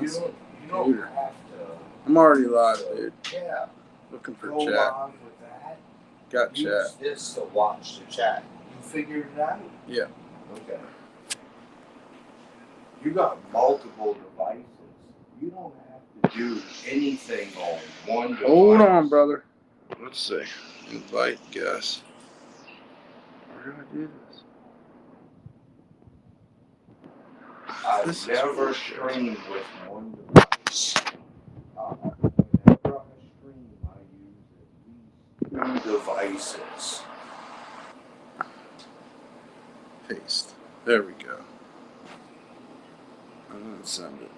You don't have to. I'm already live, dude. Yeah. Looking for Go chat. live with that. Got Use chat. this to watch the chat. You figured it out? Yeah. Okay. You got multiple devices. You don't have to do anything on one device. Hold on, brother. Let's see. Invite guests. Where do I do this? I've never streamed with one device. Whenever I stream, I use at least 2 devices. Paste. There we go. I'm going to send it.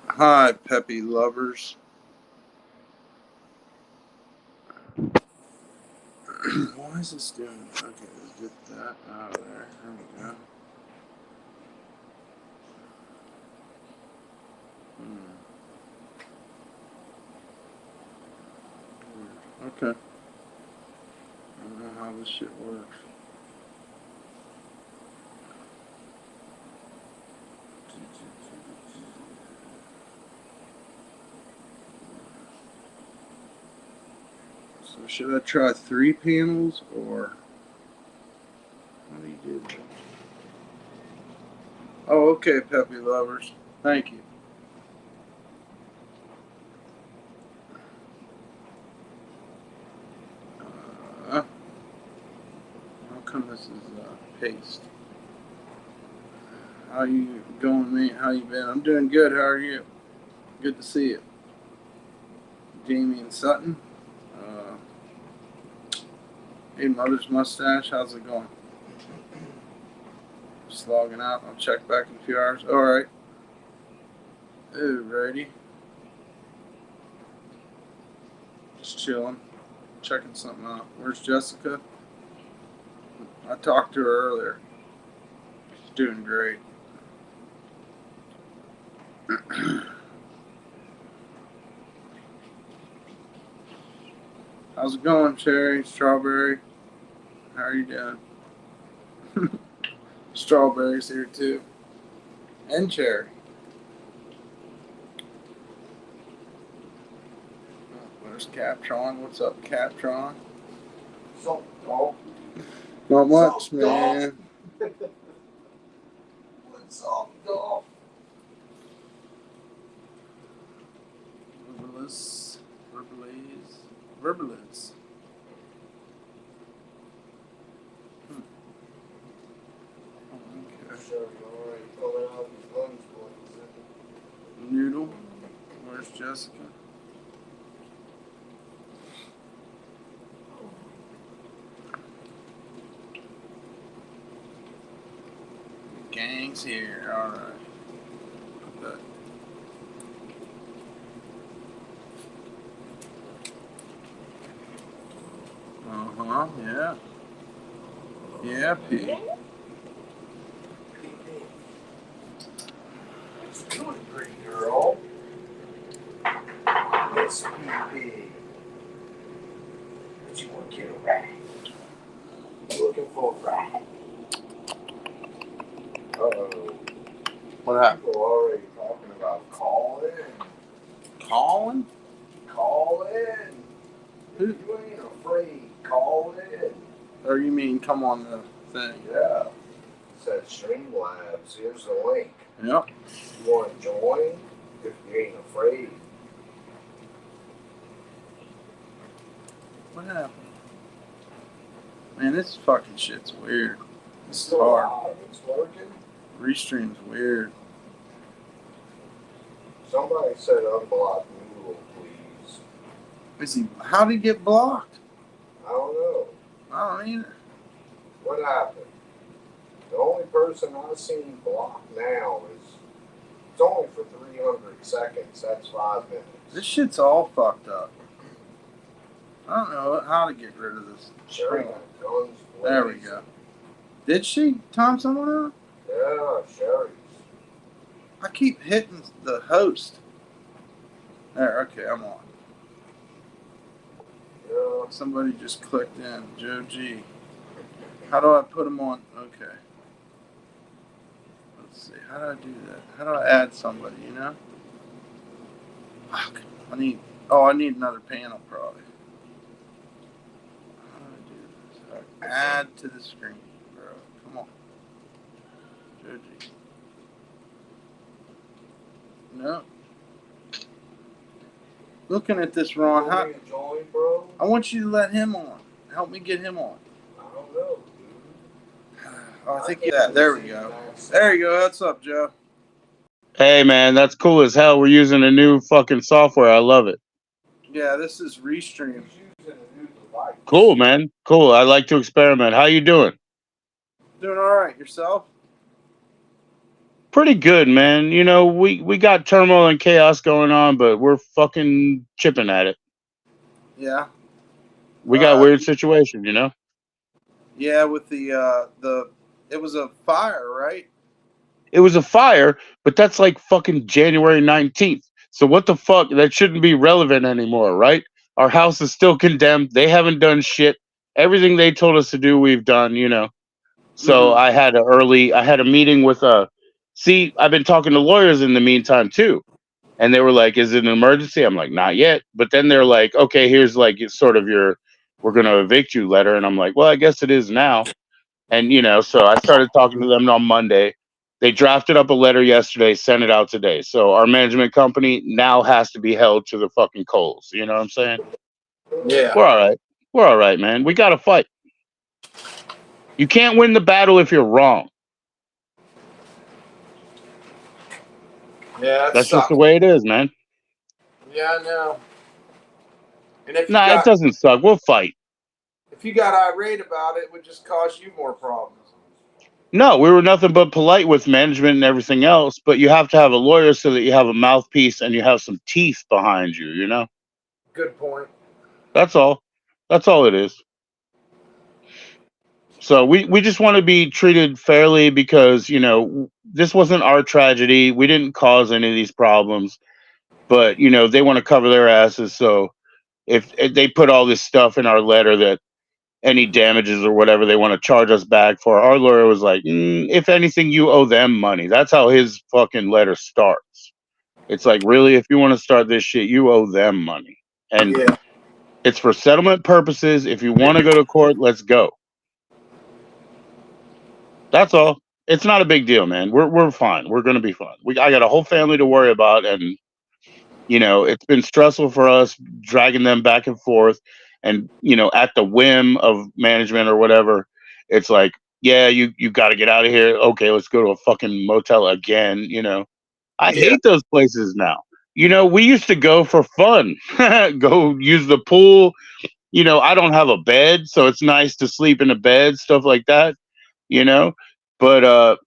Hi, Peppy lovers. Why is this doing? Okay, let's get that out of there. There we go. Okay. I don't know how this shit works. So should I try 3 panels or how do you do that? Oh, okay, Peppy lovers. Thank you. How come this is paste? How you going, mate? How you been? I'm doing good. How are you? Good to see you. Jamie and Sutton. Hey, Mother's Mustache. How's it going? Just logging out. I'll check back in a few hours. All right. Alrighty. Just chilling. Checking something out. Where's Jessica? I talked to her earlier. She's doing great. How's it going, Cherry? Strawberry? How are you doing? Strawberry's here too. And Cherry. Oh, there's Captron. What's up, Captron? So, dog. Not much, man. What's up, dog? Verbaliz. Okay. Sure, you already pulling out these guns for a second. Noodle. Where's Jessica? Gang's here. Alright. Okay. Uh-huh, yeah. Yeah, P. What's doing, pretty girl? Yes, PP. But you want to get a rat. Looking for a rat. Uh-oh. What happened? People are already talking about calling. Calling? Call in. Who? You ain't afraid. Call in. Or you mean come on the thing? Yeah. It says Streamlabs. Here's the link. Yep. You want to join? If you ain't afraid. What happened? Man, this fucking shit's weird. It's It's still hard. live. It's working. Restream's weird. Somebody said unblock Noodle, please. Is he? How did he get blocked? I don't know. I don't either. What happened? The only person I've seen blocked now is, it's only for 300 seconds. That's 5 minutes. This shit's all fucked up. I don't know how to get rid of this. Sherry got guns. There we go. Did she time someone out? Yeah, Sherry's. I keep hitting the host. There, okay, I'm on. Yeah. Somebody just clicked in. Joe G. How do I put them on? Okay. Let's see. How do I do that? How do I add somebody, you know? Fuck. I need another panel probably. How do I do this? Add to the screen, bro. Come on. Joji. No. Looking at this, Ron. How, join, bro? I want you to let him on. Help me get him on. I don't know, dude. Oh, I think that. There we go. There you go. What's up, Joe? Hey, man, that's cool as hell. We're using a new fucking software. I love it. Yeah, this is Restream. Cool, man. Cool. I like to experiment. How you doing? Doing all right. Yourself? Pretty good, man. You know, we got turmoil and chaos going on, but we're fucking chipping at it. Yeah. We got weird situations, you know? Yeah, with the it was a fire, right? It was a fire, but that's like fucking January 19th. So what the fuck? That shouldn't be relevant anymore, right? Our house is still condemned. They haven't done shit. Everything they told us to do, we've done, you know? So I had a meeting with I've been talking to lawyers in the meantime too. And they were like, is it an emergency? I'm like, not yet. But then they're like, okay, here's like it's sort of we're gonna evict you letter. And I'm like, well, I guess it is now. And you know, so I started talking to them on Monday. They drafted up a letter yesterday, sent it out today. So our management company now has to be held to the fucking coals. You know what I'm saying? Yeah. We're all right. We're all right, man. We gotta fight. You can't win the battle if you're wrong. Yeah, That's just the way it is, man. Yeah, I know. And if Nah, it doesn't suck. We'll fight. if you got irate about it, it would just cause you more problems. No, we were nothing but polite with management and everything else, but you have to have a lawyer so that you have a mouthpiece and you have some teeth behind you, you know? Good point. That's all. That's all it is. So we just want to be treated fairly because, you know, this wasn't our tragedy. We didn't cause any of these problems, but, you know, they want to cover their asses. So if they put all this stuff in our letter that any damages or whatever they want to charge us back for, our lawyer was like, if anything, you owe them money. That's how his fucking letter starts. It's like, really, if you want to start this shit, you owe them money. And it's for settlement purposes. If you want to go to court, let's go. That's all. It's not a big deal, man. We're fine. We're gonna be fine. I got a whole family to worry about, and you know, it's been stressful for us dragging them back and forth, and you know, at the whim of management or whatever, it's like, yeah, you got to get out of here. Okay, let's go to a fucking motel again. You know, I hate those places now. You know, we used to go for fun, go use the pool. You know, I don't have a bed, so it's nice to sleep in a bed, stuff like that. You know, but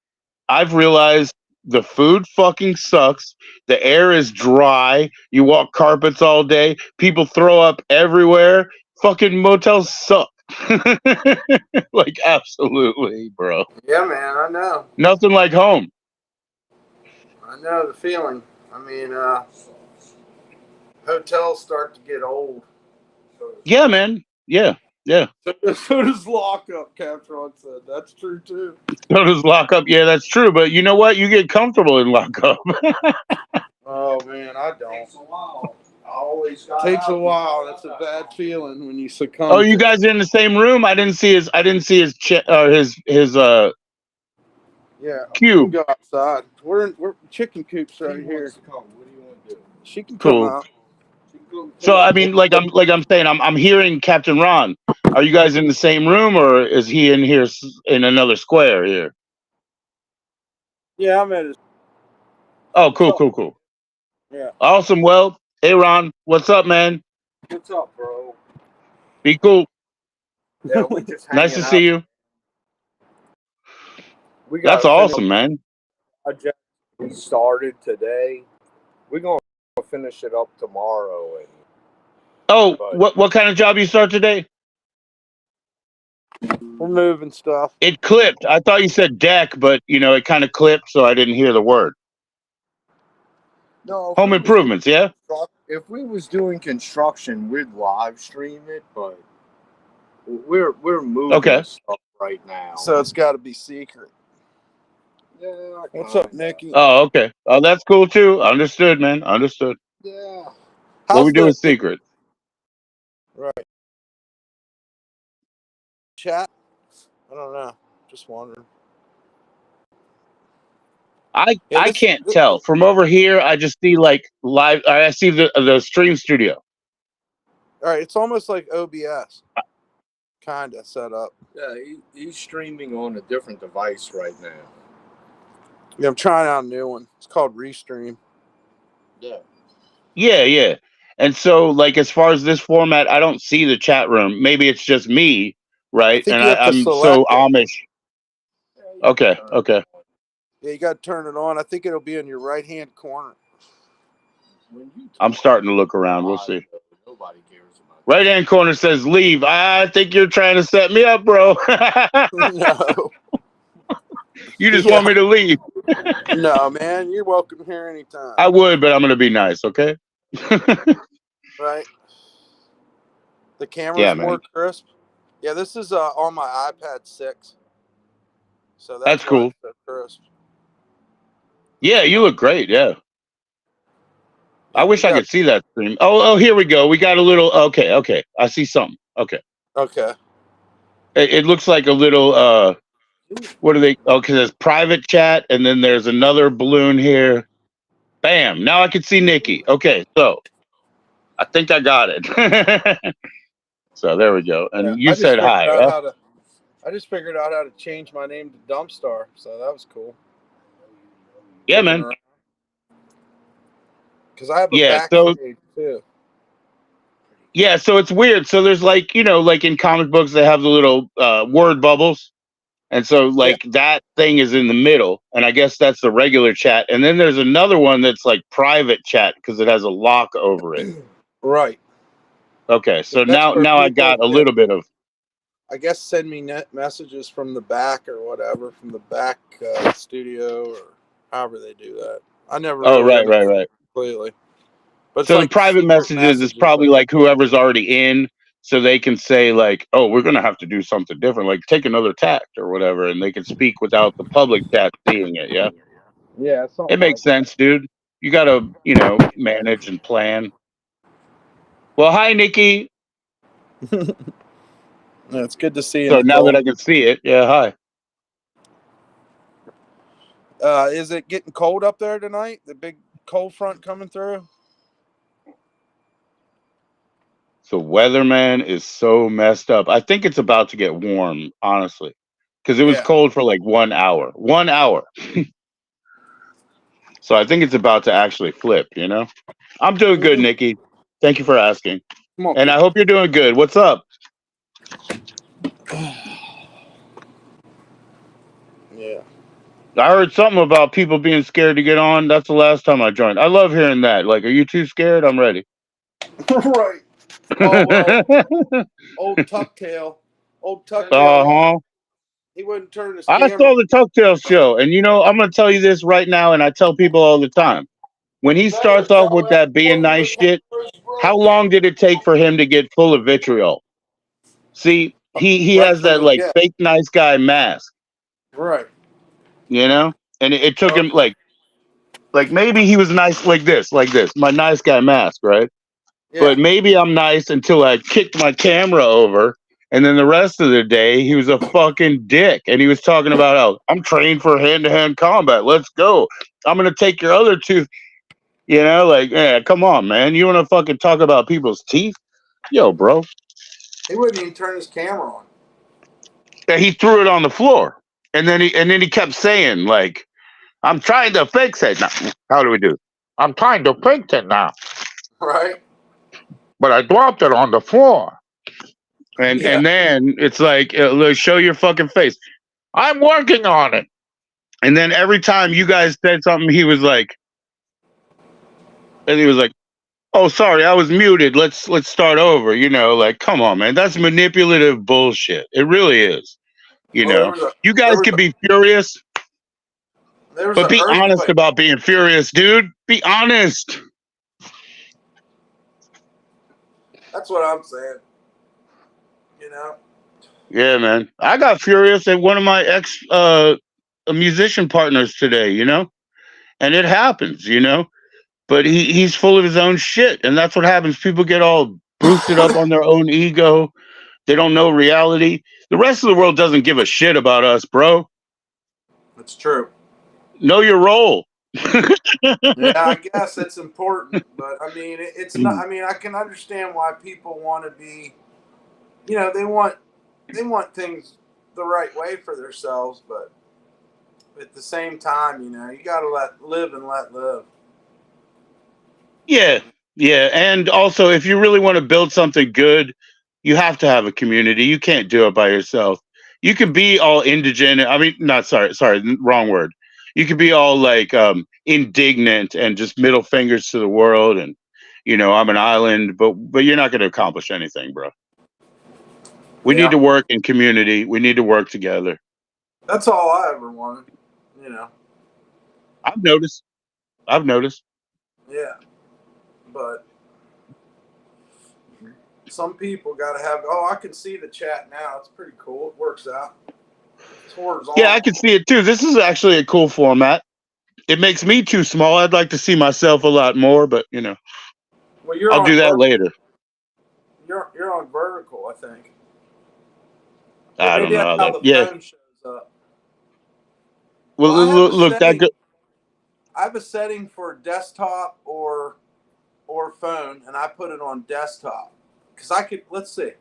I've realized the food fucking sucks. The air is dry. You walk carpets all day. People throw up everywhere. Fucking motels suck. Like, absolutely, bro. Yeah, man, I know. Nothing like home. I know the feeling. I mean, hotels start to get old. Yeah, man. Yeah. So does lockup, Captron said. That's true, too. So does lockup. Yeah, that's true. But you know what? You get comfortable in lockup. Oh, man, I don't. Takes a while. Takes a while. That's a bad feeling when you succumb. Oh, you guys are in the same room? I didn't see his Yeah, cube. we can go outside. We're chicken coops right here. What do you want to do? She can Cool. come out. So I mean, I'm saying, I'm hearing Captain Ron. Are you guys in the same room, or is he in here in another square here? Yeah, I'm at his. Oh, cool. Yeah. Awesome. Well, hey Ron, what's up, man? What's up, bro? Be cool. Yeah, we just Nice to see you. We That's awesome, man. We started today. We're gonna finish it up tomorrow. Oh, what kind of job you start today? We're moving stuff. It clipped. I thought you said deck, but you know, it kind of clipped, so I didn't hear the word. No, Home improvements, yeah. If we was doing construction, we'd live stream it, but we're moving stuff right now. So it's got to be secret. Yeah. What's up, Nikki? Oh, okay. Oh, that's cool too. Understood, man. Understood. Yeah. What we How's doing the secret? right chat? I don't know. Just wondering. Yeah, I this. can't tell from over here. I just see like live. I see the stream studio. All right, it's almost like OBS, kind of set up. Yeah, he's streaming on a different device right now. Yeah, I'm trying out a new one. It's called Restream. Yeah. Yeah, yeah. And so, like, as far as this format, I don't see the chat room. Maybe it's just me, I right? think And you have to I'm so select it. Amish. Okay, okay. Yeah, you got to turn it on. I think it'll be in your right-hand corner. I'm starting to look around. We'll see. Nobody cares about Right hand corner says leave. I think you're trying to set me up, bro. No. You just Yeah. want me to leave. No, man. You're welcome here anytime. I would, but I'm gonna be nice, okay? Right. The camera's Yeah, more man. crisp. Yeah, this is on my iPad 6. So That's that's why cool. it's so crisp. Yeah, you look great. Yeah. I Yeah, wish I could see that stream. Oh, here we go. We got a little. Okay, okay. I see something. Okay. Okay. It looks like a little. What are they? Oh, because there's private chat, and then there's another balloon here. Bam! Now I can see Nikki. Okay, so I think I got it. So there we go. Yeah, And you said hi. Huh? I just figured out how to change my name to Dumpstar, so that was cool. Yeah, man. Because I have a Yeah. So backstage too. yeah, so it's weird. So there's like like in comic books they have the little word bubbles. And so, like, that thing is in the middle, and I guess that's the regular chat. And then there's another one that's like private chat because it has a lock over it. Right. Okay, so That's where now I people got a can, little bit of. I guess, send me net messages from the back or whatever, from the back studio or however they do that. I never Oh, really right, right, understood right. completely. But it's So the like private secret messages is probably I like guess. whoever's already in, so they can say like, "Oh, we're gonna have to do something different, like take another tact or whatever," and they can speak without the public chat seeing it. Yeah, Yeah, it something makes like sense, dude. You gotta manage and plan. Well, hi, Nikki. that. Yeah, it's good to see you, So now that Nicole. I can see it, yeah, hi. Is it getting cold up there tonight? The big cold front coming through? So weatherman is so messed up. I think it's about to get warm, honestly, because it was cold for like 1 hour. 1 hour. So I think it's about to actually flip. I'm doing good, Nikki. Thank you for asking. Come on, And I hope you're doing good. What's up? Yeah. I heard something about people being scared to get on. That's the last time I joined. I love hearing that. Like, are you too scared? I'm ready. Right. Oh, well, old Tucktail. Old Tucktail, Uh-huh. he wouldn't turn his I camera. saw the Tucktail show, and I'm going to tell you this right now, and I tell people all the time. When he starts off with that being nice shit, how long did it take for him to get full of vitriol? See, he Right has from that the like get. fake nice guy mask, Right. and it took him like maybe he was nice like this, my nice guy mask, right? Yeah. But maybe I'm nice until I kicked my camera over, and then the rest of the day he was a fucking dick, and he was talking about how I'm trained for hand-to-hand combat. Let's go. I'm gonna take your other tooth. Yeah, come on, man. You want to fucking talk about people's teeth? Yo, bro. He wouldn't even turn his camera on. Yeah, he threw it on the floor, and then he kept saying like, "I'm trying to fix it now." How do we do? I'm trying to fix it now, Right. but I dropped it on the floor. And Yeah. and then it's like, look, show your fucking face. I'm working on it. And then every time you guys said something, he was like, "Oh, sorry, I was muted. Let's start over." Like, come on, man, that's manipulative bullshit. It really is. You guys can be furious, There was but an be honest earthquake. about being furious, dude. Be honest. That's what I'm saying. Yeah, man. I got furious at one of my ex musician partners today, you know, and it happens, you know. But he's full of his own shit, and that's what happens. People get all boosted up on their own ego. They don't know reality. The rest of the world doesn't give a shit about us, bro. That's true. Know your role. Yeah, I guess it's important, but I mean, it's not. I mean, I can understand why people want to be, you know, they want things the right way for themselves, but at the same time, you know, you got to let live and let live. Yeah, yeah, and also if you really want to build something good, you have to have a community. You can't do it by yourself. You can be all indigent. I mean, not sorry, wrong word. You can be all like indignant and just middle fingers to the world, and you know I'm an island, but you're not going to accomplish anything, bro. We need Yeah, to work in community. We need to work together. that's all I ever wanted. You know. I've noticed. I've noticed. Yeah, but some people got to have. Oh, I can see the chat now. It's pretty cool. It works out. It's Yeah, I horizontal. can see it too. This is actually a cool format. It makes me too small. I'd like to see myself a lot more, but you know, Well, you're I'll on do that later. You're on vertical, I think. I don't Maybe know that's how how that. the Yeah. phone shows up. Well, Well, I have a look, that setting. good. I have a setting for desktop or phone, and I put it on desktop because I could. Let's see.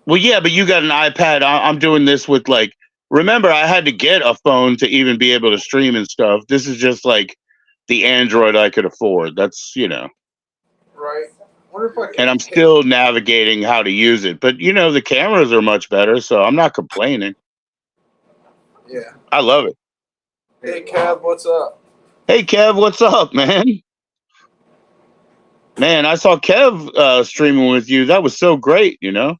Well, yeah, but you got an iPad. I'm doing this with like. Remember, I had to get a phone to even be able to stream and stuff. This is just like the Android I could afford. That's you know, Right. I wonder if I and can. I'm still navigating how to use it. But you know, the cameras are much better, so I'm not complaining. Yeah. I love it. Hey, Kev, what's up? Hey, Kev, what's up, man? Man, I saw Kev streaming with you. That was so great. You know.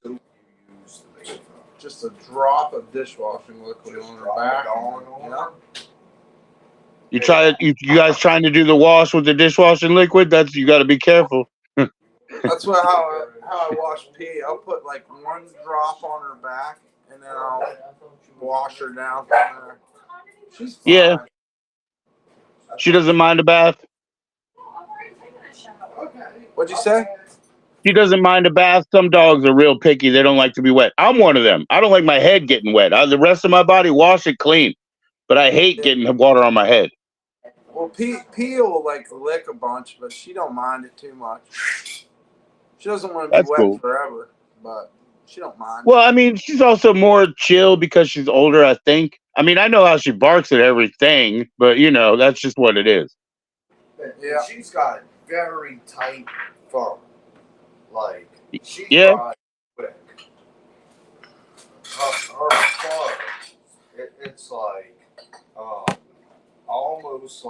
Just a drop of dishwashing liquid on her back. Yeah. You guys trying to do the wash with the dishwashing liquid? That's you got to be careful. That's how I wash pee. I'll put like one drop on her back, and then I'll wash her down from there. She's fine. Yeah, she doesn't mind a bath. What'd you say? She doesn't mind a bath. Some dogs are real picky. They don't like to be wet. I'm one of them. I don't like my head getting wet. The rest of my body, wash it clean. But I hate getting water on my head. Well, P will like lick a bunch, but she don't mind it too much. She doesn't want to be That's wet cool. forever, but she don't mind. Well, I mean, she's also more chill because she's older, I think. I mean, I know how she barks at everything, but you know, that's just what it is. Yeah, she's got very tight fur. Like she Yeah. dries quick. Her fur, it's like almost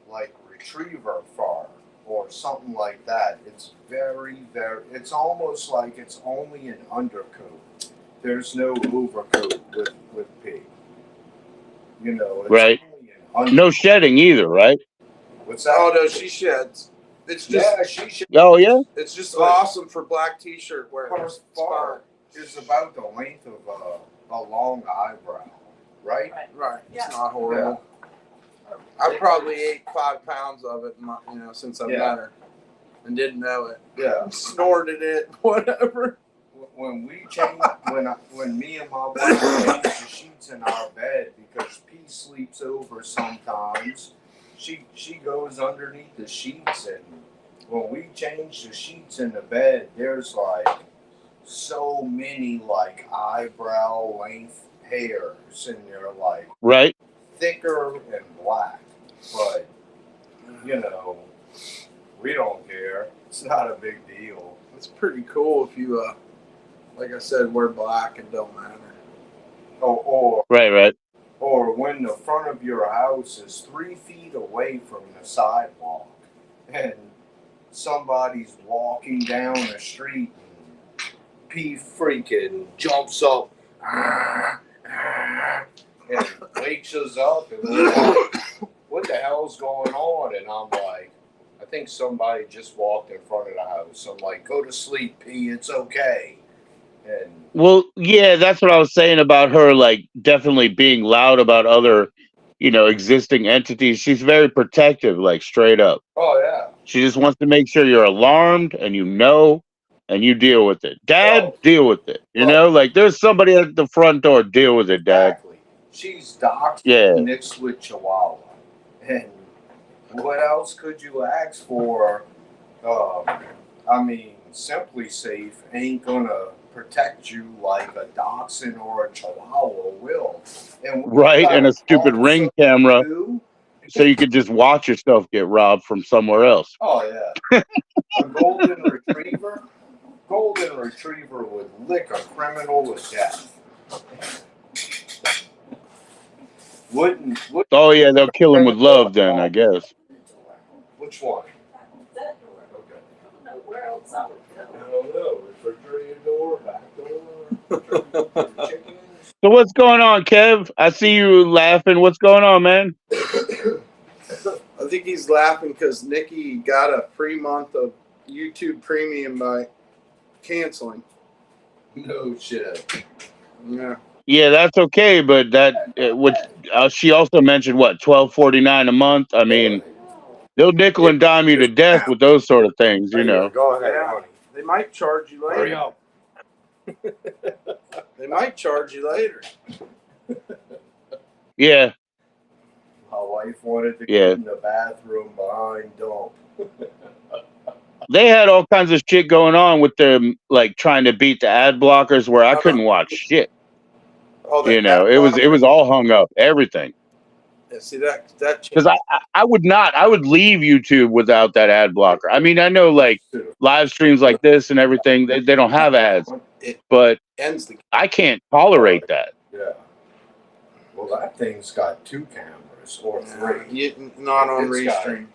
like retriever fur or something like that. It's very, very. It's almost like it's only an undercoat. There's no overcoat with pig. You know, it's Right. only an undercoat. No shedding either, right? What's that? Oh no, she sheds. It's just she sheds. Oh yeah. It's just awesome for black t-shirt wearers. Her fur is about the length of a long eyebrow, right? Right. Yeah. It's not horrible. Yeah. I probably ate 5 pounds of it, since I met her, and didn't know it. Yeah. Snorted it, whatever. When we change, when me and my wife change the sheets in our bed because P sleeps over sometimes, she goes underneath the sheets, and when we change the sheets in the bed, there's like so many like eyebrow length hairs, and they're like Right. thicker and black, but you know, we don't care. It's not a big deal. It's pretty cool if you, like I said, wear black and don't matter. Right. Or when the front of your house is 3 feet away from the sidewalk, and somebody's walking down the street, and P freaking jumps up and wakes us up, and we're like, what the hell's going on? And I'm like, I think somebody just walked in front of the house. I'm like, go to sleep, P, it's okay. And Well, yeah, that's what I was saying about her, like definitely being loud about other, existing entities. She's very protective, like straight up. oh yeah, She just wants to make sure you're alarmed and and you deal with it. Dad, well, deal with it. well, Like there's somebody at the front door, deal with it, Dad. exactly. She's dachshund Yeah. mixed with Chihuahua, and what else could you ask for? I mean, Simply Safe ain't gonna protect you like a dachshund or a Chihuahua will. And we Right, got and a a stupid ring Possum camera too. so you could just watch yourself get robbed from somewhere else. Oh yeah, a golden retriever. Golden retriever would lick a criminal to death. Wouldn't Oh yeah, they'll kill him with criminal love then, I guess. Which one? That door. Okay. I don't know where else I would I go. don't know. Refrigerator door, back door, chickens. So what's going on, Kev? I see you laughing. What's going on, man? I think he's laughing because Nikki got a free month of YouTube Premium by canceling. No shit. Yeah. Yeah, that's okay, but she also mentioned what $12.49 a month. I mean, they'll nickel and dime you to death with those sort of things, Go ahead, Yeah. honey. They might charge you later. Hurry up. They might charge you later. Yeah, My wife wanted to Yeah. get in the bathroom behind dump. they had all kinds of shit going on with them, like trying to beat the ad blockers, where I couldn't watch shit. Oh, It was all hung up, everything. Yeah, see that Because I would leave YouTube without that ad blocker. I mean, I know like live streams like this and everything, they don't have ads, but ends the I can't tolerate that. Yeah. Well, that thing's got 2 cameras or 3. not on It's got- restream.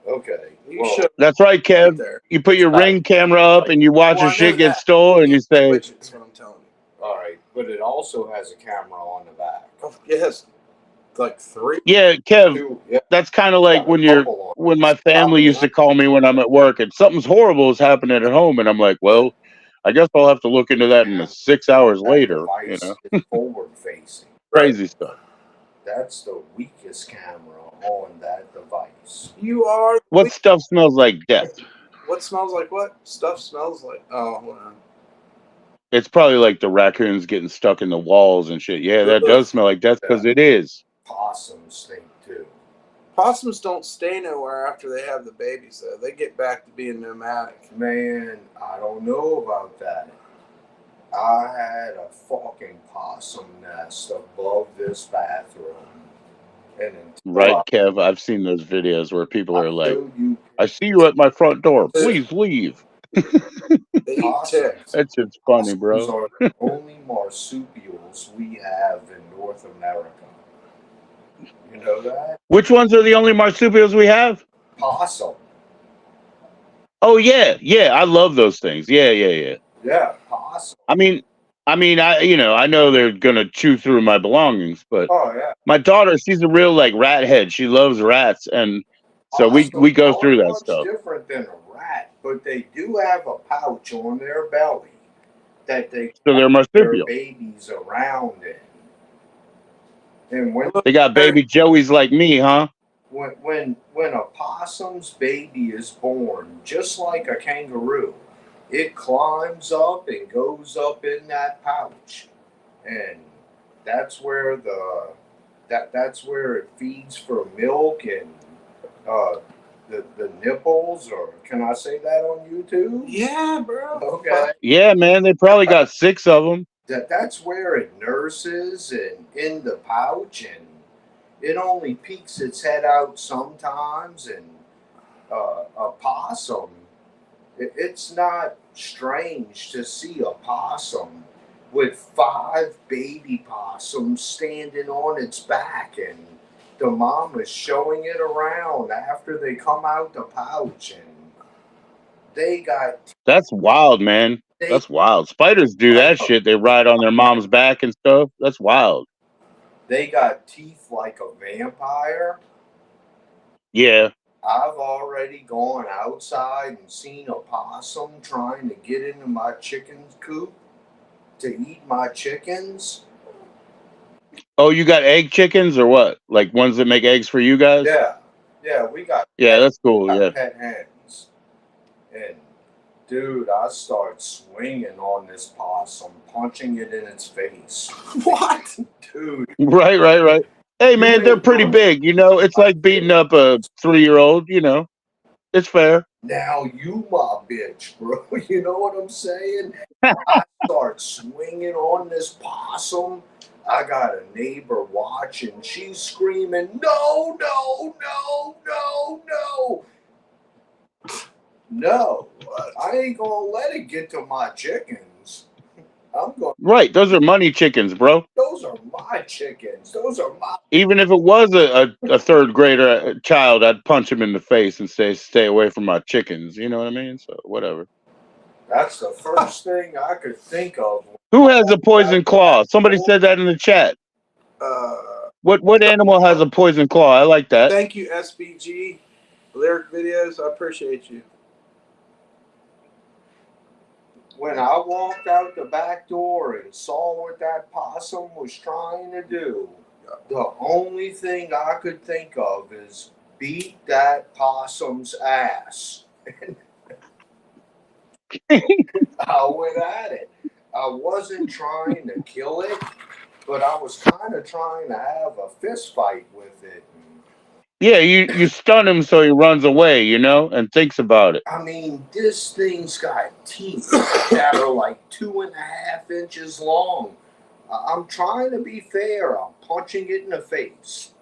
Okay. You well, should That's right, Kev. there. You put your Right. Ring camera up and you watch Well, your I shit know get that. stolen, and you say, Which is what I'm telling you. All right, but it also has a camera on the back. Oh, yes, like 3. "Yeah, Kev, 2, yeah. that's kind of like when my family used to call me when I'm at work and something's horrible is happening at home, and I'm like, well, I guess I'll have to look into that in 6 hours That later." device is forward facing. Crazy stuff. That's the weakest camera on that device. You are. What stuff smells like death? What smells like what? Stuff smells like. Oh, hold on. It's probably like the raccoons getting stuck in the walls and shit. Yeah, that does smell like death because it is. Possums stink too. Possums don't stay nowhere after they have the babies, though. They get back to being nomadic. Man, I don't know about that. I had a fucking possum nest above this bathroom. And until Right, Kev? I've seen those videos where people are like, showed you I see you at my front door. Please leave. They eat possums. ticks. That's just funny, Possums bro. are the only marsupials we have in North America. You know that? Which ones are the only marsupials we have? Possum. Oh yeah, I love those things. Yeah. Yeah, possum. I mean, I know they're gonna chew through my belongings, but Oh yeah. my daughter, she's a real like rat head. She loves rats, and so we go Possums through that aren't much stuff. different than a rat, but they do have a pouch on their belly that they So they're their marsupial. babies around in. And when They got baby Joeys like me, huh? when a possum's baby is born, just like a kangaroo, it climbs up and goes up in that pouch, and that's where that's where it feeds for milk and the nipples, or can I say that on YouTube? Yeah, bro. Okay. Yeah, man. They probably got 6 of them. That's where it nurses and in the pouch, and it only peeks its head out sometimes. And a possum, it's not strange to see a possum with 5 baby possums standing on its back, and the mom is showing it around after they come out the pouch, and they got That's wild, man. That's wild. Spiders do that shit. They ride on their mom's back and stuff. That's wild. they got teeth like a vampire. Yeah. I've already gone outside and seen a possum trying to get into my chicken's coop. to eat my chickens. Oh, you got egg chickens or what? Like ones that make eggs for you guys? Yeah, we got Yeah, that's cool. Yeah. pet hens. And dude, I start swinging on this possum, punching it in its face. What? Dude, Right. Hey, you man, they're ain't pretty wrong. big. You know, it's like beating up a 3-year-old. You know, it's fair. Now you my bitch, bro. You know what I'm saying? I start swinging on this possum. I got a neighbor watching. She's screaming, no, no, no, no, no. No, I ain't gonna let it get to my chickens. I'm going. Right. Those are money chickens, bro. Those are my chickens. Those are my. Even if it was a third grader child, I'd punch him in the face and say, "Stay away from my chickens." You know what I mean? So whatever. That's the first thing I could think of. Who has a poison claw? Somebody said that in the chat. What animal has a poison claw? I like that. Thank you, SBG. Lyric videos, I appreciate you. When I walked out the back door and saw what that possum was trying to do, the only thing I could think of is beat that possum's ass. I went at it. I wasn't trying to kill it, but I was kind of trying to have a fist fight with it. Yeah, you stun him so he runs away, you know, and thinks about it. I mean, this thing's got teeth that are like 2.5 inches long. I'm trying to be fair. I'm punching it in the face.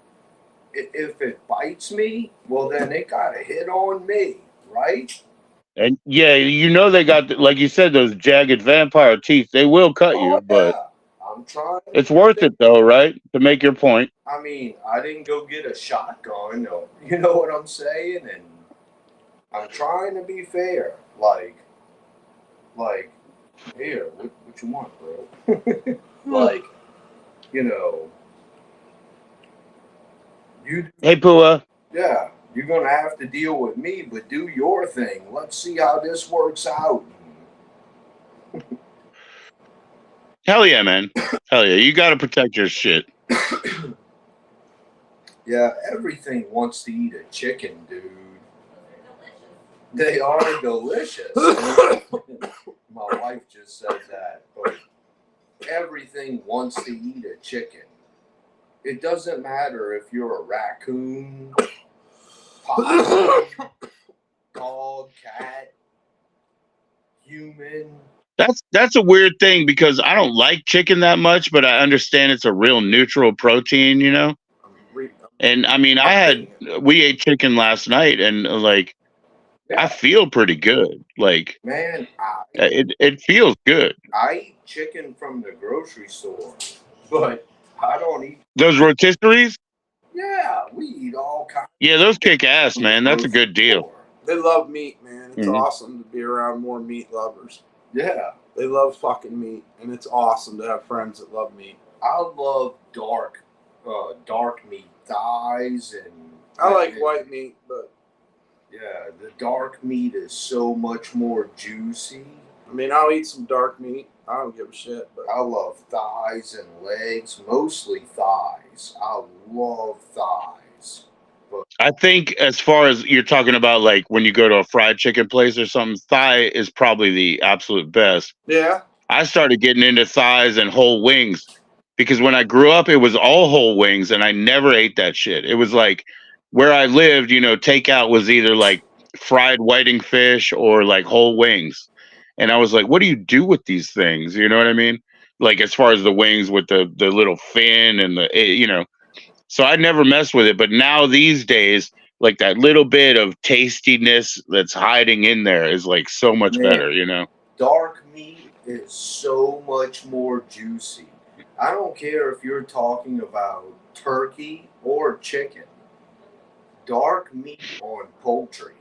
If it bites me, well, then it got a hit on me, right? And yeah, you know they got, like you said, those jagged vampire teeth. They will cut you, but I'm trying. it's worth it though, right? To make your point. I mean, I didn't go get a shotgun, or, you know what I'm saying? And I'm trying to be fair. Like, here, what you want, bro? Like, you know, Hey, Pua. Yeah, you're gonna have to deal with me, but do your thing. Let's see how this works out. Hell yeah, man. Hell yeah. You got to protect your shit. Yeah, everything wants to eat a chicken, dude. They are delicious. My wife just said that, but everything wants to eat a chicken. It doesn't matter if you're a raccoon, possum, dog, cat, human. That's a weird thing because I don't like chicken that much, but I understand it's a real neutral protein, you know? And I mean, we ate chicken last night and like, yeah. I feel pretty good. Like, man, it feels good. I eat chicken from the grocery store, but I don't eat those rotisseries. Yeah, we eat all kinds. Yeah, those kick ass, man. That's a good deal. They love meat, man. It's awesome to be around more meat lovers. Yeah, they love fucking meat, and it's awesome to have friends that love meat. I love dark meat, thighs, and I like white meat, but yeah, the dark meat is so much more juicy. I mean, I'll eat some dark meat. I don't give a shit. But I love thighs and legs, mostly thighs. I love thighs. But I think as far as you're talking about, like when you go to a fried chicken place or something, thigh is probably the absolute best. Yeah. I started getting into thighs and whole wings because when I grew up, it was all whole wings and I never ate that shit. It was like where I lived, you know, takeout was either like fried whiting fish or like whole wings. And I was like, what do you do with these things? You know what I mean? Like as far as the wings with the little fin and the, you know, so I never messed with it. But now these days, like that little bit of tastiness that's hiding in there is like so much better, you know? Dark meat is so much more juicy. I don't care if you're talking about turkey or chicken. Dark meat on poultry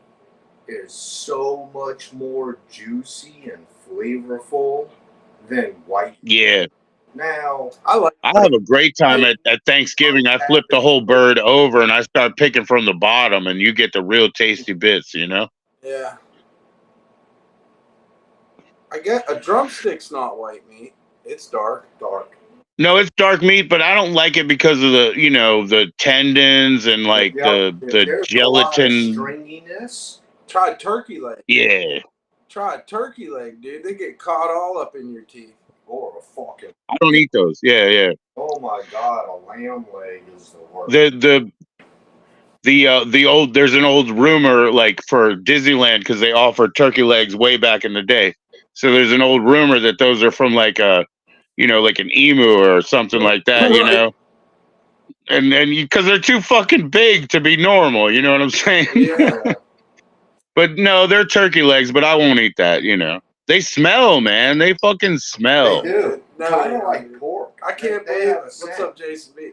is so much more juicy and flavorful than white. Yeah. Now, I have a great time at Thanksgiving. I flip the whole bird over and I start picking from the bottom and you get the real tasty bits, you know? Yeah. I get a drumstick's not white meat. It's dark. No, it's dark meat, but I don't like it because of the the tendons and like If the there's a lot of gelatin. stringiness, Try turkey leg. Yeah, Try a turkey leg, dude. They get caught all up in your teeth. or a fucking, I don't eat those. Yeah. oh my god, a lamb leg is the worst. The old there's an old rumor like for Disneyland because they offered turkey legs way back in the day. So there's an old rumor that those are from like a like an emu or something like that, Right. and because they're too fucking big to be normal, you know what I'm saying? Yeah. But no, they're turkey legs, but I won't eat that, They smell, man. They fucking smell. They do. No, Kind they of like don't. pork. I can't They believe. have a What's scent. up, Jason B?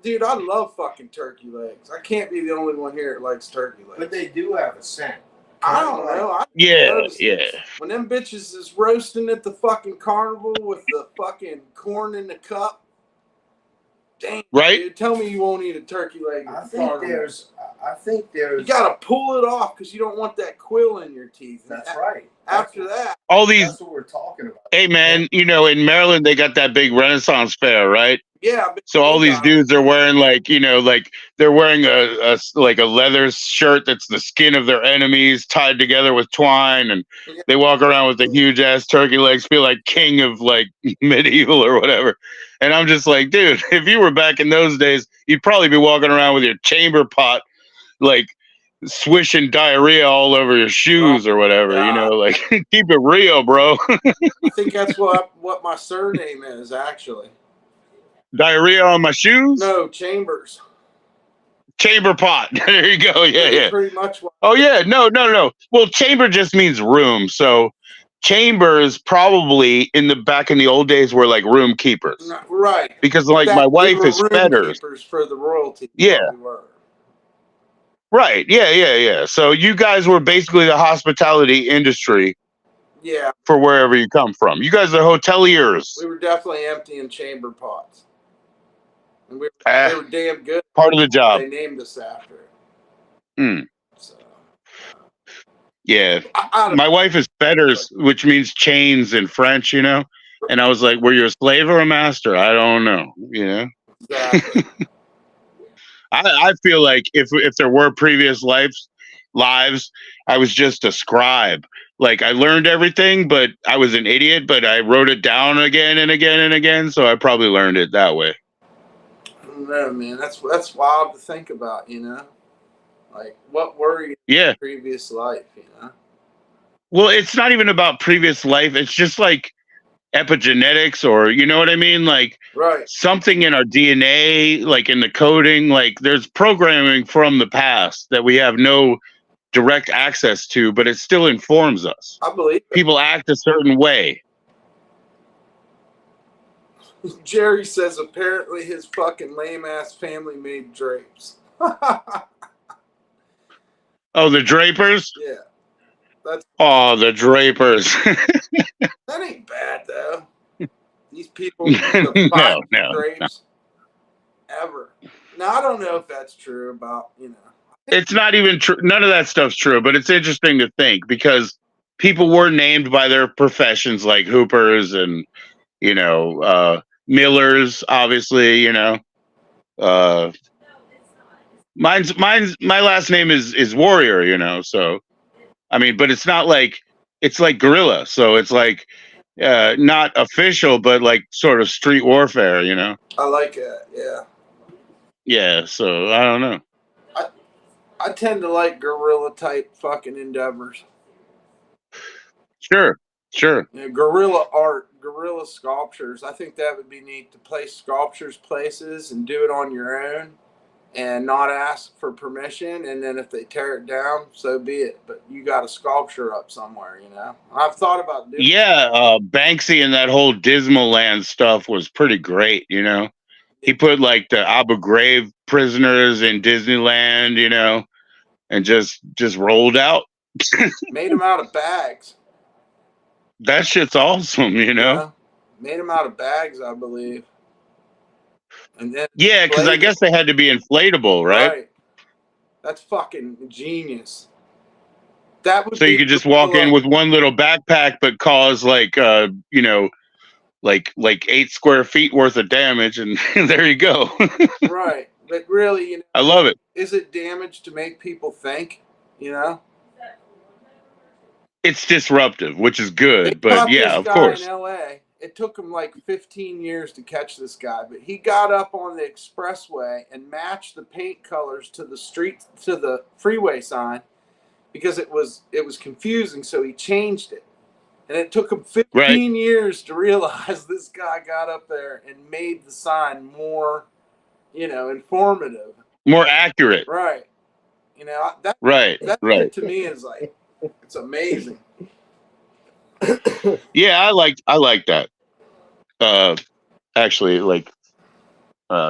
Dude, I love fucking turkey legs. I can't be the only one here that likes turkey legs. But they do have a scent. I don't know. I Yeah, noticed yeah. it. When them bitches is roasting at the fucking carnival with the fucking corn in the cup. Damn, Right? dude, tell me you won't eat a turkey leg at I the think carnival. there's. You gotta pull it off because you don't want that quill in your teeth. That's right. After that, All these. That's what we're talking about. Hey, man. In Maryland they got that big Renaissance fair, right? yeah. So all these dudes are wearing like they're wearing a leather shirt that's the skin of their enemies tied together with twine, and they walk around with the huge ass turkey legs, feel like king of like medieval or whatever. And I'm just like, dude, if you were back in those days, you'd probably be walking around with your chamber pot, like swishing diarrhea all over your shoes or whatever. Like keep it real, bro. I think that's what my surname is actually. Diarrhea on my shoes. No, Chambers. Chamber pot. There you go. Yeah. Pretty much. Oh yeah, no. Well, chamber just means room. So chambers probably back in the old days were like room keepers. Right. Because like my wife is room fetters. keepers for the royalty. Yeah. We were. Right. Yeah. So you guys were basically the hospitality industry. Yeah. For wherever you come from. You guys are hoteliers. We were definitely emptying chamber pots. And they were damn good. Part of the job. They named us after it. So, yeah. My wife is fetters, which means chains in French, And I was like, were you a slave or a master? I don't know, Exactly. I feel like if there were previous lives, I was just a scribe. Like I learned everything, but I was an idiot, but I wrote it down again and again and again. So I probably learned it that way. No, man, that's wild to think about, Like what were you in your previous life, Well, it's not even about previous life. It's just like epigenetics, or you know what I mean? Like something in our DNA, like in the coding, like there's programming from the past that we have no direct access to, but it still informs us. I believe it. People act a certain way. Jerry says apparently his fucking lame ass family made drapes. Oh, the Drapers? Yeah. The Drapers. That ain't bad though. These people the no drapes ever. Now I don't know if that's true about, It's not even true. None of that stuff's true, but it's interesting to think because people were named by their professions, like hoopers and millers, obviously, mine's my last name is Warrior, so I mean, but it's not like it's like guerrilla, so it's like not official, but like sort of street warfare, I like it, yeah. Yeah, so I don't know. I tend to like guerrilla type fucking endeavors. Sure. Guerrilla art, guerrilla sculptures. I think that would be neat to place sculptures places and do it on your own and not ask for permission. And then if they tear it down, so be it. But you got a sculpture up somewhere, I've thought about doing Banksy and that whole Dismal Land stuff was pretty great, He put like the Abu Ghraib prisoners in Disneyland, and just rolled out. Made them out of bags. That shit's awesome, Yeah. Made them out of bags, I believe. And then because I guess they had to be inflatable, right? That's fucking genius. That would so you could just walk in with one little backpack, but cause like like 8 square feet worth of damage, and there you go. Right. But really, you know, I love it. is it damage to make people think? You know, It's disruptive, which is they good, but caught yeah, this of guy course. in L.A. It took him like 15 years to catch this guy, but he got up on the expressway and matched the paint colors to the freeway sign because it was confusing. So he changed it, and it took him 15 Right. years to realize this guy got up there and made the sign more, you know, informative. More accurate. Right. You know, that Right. shit to me is like, it's amazing. Yeah, I like that. Actually, like,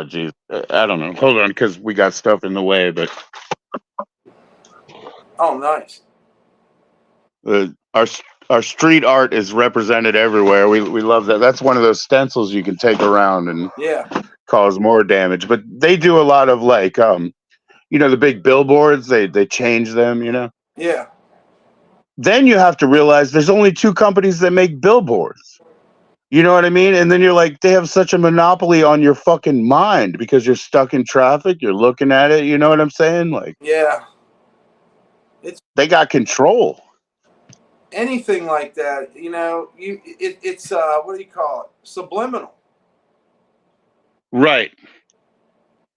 geez, I don't know. Hold on, because we got stuff in the way, but Oh, nice. our street art is represented everywhere. We love that. That's one of those stencils you can take around and Yeah. cause more damage. But they do a lot of like, you know, the big billboards. They change them. You know. Yeah. Then you have to realize there's only 2 companies that make billboards. You know what I mean? And then you're like, they have such a monopoly on your fucking mind because you're stuck in traffic. You're looking at it. You know what I'm saying? Like, Yeah. they got control. Anything like that, you know, it's what do you call it? Subliminal. Right.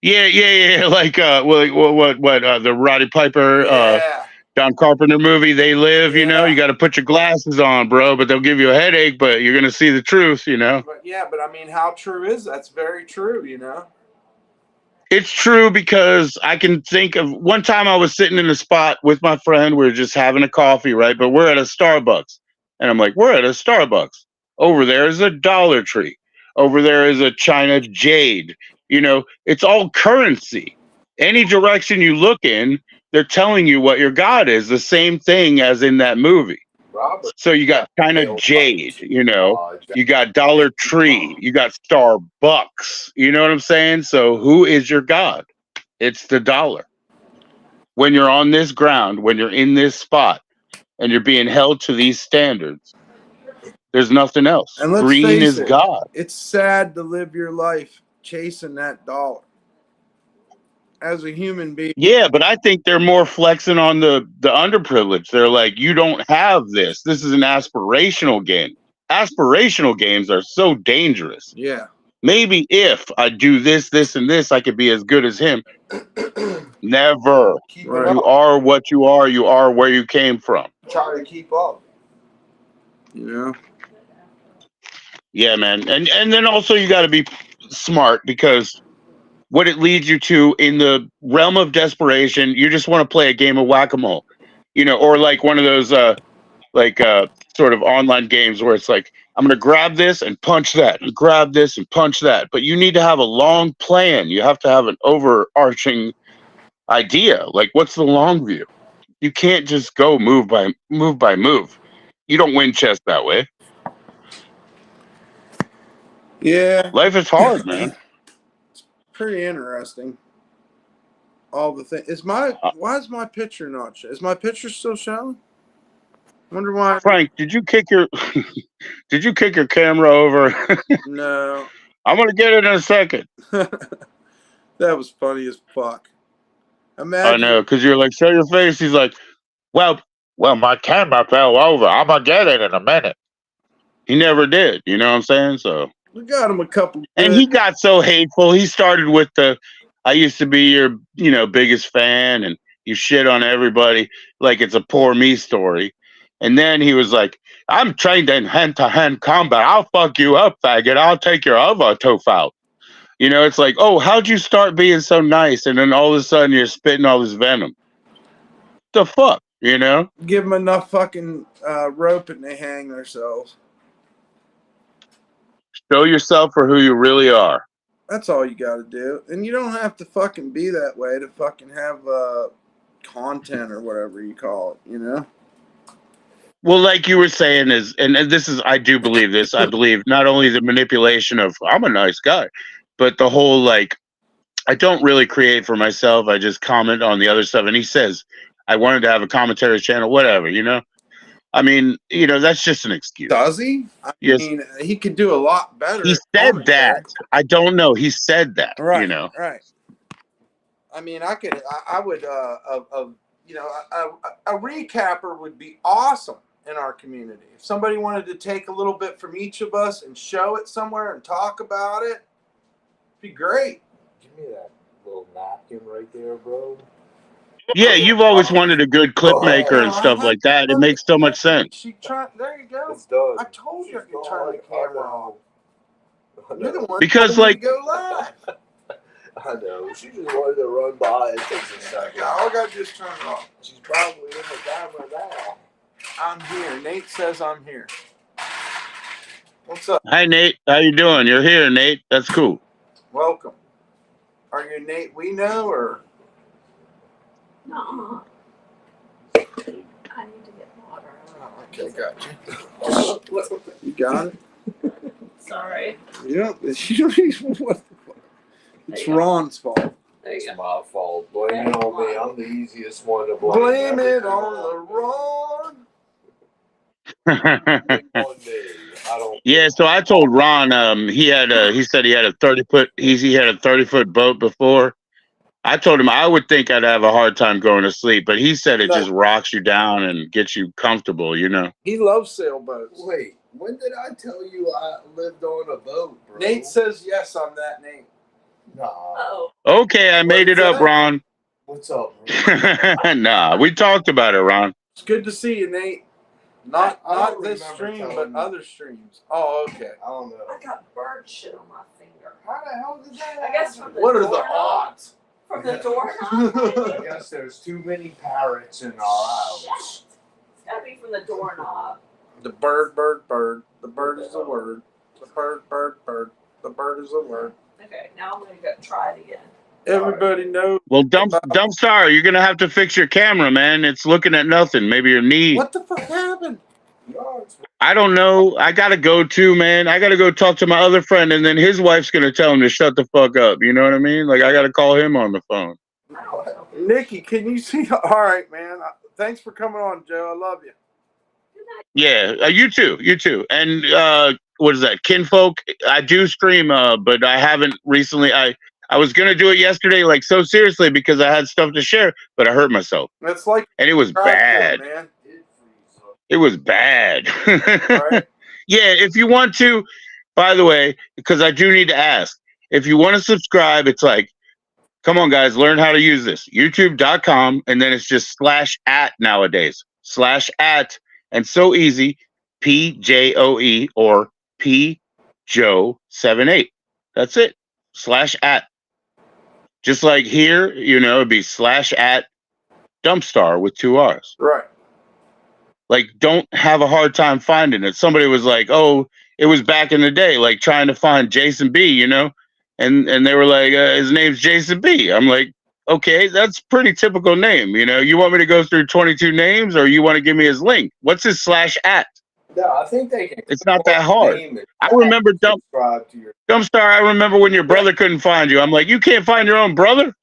Yeah. Like, what? The Roddy Piper, Yeah. John Carpenter movie, They Live. You know, Yeah. you got to put your glasses on, bro. But they'll give you a headache. But you're gonna see the truth. You know. But I mean, how true is that? That's very true, you know. It's true because I can think of one time I was sitting in a spot with my friend. We were just having a coffee, right? But we're at a Starbucks. And I'm like, we're at a Starbucks. Over there is a Dollar Tree. Over there is a China Jade. You know, it's all currency. Any direction you look in, they're telling you what your God is. The same thing as in that movie. Robert. So you got China Jade, you know, you got Dollar Tree, you got Starbucks. You know what I'm saying? So who is your God? It's the dollar. When you're on this ground, when you're in this spot, and you're being held to these standards, there's nothing else. And let's Green face is it, God. it's sad to live your life chasing that dollar. As a human being. Yeah, but I think they're more flexing on the underprivileged. They're like, you don't have this. This is an aspirational game. Aspirational games are so dangerous. Yeah. Maybe if I do this, this, and this, I could be as good as him. Never. Keep Right. it You up. are what you are. You are where you came from. Try to keep up. You know. Yeah, man. And then also you got to be smart because what it leads you to in the realm of desperation, you just want to play a game of whack-a-mole, you know, or like one of those sort of online games where it's like, I'm going to grab this and punch that and grab this and punch that. But you need to have a long plan. You have to have an overarching idea. Like, what's the long view? You can't just go move by move. You don't win chess that way. Yeah. Life is hard, man. It's pretty interesting. All the things. Why is my picture not showing? Is my picture still showing? Wonder why. Frank, did you kick your camera over? No. I'm gonna get it in a second. That was funny as fuck. I know, because you're like, show your face. He's like, well, my camera fell over. I'm gonna get it in a minute. He never did. You know what I'm saying? So we got him a couple. And he got so hateful. He started with I used to be your, biggest fan, and you shit on everybody like it's a poor me story. And then he was like, I'm trained in hand-to-hand combat. I'll fuck you up, faggot. I'll take your other tooth out. You know, it's like, oh, how'd you start being so nice? And then all of a sudden you're spitting all this venom. The fuck, you know? Give them enough fucking rope and they hang themselves. Show yourself for who you really are. That's all you got to do. And you don't have to fucking be that way to fucking have content or whatever you call it, you know? Well, like you were saying and this is, I do believe this. I believe not only the manipulation of, I'm a nice guy, but the whole, like, I don't really create for myself. I just comment on the other stuff. And he says, I wanted to have a commentary channel, whatever, you know? I mean, you know, that's just an excuse. Does he? I Yes. mean, he could do a lot better. He at said commentary. that. I don't know. He said that. Right. You know. Right. I mean, I would, you know, a recapper would be awesome in our community. If somebody wanted to take a little bit from each of us and show it somewhere and talk about it, it'd be great. Give me that little napkin right there, bro. Yeah, you've always wanted a good clip maker and stuff like that. It makes so much sense. There you go. It's done. I told you I could turn the camera off. You're the one Because, told me like- to go live. I know. She just wanted to run by. It takes a second. I got to just turn it off. She's probably in the camera now. I'm here. Nate says I'm here. What's up? Hi, Nate. How you doing? You're here, Nate. That's cool. Welcome. Are you Nate we know or? No. I need to get water. Okay, got you. You got it? Sorry. You don't even what the fuck. It's Ron's fault. There It's you go. my fault. Blame it on me. I'm the easiest one to blame. Blame it Everything on the Ron. on me. I don't. Yeah, so I told Ron, he said he had a 30-foot, he had a 30-foot boat before. I told him I would think I'd have a hard time going to sleep, but he said it No. just rocks you down and gets you comfortable, you know. He loves sailboats. Wait, when did I tell you I lived on a boat, bro? Nate says yes on that name. Nah. Oh. Okay, I made it What's up, that? Ron. What's up, bro? Nah, we talked about it, Ron. It's good to see you, Nate. Not I don't this remember stream, telling but you. other streams. Oh, okay. I don't know. I got bird shit on my finger. How the hell did that I guess happen? from the What are the doorknob. odds? From the doorknob. I guess there's too many parrots in our house. It's gotta be from the doorknob. The bird, bird, bird. The bird is a word. The bird, bird, bird. The bird is a word. Okay, now I'm gonna go try it again. Everybody knows. Well, dump star, you're gonna have to fix your camera, man. It's looking at nothing. Maybe your knee. What the fuck happened? No, it's I don't know. I gotta go too, man. I gotta go talk to my other friend, and then his wife's gonna tell him to shut the fuck up. You know what I mean? Like I gotta call him on the phone. I don't know. Nikki, can you see? All right, man. Thanks for coming on, Joe. I love you. Good night. Yeah, you too. And what is that? Kinfolk. I do stream, but I haven't recently. I was gonna do it yesterday, like so seriously, because I had stuff to share, but I hurt myself, That's like and it was bad. man. It was bad. Right. Yeah, if you want to, by the way, because I do need to ask, if you want to subscribe, it's like, come on, guys, learn how to use this. YouTube.com, and then it's just /@ nowadays. /@, and so easy, PJOE or PJoe78. That's it. /@. Just like here, you know, it'd be /@ Dumpstar with 2 R's. Right. Like, don't have a hard time finding it. Somebody was like, oh, it was back in the day, like trying to find Jason B, you know? And they were like, his name's Jason B. I'm like, okay, that's a pretty typical name, you know? You want me to go through 22 names, or you want to give me his link? What's his /@? No, I think they can. It's not that hard. Name it. I remember Subscribe to your. Dumpstar, I remember when your brother couldn't find you. I'm like, you can't find your own brother?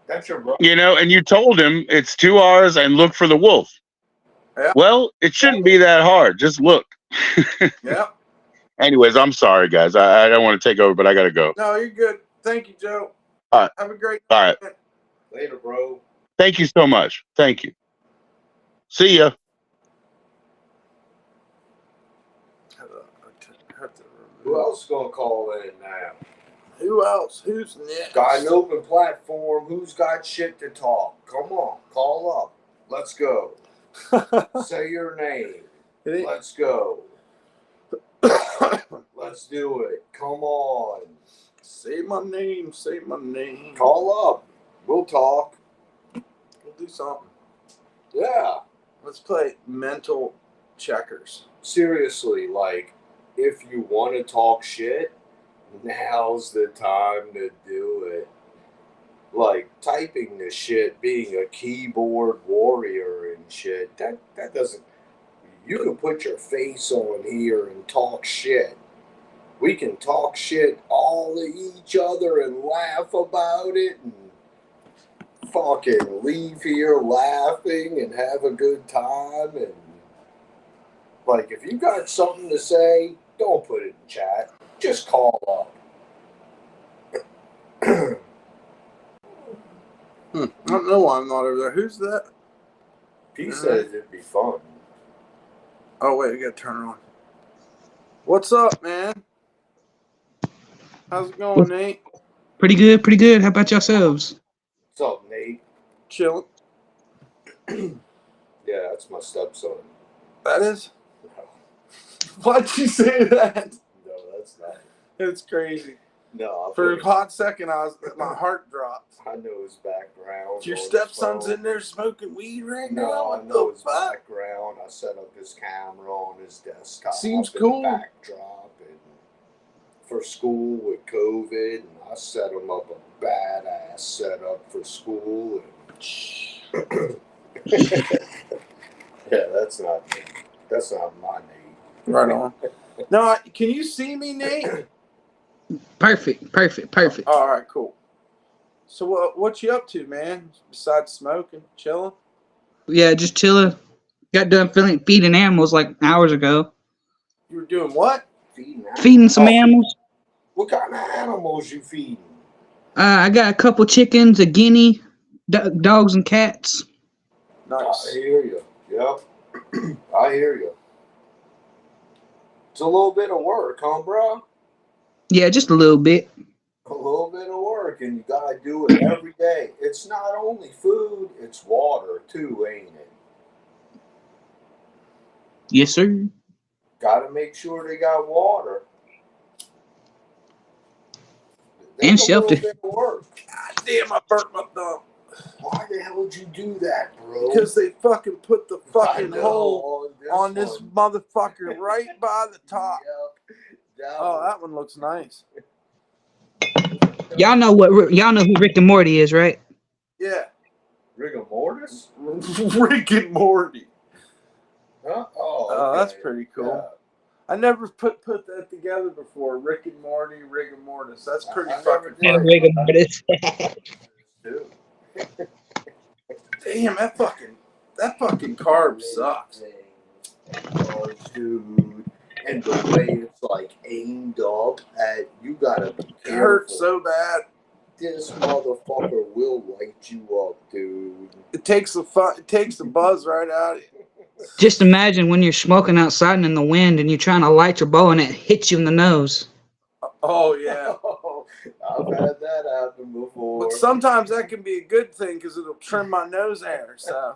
That's your brother. You know, and you told him it's 2 R's and look for the wolf. Yeah. Well, it shouldn't be that hard. Just look. Yep. Anyways, I'm sorry, guys. I don't want to take over, but I got to go. No, you're good. Thank you, Joe. All right. Have a great All right. night. Later, bro. Thank you so much. Thank you. See ya. Who else is gonna call in now? Who else? Who's next? Got an open platform. Who's got shit to talk? Come on, call up. Let's go. Say your name. Let's go. Let's do it. Come on. Say my name. Say my name. Call up. We'll talk. We'll do something. Yeah. Let's play mental checkers. Seriously, like, if you want to talk shit, now's the time to do it. Like, typing the shit, being a keyboard warrior and shit, that doesn't... You can put your face on here and talk shit. We can talk shit all to each other and laugh about it and fucking leave here laughing and have a good time. And like, if you got something to say, don't put it in chat. Just call up. I don't know why I'm not over there. Who's that? He said it'd be fun. Oh, wait, we got to turn it on. What's up, man? How's it going, Nate? Pretty good, pretty good. How about yourselves? What's up, Nate? Chilling. Yeah, that's my stepson. That is? No, Why'd you say that? no, that's not. It's crazy. No, For a hot second, my heart dropped. I know his background. Your on his stepson's phone. in there smoking weed right now? No, I What know the his fuck? background. I set up his camera on his desktop. Seems and cool. Backdrop and for school with COVID, and I set him up a badass setup for school. And yeah, that's not my name. Right on. No, can you see me, Nate? Perfect. All right, cool. So what you up to, man? Besides smoking, chilling? Yeah, just chilling. Got done feeding animals like hours ago. You were doing what? Feeding some Oh, animals. what kind of animals you feeding? I got a couple chickens, a guinea, dogs, and cats. Nice. I hear you. Yep. I hear you. It's a little bit of work, huh, bro? Yeah, just a little bit. A little bit of work, and you gotta do it every day. It's not only food, it's water too, ain't it? Yes, sir. Gotta make sure they got water. And That's a shelter. little bit of work. God damn, I burnt my thumb. Why the hell would you do that, bro? Because they fucking put the fucking I know, hole on this one. motherfucker right by the top. Yep. Oh, that one looks nice. Y'all know who Rick and Morty is, right? Yeah. Rigor mortis? Rick and Morty. Huh? Oh, Oh, okay. that's pretty cool. I never put that together before. Rick and Morty, rigor mortis. That's pretty I fucking never funny. did. Rick and Morty. Damn, that fucking carb sucks. Oh, dude. And the way it's like aimed up at, you gotta be careful. It hurts so bad. This motherfucker will light you up, dude. It takes the buzz right out of you. Just imagine when you're smoking outside and in the wind and you're trying to light your bow and it hits you in the nose. Oh yeah. I've had that happen before. But sometimes that can be a good thing because it'll trim my nose hair. So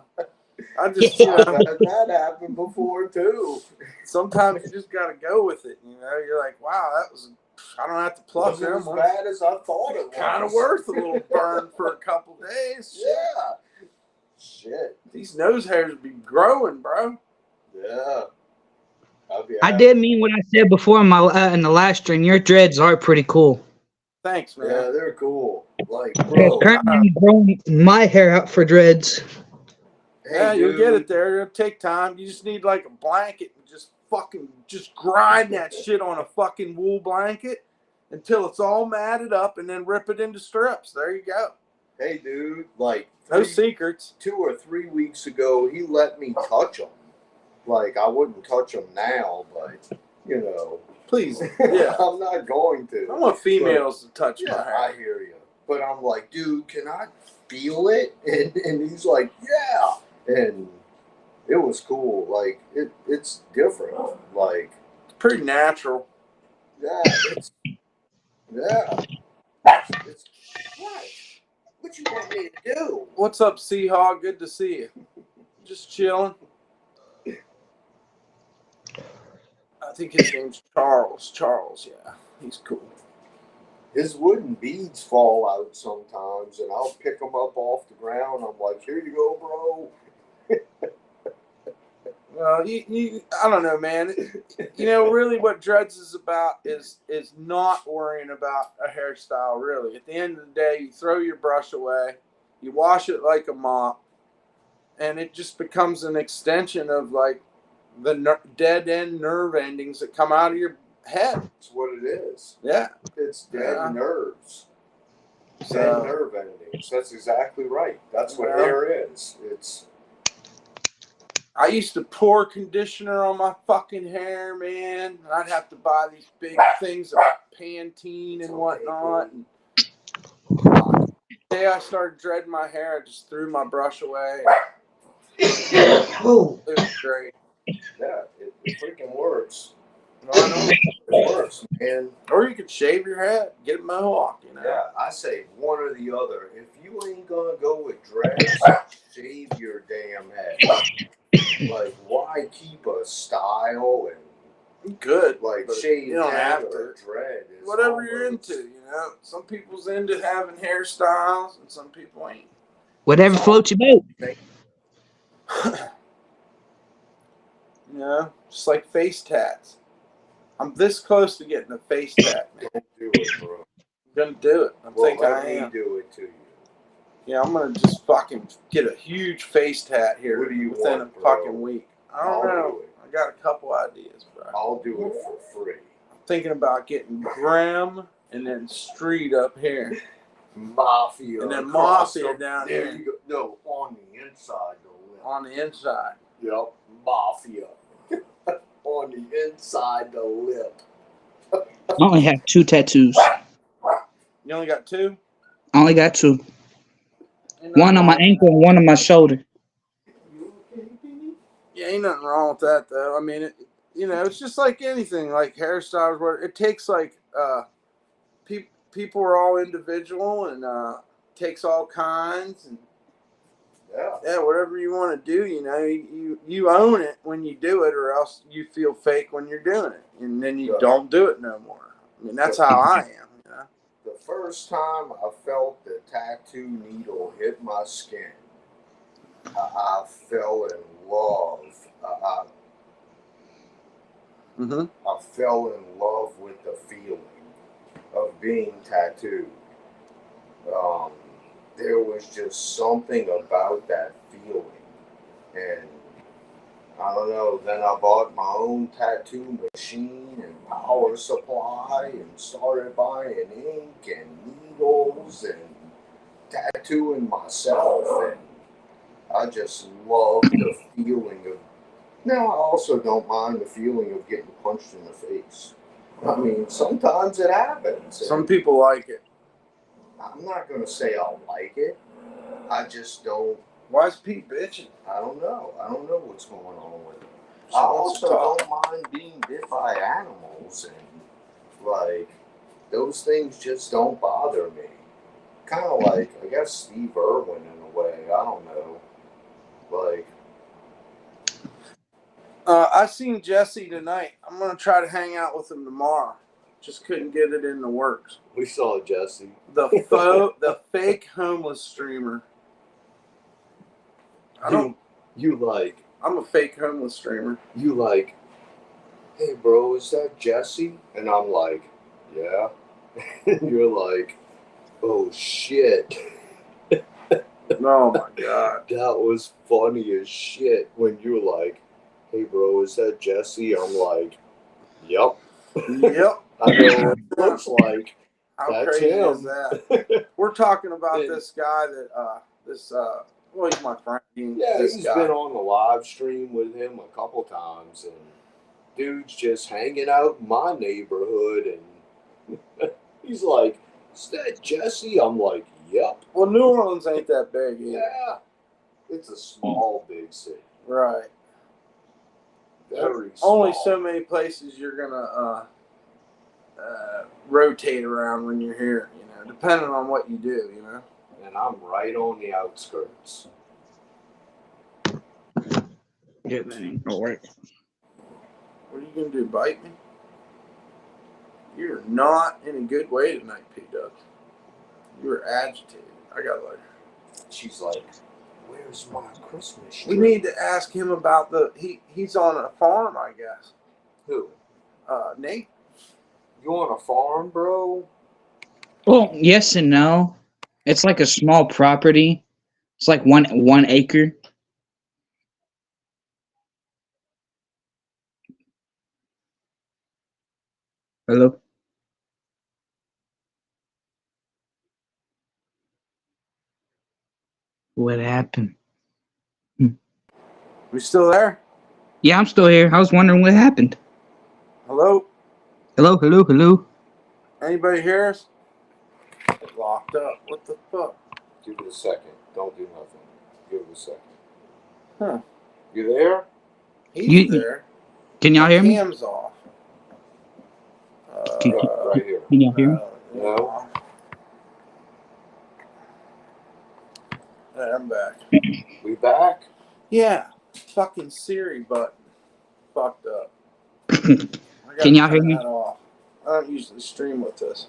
I just, I've had that happen before too. sometimes you just got to go with it. You know, you're like, wow, I don't have to pluck Wasn't them. as bad as I thought it was. Kind of worth a little burn for a couple days. Yeah. Shit. These nose hairs be growing, bro. Yeah. I did mean what I said before in the last stream. Your dreads are pretty cool. Thanks, man. Yeah, they're cool. Like, Because bro. currently I'm growing my hair out for dreads. Yeah, Hey, you'll get dude. it there. It'll take time. You just need like a blanket and just grind that shit on a fucking wool blanket until it's all matted up and then rip it into strips. There you go. Hey, dude. Like, No secrets. 2 or 3 weeks ago, he let me touch them. Like, I wouldn't touch them now, but, you know. Please. Yeah. I'm not going to. I want females to touch my Yeah, hair. I hear you. But I'm like, dude, can I feel it? And he's like, yeah. And it was cool. Like, it's different. Like, It's pretty natural. yeah, it's what? What you want me to do? What's up, Seahawk? Good to see you. Just chilling. I think his name's Charles. Charles, yeah. He's cool. His wooden beads fall out sometimes, and I'll pick them up off the ground. I'm like, here you go, bro. Well, I don't know, man. You know, really what dreads is about is not worrying about a hairstyle, really. At the end of the day, you throw your brush away, you wash it like a mop, and it just becomes an extension of, like, the dead-end nerve endings that come out of your head. That's what it is. Yeah. It's dead nerves. And nerve endings. That's exactly right. That's what hair is. It's. I used to pour conditioner on my fucking hair, man. I'd have to buy these big things of Pantene and whatnot. And the day I started dreading my hair, I just threw my brush away. Oh. It was great. Yeah, it freaking works. No, I know. It works, man. Or you could shave your head, get a mohawk, you know? Yeah, I say one or the other. If you ain't gonna go with dreads, shave your damn head. Like, why keep a style and Good. like but shave you don't head have or to. dread? Is Whatever you're almost- into, you know? Some people's into having hairstyles and some people ain't. Whatever floats your boat. You know? Just like face tats. I'm this close to getting a face tat, man. Don't do it, bro. I'm gonna do it. I think Let I me am. do it to you. Yeah, I'm gonna just fucking get a huge face tat here What do you within want, a bro? fucking week. I don't I'll know. do it. I got a couple ideas, bro. I'll do it for free. I'm thinking about getting Graham and then Street up here. Mafia. And then across Mafia the- down there here. you go. No, on the inside, though. On the inside. Yep, Mafia. On the inside the lip. I only have 2 tattoos. You only got 2? I only got 2. Ain't One on my nothing ankle and one on my shoulder. Yeah, ain't nothing wrong with that though. I mean, you know, it's just like anything, like hairstyles. Where it takes like people are all individual and takes all kinds and Yeah. whatever you want to do, you know, you own it when you do it, or else you feel fake when you're doing it, and then you don't do it no more. I mean, that's how I am. You know? The first time I felt the tattoo needle hit my skin, I fell in love. I fell in love with the feeling of being tattooed. There was just something about that feeling, and I don't know. Then I bought my own tattoo machine and power supply, and started buying ink and needles and tattooing myself, and I just love the feeling of. Now I also don't mind the feeling of getting punched in the face. I mean, sometimes it happens. Some people like it. I'm not gonna say I like it. I just don't. Why is Pete bitching? I don't know. I don't know what's going on with it. She I wants to also talk. don't mind being bit by animals, and like those things just don't bother me. Kind of like, I guess, Steve Irwin in a way. I don't know. Like, I seen Jesse tonight. I'm gonna try to hang out with him tomorrow. Just couldn't get it in the works. we saw Jesse. The fake homeless streamer. You like, I'm a fake homeless streamer. you like, hey bro, is that Jesse? And I'm like, yeah. And you're like, oh shit. Oh my god. That was funny as shit when you were like, hey bro, is that Jesse? I'm like, yep. Yep. I know what it looks like. How That's crazy him. is that? We're talking about And- this guy that well, he's my friend. Yeah, This he's guy. been on the live stream with him a couple times, and dude's just hanging out in my neighborhood, and he's like, is that Jesse? I'm like, yep. Well, New Orleans ain't that big either. Yeah. It's a small, big city. Right. Very small. Only so many places you're gonna rotate around when you're here, you know, depending on what you do, you know. And I'm right on the outskirts. Yeah, that ain't gonna work. What are you gonna do? Bite me? You're not in a good way tonight, P-Dub. You were agitated. I got like. She's like, where's my Christmas tree? We need to ask him about he's on a farm, I guess. Who? Nate. You on a farm, bro? Well, yes and no. It's like a small property. It's like one acre. Hello? What happened? We still there? Yeah, I'm still here. I was wondering what happened. Hello? Hello, hello, hello. Anybody hear us? It locked up. What the fuck? Give it a second. Don't do nothing. Give it a second. Huh. You there? He's there. Can y'all My hear me? cam's off. Can, Right here. can y'all hear me? No. Hey, I'm back. We back? Yeah. Fucking Siri button. Fucked up. I gotta Can y'all hear turn me? that off. I don't usually stream with this.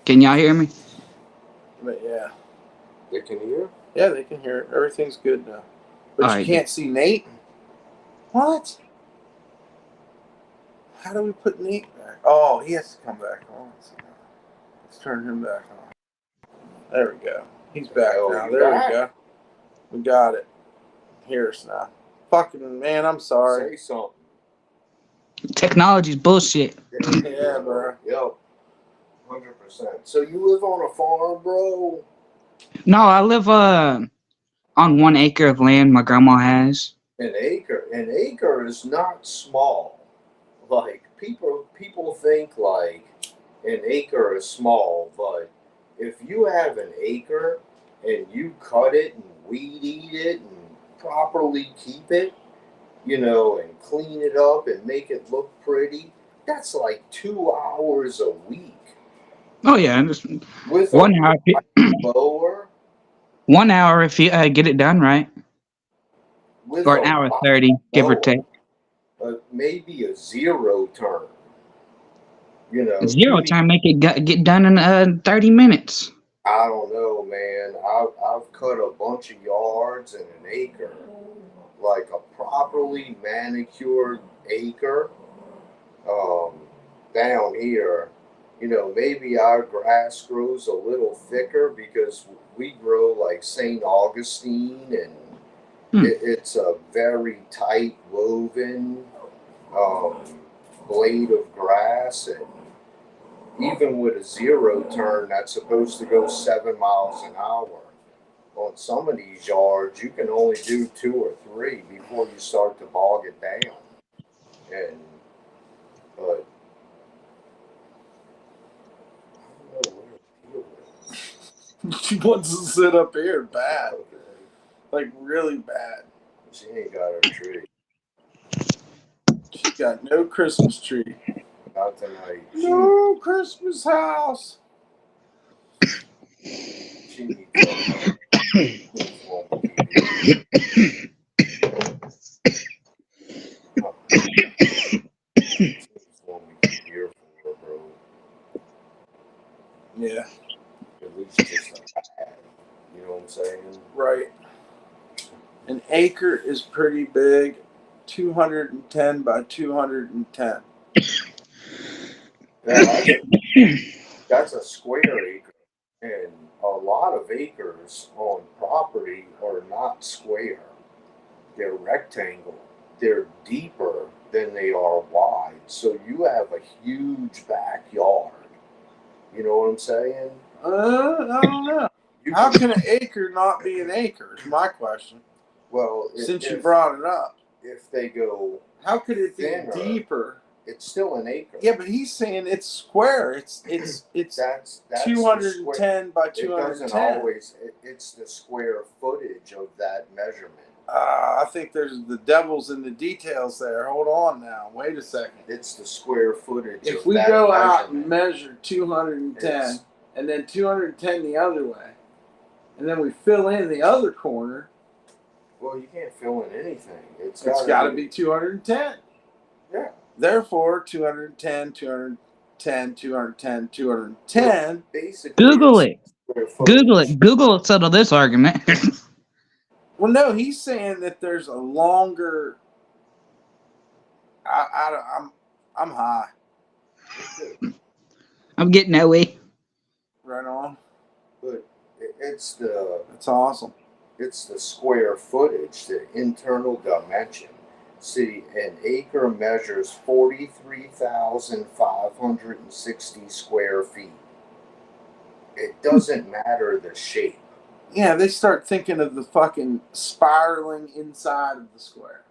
Can y'all hear me? But yeah. They can hear? Yeah, they can hear it. Everything's good now. But All you right. can't see Nate? What? How do we put Nate back? Oh, he has to come back on. Let's turn him back on. There we go. He's back now. There we go. We got it. Hear us now. Fucking man, I'm sorry. Say something. Technology's bullshit. Yeah, bro. Yo. 100%. So you live on a farm, bro? No, I live on 1 acre of land my grandma has. An acre. An acre is not small. Like people think like an acre is small, but if you have an acre and you cut it and weed eat it and properly keep it, you know, and clean it up and make it look pretty, that's like 2 hours a week. Oh yeah, just With 1 hour. mower, 1 hour if you get it done right, with or a an hour 30, give or mower, take. maybe a zero turn. You know, Zero time, make it get done in 30 minutes. I don't know, man. I've cut a bunch of yards in an acre, like a properly manicured acre. Down here, you know, maybe our grass grows a little thicker because we grow like St. Augustine, and it's a very tight woven blade of grass, and even with a zero turn, that's supposed to go 7 miles an hour. On some of these yards, you can only do 2 or 3 before you start to bog it down. And but I don't know where to deal with. She wants to sit up here bad. Like really bad. She ain't got her tree. She got no Christmas tree. Not tonight. No Christmas house. She needs one to keep here. She needs one to keep here for her, bro. Yeah. At least just a pad. You know what I'm saying? Right. An acre is pretty big. 210 by 210. That's a square acre. And a lot of acres on property are not square. They're rectangle. They're deeper than they are wide. So you have a huge backyard. You know what I'm saying? I don't know. How can an acre not be an acre? Is my question. Well, Since you brought it up, if they go, how could it be thinner, deeper? it's still an acre. Yeah, but he's saying it's square. It's that's 210 by 210. It doesn't always. It's the square footage of that measurement. I think there's the devil's in the details there. Hold on now. Wait a second. It's the square footage. If of we that go measurement. out and measure 210 and then 210 the other way, and then we fill in the other corner. Well, you can't fill in anything. It's got to be 210. Yeah. Therefore, 210, 210, 210, 210. Basically, Google it. Google footage. it. Google will settle this argument. Well, no, he's saying that there's a longer. I'm high. I'm getting that way. Right on. But it's That's awesome. It's the square footage, the internal dimension. See, an acre measures 43,560 square feet. It doesn't matter the shape. Yeah, they start thinking of the fucking spiraling inside of the square.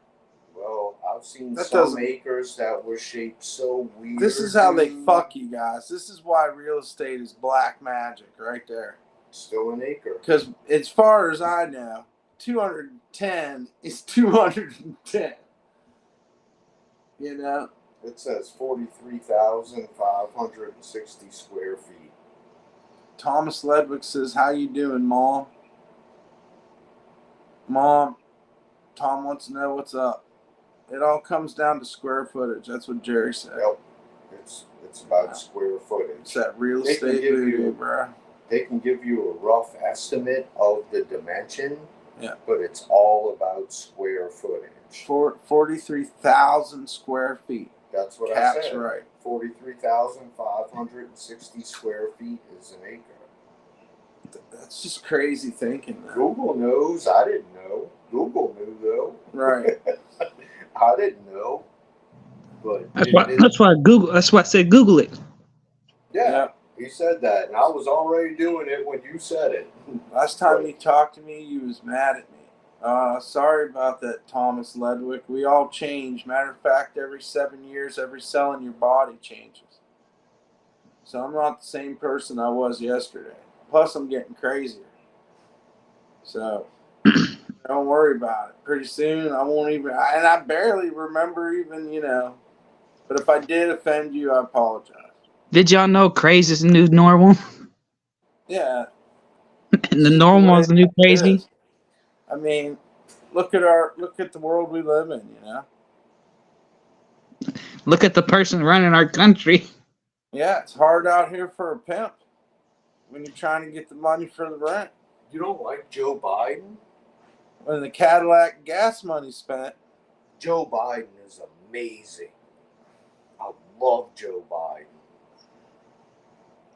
Well, I've seen That some doesn't- acres that were shaped so weird. This is how they dude. fuck you guys. This is why real estate is black magic right there. Still an acre. Because as far as I know, 210 is 210. You know? It says 43,560 square feet. Thomas Ledwick says, how you doing, Mom? Mom, Tom wants to know what's up. It all comes down to square footage. That's what Jerry said. Yep. It's about square It's footage. that real They can estate give voodoo, you- bro. They can give you a rough estimate of the dimension, Yeah. but it's all about square footage. 43,000 square feet. That's what Cap's I said. right. 43,560 square feet is an acre. That's just crazy thinking, man. Google knows. I didn't know. Google knew though. Right. I didn't know. But That's why I said Google it. yeah, he said that, and I was already doing it when you said it. Last time you talked to me, you was mad at me. Sorry about that, Thomas Ledwick. We all change. Matter of fact, every 7 years, every cell in your body changes. So I'm not the same person I was yesterday. Plus, I'm getting crazier. So don't worry about it. Pretty soon, I won't even. And I barely remember even, But if I did offend you, I apologize. Did y'all know crazy is the new normal? Yeah. And the normal is the new crazy? Is. I mean, look at the world we live in, Look at the person running our country. Yeah, it's hard out here for a pimp when you're trying to get the money for the rent. You don't like Joe Biden? When the Cadillac gas money's spent. Joe Biden is amazing. I love Joe Biden.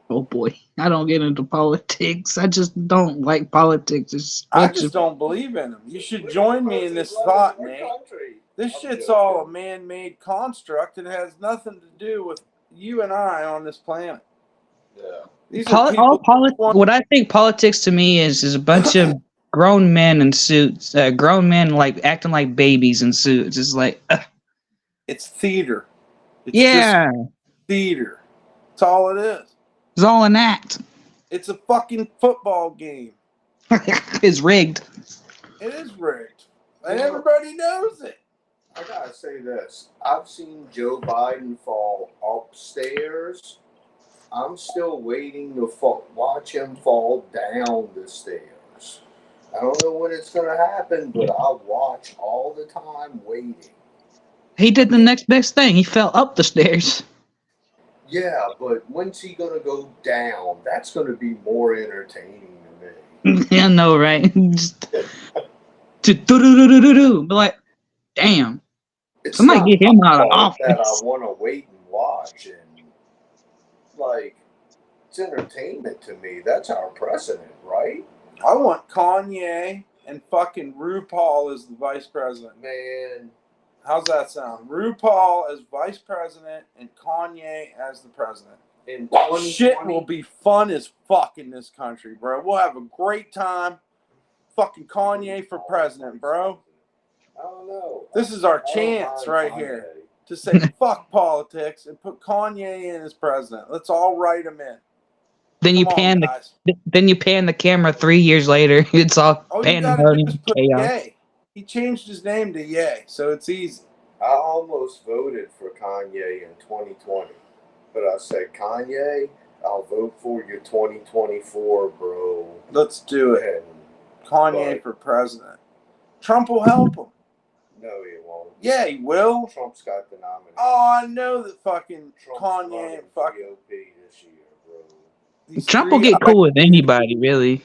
Oh boy, I don't get into politics. I just don't like politics. I just don't believe in them. You should join me in this thought, Nate. This shit's all a man-made construct. It has nothing to do with you and I on this planet. Yeah. These are people what I think politics to me is a bunch of grown men in suits, grown men like acting like babies in suits. It's like, it's theater. It's yeah, just theater. That's all it is. it's all an act. It's a fucking football game. It's rigged. It is rigged, and everybody knows it. I gotta say this. I've seen Joe Biden fall upstairs. I'm still waiting to watch him fall down the stairs. I don't know when it's gonna happen, but I watch all the time waiting. He did the next best thing. He fell up the stairs. Yeah, but when's he gonna go down? That's gonna be more entertaining to me. I know, right? Just be like, damn. It's Somebody not get him my out of fault that I office. want to wait and watch, and it's entertainment to me. That's our precedent, right? I want Kanye and fucking RuPaul as the vice president. Man, how's that sound? RuPaul as vice president and Kanye as the president. In Shit will be fun as fuck in this country, bro. We'll have a great time. Fucking Kanye for president, bro. I don't know. This is our I don't chance mind right Kanye. here to say fuck politics and put Kanye in as president. Let's all write him in. Then you pan the camera 3 years later. It's all pandemonium chaos. Ye. He changed his name to Ye, so it's easy. I almost voted for Kanye in 2020, but I said, Kanye, I'll vote for you 2024, bro. Let's do it. Kanye for president. Trump will help him. No, he won't. Yeah, he will. Trump's got the nomination. Oh, I know that fucking Trump's Kanye fucking GOP this year, bro. Trump will get cool with anybody, really.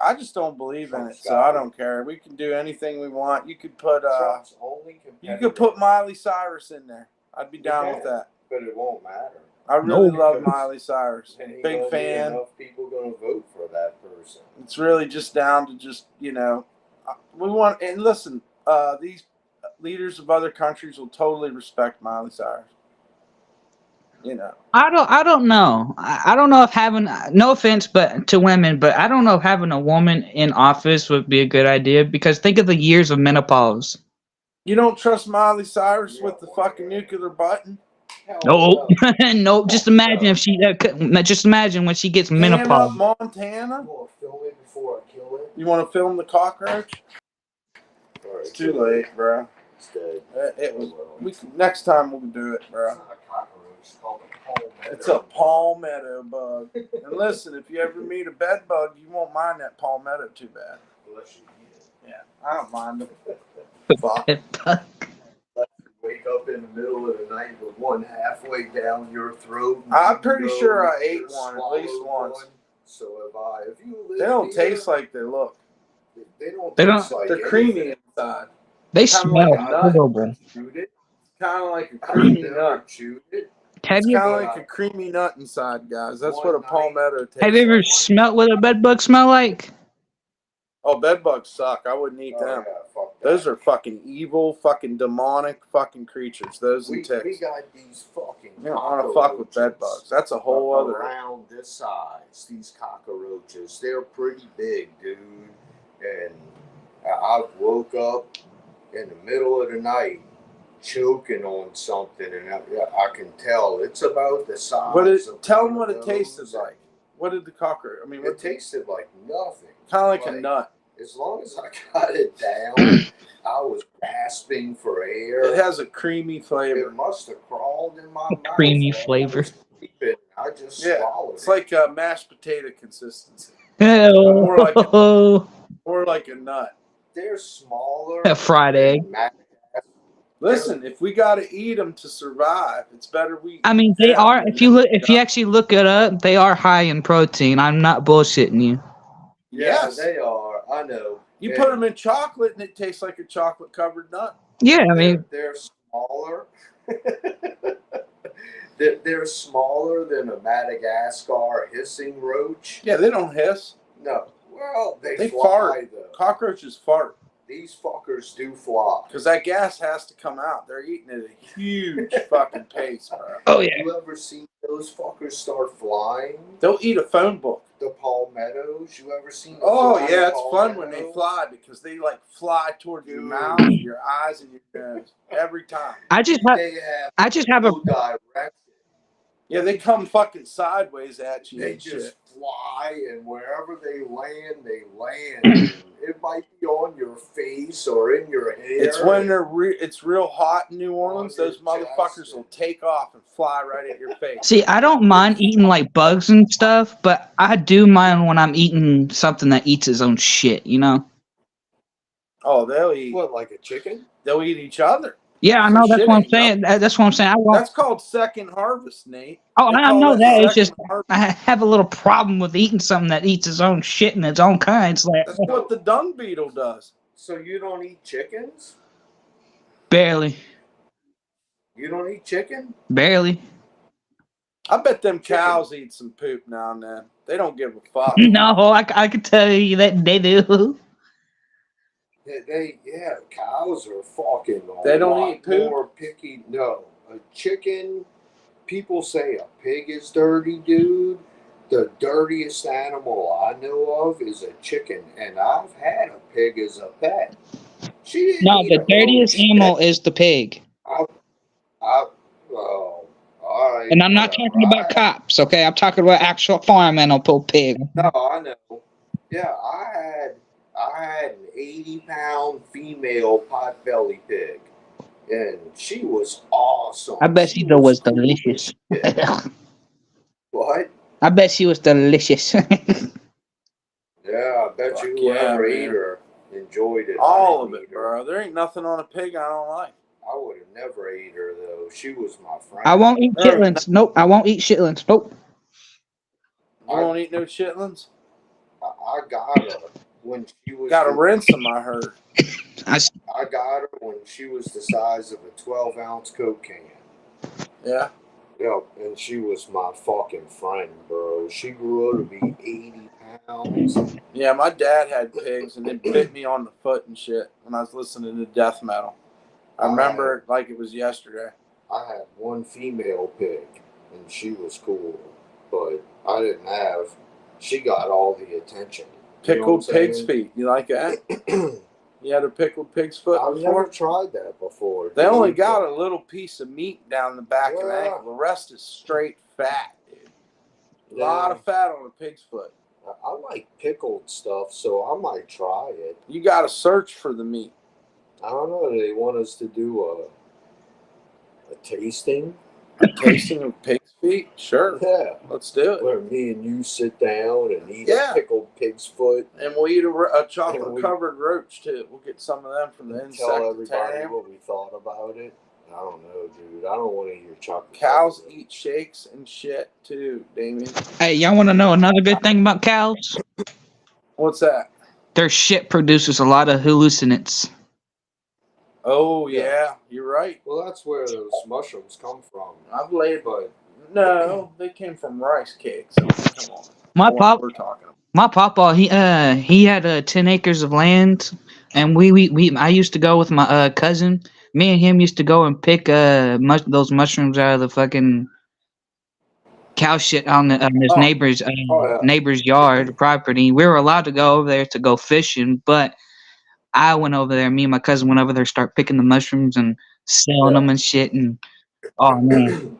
I just don't believe in it, so I don't care. We can do anything we want. You could put Miley Cyrus in there. I'd be down with that. But it won't matter. I really love Miley Cyrus. Big fan. Enough people going to vote for that person. It's really just down to we want, and listen, these leaders of other countries will totally respect Miley Cyrus. You know. I don't know. I don't know if having, no offense, but to women, but I don't know if having a woman in office would be a good idea, because think of the years of menopause. You don't trust Miley Cyrus with the fucking nuclear button? Hell No, no. no. Just imagine if she, just imagine when she gets menopause. Hannah Montana? You want to film it before I kill it? You want to film the cockroach? It's too late, bro. It's dead. It was. Next time we'll do it, bro. It's not a cockroach. It's called a palmetto. It's a palmetto bug. And listen, if you ever meet a bed bug, you won't mind that palmetto too bad. Unless you eat it. Yeah, I don't mind them. Fuck. Unless you wake up in the middle of the night with one halfway down your throat. I'm pretty sure I ate one at least once. One. So have I. If you live They don't here, taste like they look. They don't They taste don't- like They're creamy anything. inside. They Kinda smell like a nut. horrible. Chewed it. Kind of like a I've creamy never nut. chewed it. Have It's you kind of like a creamy nut inside, guys. That's what a One night- palmetto tastes have you ever like. smelt what a bed bug smell like? Oh, bed bugs suck. I wouldn't eat Oh, them. yeah, fuck that. Those are fucking evil, fucking demonic fucking creatures. Those we and ticks. got these fucking You don't want to fuck with bed bugs. That's a whole other. around this size. These cockroaches, they're pretty big, dude. And I woke up in the middle of the night choking on something, and I can tell it's about the size. Tell of them what it those. tasted like. What did the cockroach? I mean, It tasted like nothing. kind of like a like- nut. As long as I got it down, I was gasping for air. It has a creamy flavor. It must have crawled in my mouth. Creamy while I flavor. was sleeping. I just Yeah, swallowed it's it. like a mashed potato consistency, Ew. More like or like a nut. They're smaller. A fried than egg. Listen, if we got to eat them to survive, it's better we. I mean, they Yeah. are. If you actually look it up, they are high in protein. I'm not bullshitting you. Yes. Yeah, they are. I know. You And put them in chocolate and it tastes like a chocolate covered nut. Yeah, I mean, they're smaller. They're smaller than a Madagascar hissing roach. Yeah, they don't hiss. No. Well, they They fly fart. though. Cockroaches fart These fuckers do fly. because that gas has to come out. They're eating at a huge fucking pace, bro. oh yeah. You ever seen those fuckers start flying? They'll eat a phone book. The palmettos. You ever seen? a Oh flying yeah, it's fun when palmetto? they fly because they like fly towards your Dude. mouth, your eyes, and your nose every time. I just have a no direction. Yeah, they come fucking sideways at you They and just shit. fly, and wherever they land, they land. It might be on your face or in your hair. It's when it's real hot in New Orleans. On Those your motherfuckers chest. will take off and fly right at your face. See, I don't mind eating like bugs and stuff, but I do mind when I'm eating something that eats its own shit, you know? Oh, they'll eat. What, like a chicken? They'll eat each other. Yeah, I So know. That's shit what I'm ain't saying. That's what I'm saying. I won't. That's called second harvest, Nate. Oh, They I call know that. It's just second harvest. I have a little problem with eating something that eats its own shit in its own kind. It's like That's what the dung beetle does. So you don't eat chickens? barely, You don't eat chicken? barely. I bet them cows eat some poop now and then. They don't give a fuck. No, I can tell you that they do. Yeah, cows are fucking. They don't lot eat poop? More picky. No, a chicken. People say a pig is dirty, dude. The dirtiest animal I know of is a chicken, and I've had a pig as a pet. She didn't No, eat the a dirtiest roach. animal is the pig. Well, all right. And I'm not whatever. talking about cops, okay? I'm talking about actual farm animal pig. No, I know. Yeah, I had an 80-pound female potbelly pig, and she was awesome. I bet she was delicious. What? I bet she was delicious. Yeah, I bet Fuck you yeah, whoever man. ate her enjoyed it. All I of didn't it, eat her. bro. There ain't nothing on a pig I don't like. I would have never ate her though. She was my friend. I won't eat chitlins. Nope, I won't eat chitlins. Nope. You won't eat no chitlins? I got her when she was. Gotta rinse them, I heard. I got her when she was the size of a 12-ounce Coke can. Yeah. Yep, and she was my fucking friend, bro. She grew up to be 80 pounds. Yeah, my dad had pigs and it bit me on the foot and shit when I was listening to death metal. I remember it like it was yesterday. I had one female pig, and she was cool, but I didn't have. She got all the attention. You know Pickled what I'm pig's saying? feet. You like that? You had a pickled pig's foot I've before? never tried that before. They only dude, got but- a little piece of meat down the back and Yeah. ankle. The rest is straight fat, dude. A lot of fat on a pig's foot. I like pickled stuff, so I might try it. You got to search for the meat. I don't know. They want us to do a tasting. A tasting of pig's feet? Sure. Yeah. Let's do it. Where me and you sit down and eat Yeah. a pickled pig's foot. And we'll eat a And chocolate-covered roach, too. We'll get some of them from the Tell everybody insectarium. what we thought about it. I don't know, dude. I don't want to hear chocolate. Cows covered. eat shakes and shit, too, Damien. Hey, y'all want to know another good thing about cows? What's that? Their shit produces a lot of hallucinates. Oh, Yeah. yeah. You're right. Well, that's where those mushrooms come from. I've laid, But no, they came from rice cakes. Come on. My What pop, we're talking about. my papa, he had 10 acres of land, and I used to go with my cousin. Me and him used to go and pick those mushrooms out of the fucking cow shit on his Oh. neighbor's yeah. neighbor's yard property. We were allowed to go over there to go fishing, but I went over there. Me and my cousin went over there, start picking the mushrooms and selling Yeah. them and shit. And oh man,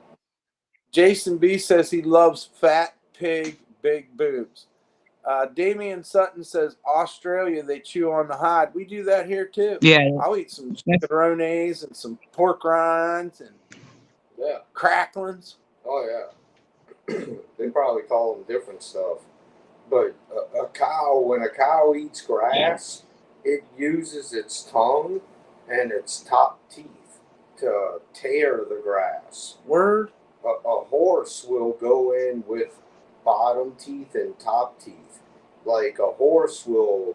Jason B says he loves fat pig, big boobs. Damian Sutton says Australia, they chew on the hide. We do that here too. yeah, I'll eat some chickarones and some pork rinds and Yeah. cracklings. Oh, yeah. They probably call them different stuff. But a cow, when a cow eats grass, it uses its tongue and its top teeth to tear the grass. Word. A horse will go in with bottom teeth and top teeth. Like a horse will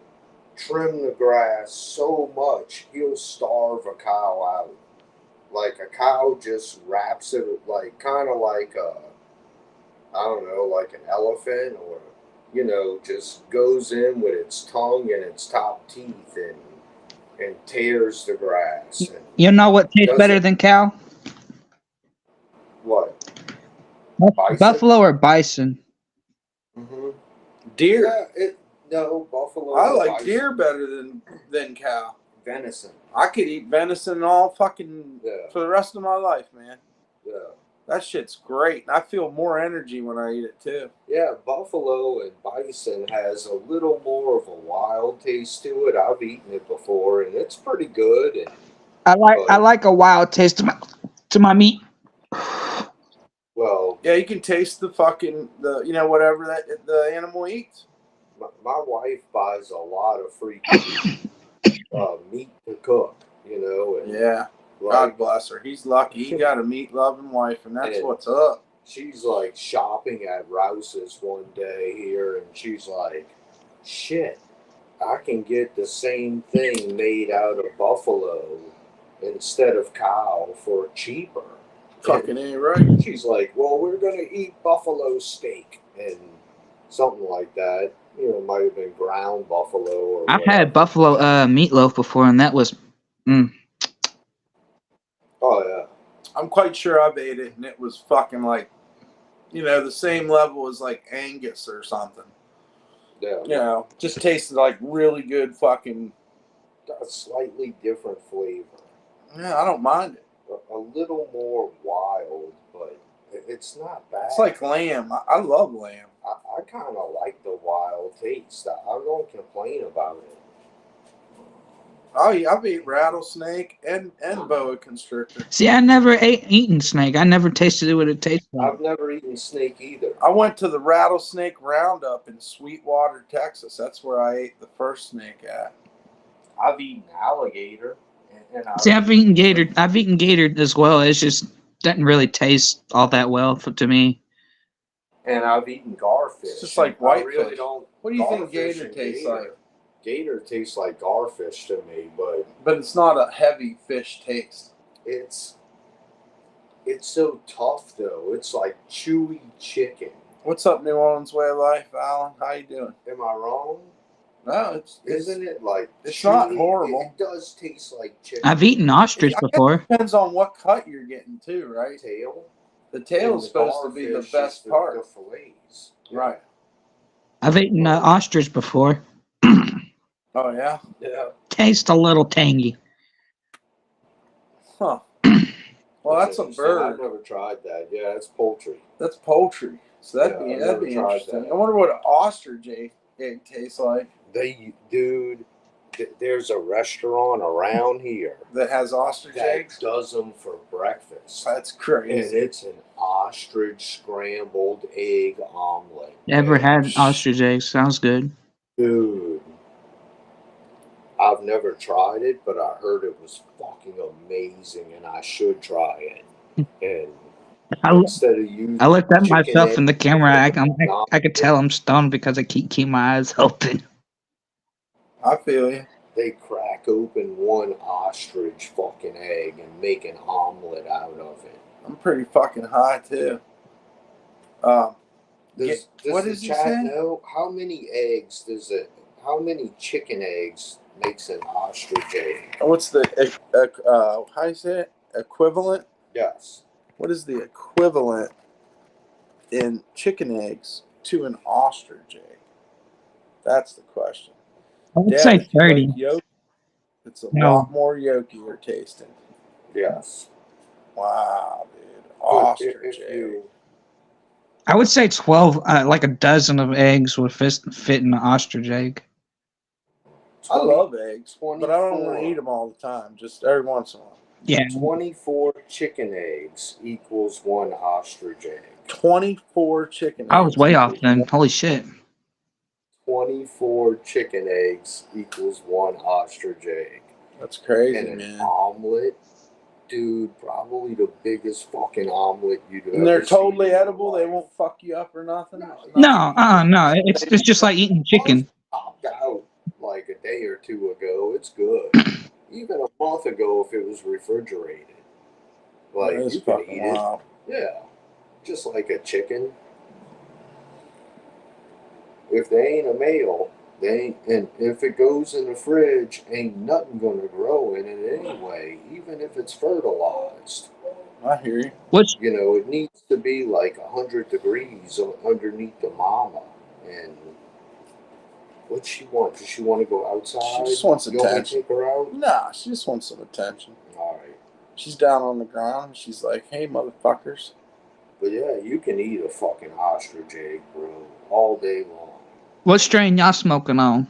trim the grass so much he'll starve a cow out. Like a cow just wraps it like kind of like I don't know, like an elephant, or just goes in with its tongue and its top teeth and tears the grass. And you know what tastes Does better it? than cow? what? Bison? Buffalo or bison? Mm-hmm. Deer. Yeah, no buffalo. I or like bison. deer better than cow. Venison. I could eat venison all fucking Yeah. for the rest of my life, man. Yeah. That shit's great. And I feel more energy when I eat it too. Yeah, buffalo and bison has a little more of a wild taste to it. I've eaten it before, and it's pretty good. And I like a wild taste to my meat. well, Yeah, you can taste the fucking whatever that the animal eats. my wife buys a lot of freaking meat to cook. And Yeah. like, God bless her. He's lucky. He got a meat loving wife, and that's Yeah. what's up. she's like shopping at Rouse's one day here, and she's like, "Shit, I can get the same thing made out of buffalo instead of cow for cheaper." Fucking ain't right. She's like, "Well, we're gonna eat buffalo steak and something like that. It might have been ground buffalo or." I've whatever. had buffalo meatloaf before, and that was Oh yeah. I'm quite sure I've ate it, and it was fucking like, the same level as like Angus or something. Yeah. Just tasted like really good fucking. Got a slightly different flavor. Yeah, I don't mind it. A little more wild, but it's not bad. It's like lamb. I love lamb. I kind of like the wild taste. I don't complain about it. Oh yeah, I've eaten rattlesnake and boa constrictor. see. I never eaten snake. I never tasted it. What it tastes like. I've never eaten snake either. I went to the rattlesnake roundup in Sweetwater, Texas. That's where I ate the first snake at. I've eaten alligator. And See, I've eaten gator. I've eaten gator as well. It's just doesn't really taste all that well to me. And I've eaten garfish. It's just like I really whitefish. don't. What do you think garfish gator and tastes gator. like? Gator tastes like garfish to me, but But it's not a heavy fish taste. it's so tough though. It's like chewy chicken. What's up, New Orleans way of life, Alan? How you doing? Am I wrong? No, Isn't it like it's chewy? not horrible. It does taste like chicken. I've eaten ostrich I guess before. it depends on what cut you're getting too, right? Tail. The tail is supposed to be the best part. The fillets. Right. I've eaten ostrich before. Oh, yeah? Yeah. Tastes a little tangy. Huh. Well, that's a interesting. bird. I've never tried that. Yeah, it's poultry. That's poultry. So that'd Yeah, I've be never tried interesting. that. I wonder what an ostrich egg tastes like Dude, there's a restaurant around here that has ostrich that eggs. does them for breakfast. That's And crazy. it's an ostrich scrambled egg omelet. Never had ostrich eggs. Sounds good. Dude, I've never tried it, but I heard it was fucking amazing, and I should try it. And instead of using I looked at chicken myself in the camera. I could tell them. I'm stoned because I keep my eyes open. I feel you. They crack open one ostrich fucking egg and make an omelet out of it. I'm pretty fucking high too. Does what the is he chat saying? know how many eggs how many chicken eggs makes an ostrich egg? What's the how do you say it? Equivalent? Yes. What is the equivalent in chicken eggs to an ostrich egg? That's the question. I would Dad, say if you 30. like yolk, it's a No. lot more yolkier tasting. Yes. Wow, dude. But Ostrich if egg. you I would say 12, like a dozen of eggs would fit in an ostrich egg. I love eggs, 24. but I don't want to eat them all the time. Just every once in a while. Yeah. 24 chicken eggs equals one ostrich egg. 24 chicken eggs. I was way off then. Holy shit. 24 chicken eggs equals one ostrich egg. That's crazy, And an man. omelet, dude, probably the biggest fucking omelet you'd ever And they're seen totally in your edible. They life. won't fuck you up or nothing. No, no. It's just like eating chicken. Popped out like a day or two ago. It's good. Even a month ago, if it was refrigerated, like That is you could fucking eat wild. it. Yeah, just like a chicken. If they ain't a male, they ain't, and if it goes in the fridge, ain't nothing gonna grow in it anyway. Even if it's fertilized, I hear you. What's you know, it needs to be like 100 degrees underneath the mama. And what's she want? Does she want to go outside? She just wants You want me to attention. take her out? Nah, she just wants some attention. All right. She's down on the ground. And she's like, "Hey, motherfuckers." But yeah, you can eat a fucking ostrich egg, bro, all day long. what strain y'all smoking on?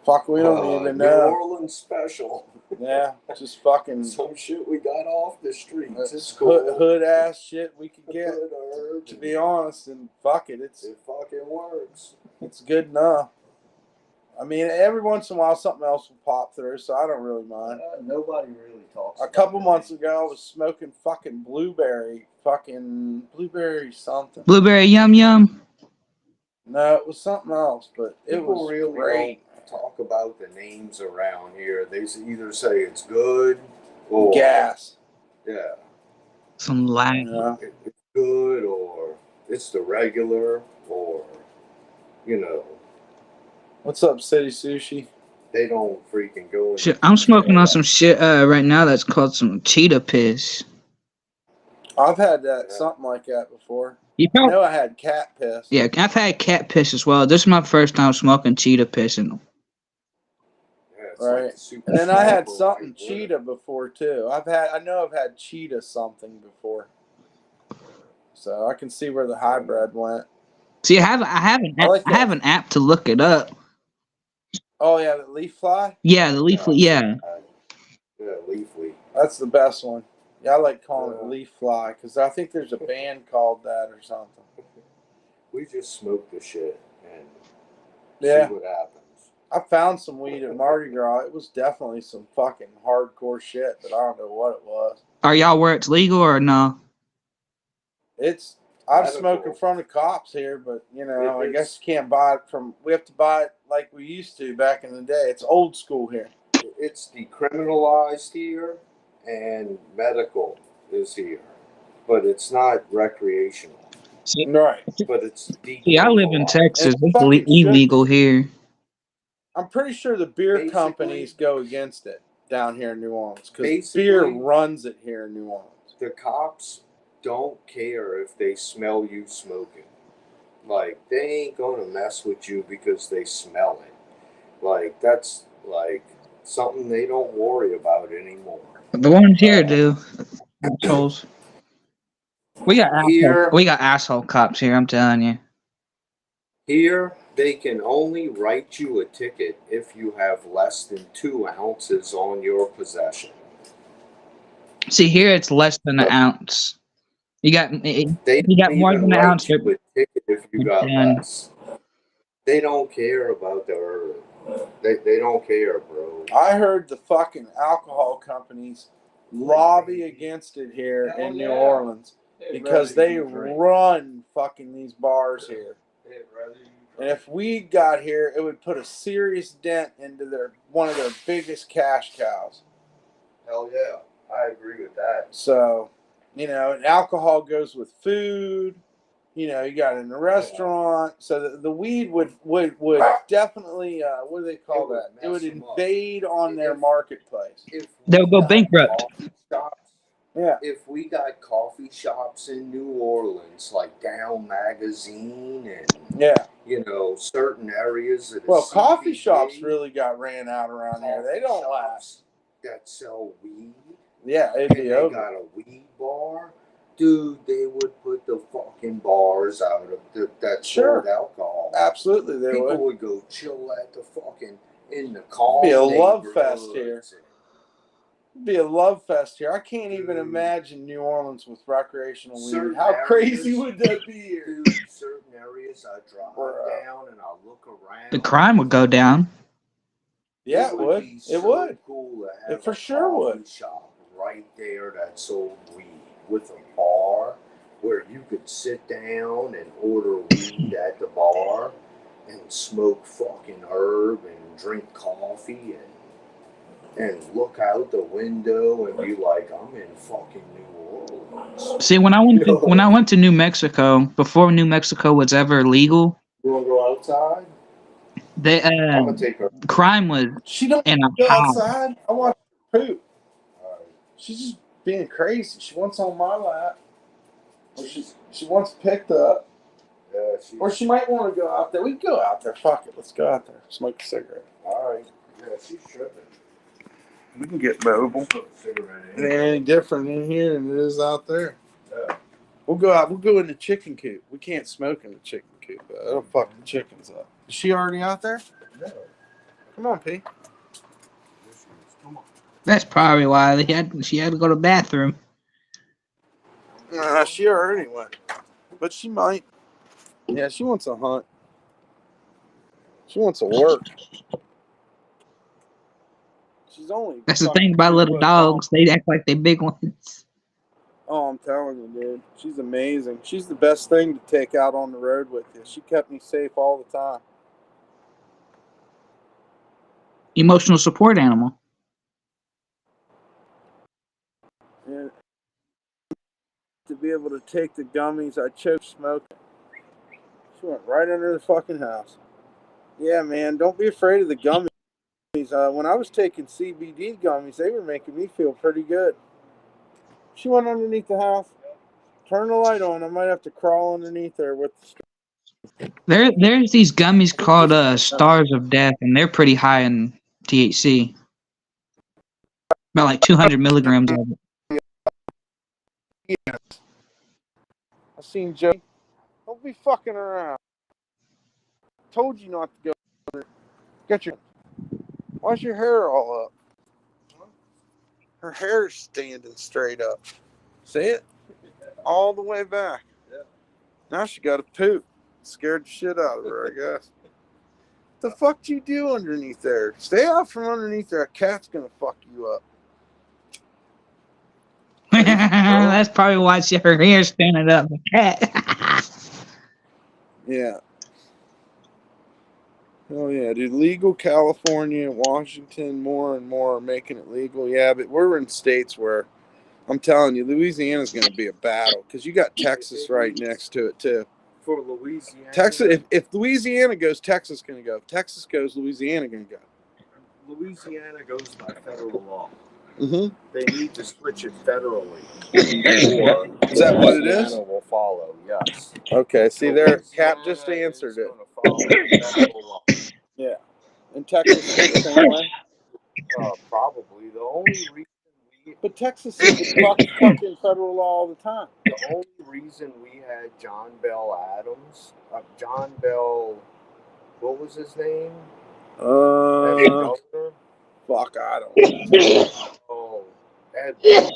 Fuck, we don't even New know. Orleans special. Yeah, just fucking Some shit we got off the streets. It's cool. hood ass shit we could get. Good herb. To be honest, and fuck it, It fucking works. it's good enough. I mean, every once in a while something else will pop through, so I don't really mind. Nobody really talks. A couple months ago, I was smoking fucking blueberry something. Blueberry yum yum? No, it was something else, but it People was really great. don't talk about the names around here. They either say it's good or Gas. Yeah, Some lag. Yeah. it's good or it's the regular or you know What's up, City Sushi? they don't freaking go. Shit, I'm smoking on some shit right now that's called some cheetah piss. I've had something like that before. You I know? know I had cat piss. Yeah, I've had cat piss as well. This is my first time smoking cheetah piss. And Yeah, it's Right. like the super And then I had sour something white cheetah before too. I know I've had cheetah something before. So I can see where the hybrid went. see, I have an app to look it up. Oh yeah, the leaf fly? Yeah, the leaf. Yeah. Yeah, leafly. That's the best one. Yeah, I like calling it Yeah. leaf fly because I think there's a band called that or something. We just smoke the shit and Yeah. see what happens. I found some weed at Mardi Gras. It was definitely some fucking hardcore shit, but I don't know what it was. Are y'all where it's legal or no? I've Medical. smoked in front of cops here, but you know, I It's- guess you can't buy it we have to buy it like we used to back in the day. It's old school here. It's decriminalized here and medical is here, but it's not recreational. Right. But it's See, I live in decriminalized. Texas. It It's fucking should illegal be. here. I'm pretty sure the beer Basically- companies go against it down here in New Orleans because Basically- beer runs it here in New Orleans. The cops don't care if they smell you smoking. Like, they ain't gonna mess with you because they smell it. Like, that's like something they don't worry about anymore. The ones here do. Assholes. We got asshole cops here. I'm telling you. Here, they can only write you a ticket if you have less than 2 ounces on your possession. See, here it's less than an ounce. You got They you got don't more even than an ounce. write you a ticket if you got done. less. They don't care about the herb. They don't care, bro. I heard the fucking alcohol companies lobby against it here in New Orleans because they run fucking these bars here. And if weed got here, it would put a serious dent into one of their biggest cash cows. Hell yeah, I agree with that. So, and alcohol goes with food. You got it in the restaurant. So the weed would definitely, what do they call that? It would invade on their marketplace. They'll go bankrupt. Yeah. If we got coffee shops in New Orleans, like Down Magazine and certain areas of the coffee CBD, shops really got ran out around here. They don't last. That sell weed. Yeah, it'd be over. They got a weed bar. Dude, they would put the fucking bars out of that sold alcohol. Absolutely, they People would. would go chill at the fucking in the calm. It'd be a love fest here. It'd be a love fest here. I can't even imagine New Orleans with recreational weed. How crazy would that be here? Dude, certain areas I drive down and I look around. The crime would go down. Yeah, it would. It would. Cool to have it for sure would. Shop right there that sold weed with a bar where you could sit down and order weed at the bar and smoke fucking herb and drink coffee and look out the window and be like, I'm in fucking New Orleans. See, when I went to New Mexico, before New Mexico was ever legal, you wanna go outside? They I'm gonna take her. crime was She don't in a go high. outside. I want her poop. She's just being crazy. She wants on my lap. Or she wants picked up. Yeah, or she might want to go out there. We can go out there. Fuck it. Let's go out there. Smoke a cigarette. All right. Yeah, she's tripping. We can get mobile. It ain't any different in here than it is out there. Yeah. We'll go out. We'll go in the chicken coop. We can't smoke in the chicken coop. It'll fuck the chickens up. Is she already out there? No. Come on, P. Come on. That's probably why she had to go to the bathroom. Nah, she already went. But she might. Yeah, she wants a hunt. She wants to work. She's only. That's the thing about little dogs. They act like they big ones. Oh, I'm telling you, dude. She's amazing. She's the best thing to take out on the road with you. She kept me safe all the time. Emotional support animal. And to be able to take the gummies, I choked smoking. She went right under the fucking house. Yeah, man, don't be afraid of the gummies. When I was taking CBD gummies, they were making me feel pretty good. She went underneath the house. Turn the light on. I might have to crawl underneath there with the... There's these gummies called Stars of Death, and they're pretty high in THC. About like 200 milligrams of it. Yes. I seen Joe. Don't be fucking around. Told you not to go. Get your... Why's your hair all up? Her hair's standing straight up. See it? All the way back. Yeah. Now she got to poop. Scared the shit out of her, I guess. The fuck do you do underneath there? Stay out from underneath there. A cat's gonna fuck you up. That's probably why her hair's standing up. The cat. Yeah. Oh yeah, dude. Legal California, Washington, more and more are making it legal. Yeah, but we're in states where I'm telling you, Louisiana's going to be a battle because you got Texas right next to it too. For Louisiana. Texas, if Louisiana goes, Texas is going to go. If Texas goes, Louisiana going to go. Louisiana goes by federal law. Mm-hmm. They need to switch it federally, or Is that what it is? Louisiana will follow. Yes. Okay. See, there, Cap Louisiana just answered is it. gonna follow federal law. Yeah. In Texas, is the same way. Probably the only reason we But Texas is fucking federal law all the time. the only reason we had John Bell Adams, John Bell, what was his name? As governor. Fuck, I don't know. Oh, Ed. Bell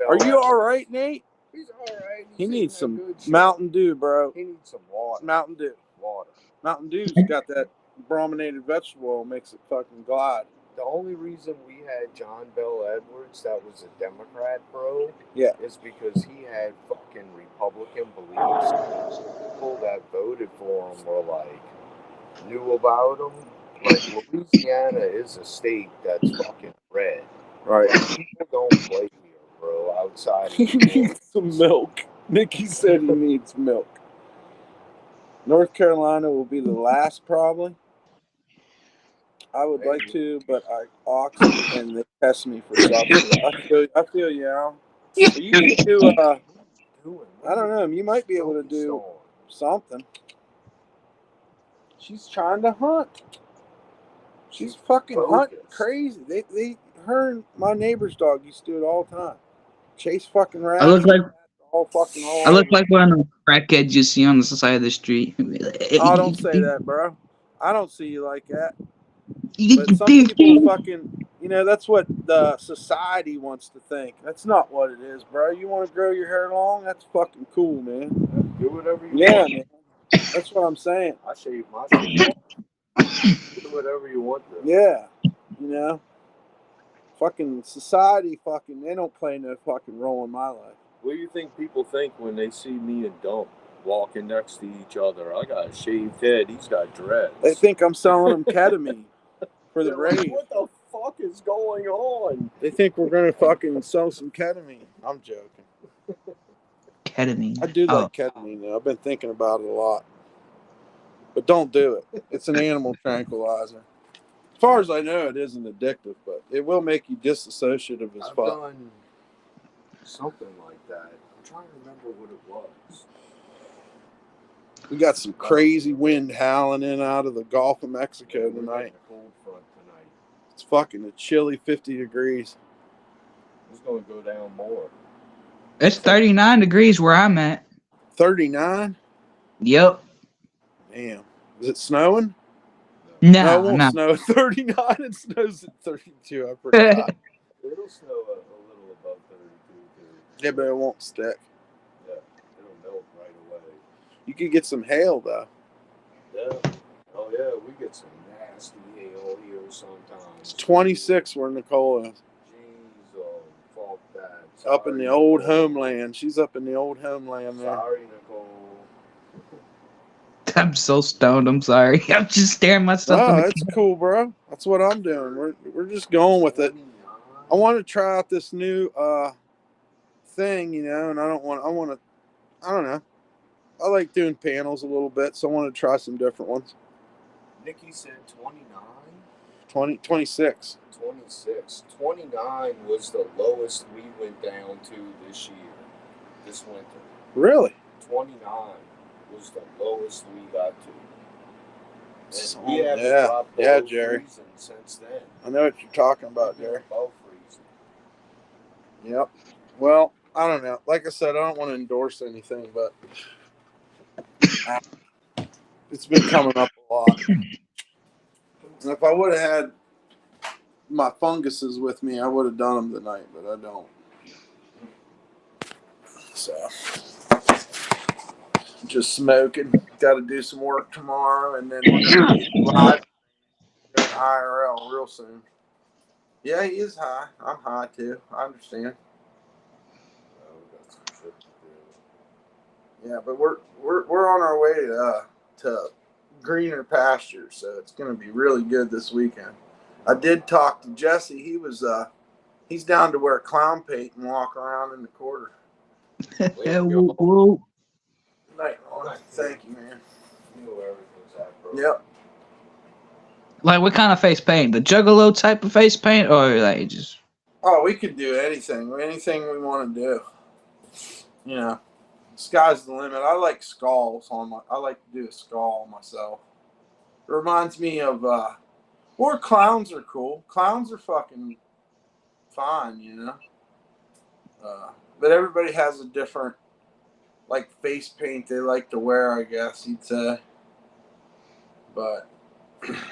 Are you Adams. all right, Nate? He's all right. He He's needs eating some that good shit. Mountain Dew, bro. He needs some water. Mountain Dew. Water. Mountain Dew's got that brominated vegetable oil, makes it fucking glide. The only reason we had John Bell Edwards, that was a Democrat, bro, Yeah. is because he had fucking Republican beliefs. People that voted for him were like, knew about him. Like, Louisiana is a state that's fucking red. Right. People don't play here, bro, outside of He needs some milk. Nikki said he needs milk. North Carolina will be the last, probably. I would like to, but I ox and they test me for something. I feel you, Al. You can do, I don't know, you might be able to do something. She's trying to hunt. She's fucking hunting crazy. Her and my neighbor's dog used to do it all the time. Chase fucking rats. I look like all fucking all I look over. like one of the crackheads you see on the side of the street. Oh, don't say that, bro. I don't see you like that. But some people fucking, that's what the society wants to think. That's not what it is, bro. You want to grow your hair long? That's fucking cool, man. Do whatever you Yeah, want. man. That's what I'm saying. I shave my shit. Do whatever you want to. Yeah. Fucking society, they don't play no fucking role in my life. What do you think people think when they see me and Dump walking next to each other? I got a shaved head. He's got dreads. They think I'm selling them ketamine for the They're like, rave. what the fuck is going on? They think we're going to fucking sell some ketamine. I'm joking. Ketamine. I do like ketamine, though. I've been thinking about it a lot. But don't do it. It's an animal tranquilizer. As far as I know, it isn't addictive, but it will make you disassociative as I've fuck. done something like that. I'm trying to remember what it was. We got some crazy wind howling in out of the Gulf of Mexico tonight. Cold front tonight. It's fucking a chilly 50 degrees. It's going to go down more. It's 39 degrees where I'm at. 39? Yep. Damn. Is it snowing? No, it won't no. snow at 39. It snows at 32. I forgot. It'll snow a little above 32 too. Yeah, but it won't stick. Yeah, it'll melt right away. You could get some hail, though. Yeah. Oh, yeah, we get some nasty hail here sometimes. It's 26 where Nicole is. Jeez, fuck that. Up in the old homeland. She's up in the old homeland there. Sorry, Nicole. I'm so stoned. I'm sorry. I'm just staring myself in the That's cool, bro. That's what I'm doing. We're just going with it. I want to try out this new thing, and I don't know. I like doing panels a little bit, so I want to try some different ones. Nikki said 29? 26. 26. 29 was the lowest we went down to this winter. Really? 29 was the lowest we got to. And So, we haven't dropped below Jerry. freezing since then. I know what you're talking about, Jerry. Above freezing. Yep. Well, I don't know. Like I said, I don't want to endorse anything, but it's been coming up a lot. And if I would have had my funguses with me, I would have done them tonight, but I don't. So, just smoking. Got to do some work tomorrow, and then we're going to be live in IRL real soon. Yeah, he is high. I'm high too. I understand. Yeah, but we're on our way to greener pastures, so it's going to be really good this weekend. I did talk to Jesse. He was he's down to wear clown paint and walk around in the quarter. whoa. Night, thank you, man. You know everything's at, bro. Yep. Like what kind of face paint? The Juggalo type of face paint, or like just? Oh, we could do anything we want to do. You know, sky's the limit. I like skulls on my. I like to do a skull myself. It reminds me of. Or clowns are cool. Clowns are fucking fine, you know. But everybody has a different, like, face paint they like to wear, I guess you'd say. But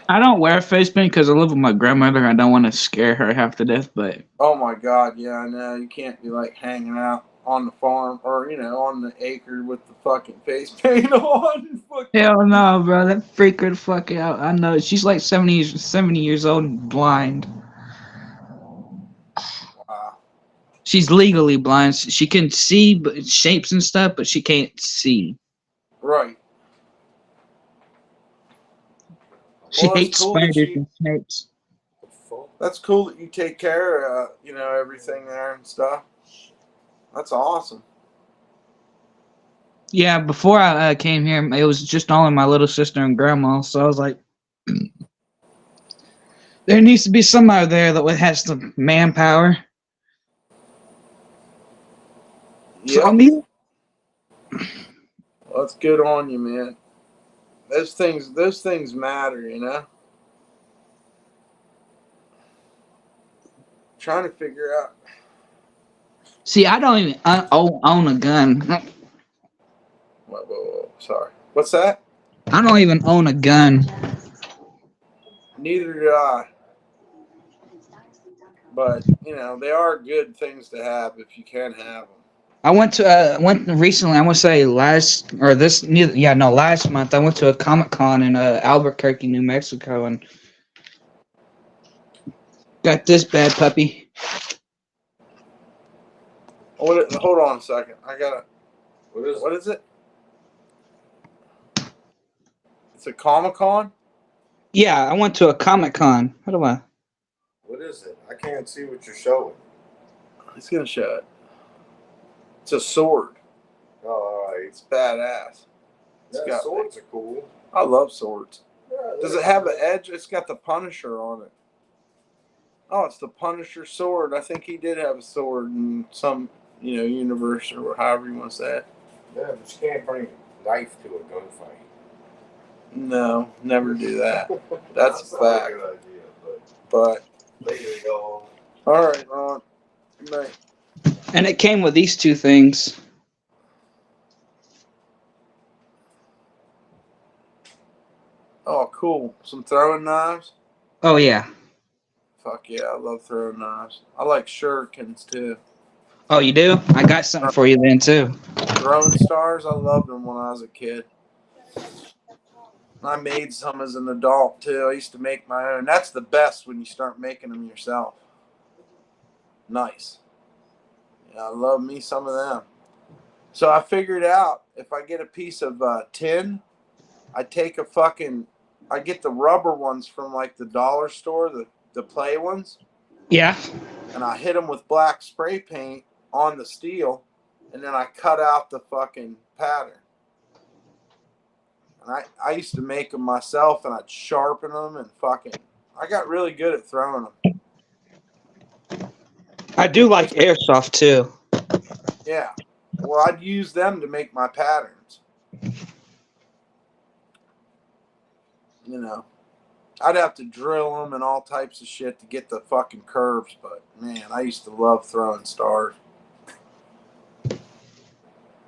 I don't wear face paint because I live with my grandmother. I don't want to scare her half to death. But oh my god, yeah, I know you can't be like hanging out on the farm or on the acre with the fucking face paint on. hell no, bro, that freak her the fuck out. I know she's like 70 years old and blind. Wow. She's legally blind. She can see shapes and stuff, but she can't see. Right. She Well, that's hates cool that spiders you. and snakes. That's cool that you take care of everything there and stuff. That's awesome. Yeah, before I came here, it was just only my little sister and grandma. So I was like, there needs to be somebody there that has the manpower. So Yep. I'm here. Well, that's good on you, man. Those things matter, you know. Trying to figure out. See, I don't even own a gun. Whoa. Sorry. What's that? I don't even own a gun. Neither do I. But they are good things to have if you can have them. I went recently. I want to say last month. I went to a Comic Con in Albuquerque, New Mexico, and got this bad puppy. Hold on a second. I gotta. What is it? It's a Comic Con. Yeah, I went to a Comic Con. How do I? What is it? I can't see what you're showing. He's gonna show it. It's a sword. Oh, all right. It's badass. Yeah, swords are cool. I love swords. Yeah, Does it have an edge? It's got the Punisher on it. Oh, it's the Punisher sword. I think he did have a sword in some, universe or however you want to say it. Yeah, but you can't bring a knife to a gunfight. No, never do that. That's a fact. A good idea, But later, y'all. all right, Ron. Good night. And it came with these two things. Oh, cool. Some throwing knives. Oh yeah. Fuck yeah, I love throwing knives. I like shurikens too. Oh, you do? I got something for you then too. Throwing stars, I loved them when I was a kid. I made some as an adult too. I used to make my own. That's the best when you start making them yourself. Nice. Yeah, I love me some of them. So I figured out if I get a piece of tin, I get the rubber ones from like the dollar store, the play ones. Yeah. And I hit them with black spray paint on the steel, and then I cut out the fucking pattern. And I used to make them myself, and I'd sharpen them and I got really good at throwing them. I do like airsoft too. Yeah. Well, I'd use them to make my patterns. I'd have to drill them and all types of shit to get the fucking curves, but man, I used to love throwing stars.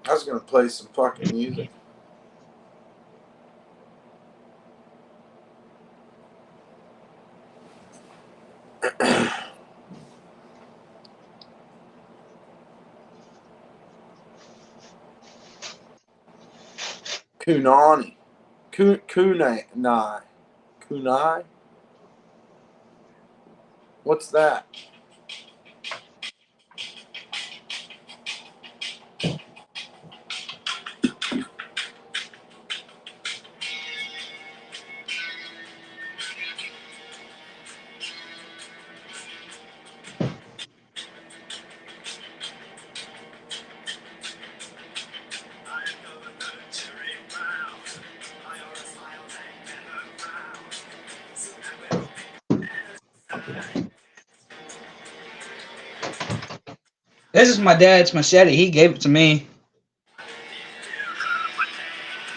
I was going to play some fucking music. Kunani. Kunai? What's that? This is my dad's machete. He gave it to me.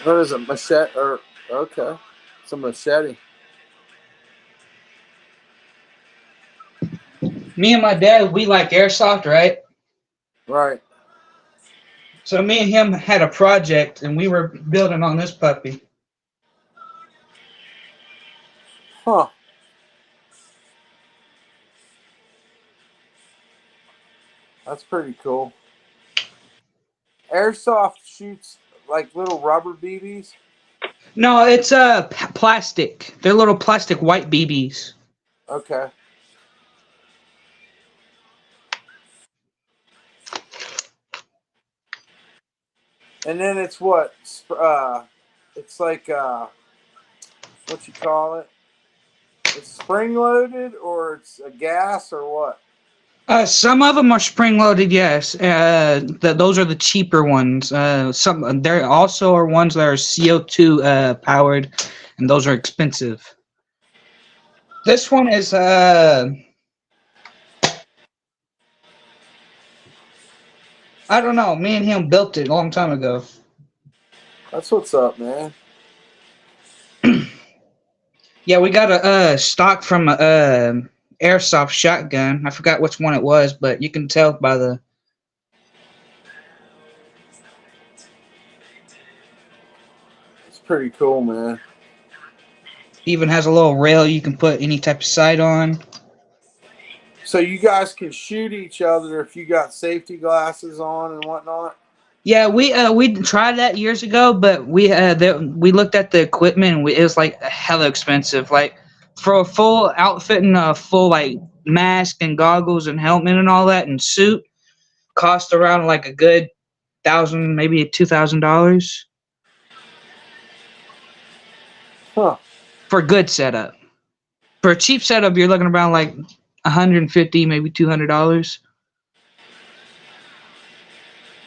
What is it? Machete? Or okay, it's a machete. Me and my dad, we like airsoft, right? Right. So me and him had a project, and we were building on this puppy. Huh. That's pretty cool. Airsoft shoots like little rubber BBs. No, it's plastic. They're little plastic white BBs. Okay. And then it's what? It's like what you call it? It's spring loaded, or it's a gas, or what? Some of them are spring loaded, yes. Those are the cheaper ones. Some there also are ones that are CO2 powered, and those are expensive. This one is I don't know. Me and him built it a long time ago. That's what's up, man. Yeah, we got a stock from a airsoft shotgun. I forgot which one it was, but you can tell by the. It's pretty cool, man. Even has a little rail you can put any type of sight on. So you guys can shoot each other if you got safety glasses on and whatnot. Yeah, we tried that years ago, but we looked at the equipment and it was like hella expensive. Like for a full outfit and a full like mask and goggles and helmet and all that and suit cost around like a good $1,000, maybe $2,000 Huh. for a good setup. For a cheap setup, you're looking around like $150, maybe $200.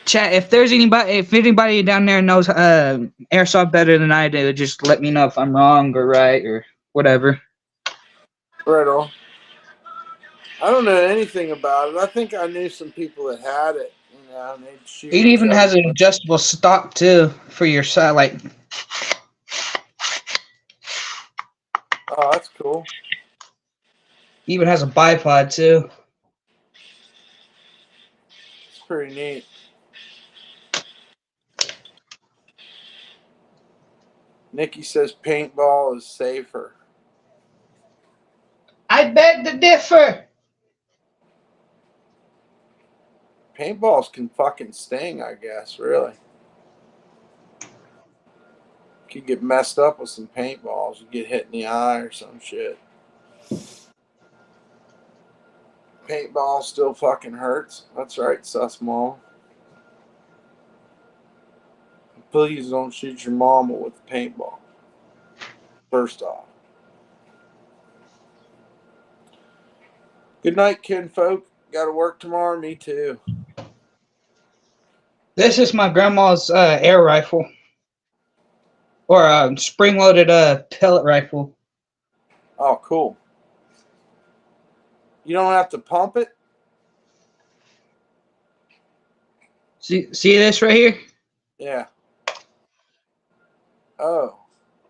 Chat, if anybody down there knows airsoft better than I do, just let me know if I'm wrong or right or whatever. Right on. I don't know anything about it. I think I knew some people that had it. You know, and they'd shoot. It even has an adjustable stock too for your side. Like, oh, that's cool. even has a bipod too. It's pretty neat. Nikki says paintball is safer. I beg to differ. Paintballs can fucking sting, I guess, really. You could get messed up with some paintballs. You get hit in the eye or some shit. Paintball still fucking hurts. That's right, sus mom. Please don't shoot your mama with a paintball. First off. Good night, kinfolk. Got to work tomorrow. Me too. This is my grandma's air rifle, or a spring-loaded pellet rifle. Oh, cool. You don't have to pump it? See this right here? Yeah. Oh,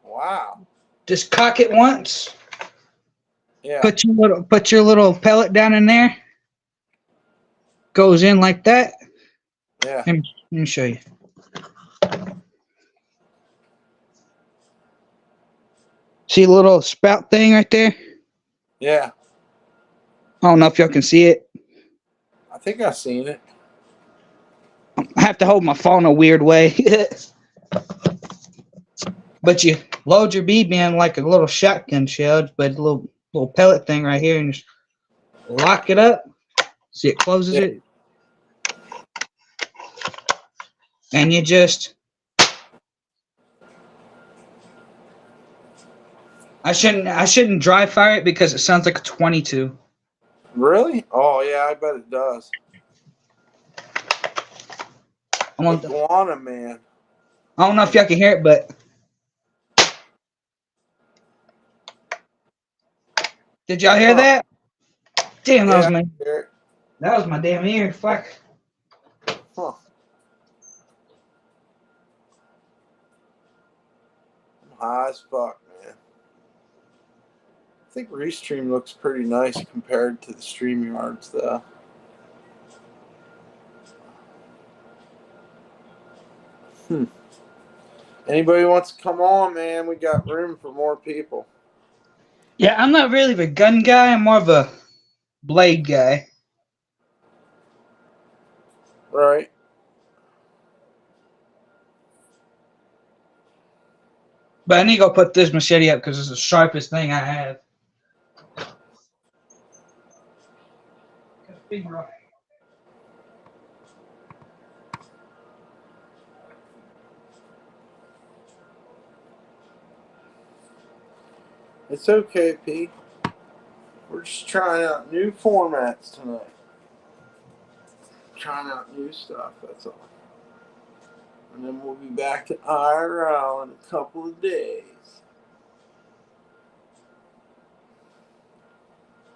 wow. Just cock it once. Yeah. Put your little pellet down in there. Goes in like that. Yeah. Let me show you. See the little spout thing right there? Yeah. I don't know if y'all can see it. I think I've seen it. I have to hold my phone a weird way. But you load your BB in like a little shotgun shell, but a little pellet thing right here, and just lock it up. See, it closes it. And you just... I shouldn't dry fire it because it sounds like a 22. Really? Oh, yeah, I bet it does. Iguana man. I don't know if y'all can hear it, but... Did y'all hear that? Damn, that was Yeah, my Garrett. damn ear. Fuck. Huh. I'm high as fuck, man. I think Restream looks pretty nice compared to the StreamYards, though. Anybody wants to come on, man? We got room for more people. Yeah, I'm not really the gun guy. I'm more of a blade guy. Right. But I need to go put this machete up because it's the sharpest thing I have. Big rock. It's okay, P. We're just trying out new formats tonight. Trying out new stuff, that's all. And then we'll be back to IRL in a couple of days.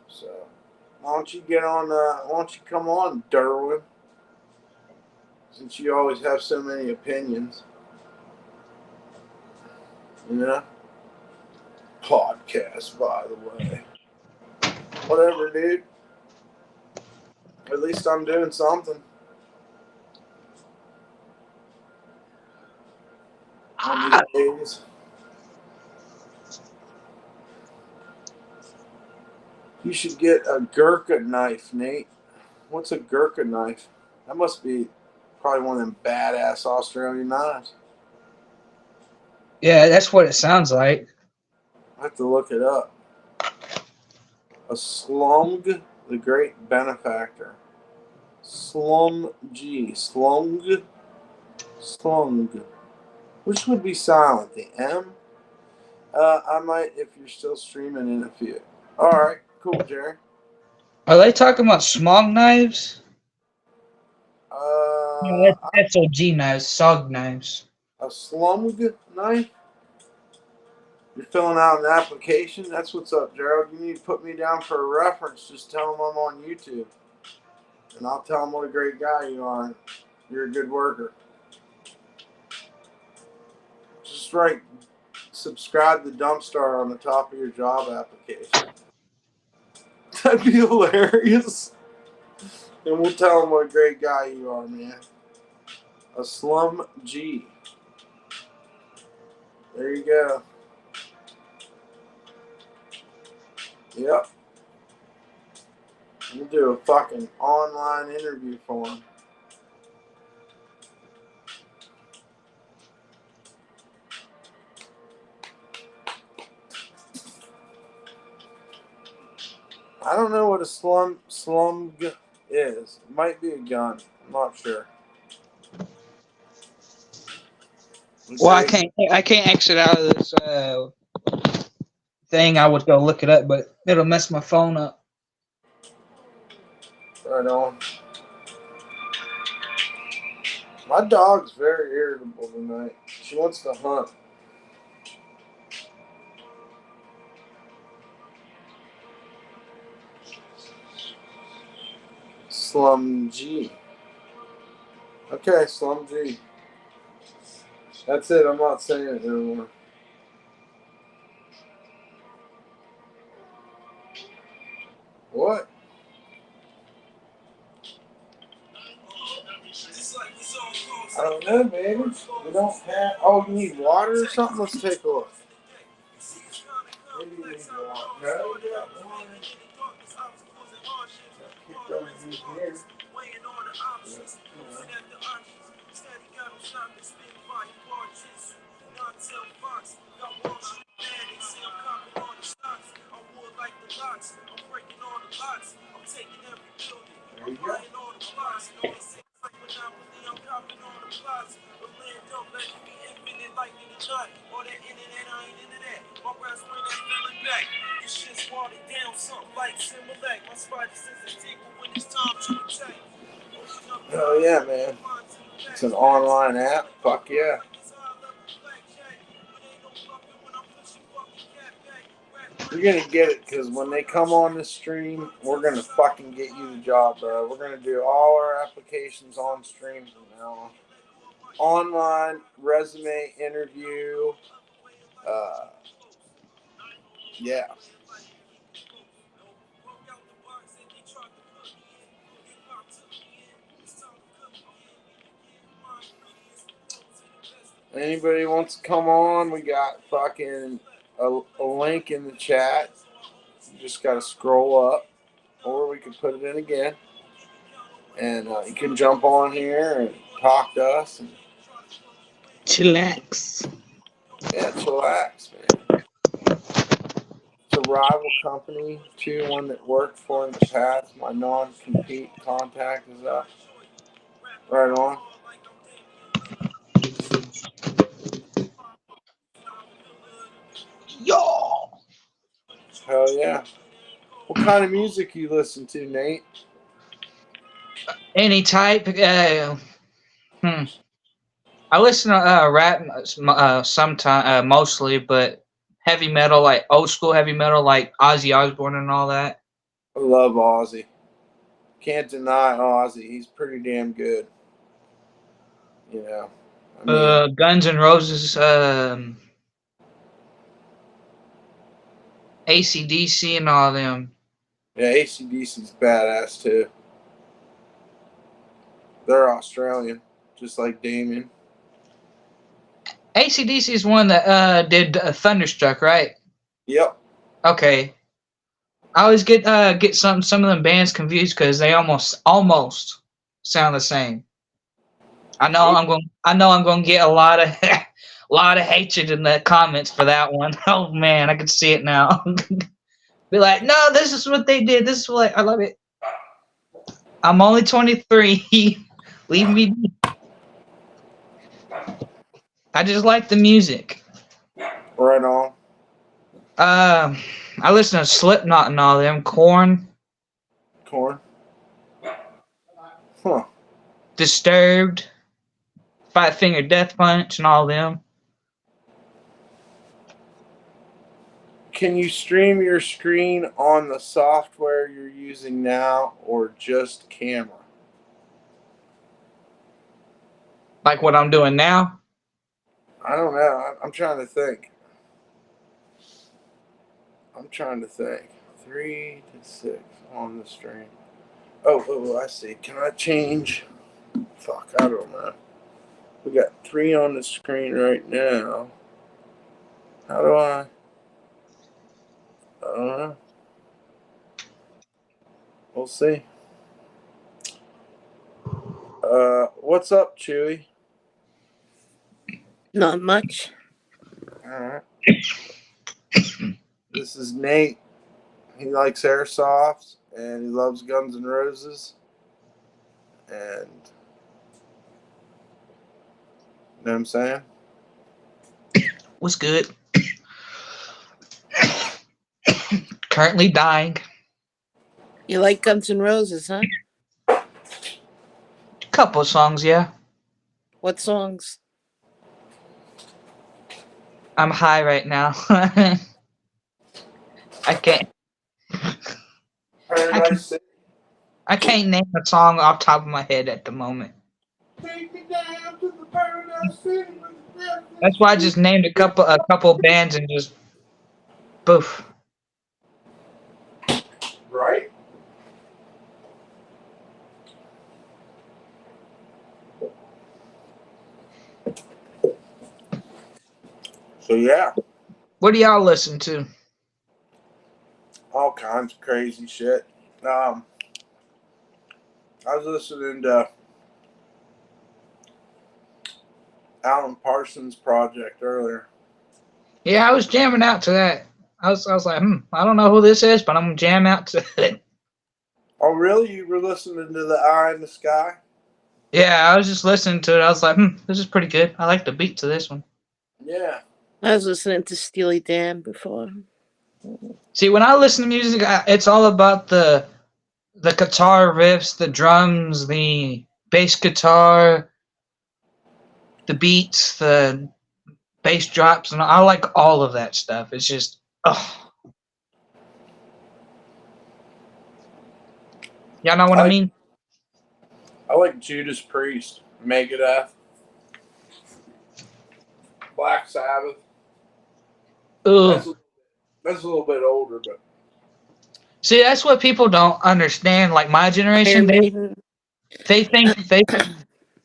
So, why don't you get on, why don't you come on, Derwin? Since you always have so many opinions. You know? Podcast, by the way. Whatever, dude. At least I'm doing something. On these days. You should get a Gurkha knife, Nate. What's a Gurkha knife? That must be probably one of them badass Australian knives. Yeah, that's what it sounds like. I have to look it up. A slumg, the great benefactor. Slumg. Slung. Which would be silent? The M? I might if you're still streaming in a few. Alright, cool, Jerry. Are they talking about smog knives? No, Uh, that's SOG knives, SOG knives. a slumg knife? You're filling out an application? That's what's up, Gerald. You need to put me down for a reference. Just tell them I'm on YouTube. And I'll tell them what a great guy you are. You're a good worker. Just write subscribe to Dumpstar on the top of your job application. That'd be hilarious. And we'll tell them what a great guy you are, man. A slum G. There you go. Yep. We'll do a fucking online interview for him. I don't know what a slum is. It might be a gun. I'm not sure. Well, I can't exit out of this thing. I would go look it up, but it'll mess my phone up. Right on. My dog's very irritable tonight. She wants to hunt. Slum G. Okay, Slum G. That's it. I'm not saying it anymore. What? I don't know, baby. We don't have. Oh, you need water or something? Let's take a look. Maybe you need water. No, you got water. Keep going in here. There you go. Oh yeah, man. It's an online app. Fuck yeah. You're gonna get it because when they come on the stream, we're gonna fucking get you the job, bro. We're gonna do all our applications on stream from now on. Online resume interview. Yeah. Anybody wants to come on? We got fucking a link in the chat. You just gotta scroll up, or we can put it in again, and you can jump on here and talk to us. And, Chillax. yeah, chillax, man. It's a rival company too, one that worked for in the past. My non-compete contact is up. Right on. Yo. Hell yeah. What kind of music you listen to, Nate? Any type. I listen to rap sometimes, mostly, but heavy metal, like old school heavy metal, like Ozzy Osbourne and all that. I love Ozzy. Can't deny Ozzy. He's pretty damn good. You know, I mean, Guns N' Roses, AC/DC, and all them. yeah, AC/DC's badass too. They're Australian, just like Damien. AC/DC is one that did Thunderstruck, right? Yep. Okay. I always get some of them bands confused because they almost sound the same. I know I'm gonna get a lot of lot of hatred in the comments for that one. Oh man, I can see it now. Be like, no, this is what they did. This is what I love it. I'm only 23. Leave me be. I just like the music. Right on. I listen to Slipknot and all them. Korn. Corn. Huh. Disturbed. Five Finger Death Punch and all them. Can you stream your screen on the software you're using now or just camera? Like what I'm doing now. I don't know. I'm trying to think. 3 to 6 on the stream. Oh, I see. Can I change? Fuck, I don't know. We got 3 on the screen right now. How do I don't know. We'll see. What's up, Chewy? Not much. All right. This is Nate. He likes Airsoft and he loves Guns N' Roses. And you know what I'm saying? What's good? Currently dying. You like Guns N' Roses, huh? Couple of songs, yeah. What songs? I'm high right now. I can't. Paradise City. I can't name a song off the top of my head at the moment. Take me down to the Paradise City. That's why I just named a couple bands and just poof. Right? So yeah, What do y'all listen to? all kinds of crazy shit. I was listening to Alan Parsons' project earlier. Yeah, I was jamming out to that. I was like, I don't know who this is, but I'm gonna jam out to it. Oh, really? You were listening to The Eye in the Sky? Yeah, I was just listening to it. I was like, this is pretty good. I like the beat to this one. Yeah. I was listening to Steely Dan before. See, when I listen to music, it's all about the guitar riffs, the drums, the bass guitar, the beats, the bass drops, and I like all of that stuff. It's just, Y'all know what I mean? I like Judas Priest, Megadeth, Black Sabbath. Ugh. That's a little bit older, but See, that's what people don't understand. Like my generation, Iron Maiden. they think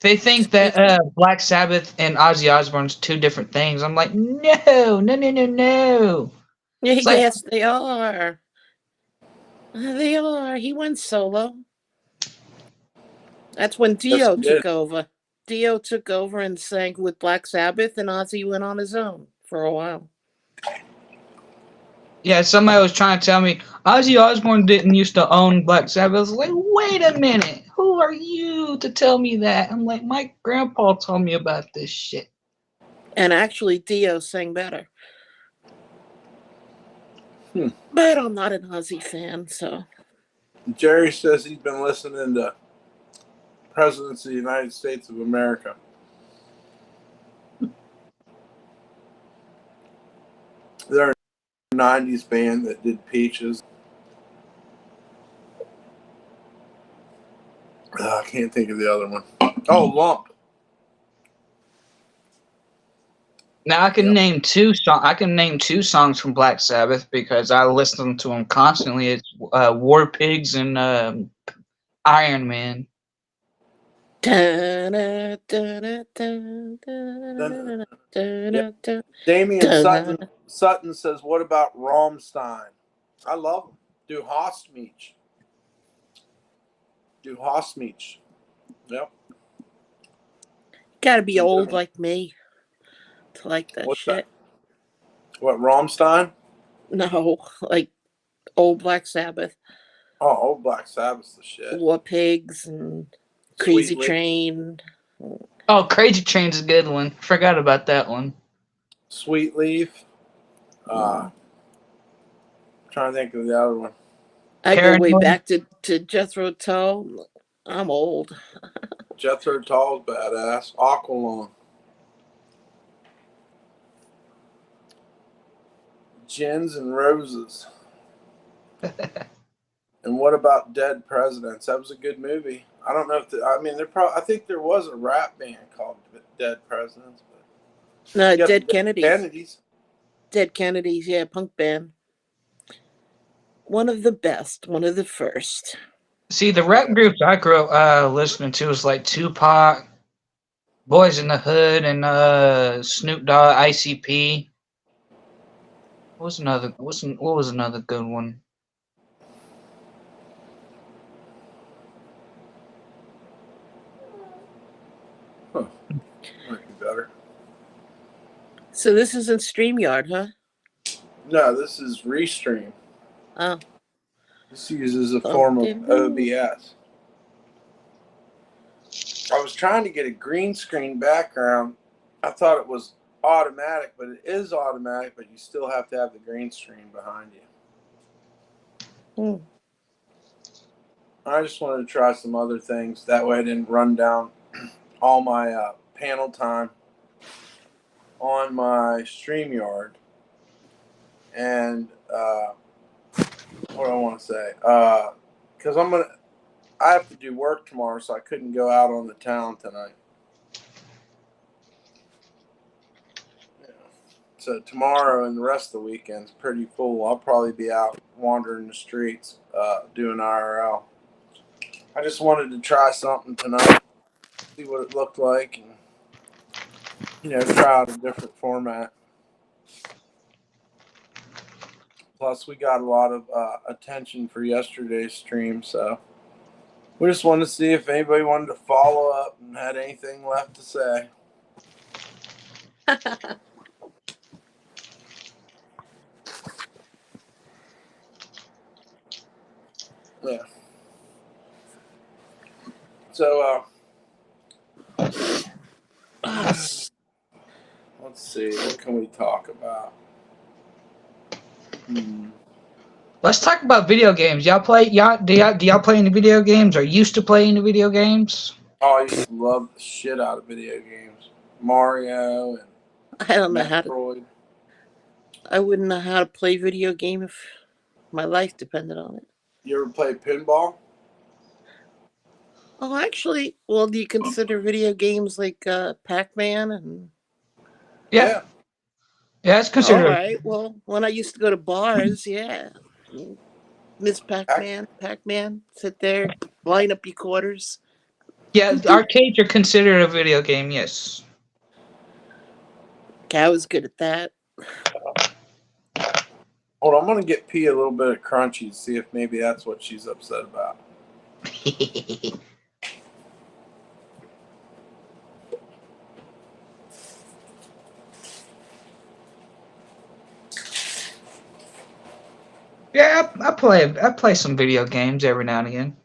they think that Excuse me. Black Sabbath and Ozzy Osbourne's two different things. I'm like, no, no, no, no, no. It's like, Yes, they are. They are. He went solo. That's when Dio took over. Dio took over and sang with Black Sabbath, and Ozzy went on his own for a while. yeah, somebody was trying to tell me Ozzy Osbourne didn't used to own Black Sabbath. I was like, wait a minute, who are you to tell me that? I'm like, my grandpa told me about this shit. And actually, Dio sang better. But I'm not an Ozzy fan, so. Jerry says he's been listening to Presidency of the United States of America. They're a 90s band that did Peaches. I can't think of the other one. Oh, Lump. Now I can name two songs from Black Sabbath because I listen to them constantly. It's War Pigs and Iron Man. Damien Sutton says, what about Rammstein? I love them. Do Hosmeach. Yep. Gotta be old like me to like that What's shit. That? What, Rammstein? No, like old Black Sabbath. Oh, old Black Sabbath's the shit. War Pigs and Crazy Train. Oh, Crazy Train's a good one. Forgot about that one. Sweet Leaf. Trying to think of the other one. I go way back to Jethro Tull. I'm old. Jethro Tull's badass. Aqualung. Gins and Roses. And what about Dead Presidents? That was a good movie. I don't know if I think there was a rap band called Dead Presidents. But no, Dead Kennedys. Dead Kennedys, yeah, punk band. One of the best, one of the first. See, the rap groups I grew up listening to was like Tupac, Boys in the Hood, and Snoop Dogg, ICP. What was another good one? Huh. Might be better. So this isn't StreamYard, huh? No, this is Restream. Oh. This uses a form of OBS. I was trying to get a green screen background. I thought it was automatic, but it is automatic, but you still have to have the green screen behind you. I just wanted to try some other things. That way I didn't run down all my panel time on my StreamYard. And what do I want to say? Because I have to do work tomorrow, so I couldn't go out on the town tonight. Yeah. So tomorrow and the rest of the weekend's pretty full. I'll probably be out wandering the streets doing IRL. I just wanted to try something tonight, see what it looked like, and try out a different format. Plus, we got a lot of attention for yesterday's stream, so we just wanted to see if anybody wanted to follow up and had anything left to say. Yeah. So, let's see. What can we talk about? Let's talk about video games. Do y'all play any video games or used to play any video games? Oh, I used to love the shit out of video games. Mario and I don't know Metroid. I wouldn't know how to play video game if my life depended on it. You ever play pinball? Oh, actually, well, do you consider video games like Pac-Man and? Yeah, yeah, it's All considered. right. Well, when I used to go to bars, yeah, Miss Pac- Pac-Man, sit there, line up your quarters. Yeah, Boop, boop. arcades are considered a video game. Yes. Okay, I was good at that. Hold on, I'm gonna get P a little bit of crunchy, see if maybe that's what she's upset about. Yeah, I play some video games every now and again.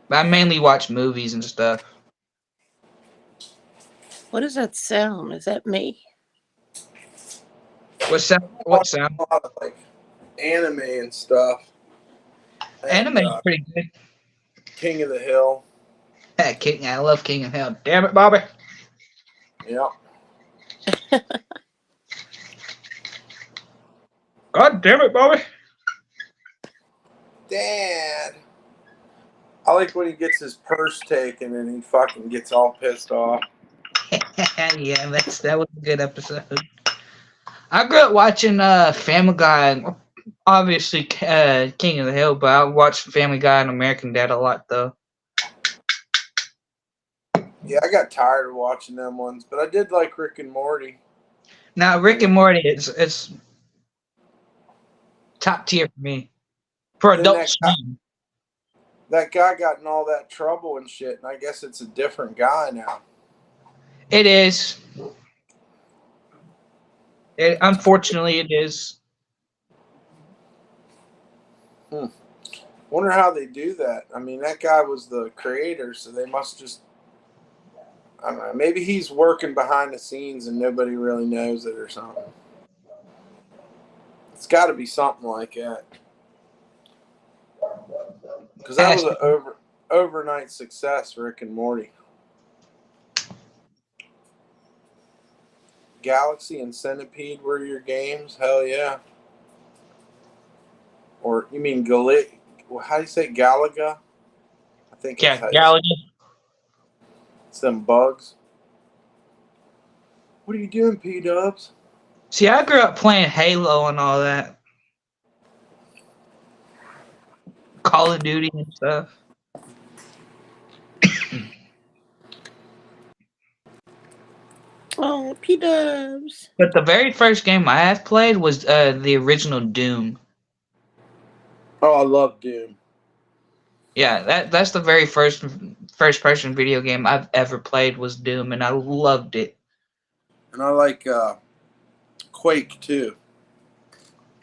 But I mainly watch movies and stuff. What does that sound? Is that me? What's that? I What watch sound? a lot of like anime and stuff, and Anime is pretty good. King of the Hill. King, I love King of Hell. Damn it, Bobby. Yep. God damn it, Bobby. Dad. I like when he gets his purse taken and he fucking gets all pissed off. Yeah, that was a good episode. I grew up watching Family Guy, obviously King of the Hill, but I watched Family Guy and American Dad a lot though. Yeah, I got tired of watching them ones, but I did like Rick and Morty. Now Rick and Morty, it's top tier for me for Then adults. that guy got in all that trouble and shit, and I guess it's a different guy now. It is. Unfortunately, it is. Wonder how they do that. I mean, that guy was the creator, so they must just, I don't know, maybe he's working behind the scenes and nobody really knows it or something. It's got to be something like that. Because that was an overnight success, Rick and Morty. Galaxy and Centipede were your games? Hell yeah. Or you mean how do you say Galaga? I think Yeah, it's how you say Galaga. it's them bugs. What are you doing, P-Dubs? See, I grew up playing Halo and all that. Call of Duty and stuff. Oh, P-Dubs. But the very first game I have played was the original Doom. Oh, I love Doom. Yeah, that's the very first person video game I've ever played was Doom, and I loved it. And I like Quake too.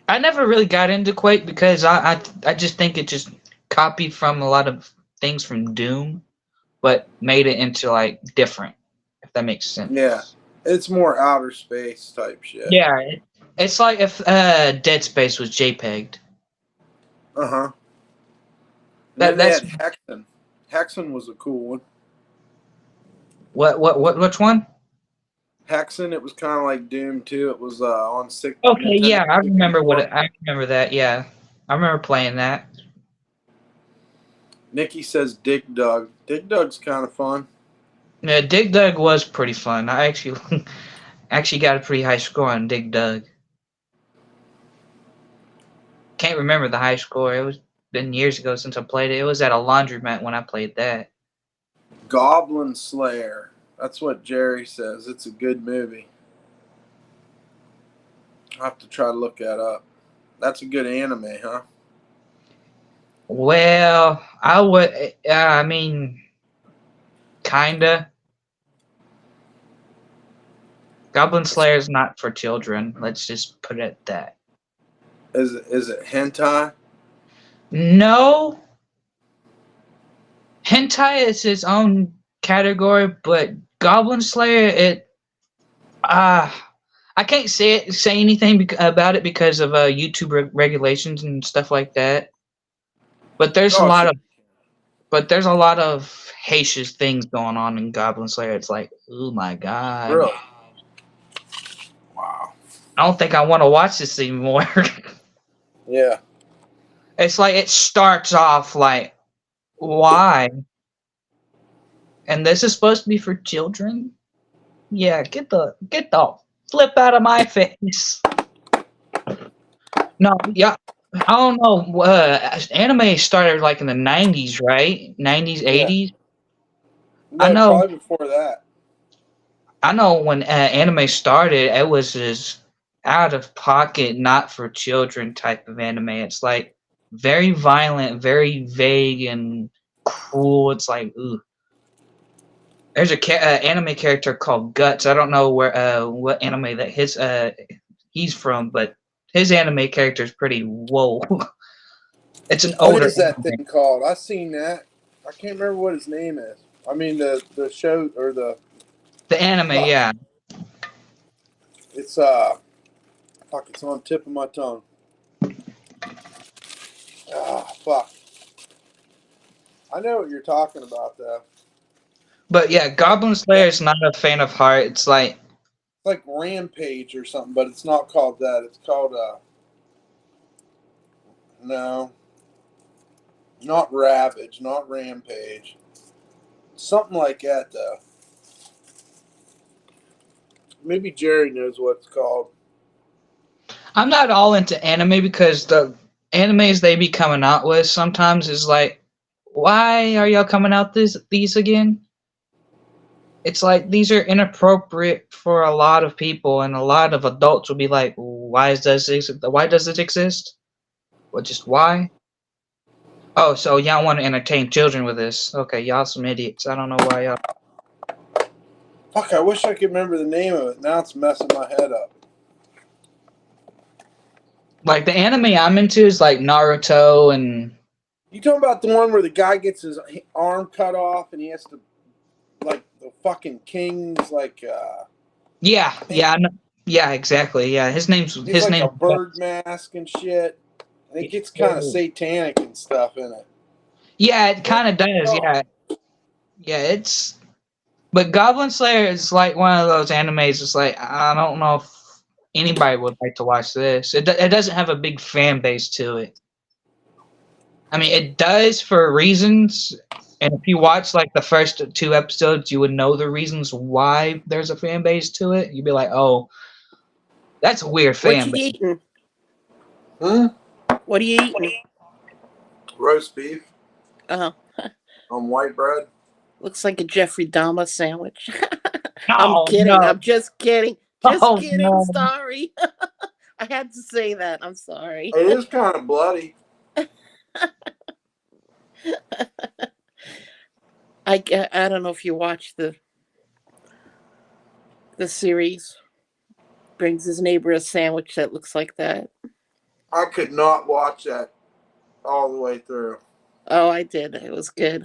I never really got into Quake because I just think it just copied from a lot of things from Doom, but made it into like different, if that makes sense. Yeah, it's more outer space type shit. Yeah, it's like if Dead Space was JPEG'd. Uh-huh. That's Then they had Hexen. Hexen was a cool one. which one? Hexen, it was kind of like Doom too. It was on six. Okay, Nintendo yeah, I remember 64. I remember that. Yeah, I remember playing that. Nikki says Dig Dug. Dig Dug's kind of fun. Yeah, Dig Dug was pretty fun. I actually got a pretty high score on Dig Dug. Can't remember the high score. It was been years ago since I played it. It was at a laundromat when I played that. Goblin Slayer. That's what Jerry says. It's a good movie. I'll have to try to look that up. That's a good anime, huh? Well, I would. I mean, kinda. Goblin Slayer is not for children. Let's just put it at that. Is it hentai? No. Hentai is its own category, but Goblin Slayer, I can't say anything about it because of YouTube regulations and stuff like that. But there's a lot of hacious things going on in Goblin Slayer. It's like, oh my god, Really? Wow. I don't think I want to watch this anymore. Yeah. It's like it starts off like Why? And this is supposed to be for children? Yeah, get the flip out of my face. No, yeah, I don't know. Anime started like in the 90s, right? 90s, 80s. I No, know. probably before that. I know when anime started, it was just out of pocket, not for children type of anime. It's like very violent, very vague and cruel. It's like, ooh. There's a anime character called Guts. I don't know where what anime that he's from, but his anime character is pretty whoa. It's an What older is that anime. thing called? I seen that. I can't remember what his name is. I mean the show or the The anime, fuck. yeah. It's fuck. It's on the tip of my tongue. Ah, fuck. I know what you're talking about though. But yeah, Goblin Slayer is not a fan of Heart. It's like It's like Rampage or something, but it's not called that. It's called no, not Ravage, not Rampage. Something like that though. Maybe Jerry knows what it's called. I'm not all into anime because the animes they be coming out with sometimes is like, why are y'all coming out these again? It's like these are inappropriate for a lot of people, and a lot of adults will be like, why does it exist? Well, just why? Oh, so y'all want to entertain children with this? Okay, y'all some idiots. I don't know why y'all. Fuck, I wish I could remember the name of it. Now it's messing my head up. Like the anime I'm into is like Naruto and. You talking about the one where the guy gets his arm cut off and he has to, like, the fucking king's, like, Yeah, exactly. Yeah, his name's he's like a bird mask and shit. And it gets kind of satanic and stuff in it. Yeah, it kind of does. Yeah, yeah. It's but Goblin Slayer is like one of those animes. It's like I don't know if anybody would like to watch this. It doesn't have a big fan base to it. I mean, it does for reasons. And if you watch like the first 2 episodes, you would know the reasons why there's a fan base to it. You'd be like, oh, that's a weird What fan you base. eating? Hmm? What are you eating? Roast beef Uh, on white bread. looks like a Jeffrey Dahmer sandwich. Oh, I'm kidding. no. I'm just kidding. Just Oh, kidding. no. Sorry. I had to say that. I'm sorry. It is kind of bloody. I don't know if you watch the series. Brings his neighbor a sandwich that looks like that. I could not watch that all the way through. Oh, I did. It was good.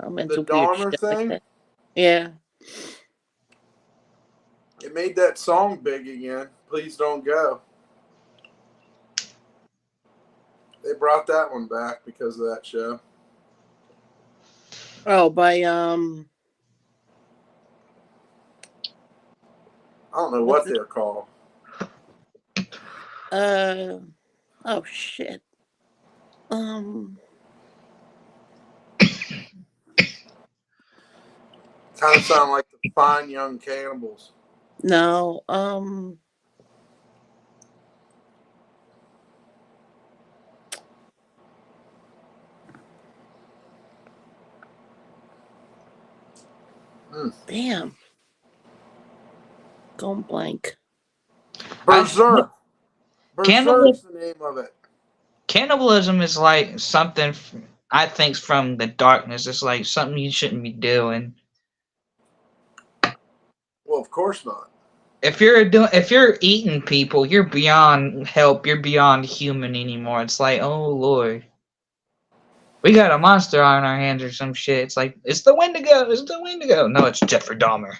I'm into The weird Dahmer shit thing? like that. Yeah. It made that song big again. Please Don't Go. They brought that one back because of that show. Oh, by I don't know what they're called. oh shit. Kind of sound like the Fine Young Cannibals. No, damn. Going blank. Berserk. Cannibal- Berserk's the name of it. Cannibalism is like something I think's from the darkness. It's like something you shouldn't be doing. Well, of course not. If you're eating people, you're beyond help. You're beyond human anymore. It's like, oh Lord, we got a monster on our hands or some shit. It's like it's the Wendigo. It's the Wendigo. No, it's Jeffrey Dahmer.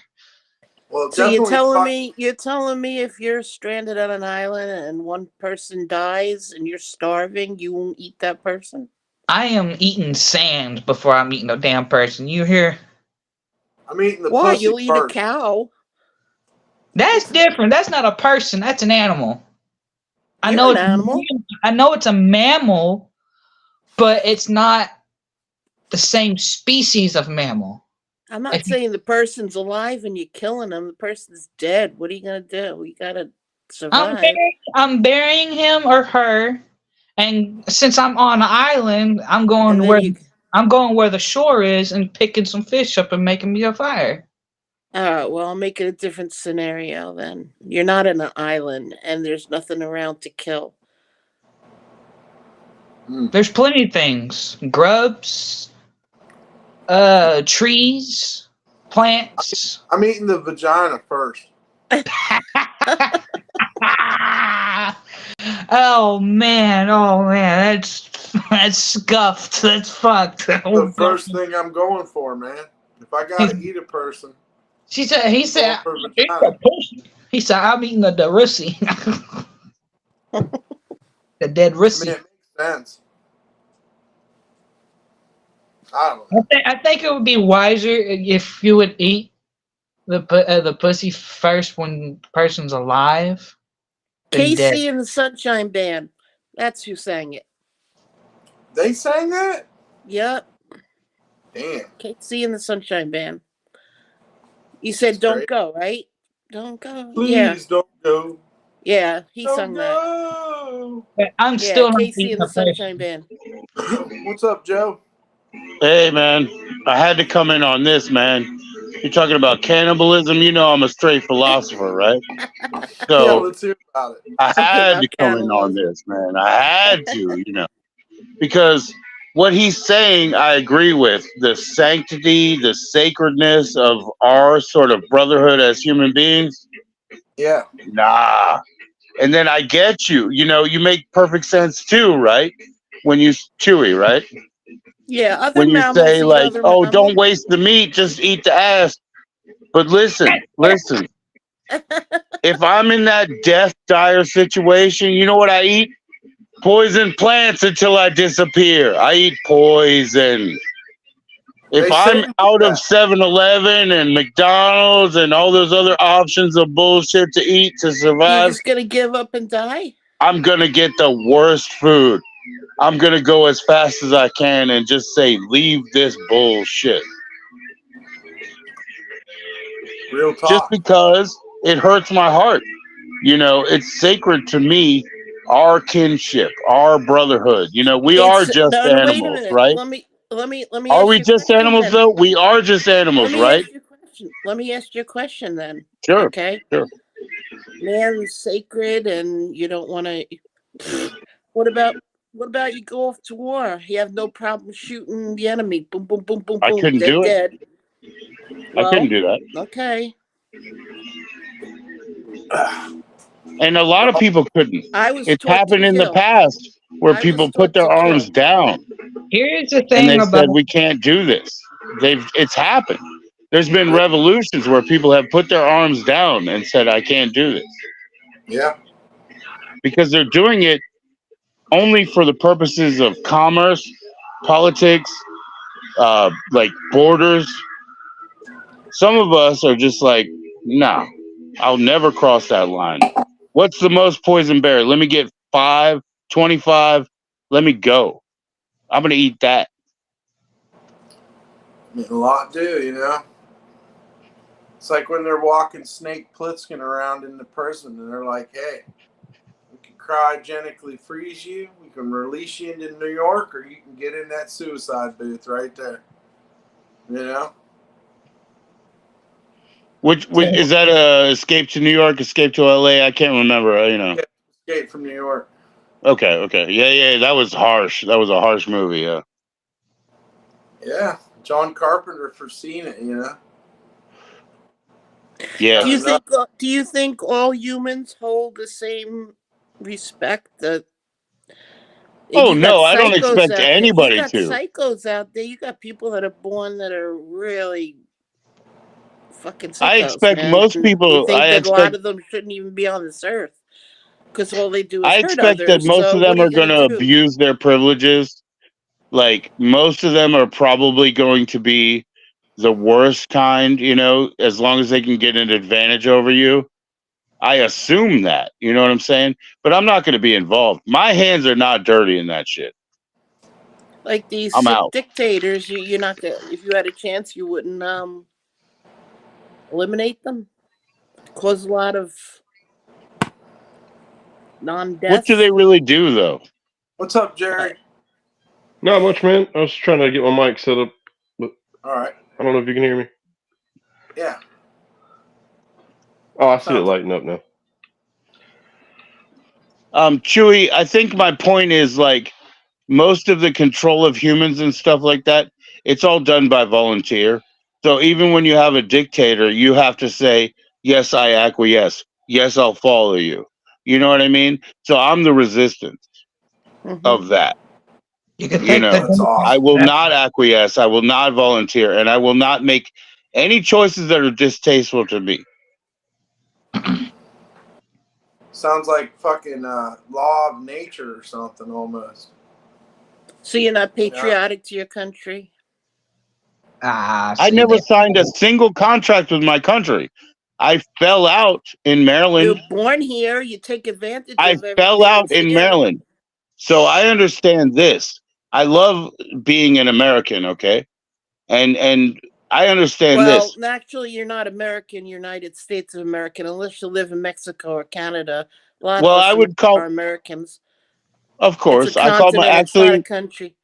Well, So you're definitely telling me if you're stranded on an island and one person dies and you're starving, you won't eat that person? I am eating sand before I'm eating a damn person. You hear? I'm eating the Why? pussy You'll eat first. a cow. That's different. That's not a person. That's an animal. I You're know an animal. I know it's a mammal, but it's not the same species of mammal. I'm not If you- saying the person's alive and you're killing them. The person's dead. What are you gonna do? You gotta survive. I'm burying him or her, and since I'm on an island, I'm going And then where you. I'm going where the shore is and picking some fish up and making me a fire. All right. Well, I'll make it a different scenario then. You're not in an island, and there's nothing around to kill. There's plenty of things: grubs, trees, plants. I'm eating the vagina first. Oh man, that's scuffed. That's fucked. The first thing I'm going for, man. If I gotta eat a person, He said, I'm going for vagina. he said, I'm eating the Russie. The dead I Russie. mean, it makes sense. I don't know. I think it would be wiser if you would eat the pussy first when the person's alive than dead. Casey and the Sunshine Band. That's who sang it. They sang that? Yep. Damn. Casey and the Sunshine Band. You said That's don't great. go, right? Don't go. Please don't go. Yeah, he Don't sung that. go. I'm Yeah, still not Casey eating and the the person. Sunshine Band. What's up, Joe? Hey, man, I had to come in on this, man. You're talking about cannibalism. You know I'm a straight philosopher, right? Yeah, So let's hear about it. I had About to come in on cannibalism. this, man. I had to, because what he's saying, I agree with. The sanctity, the sacredness of our sort of brotherhood as human beings. Yeah. Nah. And then I get you. You make perfect sense too, right? When you Chewy, right? Yeah, other When you mammals say eat like, other "Oh, mammals. don't waste the meat, just eat the ass." But listen. If I'm in that death dire situation, you know what I eat? Poison plants until I disappear. I eat poison. If They I'm say out of that. 7-Eleven and McDonald's and all those other options of bullshit to eat to You're survive, just gonna give up and die? I'm gonna get the worst food. I'm gonna go as fast as I can and just say, leave this bullshit. Real Just talk. because it hurts my heart. It's sacred to me, our kinship, our brotherhood. We are just No, wait a animals, minute. right? Let me Are ask we you a just question animals, then. though? We are just animals, right? Let me ask you a question then. Sure. Okay. Sure. Man's sacred and you don't wanna what about you go off to war? You have no problem shooting the enemy. Boom, boom, boom, boom, I boom. couldn't do it. Dead. I couldn't do that. Okay. And a lot of people couldn't. I was It's taught to happened in the kill. past where I was people taught put their to arms kill. down Here's the and thing they about said, we can't do this. It's happened. There's been revolutions where people have put their arms down and said, I can't do this. Yeah. Because they're doing it only for the purposes of commerce, politics, like borders. Some of us are just like, nah, I'll never cross that line. What's the most poison berry? Let me get 5, 25. Let me go. I'm going to eat that. I mean, a lot do, It's like when they're walking Snake Plissken around in the prison and they're like, hey, we can cryogenically freeze you, we can release you into New York, or you can get in that suicide booth right there. Which is that a Escape to New York, Escape to LA? I can't remember, Escape from New York. Okay. Yeah, that was harsh. That was a harsh movie, yeah. Yeah, John Carpenter foreseen it, Yeah. Do you think all humans hold the same respect? Oh, no, I don't expect anybody You got to. psychos out there. You got people that are born that are really fucking psychos. I expect man. most people. You think I that expect a lot of them shouldn't even be on this earth because all they do is I hurt expect others. that most So of them what are going to abuse their privileges. Like, most of them are probably going to be the worst kind, as long as they can get an advantage over you. I assume that, you know what I'm saying? But I'm not going to be involved. My hands are not dirty in that shit. Like these I'm sick out. dictators, you're not gonna. If you had a chance, you wouldn't eliminate them. Cause a lot of non-deaths. What do they really do, though? What's up, Jerry? Not much, man. I was trying to get my mic set up, but All right. I don't know if you can hear me. Yeah. Oh, I see it Sounds- lighting up now. Chewy, I think my point is like most of the control of humans and stuff like that, it's all done by volunteer. So even when you have a dictator, you have to say, yes, I acquiesce. Yes, I'll follow you. You know what I mean? So I'm the resistance of that. You can You thank know, That's the awesome. I will not acquiesce. I will not volunteer. And I will not make any choices that are distasteful to me. Sounds like fucking law of nature or something almost. So you're not patriotic to your country? I never signed a single contract with my country. I fell out in Maryland. You're born here. You take advantage I of everything. fell out that's in here. Maryland. So I understand this. I love being an American, okay? And I understand Well, this. actually, you're not American. You're United States of America, unless you live in Mexico or Canada. A lot Well, of us I would call, are Americans. of course, It's a I call my continent. It's not a actually, country.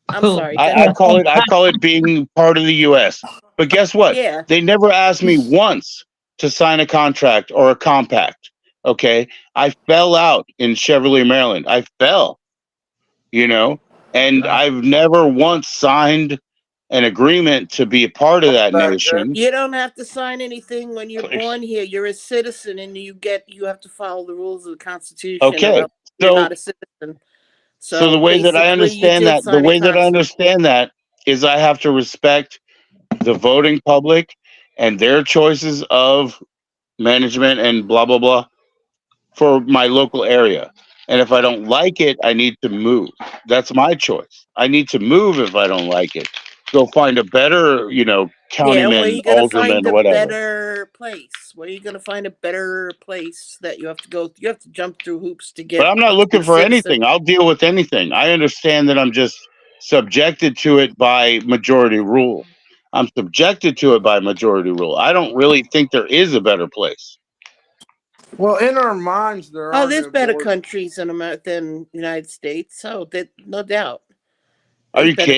I'm sorry. go I ahead. call it being part of the U.S. But guess what? Yeah. They never asked me once to sign a contract or a compact. Okay, I fell out in Cheverly, Maryland. I fell, you know, and I've never once signed an agreement to be a part of that nation. You don't have to sign anything when you're Thanks. born here. You're a citizen, and you have to follow the rules of the Constitution. Okay, Or else you're so not a citizen. so the way that I basically, you understand did that, the sign a way that I constitution. understand that is I have to respect the voting public and their choices of management and blah blah blah for my local area. And if I don't like it, I need to move. That's my choice. I need to move if I don't like it. Go find a better, you know, Yeah, where are countyman, you gonna alderman, find a whatever. better place? Where are you gonna find a better place that you have to go? You have to jump through hoops to get. But I'm not to be looking a for citizen. anything. I'll deal with anything. I understand that I'm just subjected to it by majority rule. I'm subjected to it by majority rule. I don't really think there is a better place. Well, in our minds, there are there's no better borders. countries in America than United States. So that no doubt. Are There's you better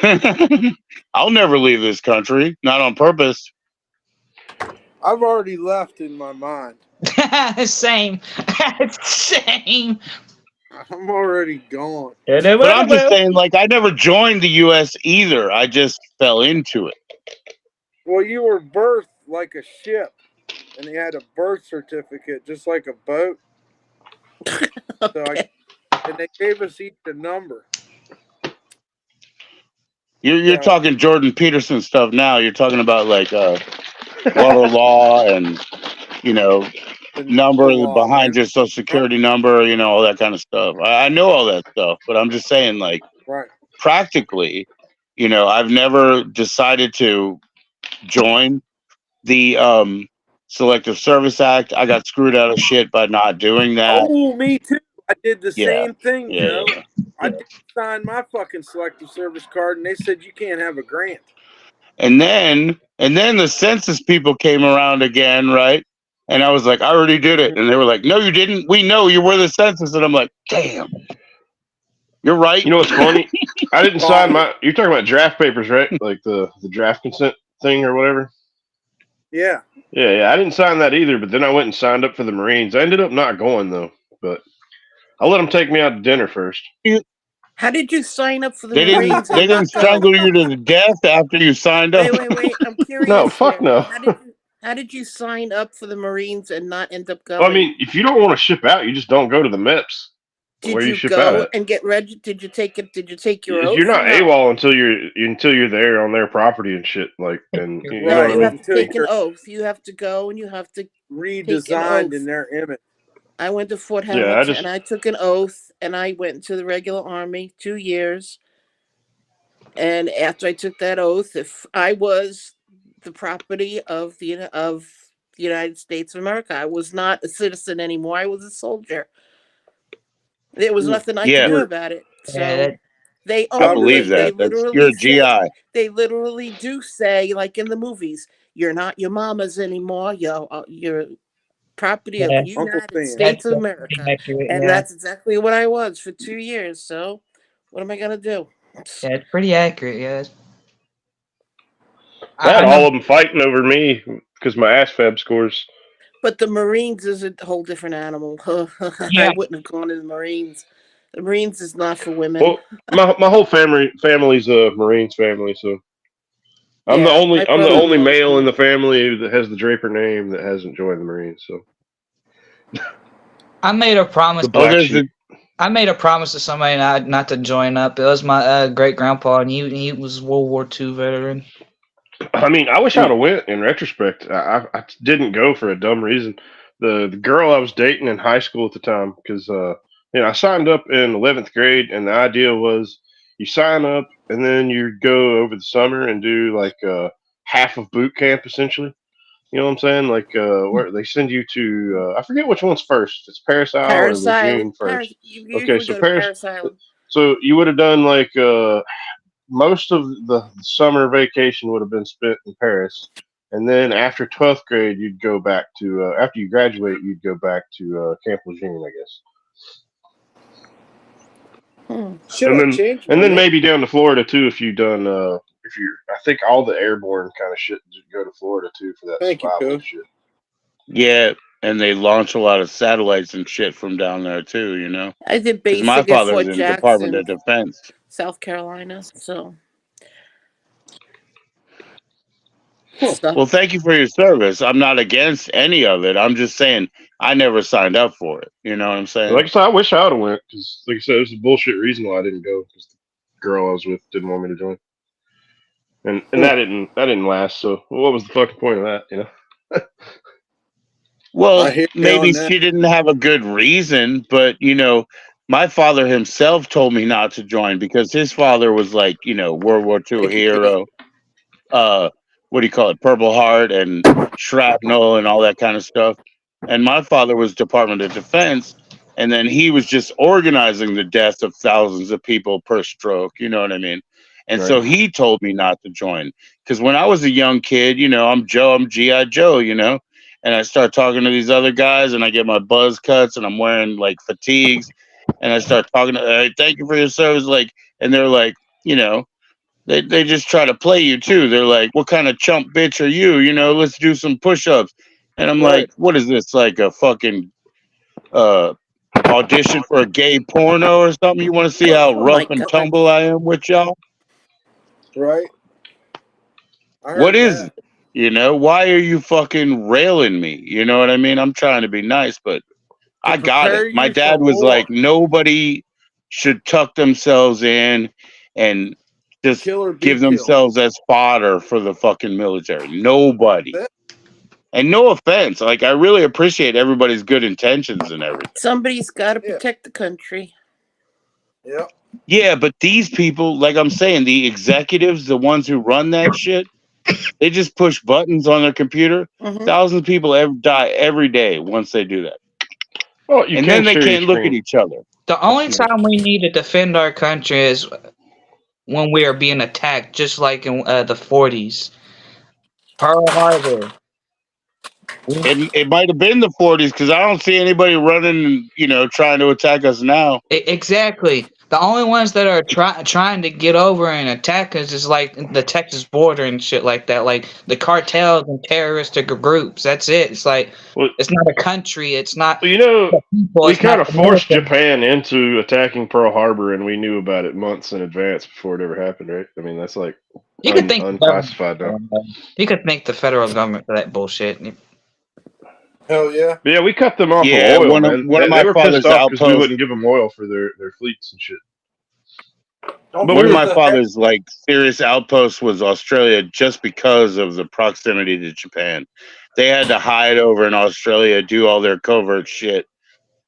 kidding? I'll never leave this country, not on purpose. I've already left in my mind. Same. Same. I'm already gone. But I'm just saying, like, I never joined the U.S. either. I just fell into it. Well, you were birthed like a ship, and you had a birth certificate just like a boat. Okay. And they gave us each a number. You're So- talking Jordan Peterson stuff now. You're talking about like water law and, you know, The number law, behind man. your social security number, you know, all that kind of stuff. I know all that stuff, but I'm just saying, like, Right. practically, you know, I've never decided to join the Selective Service Act. I got screwed out of shit by not doing that. Oh, me too. I did the Yeah. same thing, Yeah. Joe. I did sign my fucking selective service card, and they said you can't have a grant. And then the census people came around again, right? And I was like, I already did it. And they were like, no, you didn't. We know you were the census. And I'm like, damn, you're right. You know what's funny? I didn't sign my. You're talking about draft papers, right? Like the draft consent thing or whatever. Yeah. Yeah. I didn't sign that either. But then I went and signed up for the Marines. I ended up not going though. But I'll let them take me out to dinner first. How did you sign up for the They Marines? didn't and not go? strangle you to death after you signed up. Wait. I'm curious. No, fuck here. no. How did you sign up for the Marines and not end up going? Well, I mean, if you don't want to ship out, you just don't go to the MEPS. Did you ship out go at. and get registered? Did you take it? Did you take your oath? You're not or AWOL until you're there on their property and shit. Like, and you know Right, what I you have mean? to take an oath. You have to go and you have to Redesigned in their image. I went to Fort Yeah, Hamilton and I took an oath and I went to the regular army 2 years. And after I took that oath, if I was the property of the United States of America, I was not a citizen anymore. I was a soldier. There was nothing I could do about it. So They I believe they that. You're literally a say, GI. they literally do say, like in the movies, you're not your mama's anymore. You're property of Yeah, the Uncle United Sam. States of that's pretty America. accurate. And Yeah, that's exactly what I was for 2 years. So what am I gonna do? yeah, it's pretty accurate. Yeah, I had I know. all of them fighting over me because my ASFAB scores. But the Marines is a whole different animal. I Yeah, wouldn't have gone in the Marines. The Marines is not for women. Well, my whole family's a Marines family, so Yeah, my I'm the only brother-in-law is male in the Marine. family that has the Draper name that hasn't joined the Marines. So I made a promise. the Oh, black there's sheep. the I made a promise to somebody not to join up. It was my great grandpa, and he was World War II veteran. I mean, I wish I'd Hmm. have went. In retrospect, I didn't go for a dumb reason. The girl I was dating in high school at the time, because I signed up in 11th grade, and the idea was you sign up and then you go over the summer and do like half of boot camp essentially. You know what I'm saying? Like where they send you to I forget which one's first. It's Paris Isle or Paris Lejeune Island. first. You Okay, usually so go to Paris. Paris Island. So you would have done like most of the summer vacation would have been spent in Paris, and then after 12th grade, you'd go back to after you graduate, you'd go back to Camp Lejeune, I guess, Shit and like then change, wouldn't it? maybe down to Florida too if you've done if you're I think all the airborne kind of shit go to Florida too for that Thank you, survival Coop. shit. yeah, and they launch a lot of satellites and shit from down there too. I did Because my basic at father's Fort in Department Jackson, of Defense. South Carolina. So Huh. stuff. Well, thank you for your service. I'm not against any of it. I'm just saying I never signed up for it. You know what I'm saying? Like I said, I wish I would have went because, like I said, it was a bullshit reason why I didn't go because the girl I was with didn't want me to join, and Huh. that didn't last. So what was the fucking point of that? I Well, hear you maybe on that. she didn't have a good reason, but my father himself told me not to join because his father was like, World War II Thank you, Pete. hero. What do you call it? Purple Heart and shrapnel and all that kind of stuff. And my father was Department of Defense, and then he was just organizing the death of thousands of people per stroke. You know what I mean? And Right. so he told me not to join because when I was a young kid, I'm Joe, I'm GI Joe, and I start talking to these other guys, and I get my buzz cuts, and I'm wearing like fatigues, and I start talking to, hey, thank you for your service, like, and they're like, they just try to play you too. They're like, "What kind of chump bitch are you? Let's do some push-ups." And I'm Right. like, "What is this? Like a fucking uh audition for a gay porno or something? You want to see how Oh rough my and God. tumble I am with y'all? Right. I What heard is that. it? Why are you fucking railing me? You know what I mean? I'm trying to be nice, but To I got it. prepare My you dad for was like, war. nobody should tuck themselves in and just Kill or be give killed. themselves as fodder for the fucking military. Nobody. That- And no offense, like I really appreciate everybody's good intentions and everything. Somebody's got to Yeah. protect the country. Yep. Yeah, but these people, like I'm saying, the executives, the ones who run that shit, they just push buttons on their computer. Hmm. Thousands of people die every day once they do that. Well, you And can then they share your can't look at screen. each other. The only Excuse me. time we need to defend our country is when we are being attacked, just like in the 40s. Pearl Harbor. It might have been the 40s because I don't see anybody running, trying to attack us now. Exactly. The only ones that are trying to get over and attack us is like the Texas border and shit like that. Like the cartels and terroristic groups. That's it. It's like Well, it's not a country. It's not well, the people. we It's not kind of the forced military. Japan into attacking Pearl Harbor, and we knew about it months in advance before it ever happened, right? I mean, that's like You could thank the government. unclassified now. You could thank the federal government for that bullshit. Hell yeah. But yeah, we cut them off of Yeah, oil, one of man. one of They my were pissed father's off because we outposts. wouldn't give them oil for their fleets and shit. Don't But One of we my forget the father's like serious outposts was Australia, just because of the proximity to Japan. They had to hide over in Australia, do all their covert shit,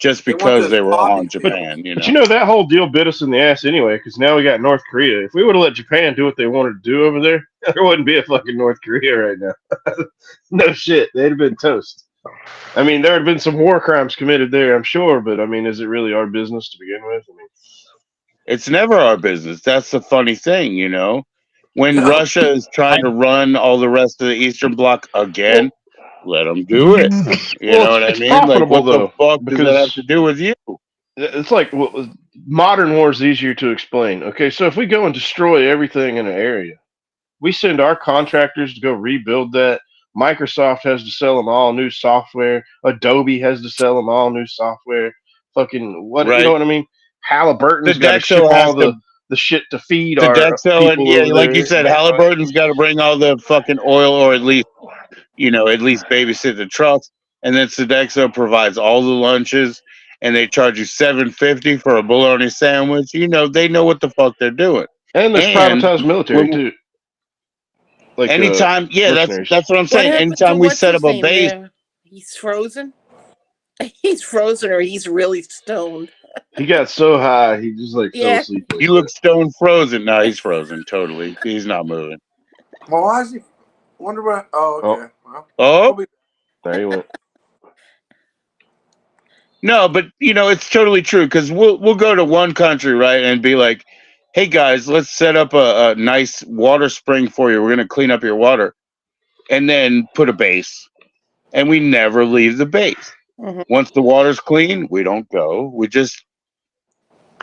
just they want because those they were poppy on But Japan. that whole deal bit us in the ass anyway, because now we got North Korea. If we would have let Japan do what they wanted to do over there, there wouldn't be a fucking North Korea right now. No shit, they'd have been toast. I mean, there had been some war crimes committed there, I'm sure, but I mean, is it really our business to begin with? I mean, It's never our business. That's the funny thing, you know. When Russia is trying to run all the rest of the Eastern Bloc again, let them do it. You know what I it's mean? Like, profitable what the though, fuck does that have because to do with you? it's like modern war is easier to explain. Okay, so if we go and destroy everything in an area, we send our contractors to go rebuild that. Microsoft has to sell them all new software. Adobe has to sell them all new software. Fucking what, you know Right? what I mean? Halliburton's got to ship Sodexo has all to. the shit to feed our Sodexo and people yeah, over like you there. said, Halliburton's got to bring all the fucking oil, or at least babysit the trucks. And then Sodexo provides all the lunches, and they charge you $7.50 for a bologna sandwich. You know, they know what the fuck they're doing. And there's And privatized military when too, like anytime, yeah, mercenaries. that's what I'm What saying. happened to Anytime we what's set his up a name base, there? He's frozen. He's frozen, or he's really stoned. He got so high he just like fell Yeah. asleep like you that. look stone frozen. No, he's frozen totally. He's not moving. Well, why is he? Wonder what? Oh, Oh, okay. Well, Oh he'll be- there he went. no, but it's totally true because we'll go to one country, right, and be like, "Hey guys, let's set up a nice water spring for you. We're gonna clean up your water," and then put a base, and we never leave the base. Mhm. Once the water's clean, we don't go. We just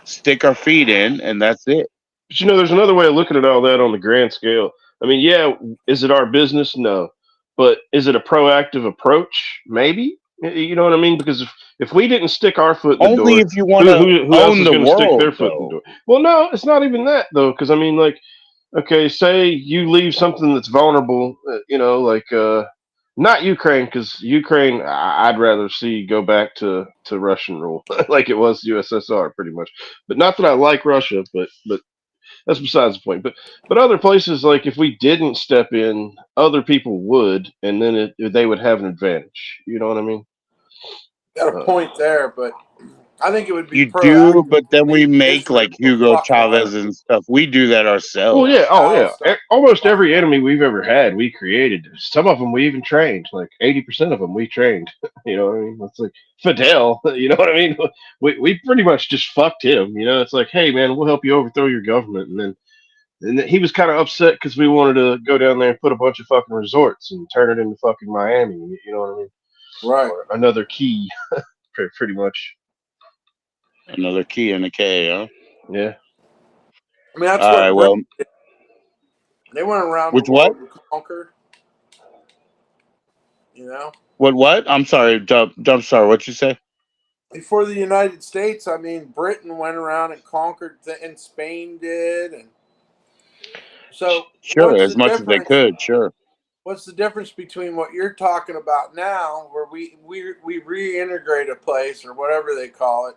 stick our feet in, and that's it. But there's another way of looking at all that on the grand scale. I mean, yeah, is it our business? No. But is it a proactive approach? Maybe. You know what I mean? Because if we didn't stick our foot in the Only door, if you want who to who else own is the going to stick world, their foot in the though. door? Well, no, it's not even that though. Because I mean, like, okay, say you leave something that's vulnerable, not Ukraine, because Ukraine, I'd rather see go back to Russian rule, like it was USSR, pretty much. But not that I like Russia, but that's besides the point. But other places, like if we didn't step in, other people would, and then they would have an advantage. You know what I mean? got a point there, but I think it would be You do, proactive but to then we leave make Israel like Hugo fucking Chavez alone. and stuff. We do that Well, ourselves. yeah. Oh, Child yeah. stuff. Almost every enemy we've ever had, we created. Some of them we even trained. Like 80% of them we trained. You know what I mean? It's like Fidel. You know what I mean? We pretty much just fucked him. It's like, hey man, we'll help you overthrow your government, and then he was kind of upset because we wanted to go down there and put a bunch of fucking resorts and turn it into fucking Miami. You know what I mean? Right. Or another key, pretty much. Another key in a K, huh? Yeah. I mean, that's All right. what Well, Britain did. They went around the with what? world and conquered. You know, What? I'm sorry, Dumpstar. What you say? before the United States, I mean, Britain went around and conquered, and Spain did, and so Sure, what's as the much as they difference? could. Sure. What's the difference between what you're talking about now, where we reintegrate a place or whatever they call it,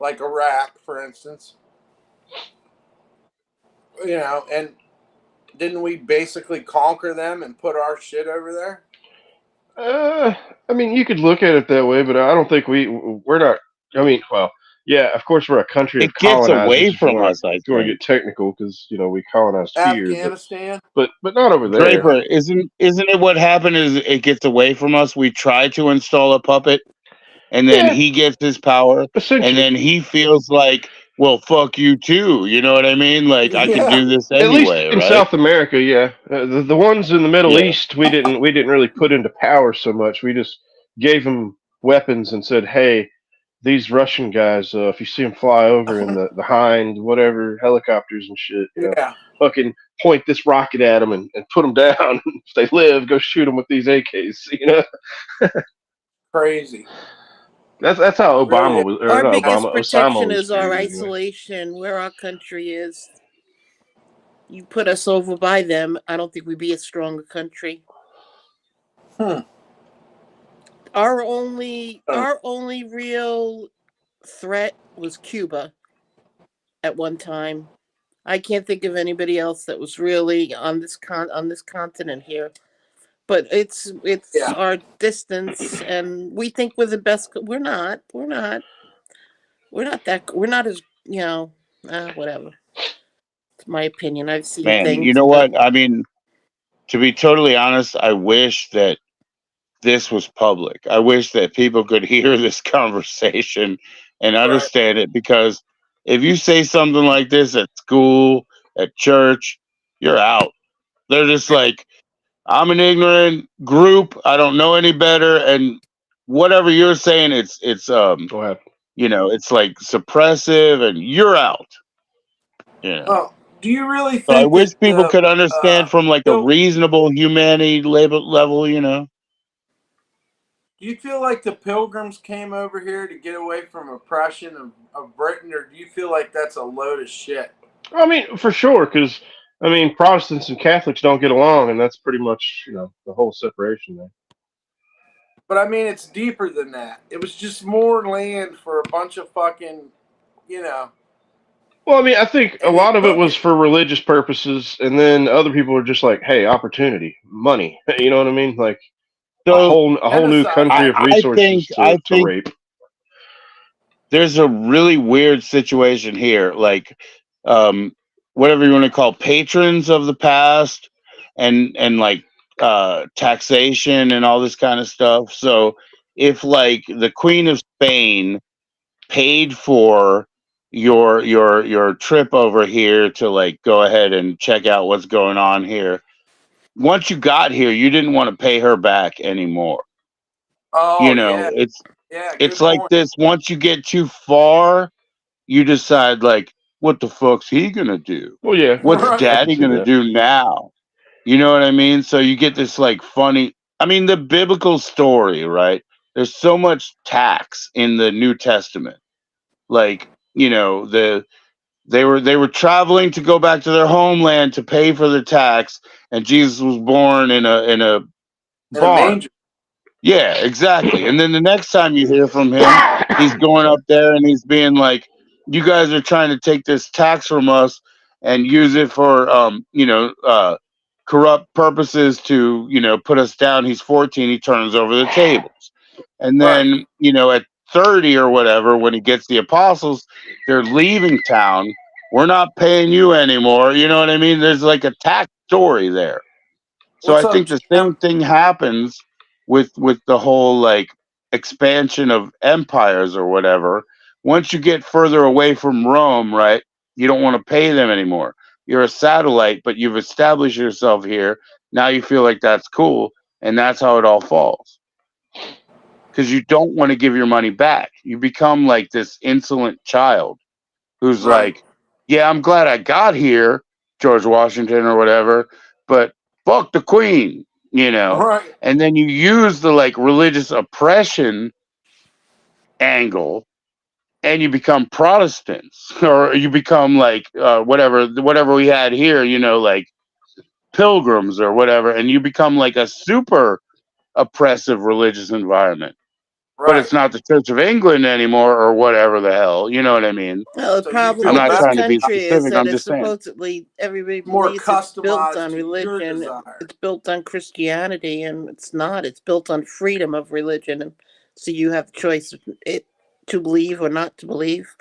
like Iraq, for instance, and didn't we basically conquer them and put our shit over there? I mean, you could look at it that way, but I don't think we're not. I mean, well, yeah, of course we're a country of It gets colonizers. away If you from want us, I to think. get technical, because we colonized here, Afghanistan. but not over there. Draper, isn't it what happened is it gets away from us? We try to install a puppet, and then Yeah, he gets his power, and essentially. then he feels like, well, fuck you too. You know what I mean? Like I could Yeah. do this At least anyway, in right? South America, yeah. The ones in the Middle Yeah. East, we didn't really put into power so much. We just gave them weapons and said, hey, these Russian guys, if you see them fly over in the Hind, whatever, helicopters and shit, Yeah. fucking point this rocket at them and put them down. If they live, go shoot them with these AKs. Crazy. That's how It really Obama is. was, or Our not biggest Obama, Osama protection was is our treated anyway. isolation, where our country is. You put us over by them, I don't think we'd be a stronger country. Our only real threat was Cuba at one time. I can't think of anybody else that was really on this continent here. But it's Yeah. our distance, and we think we're the best. We're not. We're not that. We're not as whatever. It's my opinion. I've seen Man, you things, know but what? I mean, to be totally honest, I wish that this was public. I wish that people could hear this conversation and Right. understand it because If you say something like this at school, at church, you're out. They're just like, I'm an ignorant group. I don't know any better, and whatever you're saying, it's Go ahead. it's like suppressive, and you're out. Oh, do you really So I think wish that people the could understand from like a reasonable humanity level. do you feel like the Pilgrims came over here to get away from oppression of Britain, or do you feel like that's a load of shit? I mean, for sure, because I mean, Protestants and Catholics don't get along, and that's pretty much the whole separation there. But I mean, it's deeper than that. It was just more land for a bunch of fucking, you know. Well, I mean, I think a And they lot of it took was it. for religious purposes, and then other people were just like, "Hey, opportunity, money." You know what I mean? Like a So whole new Genocide. country of resources I to think rape. there's a really weird situation here, like whatever you want to call patrons of the past, and like taxation and all this kind of stuff. So if like the Queen of Spain paid for your trip over here to like go ahead and check out what's going on here, once you got here, you didn't want to pay her back anymore. Oh yeah, It's yeah. it's Good like point. this. Once you get too far, you decide like, what the fuck's he gonna do? Well, yeah, What's Right. I can daddy see gonna that. do now? You know what I mean? So you get this like funny. I mean, the biblical story, right? There's so much tax in the New Testament. Like, they were traveling to go back to their homeland to pay for the tax, and Jesus was born in a In a barn. manger. Yeah, exactly. And then the next time you hear from him, he's going up there and he's being like, "You guys are trying to take this tax from us and use it for, corrupt purposes to, put us down." He's 14. He turns over the tables, and Right. then at 30 or whatever, when he gets the apostles, they're leaving town. We're not paying you anymore. You know what I mean? There's like a tax story there. So What's I up, think the Jim? same thing happens with the whole like expansion of empires or whatever. Once you get further away from Rome, right? You don't want to pay them anymore. You're a satellite, but you've established yourself here. Now you feel like that's cool, and that's how it all falls. Because you don't want to give your money back. You become like this insolent child who's Right. like, "Yeah, I'm glad I got here, George Washington or whatever, but fuck the Queen," Right. and then you use the like religious oppression angle, and you become Protestants, or you become like whatever we had here, like pilgrims or whatever, and you become like a super oppressive religious environment. But Right. it's not the Church of England anymore, or whatever the hell. You know what I mean? Well, the So you problem I'm feel with not this trying to better, be country is specific. that I'm it's just saying. supposedly everybody more believes it's built customized on to your religion. desire. It's built on Christianity, and it's not. It's built on freedom of religion, and so you have the choice of it to believe or not to believe.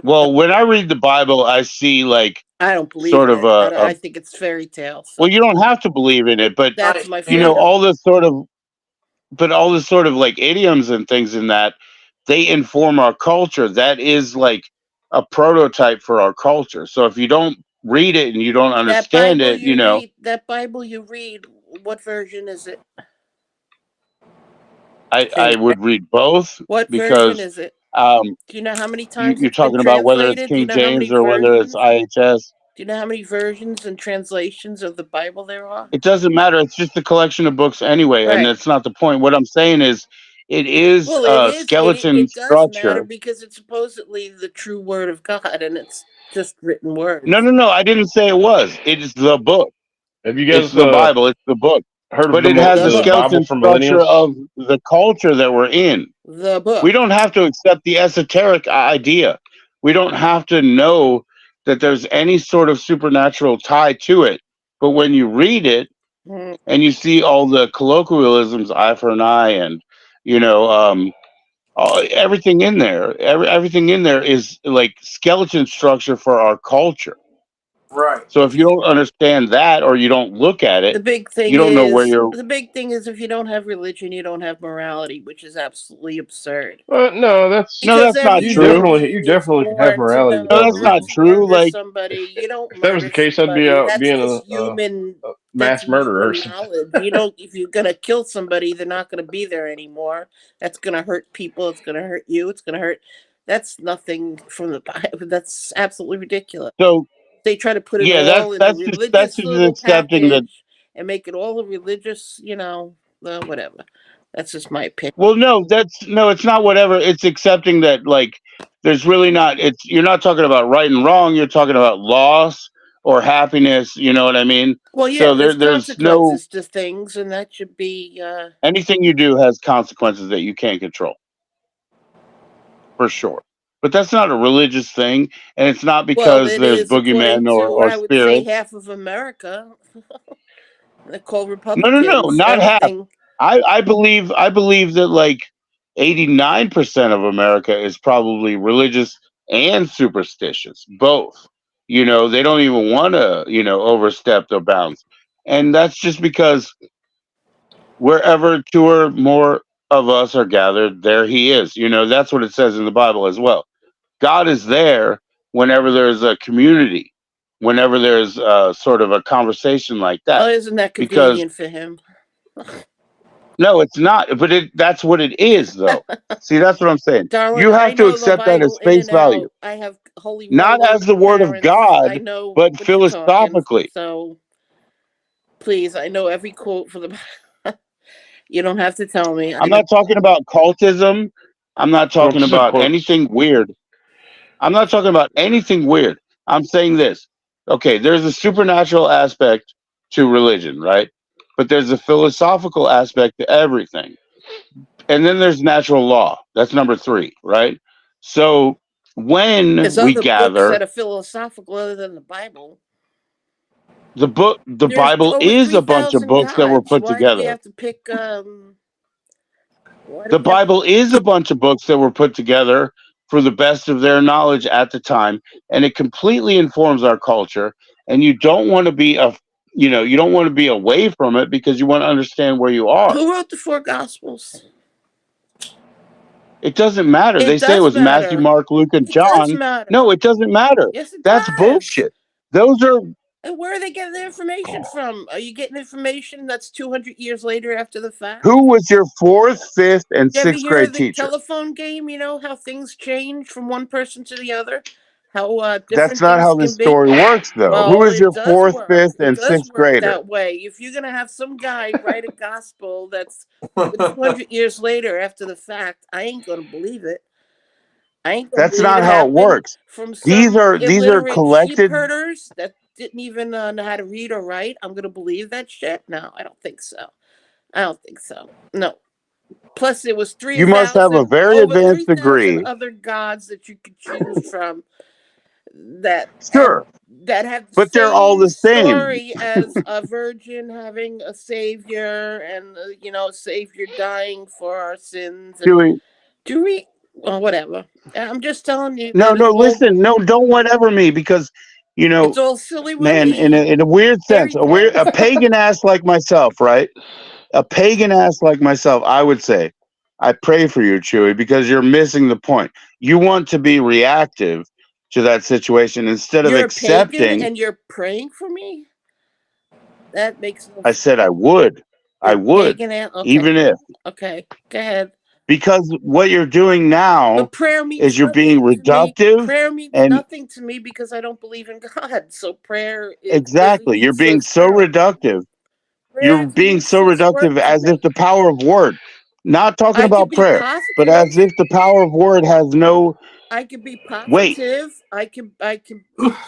Well, when I read the Bible, I see like I don't believe sort in of it. a I think it's fairy tale. well, So you don't have to believe in it, but that's Right. my Yeah. freedom. all this sort of like idioms and things in that, they inform our culture. That is like a prototype for our culture. So if you don't read it and you don't That understand Bible it, you read. That Bible you read. What version is it? I King. would read both What version because is it? um, Do you know how many times you're it's been talking about whether it's translated? Do you King know how many James or whether it's versions? IHS. Do you know how many versions and translations of the Bible there are? It doesn't matter. It's just a collection of books anyway, and Right. that's not the point. What I'm saying is, it is Well, it a is. skeleton It does matter structure. because it's supposedly the true word of God, and it's just written No, words. no, no. I didn't say it was. It is the book. Have you It's guys the Bible. It's the book. heard of But it has The a book. Bible skeleton for structure millennials? of the culture that we're in. The We book. don't have to accept the esoteric idea. We don't have to know that there's any sort of supernatural tie to it. But when you read it Mm. and you see all the colloquialisms, eye for an eye, and you know, everything in there, everything in there is like skeleton structure for our culture. Right. So if you don't understand that, or you don't look at The it, big thing you don't know where is you're. if you don't have religion, you don't have morality, which is absolutely absurd. No, that's No, Because that's not every you true. human definitely being you is definitely can have born to morality No, without know that's not not religion. to true. murder Like, somebody. You don't If that was murder the case, I'd be somebody. out That's being just a human. That's mass murderer or human something. knowledge. You don't. If you're gonna kill somebody, they're not gonna be there anymore. That's gonna hurt people. It's gonna hurt you. It's gonna hurt. That's nothing from the Bible. That's absolutely ridiculous. so They try to put it yeah, all in a that's religious just little accepting that. package and make it all a religious, whatever. That's just my opinion. Well, no, it's not whatever. It's accepting that, like, there's really not. It's you're not talking about right and wrong. You're talking about loss or happiness. You know what I mean? Well, yeah, So there's there's no consequences to things, and that should be. anything you do has consequences that you can't control, for sure. But that's not a religious thing, and it's not Well, because it there's is according boogeymen to, or I would say, spirits. half of America. They're called No, Republicans. not half. Everything. I believe that like 89% of America is probably religious and superstitious, both. They don't even want to, overstep their bounds. And that's just because wherever two or more of us are gathered, there he is. That's what it says in the Bible as well. God is there whenever there's a community, whenever there's sort of a conversation like Oh, that. isn't that Because convenient for him? no, it's not. But that's what it is, though. See, that's what I'm saying. Darling, You I have to know the accept that as Bible in face and value, out. I have holy not roller as the word of parents. I God, know but what you're talking. philosophically. So please, I know every quote for the Bible. You don't have to tell me. I'm not talking about cultism. I'm not Well, talking this is a about quote. anything weird. I'm not talking about anything weird. I'm saying this. Okay, there's a supernatural aspect to religion, right? But there's a philosophical aspect to everything. And then there's natural law. That's number 3, right? So when There's we other books gather, that are philosophical other than the Bible. the There's Bible over is a bunch of 3,000 books that were gods. put Why do we together. have to pick? Why do The we have? Bible is a bunch of books that were put together for the best of their knowledge at the time, and it completely informs our culture. And you don't want to be you don't want to be away from it because you want to understand where you are. Who wrote the 4 Gospels? It doesn't matter. It They say it does was Matthew, matter. Mark, Luke, and It does John. matter. No, it doesn't matter. Yes, it That's does. bullshit. Those are And where are they getting their information from? Are you getting information that's 200 years later after the fact? who was your 4th, 5th, and Did you ever 6th hear grade of the teacher? telephone game? You know how things change from one person to the other? How That's different not how things the can be? story works, though. Who Well, was your it does 4th, work. 5th, It and does 6th work grader? that way. If you're going to have some guy write a gospel that's 200 years later after the fact, I ain't going to believe it. I ain't going to That's believe not it how it happened works. from These some are illiterate sheep collected. herders that didn't even know how to read or write. I'm going to believe that shit? No, I don't think so. I don't think so. No. Plus, it was You must have a very over advanced 3,000 degree. other gods that you could choose from that Sure, that have the but they're all same the same. story as a virgin having a savior and a savior dying for our sins. And Chewy. do we? Well, whatever. I'm just telling you No, that no, listen, no, don't whatever me because, you it's know, all silly man, in willy a weird sense, fairy a tales. pagan ass like myself, right? A pagan ass like myself, I would say, I pray for you, Chewy, because you're missing the point. You want to be reactive to that situation instead of You're a pagan accepting. and you're praying for me. That makes no I sense. said I would. You're I a would, pagan and okay, even if. okay. Go ahead. Because what you're doing now But prayer is means you're being nothing to me. reductive Prayer means and nothing to me because I don't believe in God. So prayer doesn't exactly, mean you're so being so spiritual. reductive. Prayer You're is being so useless work reductive to as if me. the power of word, not talking I could about be prayer, but as positive. if the power of word has no I could be weight. positive. I can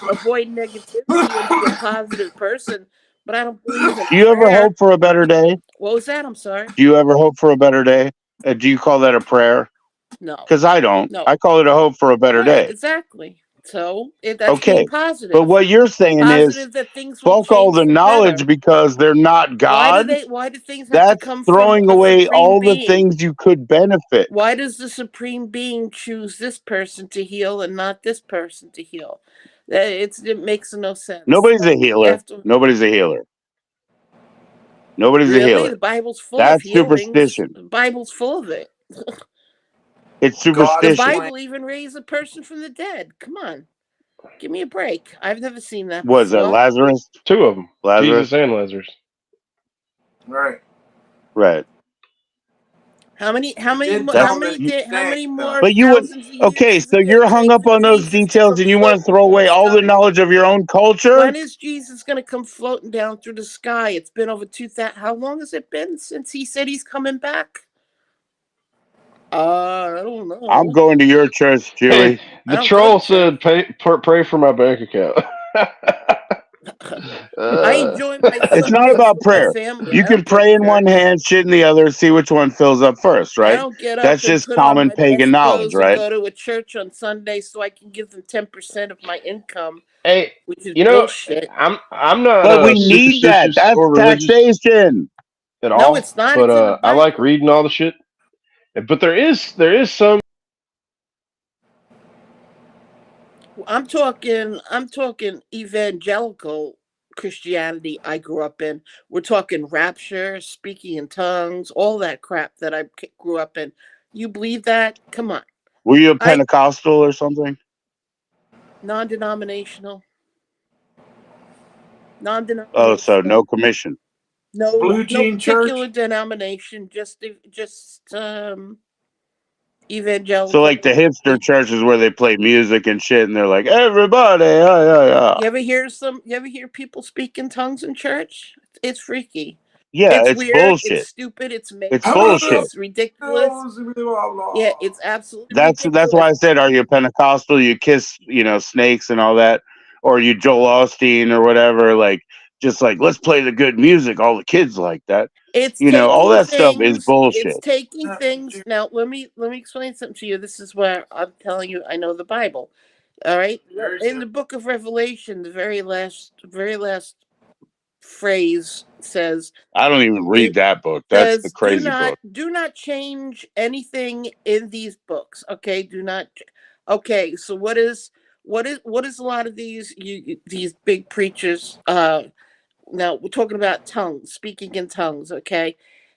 avoid negativity and be a positive person. But I don't believe in Do you ever prayer. hope for a better day? What was that? I'm sorry. Do you ever hope for a better day? Do you call that a prayer? No. Because I don't. No. I call it a hope for a better Right. day. Exactly. So that's being Okay. But positive. what you're saying is Positive that things will fuck all change the for knowledge better. because they're not God. Why do things have to That's come from throwing a away supreme all the being? things you could benefit. Why does the supreme being choose this person to heal and not this person to heal? It makes no sense. Nobody's a healer. After Nobody's a healer. Nobody's a really, healer. the Bible's full That's of healings. superstition. The Bible's full of it. It's The superstition. Bible even raised a person from the dead. Come on, give me a break. I've never seen that Was that before. Lazarus? 2 of them. Lazarus? Jesus and Lazarus. Right. Right. How many Did tell more him But you would thousands of years okay, is so it gonna you're hung take up for on those Jesus to details come and you want to floating throw through away the all the sky? knowledge of your own culture? When is Jesus going to come floating down through the sky? It's been over 2,000. How long has it been since he said he's coming back? I don't know. I'm going to your church, Julie. Hey, the troll said, pray for my bank account. I enjoy myself. It's not about prayer. Family. You can pray in one hand, shit in the other, see which one fills up first, I right? don't get up That's and just put on common my pagan best knowledge, clothes right? and go to a church on Sunday so I can give them 10% of my income. Hey, which is you know, bullshit. I'm not But we need that. superstitious That's or religious taxation. at No, all. it's not. But It's in the I like Bible. reading all the shit. But there is some. I'm talking evangelical Christianity I grew up in. We're talking rapture, speaking in tongues, all that crap that I grew up in. You believe that? Come on. Were you a Pentecostal or something? Non-denominational. Oh, so no commission. No, Blue no Jean particular Church? denomination. Just evangelical. So like the hipster churches where they play music and shit, and they're like, everybody, yeah. You ever hear people speak in tongues in church? It's freaky. Yeah, It's it's weird. bullshit. It's stupid. It's It's bullshit. It's ridiculous. Yeah, it's absolutely That's ridiculous. why I said, are you Pentecostal? You kiss, snakes and all that, or you Joel Osteen or whatever? Like, just like let's play the good music. All the kids like that. It's all that stuff is bullshit. It's taking things. Now, let me explain something to you. This is where I'm telling you I know the Bible. All right, in the book of Revelation, the very last phrase says, I don't even read that book. That's the crazy book. Do not change anything in these books. Okay, do not. Okay, so what is a lot of these big preachers? Now we're talking about tongues, speaking in tongues. Okay,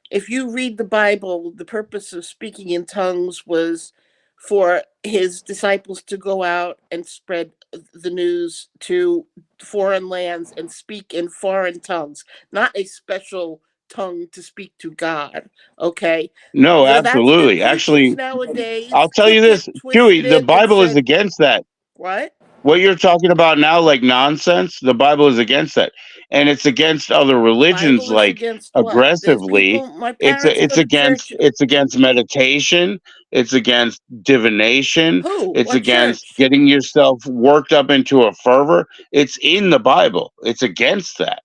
if you read the Bible, the purpose of speaking in tongues was for his disciples to go out and spread the news to foreign lands and speak in foreign tongues, not a special tongue to speak to God. Okay. No, absolutely. Actually, nowadays, I'll tell you this, Dewey, the Bible is against that. What? What you're talking about now, like nonsense, the Bible is against that, and it's against other religions, like aggressively. It's against meditation. It's against divination. It's against getting yourself worked up into a fervor. It's in the Bible. It's against that.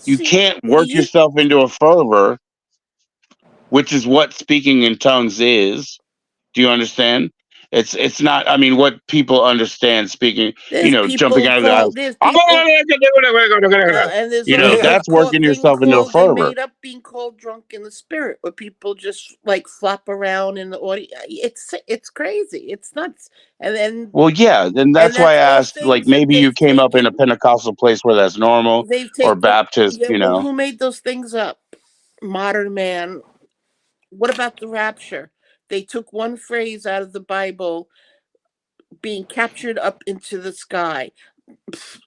You can't work yourself into a fervor, which is what speaking in tongues is. Do you understand? It's not. I mean, what people understand speaking, jumping out of the house. That's working yourself into a fervor. They made up being called drunk in the spirit, where people just like flop around in the audience. It's crazy. It's nuts. And then, well, yeah, then that's why I asked. Like, maybe you came up in a Pentecostal place where that's normal, or Baptist. Well, who made those things up? Modern man. What about the rapture? They took one phrase out of the Bible, being captured up into the sky.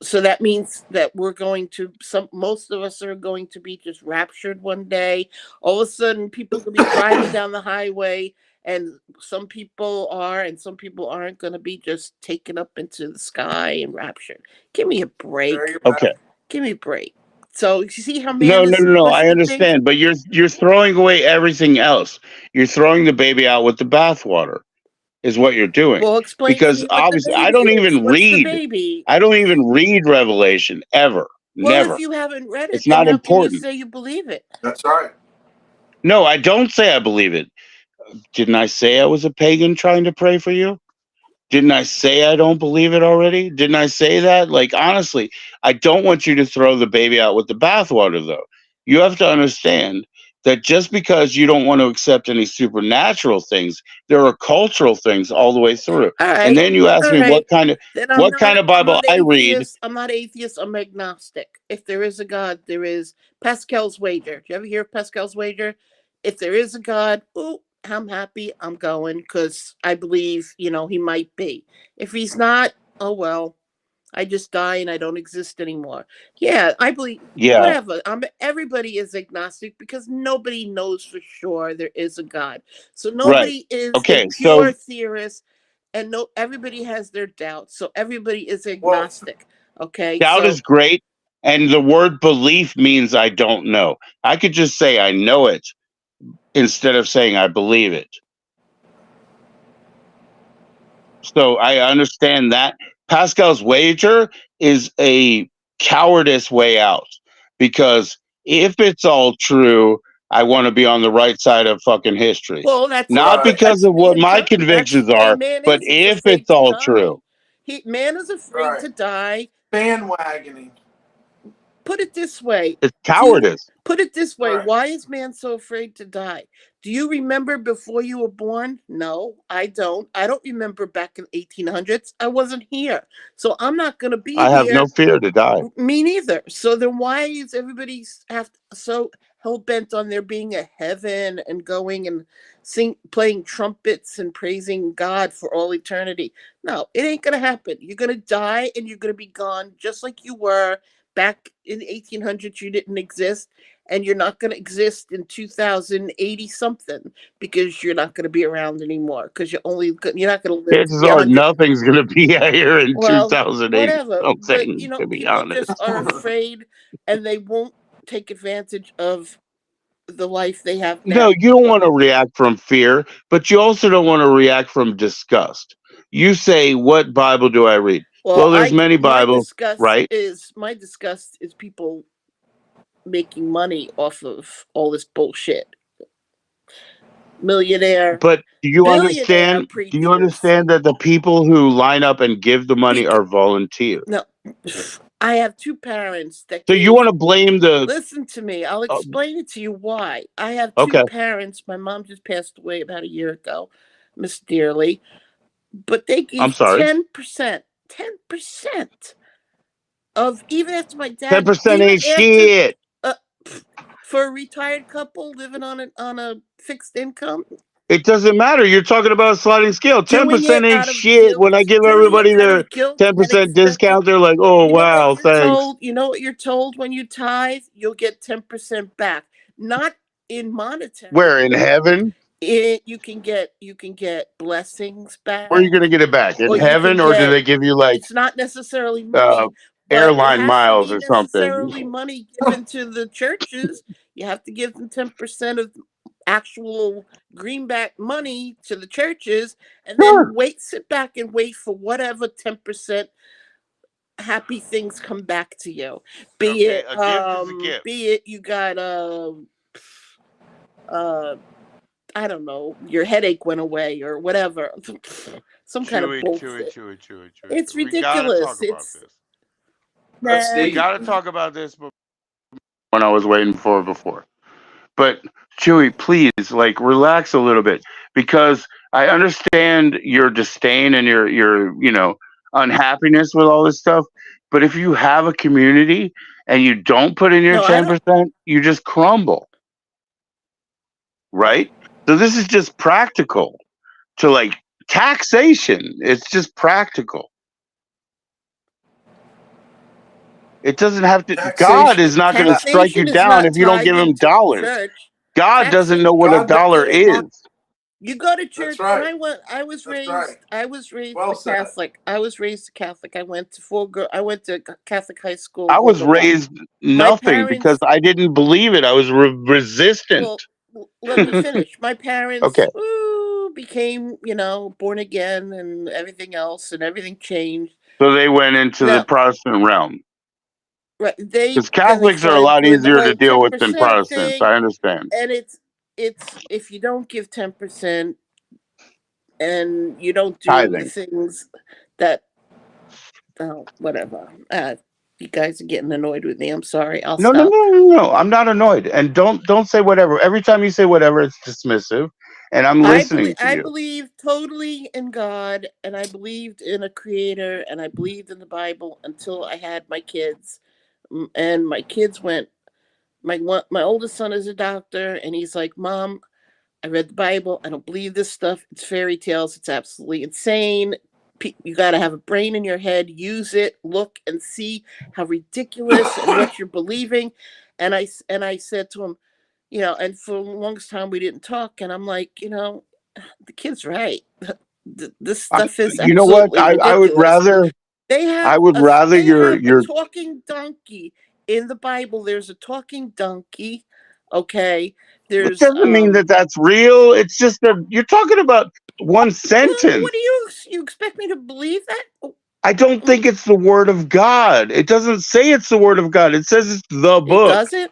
So that means that most of us are going to be just raptured one day. All of a sudden, people will be driving down the highway, and some people are, and some people aren't going to be just taken up into the sky and raptured. Give me a break. Okay. Give me a break. So you see how No. I understand, but you're throwing away everything else. You're throwing the baby out with the bathwater, is what you're doing. Well, explain because obviously I don't even read. I don't even read Revelation ever. Well, Never. If you haven't read it, it's not important. Can you say you believe it? That's right. No, I don't say I believe it. Didn't I say I was a pagan trying to pray for you? Didn't I say I don't believe it already? Didn't I say that? Like, honestly, I don't want you to throw the baby out with the bathwater, though. You have to understand that just because you don't want to accept any supernatural things, there are cultural things all the way through. All right. And then you ask me what kind of Then Bible I read. I'm not atheist. I'm agnostic. If there is a God, there is. Pascal's wager. Do you ever hear of Pascal's wager? If there is a God, ooh, I'm happy. I'm going because I believe, he might be. If he's not, oh well. I just die and I don't exist anymore. Yeah, I believe. Yeah. Whatever. Everybody is agnostic because nobody knows for sure there is a God. So nobody is a pure theorist, and everybody has their doubts. So everybody is agnostic. Okay. Doubt is great, and the word belief means I don't know. I could just say I know it instead of saying I believe it. So I understand that. Pascal's wager is a cowardice way out, because if it's all true, I want to be on the right side of fucking history. Well, that's not because of what my convictions are, but if it's all true. Man is afraid to die. Bandwagoning. Put it this way. It's cowardice. Put it this way. Right. Why is man so afraid to die? Do you remember before you were born? No, I don't. I don't remember back in 1800s. I wasn't here. So I'm not going to be here. I have no fear to die. Me neither. So then why is everybody so hell-bent on there being a heaven and going and playing trumpets and praising God for all eternity? No, it ain't going to happen. You're going to die and you're going to be gone just like you were. Back in the 1800s, you didn't exist, and you're not going to exist in 2080 something because you're not going to be around anymore because you're not going to live. Chances are nothing's going to be here in 2080. Whatever. But people just are afraid, and they won't take advantage of the life they have now. No, you don't want to react from fear, but you also don't want to react from disgust. You say, "What Bible do I read?" Well, there's many Bibles, right? My disgust is people making money off of all this bullshit. Millionaire. But do you understand? Do you understand that the people who line up and give the money are volunteers? No, I have two parents that. So you want to blame the? Listen to me. I'll explain it to you why. I have two parents. My mom just passed away about a year ago, Miss Dearly, but they gave 10%. 10% of, even after my dad. 10% ain't shit. For a retired couple living on a fixed income. It doesn't matter. You're talking about a sliding scale. 10% ain't shit. When I give everybody their 10% discount, they're like, "Oh wow, thanks." You know what you're told when you tithe? You'll get 10% back. Not in monetary. Where, in heaven? You can get blessings back. Where are you gonna get it back? In heaven, or do they give you like? It's not necessarily money. Airline miles or something. Necessarily money given to the churches. You have to give them 10% of actual greenback money to the churches, and then sit back and wait for whatever 10% happy things come back to you. Be it a gift is a gift. Be it you got I don't know, your headache went away or whatever. Some kind of bullshit. It's ridiculous. We gotta talk about this when I was waiting for before. But Chewy, please, relax a little bit, because I understand your disdain and your unhappiness with all this stuff. But if you have a community and you don't put in your 10%, you just crumble. Right? So this is just practical to taxation. It's just practical. It doesn't have to. Taxation. God is not going to strike you down if you don't give him dollars. God doesn't know what a dollar is. You go to church. Right. I was raised Catholic. I was raised Catholic. I went to Catholic high school. I was raised nothing because I didn't believe it. I was resistant. Well, let me finish. My parents became, born again and everything else, and everything changed. So they went into the Protestant realm. Right. Because Catholics are a lot easier to deal with than Protestants. I understand. And it's if you don't give 10% and you don't do the things that whatever. You guys are getting annoyed with me. I'm sorry. I'll No, no, stop. no, no, no. I'm not annoyed. And don't say whatever. Every time you say whatever, it's dismissive. And I'm listening to I you. believe totally in God, and I believed in a creator, and I believed in the Bible until I had my kids. And my kids went, my oldest son is a doctor, and he's like, Mom, I read the Bible. I don't believe this stuff. It's fairy tales. It's absolutely insane. You got to have a brain in your head. Use it. Look and see how ridiculous and what you're believing. And I said to him, and for the longest time we didn't talk. And I'm like, the kid's right. This stuff is You know what? absolutely I would ridiculous. rather They have your a talking donkey in the Bible. There's a talking donkey. Okay. It There's doesn't mean that that's real. It's just that you're talking about one well, sentence. what do you expect me to believe that? I don't think it's the word of God. It doesn't say it's the word of God. It says it's the It book. doesn't.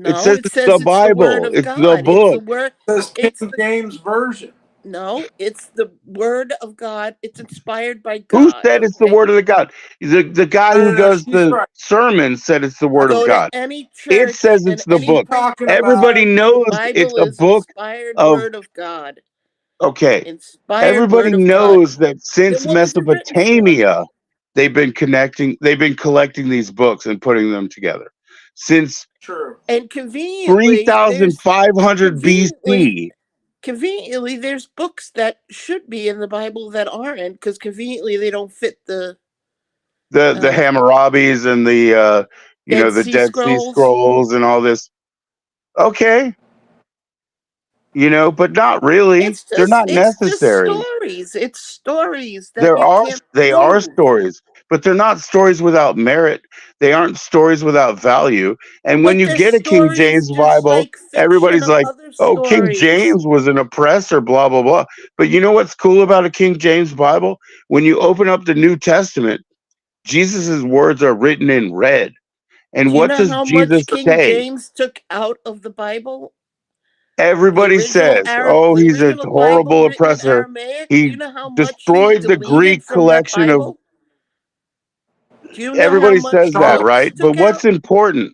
It No, says it it's says the it's the word Bible. of It's the God. It's the book. word. Says It's King the James Version. no. It's the word of God. It's inspired by Who God. said it's the Okay. word of the God? The guy who No, does she's the right. sermon said it's the word of Go to God. any It church says and it's the any She's book. priest. talking Everybody about The knows it's Bible a is book inspired of, word of God. okay. Inspired Everybody word of God. knows that Then since what was it written for? Mesopotamia, they've been collecting these books and putting them together. Since true. And conveniently, 3500 BC, there's books that should be in the Bible that aren't, because conveniently they don't fit the the Hammurabis and the Dead the Sea Dead Sea Scrolls. Scrolls and all this. Okay, but not really. They're not It's just necessary. stories. It's stories that you can't They are prove. stories, but they're not stories without merit. They aren't stories without value. And when But you they're get a King stories James just Bible, like fiction everybody's of like, other "Oh, King stories. James was an oppressor," blah blah blah. But you know what's cool about a King James Bible? When you open up the New Testament, Jesus's words are written in red. And Do you what know does how Jesus much King say? James took out of the Bible? Everybody says, "Oh, The he's a original Bible horrible written in oppressor. Aramaic. Do you He know how much he destroyed the deleted Greek from that collection of." Bible? Do you know how Everybody much says that, Charles, books he right? But took what's out? important?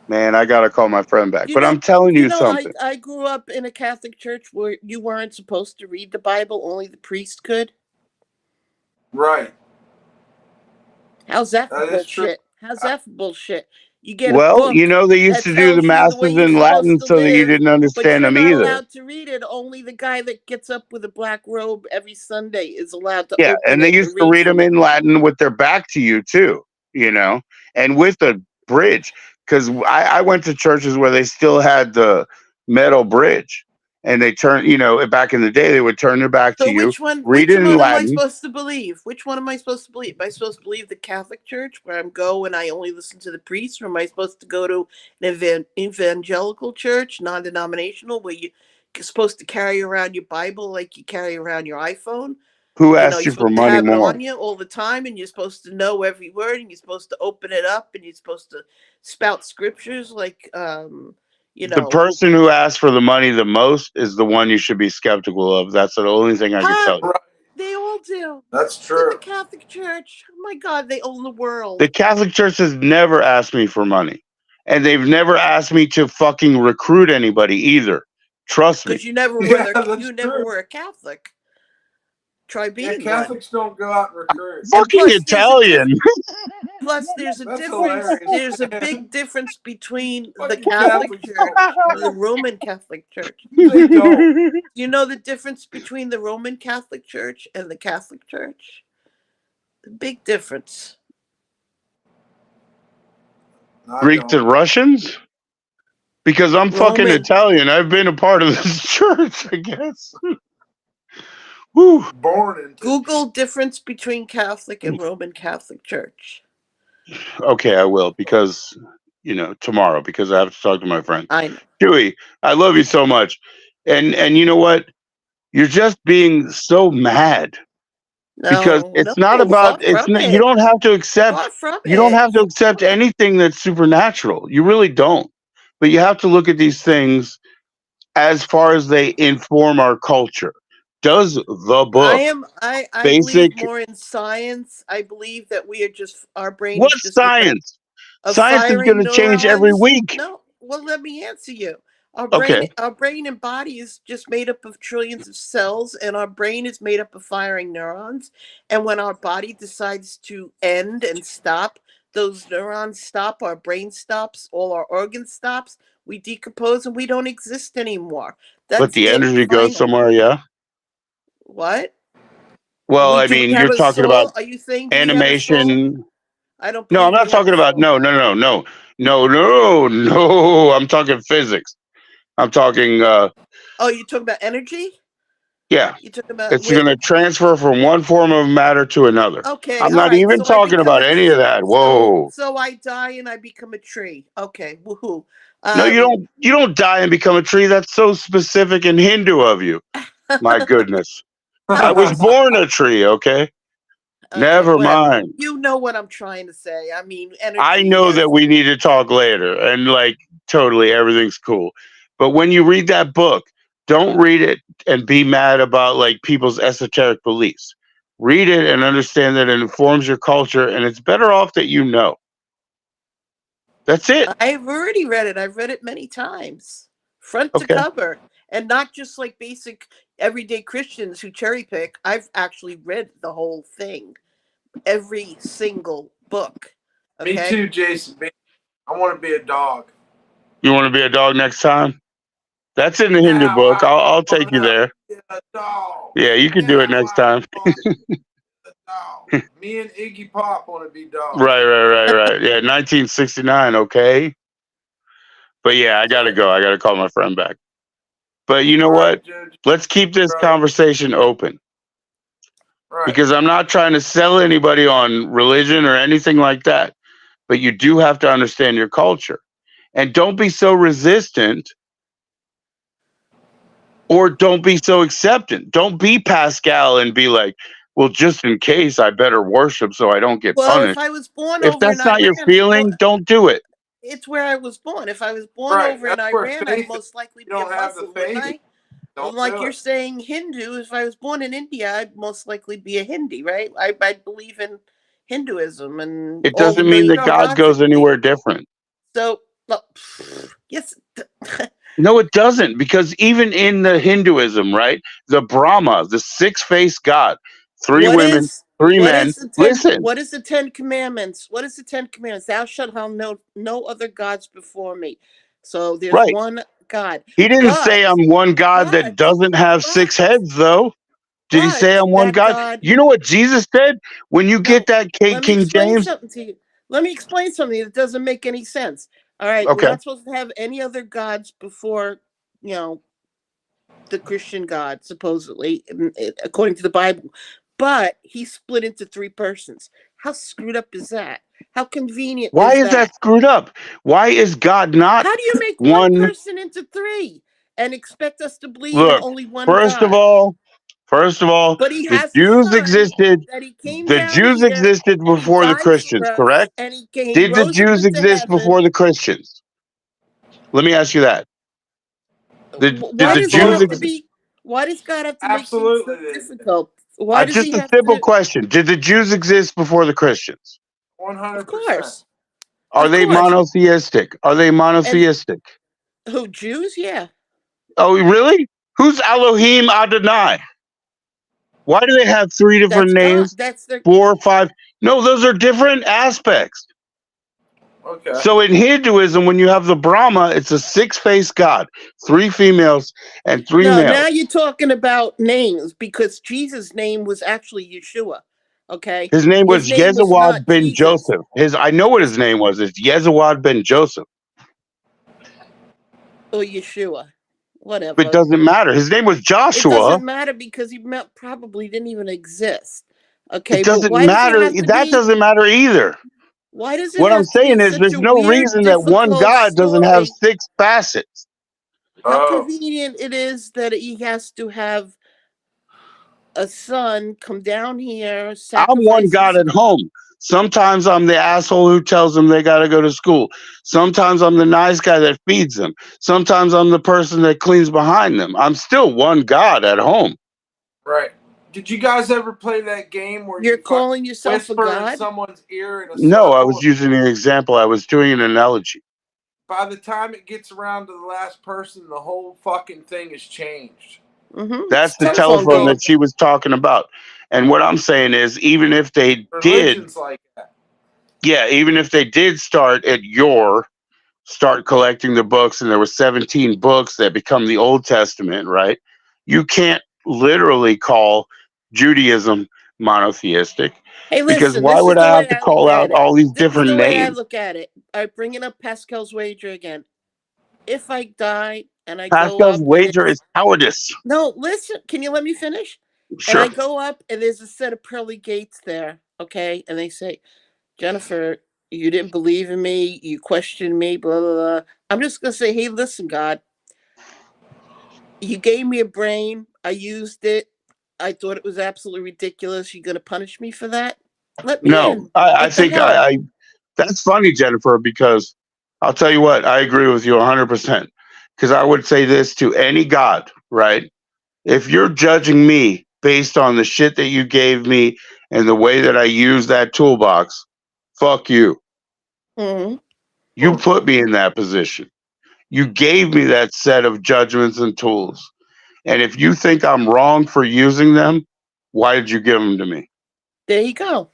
Man, I gotta call my friend back. You But know, I'm telling you I, something. I grew up in a Catholic church where you weren't supposed to read the Bible, only the priest could. right. How's that for That is true. bullshit? How's that for bullshit? You get a Well, book they used that to do the tells you the way masses you're in supposed Latin to so that you live, didn't but understand you're them not either. allowed to read it. Only the guy that gets up with a black robe every Sunday is allowed to Yeah, open and they it and used to read read from them it. in Latin with their back to you too, and with a bridge. Because I went to churches where they still had the metal bridge, and they turn, back in the day, they would turn their back to So you, read which it in one am I Latin. supposed to believe? Which one am I supposed to believe? Am I supposed to believe the Catholic Church where I go and I only listen to the priest, or am I supposed to go to an evangelical church, non-denominational, where you're supposed to carry around your Bible like you carry around your iPhone? Who You're asked you for supposed to money have it more? on you all the time, and you're supposed to know every word, and you're supposed to open it up, and you're supposed to spout scriptures like you The know. person who asks for the money the most is the one you should be skeptical of. That's the only thing I can Ah, tell you. Right. they all do. That's The true. Catholic Church. Oh my God, they own the The world. Catholic Church has never asked me for money. And they've never asked me to fucking recruit anybody either. Trust me. Because you never were Yeah, that's you never true. were a Catholic. Try Yeah, being one. Catholics don't go out and recruit. And Fucking Italian. there's a That's difference. hilarious, There's a man. big difference between the Fucking Catholic Catholics don't. Church and the Roman Catholic Church. They don't. You know the difference between the Roman Catholic Church and the Catholic Church? The big difference. I Greeks don't. and Russians? Because I'm fucking Roman Italian. I've been a part of this church, I guess. Whew. Born into. Google difference between Catholic and Roman Catholic Church. Okay, I will because tomorrow because I have to talk to my friend. I know. Dewey, I love you so much. And you know what? You're just being so mad because No, it's not no, about far from you it. don't have to accept Far from it. anything that's supernatural. You really don't. But you have to look at these things as far as they inform our culture. Does the book I basic? believe more in science. I believe that we are just, our brain What is just made up science? of Science is going firing to change every neurons. week. No, well, let me answer you. Okay, Our brain and body is just made up of trillions of cells, and our brain is made up of firing neurons. And when our body decides to end and stop, those neurons stop, our brain stops, all our organs stops, we decompose and we don't exist anymore. but That's the it, energy goes final. somewhere. Yeah. What? Well, I Do we mean, have you're a talking about soul? Are you saying, do we have a soul? animation. I don't No, I'm believe not we have a talking about soul. no. I'm talking physics. I'm talking Oh, you're talking about energy? yeah. You're talking about It's where? going to transfer from one form of matter to another. Okay, I'm all not right. even So I talking become about a any of that. Whoa. so I die and I become a tree. Okay, woohoo. No, you Um, don't. You don't die and become a tree. That's so specific and Hindu of you. My goodness. I was born a tree. Okay. okay, Never whatever. mind. You know what I'm trying to say. I mean, I energy. know Yes. that we need to talk later, and like totally everything's cool. But when you read that book, don't read it and be mad about like people's esoteric beliefs. Read it and understand that it informs your culture, and it's better off that you know. That's it. I've already read it. I've read it many times, front to Okay. cover, and not just like basic everyday Christians who cherry pick. I've actually read the whole thing, every single book. Me Okay. too, Jason. I want to be a dog. You want to be a dog next time? That's in the Hindu Now book. I I'll take you want to there. be a dog. Yeah, you can do it Now next I time. want to be a dog. Me and Iggy Pop want to be dogs. Right. Yeah, 1969. Okay. But yeah, I gotta go. I gotta call my friend back. But you know All what? right, Judge. Let's keep this Right. conversation open Right. because I'm not trying to sell anybody on religion or anything like that. But you do have to understand your culture. And don't be so resistant or don't be so acceptant. Don't be Pascal and be like, well, just in case I better worship so I don't get Well, if punished. I was born If over in that's not your Iran, well, feeling, don't do it. it's where I was born. If I was born Right. over in That's where Iran, I'd faith. most likely You be a don't have the Muslim, wouldn't faith. I? Don't Like do you're it. saying Hindu, if I was born in India, I'd most likely be a Hindi, right? I believe in Hinduism and It all the doesn't mean million that dollar God gods they goes believe. anywhere different. So, well, yes. No, it doesn't, because even in the Hinduism, right, the Brahma, the six-faced God, three What women, is three what men. is the Listen, what is the Ten Commandments? What is the Ten Commandments? Thou shalt have no other gods before me. So there's right. one God. He didn't But say I'm one God that but doesn't have but six heads, though. Did he say but I'm one that God? God. You know what Jesus said? When you get No, that let me King explain James, something to you. Let me explain something that doesn't make any sense. All right, we're okay, not supposed to have any other gods before, you know, the Christian God, supposedly, according to the Bible. But he split into three persons. How screwed up is that? How convenient why is is that that? screwed up? Why is God not How do you make one one? person into three and expect us to believe in Look, only one first of God? all, first of all, But he the has a Jews son existed. that he came The down Jews here existed and he before the died for Christians, us correct? and he Did the rose up Jews into exist heaven. before the Christians? Let me ask you that. Did Why the does it Jews have to Absolutely. exist? be? Why does God have to make things so Absolutely. difficult? Why does Just he a have simple to? question. Did the Jews exist before the Christians? 100%. Of course, Are of they course. monotheistic? Are they And monotheistic? who, Jews? Yeah, Oh, really? Who's Elohim Adonai? Why do they have three different that's God. names? That's their. 4 or 5? No, those are different aspects. Okay. So in Hinduism, when you have the Brahma, it's a six-faced God, three females and three No, now males. you're talking about names because Jesus' name was actually Yeshua. Okay, His name his was name was Yezawad not ben Jesus. Joseph. I know what his name was. It's Yezawad ben Joseph. Or Yeshua, But it whatever. doesn't matter. His name was It Joshua. doesn't matter because he probably didn't even exist. It Okay, but doesn't why does it matter. have to That be? doesn't matter either. Why does it What I'm have to be saying is such there's a no weird, reason that one difficult God doesn't have story? six facets. How Oh. convenient it is that he has to have a son come down here, I'm one sacrifice God his. at home. Sometimes I'm the asshole who tells them they got to go to school. Sometimes I'm the nice guy that feeds them. Sometimes I'm the person that cleans behind them. I'm still one God at home. Right. Did you guys ever play that game where You're you calling yourself a whisper in god? someone's ear in a No, I circle? was using an example. I was doing an analogy. By the time it gets around to the last person, the whole fucking thing has changed. Mm-hmm. That's the Telephone telephone game. that she was talking about. And what I'm saying is, even if they did, Religion's like that. yeah, even if they did start collecting the books, and there were 17 books that become the Old Testament, right? You can't literally call Judaism monotheistic, Hey, because listen, why this is would the I way have to I look call out at it. all these This is different the way I names? look at it. All right, bringing up Pascal's wager again. If I die and I go Pascal's up and wager it's is cowardice. no, listen, can you let me finish? And Sure. I go up and there's a set of pearly gates there, okay? And they say, Jennifer, you didn't believe in me, you questioned me, blah, blah, blah. I'm just gonna say, hey, listen, God, you gave me a brain, I used it, I thought it was absolutely ridiculous. You're gonna punish me for that? Let me No, in. I What the think hell? I that's funny, Jennifer, because I'll tell you what, I agree with you 100%. Because I would say this to any God, right? If you're judging me based on the shit that you gave me and the way that I use that toolbox, fuck you. Mm-hmm. You put me in that position. You gave me that set of judgments and tools. And if you think I'm wrong for using them, why did you give them to me? There you go.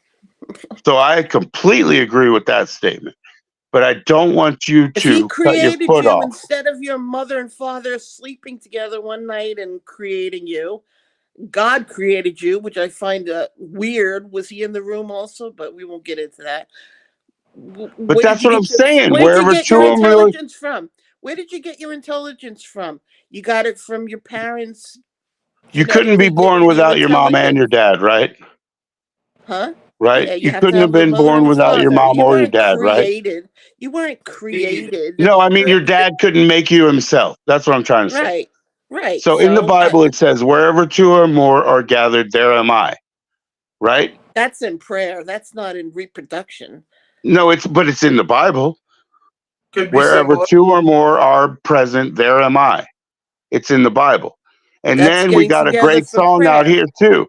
So I completely agree with that statement. But I don't want you If he to cut your created foot you off. instead of your mother and father sleeping together one night and creating you, God created you, which I find weird. Was he in the room also? But we won't get into that. But Where did that's you what I'm get your saying. Where did you Wherever get two your of them are, intelligence from? Where did you get your intelligence from? You got it from your parents you couldn't be genetically born giving you without your mom and intelligence? your dad, right? Huh? Right? Yeah, you You have to couldn't have have the been mother born and the without your father. mom You or your weren't dad, right? created. You weren't created. No, I mean your dad couldn't make you himself. That's what I'm trying to say. Right. Right. So in the So Bible it says, wherever two or more are gathered, there am I. Right? that's in prayer. That's not in reproduction. No, it's in the Bible. Could be Wherever symbol. two or more are present, there am I. It's in the Bible. And That's then we getting got a together great for song out prayer. here too.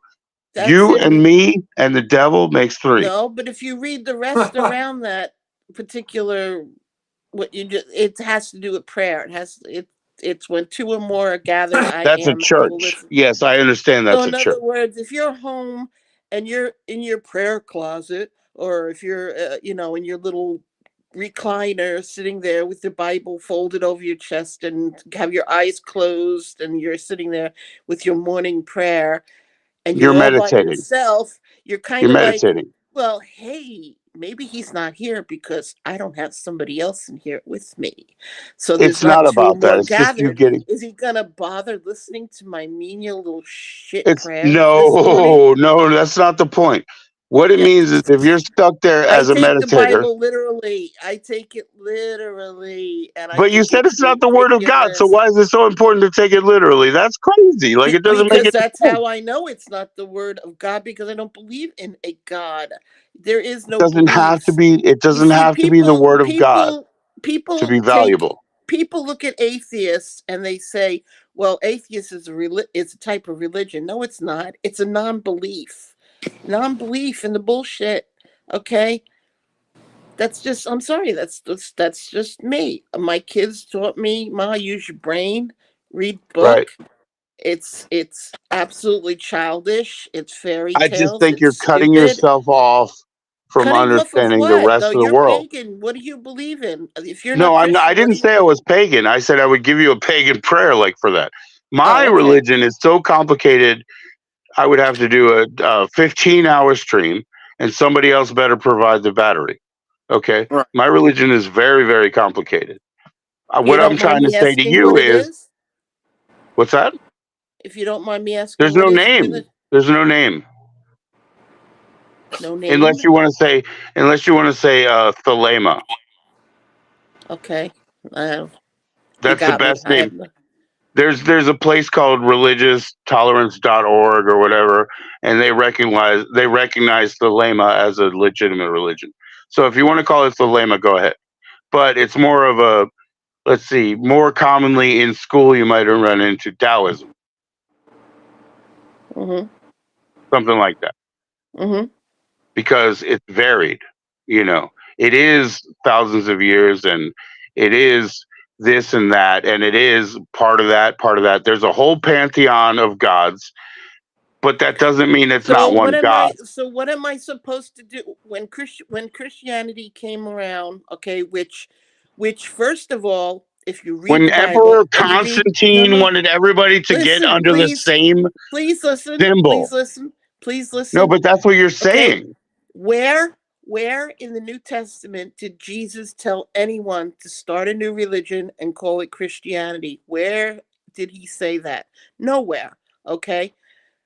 That's You and in me and the devil makes three. no, but if you read the rest around that particular what you just it has to do with prayer. It's when two or more are gathered, I That's a am, and I will church. listen. Yes, I understand So that's a in church. other words, if you're home and you're in your prayer closet, or if you're in your little recliner sitting there with the Bible folded over your chest and have your eyes closed and you're sitting there with your morning prayer and You're you're all by meditating. yourself, you're kind You're of like, meditating. well, hey, maybe he's not here because I don't have somebody else in here with me. So there's It's not not two or about that. more It's just you gathered. getting Is he gonna bother listening to my menial little shit it's prayers this morning? no, that's not the point. What it Yeah. means is if you're stuck there I as a take the meditator, Bible literally. I take it literally, and I but you think said it's it's not the word of God, so ridiculous. why is it so important to take it literally? That's crazy. Like it doesn't make Because any that's sense. how I know it's not the word of God, because I don't believe in a God. There is It no doesn't have to beliefs. be it You doesn't see, have to be the people, word of God people, to be people take valuable. people look at atheists and they say, "Well, atheist is it's a type of religion." No, it's not. It's a non-belief, non-belief in the bullshit. Okay, that's just. I'm sorry. That's just me. My kids taught me, "Ma, use your brain, read Right. book." It's absolutely childish. It's fairy I just tales. think It's you're cutting stupid. yourself off from Cutting off of understanding the what? rest Though of the you're world. pagan. What do you believe in? If you're No, not I'm not, I Christian, what didn't do you? say I was pagan. I said I would give you a pagan prayer like for that. My Oh, okay. religion is so complicated. I would have to do a 15-hour stream, and somebody else better provide the battery. Okay, Right. my religion is very, very complicated. You What I'm don't mind trying to me say to asking you what it is, is? what's that? If you don't mind me asking There's what no is your name. There's no name no name? unless you want to say Thelema. Okay. You That's the got me. best I name. have no. There's a place called religioustolerance.org or whatever, and they recognize Thelema as a legitimate religion. So if you want to call it Thelema, go ahead. But it's more of a, let's see, more commonly in school you might run into Taoism. something like that, because it's varied. It is thousands of years, and it is this and that, and it is part of that, part of that. There's a whole pantheon of gods, but that doesn't mean it's not one God. So what am I supposed to do when Christianity came around? Okay, which first of all, if you read When the Bible Emperor and you read, Constantine wanted everybody to get listen, under the same please listen, symbol. please listen. No, but that's what you're Okay, saying. where in the New Testament did Jesus tell anyone to start a new religion and call it Christianity? Where did he say that? Nowhere. Okay.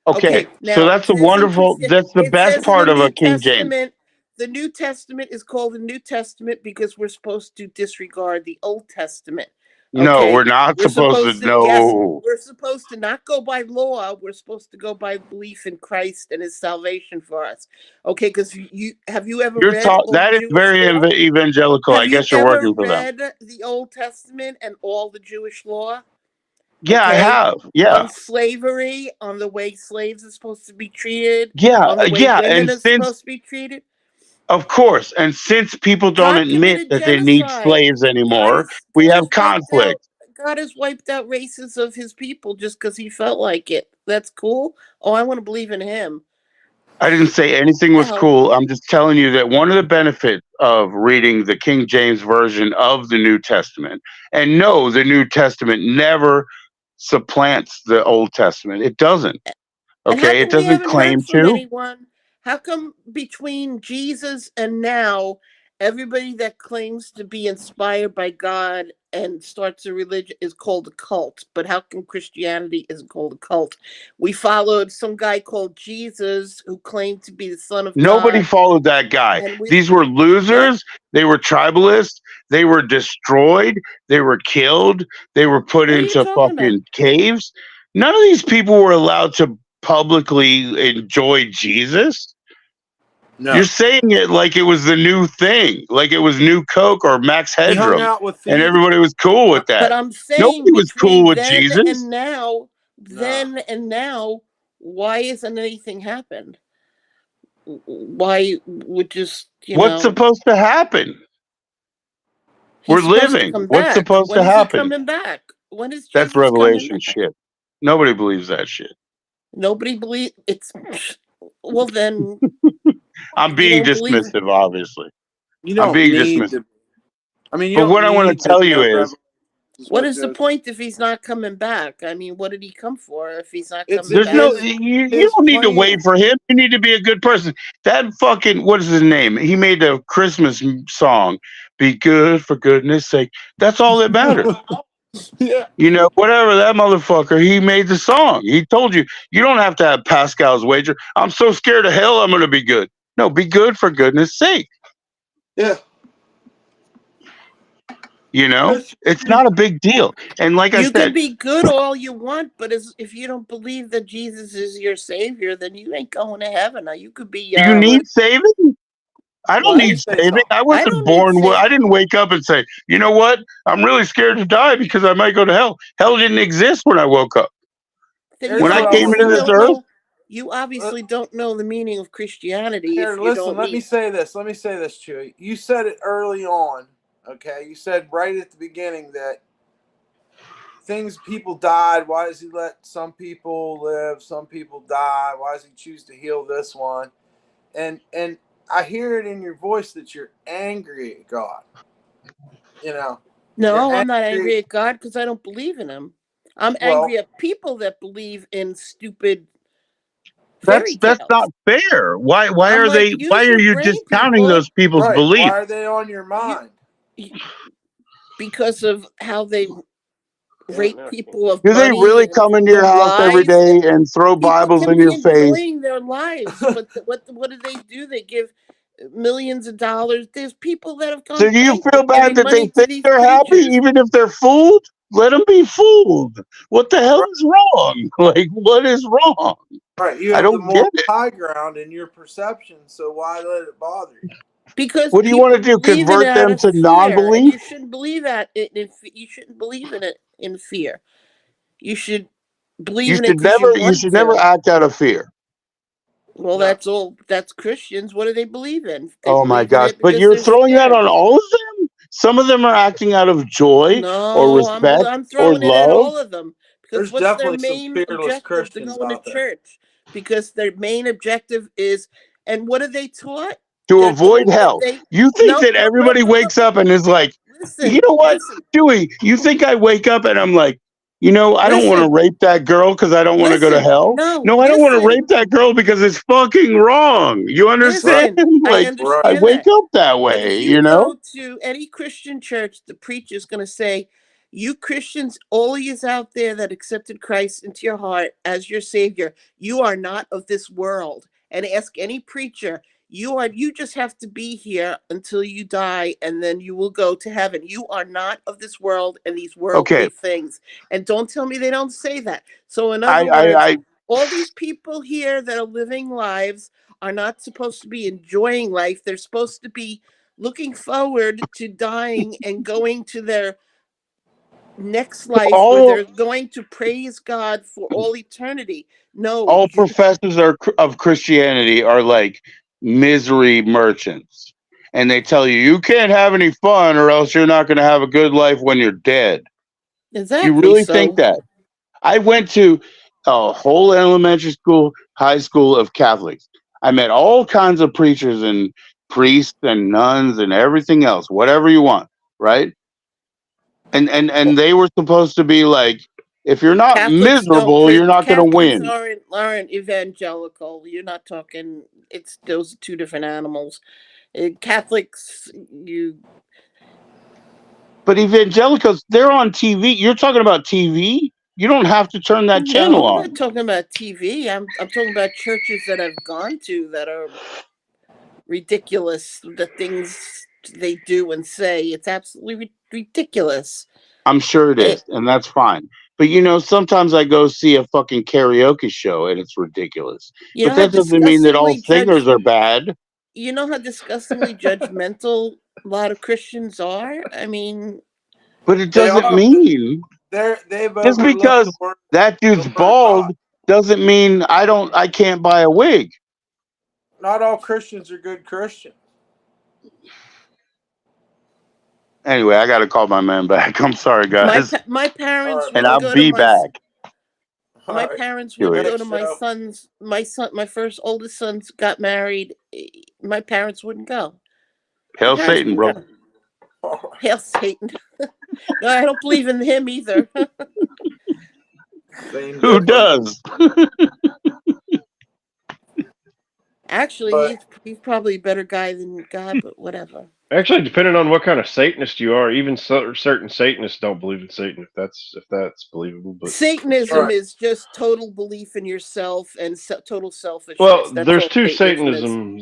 Okay, Now so that's the best part of a King James. The New Testament is called the New Testament because we're supposed to disregard the Old Testament. No, we're not supposed to. No. Yes, we're supposed to not go by law. We're supposed to go by belief in Christ and His salvation for us. Okay, because have you ever read that is very evangelical. I guess you're working for them. Have you ever read the Old Testament and all the Jewish law? Yeah, I have. Yeah. On slavery, on the way slaves are supposed to be treated. Yeah, on the way women are supposed to be treated. Of course, and since people don't admit that they need slaves anymore, we have conflict. God has wiped out races of His people just because He felt like it. That's cool. Oh, I want to believe in Him. I didn't say anything was cool. I'm just telling you that one of the benefits of reading the King James version of the New Testament, and no, the New Testament never supplants the Old Testament. It doesn't. Okay, it doesn't claim to. How come between Jesus and now, everybody that claims to be inspired by God and starts a religion is called a cult? But how come Christianity isn't called a cult? We followed some guy called Jesus who claimed to be the Son of God. Nobody followed that guy. These were losers. They were tribalists. They were destroyed. They were killed. They were put into fucking caves. None of these people were allowed to publicly enjoy Jesus. No. You're saying it like it was the new thing, like it was New Coke or Max Headroom, and everybody was cool with that. But I'm saying nobody was cool with Jesus. And now, why isn't anything happened? Why would just What's supposed to happen? We're living. What's supposed to happen? When is He coming back? When is Jesus That's Revelation shit. Nobody believes that shit. Nobody believes it's. Well, then. I'm being dismissive, obviously. You don't I'm being dismissive. But what I want to tell you is, what is the point if He's not coming back? I mean, what did He come for if He's not coming there's back? No, you don't need to wait for Him. You need to be a good person. That fucking, what is his name? He made a Christmas song. Be good for goodness sake. That's all that matters. Yeah. Whatever, that motherfucker, he made the song. He told you, you don't have to have Pascal's wager. I'm so scared of hell, I'm going to be good. No, be good for goodness sake. Yeah. It's not a big deal. And like I said, you can be good all you want, but if you don't believe that Jesus is your savior, then you ain't going to heaven. Now, you could be. Do you need saving? I don't need saving. I wasn't born. I didn't wake up and say, you know what? I'm really scared to die because I might go to hell. Hell didn't exist when I woke up. When I came into this earth. You obviously don't know the meaning of Christianity. Here, listen, let me say this, Chewy. You said it early on, okay? You said right at the beginning that people died. Why does He let some people live, some people die? Why does He choose to heal this one? And I hear it in your voice that you're angry at God. No, I'm not angry at God because I don't believe in Him. I'm angry at people that believe in stupid fairy tales. That's not fair. Why are you discounting those people's beliefs? Why are they on your mind? Because of how they rate people of money. Do they really come into your house every day and throw Bibles in your face? Enjoying their lives, but what do? They give millions of dollars. There's people that have gone. So do you feel bad that they think they're happy, even if they're fooled? Let them be fooled. What the hell is wrong? Like, what is wrong? Right, you have the more high ground in your perception, so why let it bother you? Because what do you want to do? Convert them to non-belief? You shouldn't believe that. You shouldn't believe in it in fear. You should believing it because You want should never to. act out of fear. Well, No. that's all. That's Christians. What do they believe in? They Oh my believe in gosh! it But because you're they're throwing that scared. on all of them. Some of them are acting out of joy or No, respect I'm or throwing it at love all of them because There's what's their definitely some main fearless objective to Christians go into out there. church? Because their main objective is, and what are they taught? to They're avoid told that hell. they You think no that no no everybody no no wakes no. up and is like, you Listen, know what, listen, Dewey? You think I wake up and I'm like, you know, I don't want to listen, rape that girl because I don't want to go to listen. hell. No, No, I don't want to listen, rape that girl because it's fucking wrong. You Right. understand? listen. I Like, Right. I understand wake that. up that But way, if you you know? go to any Christian church, the preacher's going to say, you Christians, all of yous out there that accepted Christ into your heart as your savior, you are not of this world. And ask any preacher, you just have to be here until you die and then you will go to heaven. You are not of this world and these Okay. worldly things. And don't tell me they don't say that. So in I, other I, words, I, all these people here that are living lives are not supposed to be enjoying life. They're supposed to be looking forward to dying and going to their next life where all they're going to praise God for all eternity. No, all professors of Christianity are like misery merchants. And they tell you, you can't have any fun or else you're not going to have a good life when you're dead. You exactly. really think So that? I went to a whole elementary school, high school of Catholics. I met all kinds of preachers and priests and nuns and everything else, whatever you want, right? And they were supposed to be like, if you're not Catholics don't. miserable, you're not going to Catholics win. aren't evangelical. You're not talking. It's those are two different animals. Catholics, you But evangelicals, they're on TV. You're talking about TV. You don't have to turn that channel no, I'm not on. talking about TV. I'm talking about churches that I've gone to that are ridiculous. The things they do and say, it's absolutely ridiculous. I'm sure it It, is, and that's fine. But you know, sometimes I go see a fucking karaoke show and it's ridiculous. you But know how that doesn't mean that all disgustingly singers are bad. judgmental a lot of Christians are. I mean, But it They doesn't are. mean They've just overlooked because that the dude's word of God. bald doesn't mean I can't buy a wig. Not all Christians are good Christians. Anyway, I gotta call my man back. I'm sorry, guys. my All parents right, And wouldn't I'll buddy. go to be back. All my right. parents Do wouldn't it. go to Thanks, Joe. my first oldest sons got married. My parents wouldn't go. My Hail parents Satan, wouldn't bro. go. All right. Hail Satan. No, I don't believe in him either. Same Who difference. does? Actually, But he's probably a better guy than God, but whatever. Actually, depending on what kind of Satanist you are, even certain Satanists don't believe in Satan. If that's believable, but all Satanism right. is just total belief in yourself and total selfishness. well, That's there's all two Satanism is. Satanism.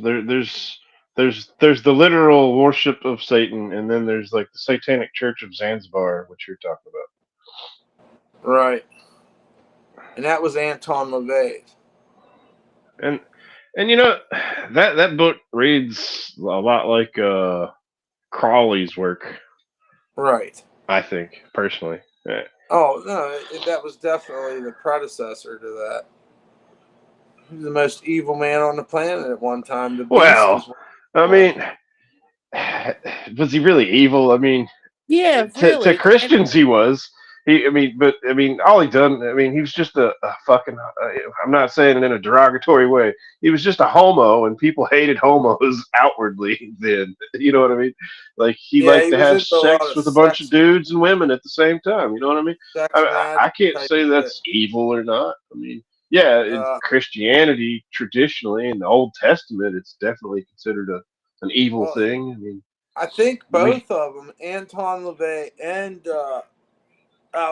There's the literal worship of Satan, and then there's like the Satanic Church of Zanzibar, which you're talking about. Right. And that was Anton LaVey. And you know that book reads a lot like Crawley's work. Right. I think personally. Yeah. Oh, no, that was definitely the predecessor to that. He was the most evil man on the planet at one time. The Beast is Well, I one. mean, was he really evil? I mean, Yeah, to really. Kind of. Christians he was. All he done. I mean, he was just a fucking. I'm not saying it in a derogatory way. He was just a homo, and people hated homos outwardly. Then you know what I mean? Like he Yeah, liked he to was have into a lot sex of with a bunch of sex, dudes and women at the same time. You know what I mean? sex magic I can't type say shit. that's evil or not. I mean, yeah, in Uh, Christianity traditionally in the Old Testament, it's definitely considered an evil well, thing. I mean, I think we both of them, Anton LaVey and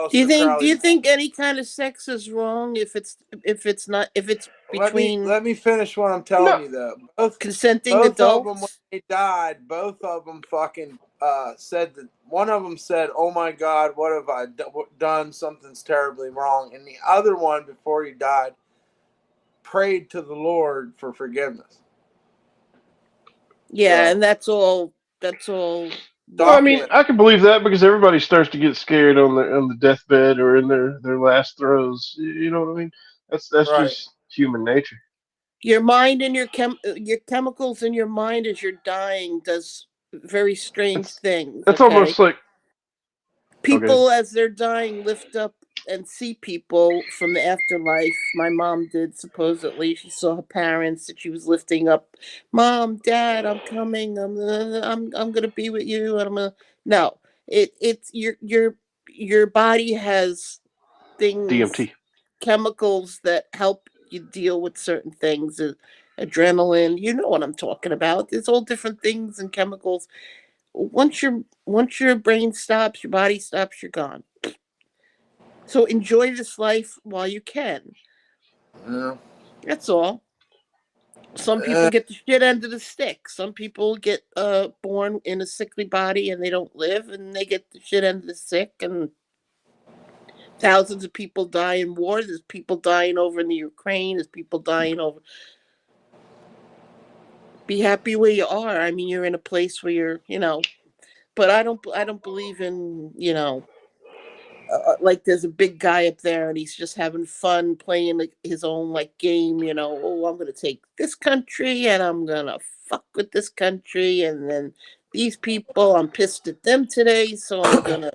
Do you Aleister think do Crowley. you think any kind of sex is wrong if it's between Let me finish what I'm no. telling you though. consenting Both of them, when adults? they died, both of them fucking said that. One of them said, "Oh my God, what have I done? Something's terribly wrong." And the other one, before he died, prayed to the Lord for forgiveness. Yeah, So and that's all Well, I mean, document. I can believe that because everybody starts to get scared on the deathbed or in their last throes. You know what I mean? That's Right. just human nature. Your mind and your chemicals in your mind as you're dying does very strange It's things. that's Okay, almost like okay, people as they're dying lift up and see people from the afterlife. My mom did, supposedly. She saw her parents that she was lifting up. Mom, Dad, I'm coming. I'm gonna be with you. And I'm gonna no. It's your body has things, DMT. chemicals that help you deal with certain things. Adrenaline, you know what I'm talking about. There's all different things and chemicals. Once your brain stops, your body stops, you're gone. So enjoy this life while you can. Yeah. That's all. Some people Uh, get the shit end of the stick. Some people get born in a sickly body and they don't live, and they get the shit end of the stick. And thousands of people die in war. There's people dying over in the Ukraine. There's people dying over. Be happy where you are. I mean, you're in a place where you're. But I don't believe in like there's a big guy up there and he's just having fun playing like his own like game. Oh, I'm gonna take this country and I'm gonna fuck with this country, and then these people, I'm pissed at them today, so I'm gonna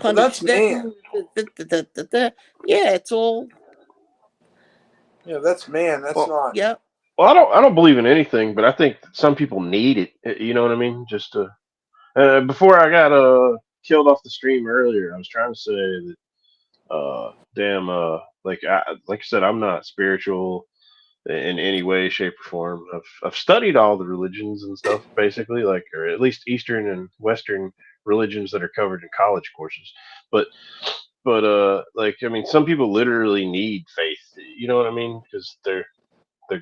well, punish that's man. them. Yeah, it's all. Yeah, that's man. That's Well, not. Yeah. well, I don't believe in anything, but I think some people need it. You know what I mean? Just to before I got killed off the stream earlier, I was trying to say that damn like I said, I'm not spiritual in any way, shape, or form. I've studied all the religions and stuff, basically, like or at least Eastern and Western religions that are covered in college courses. But like I mean, some people literally need faith. You know what I mean? Because they're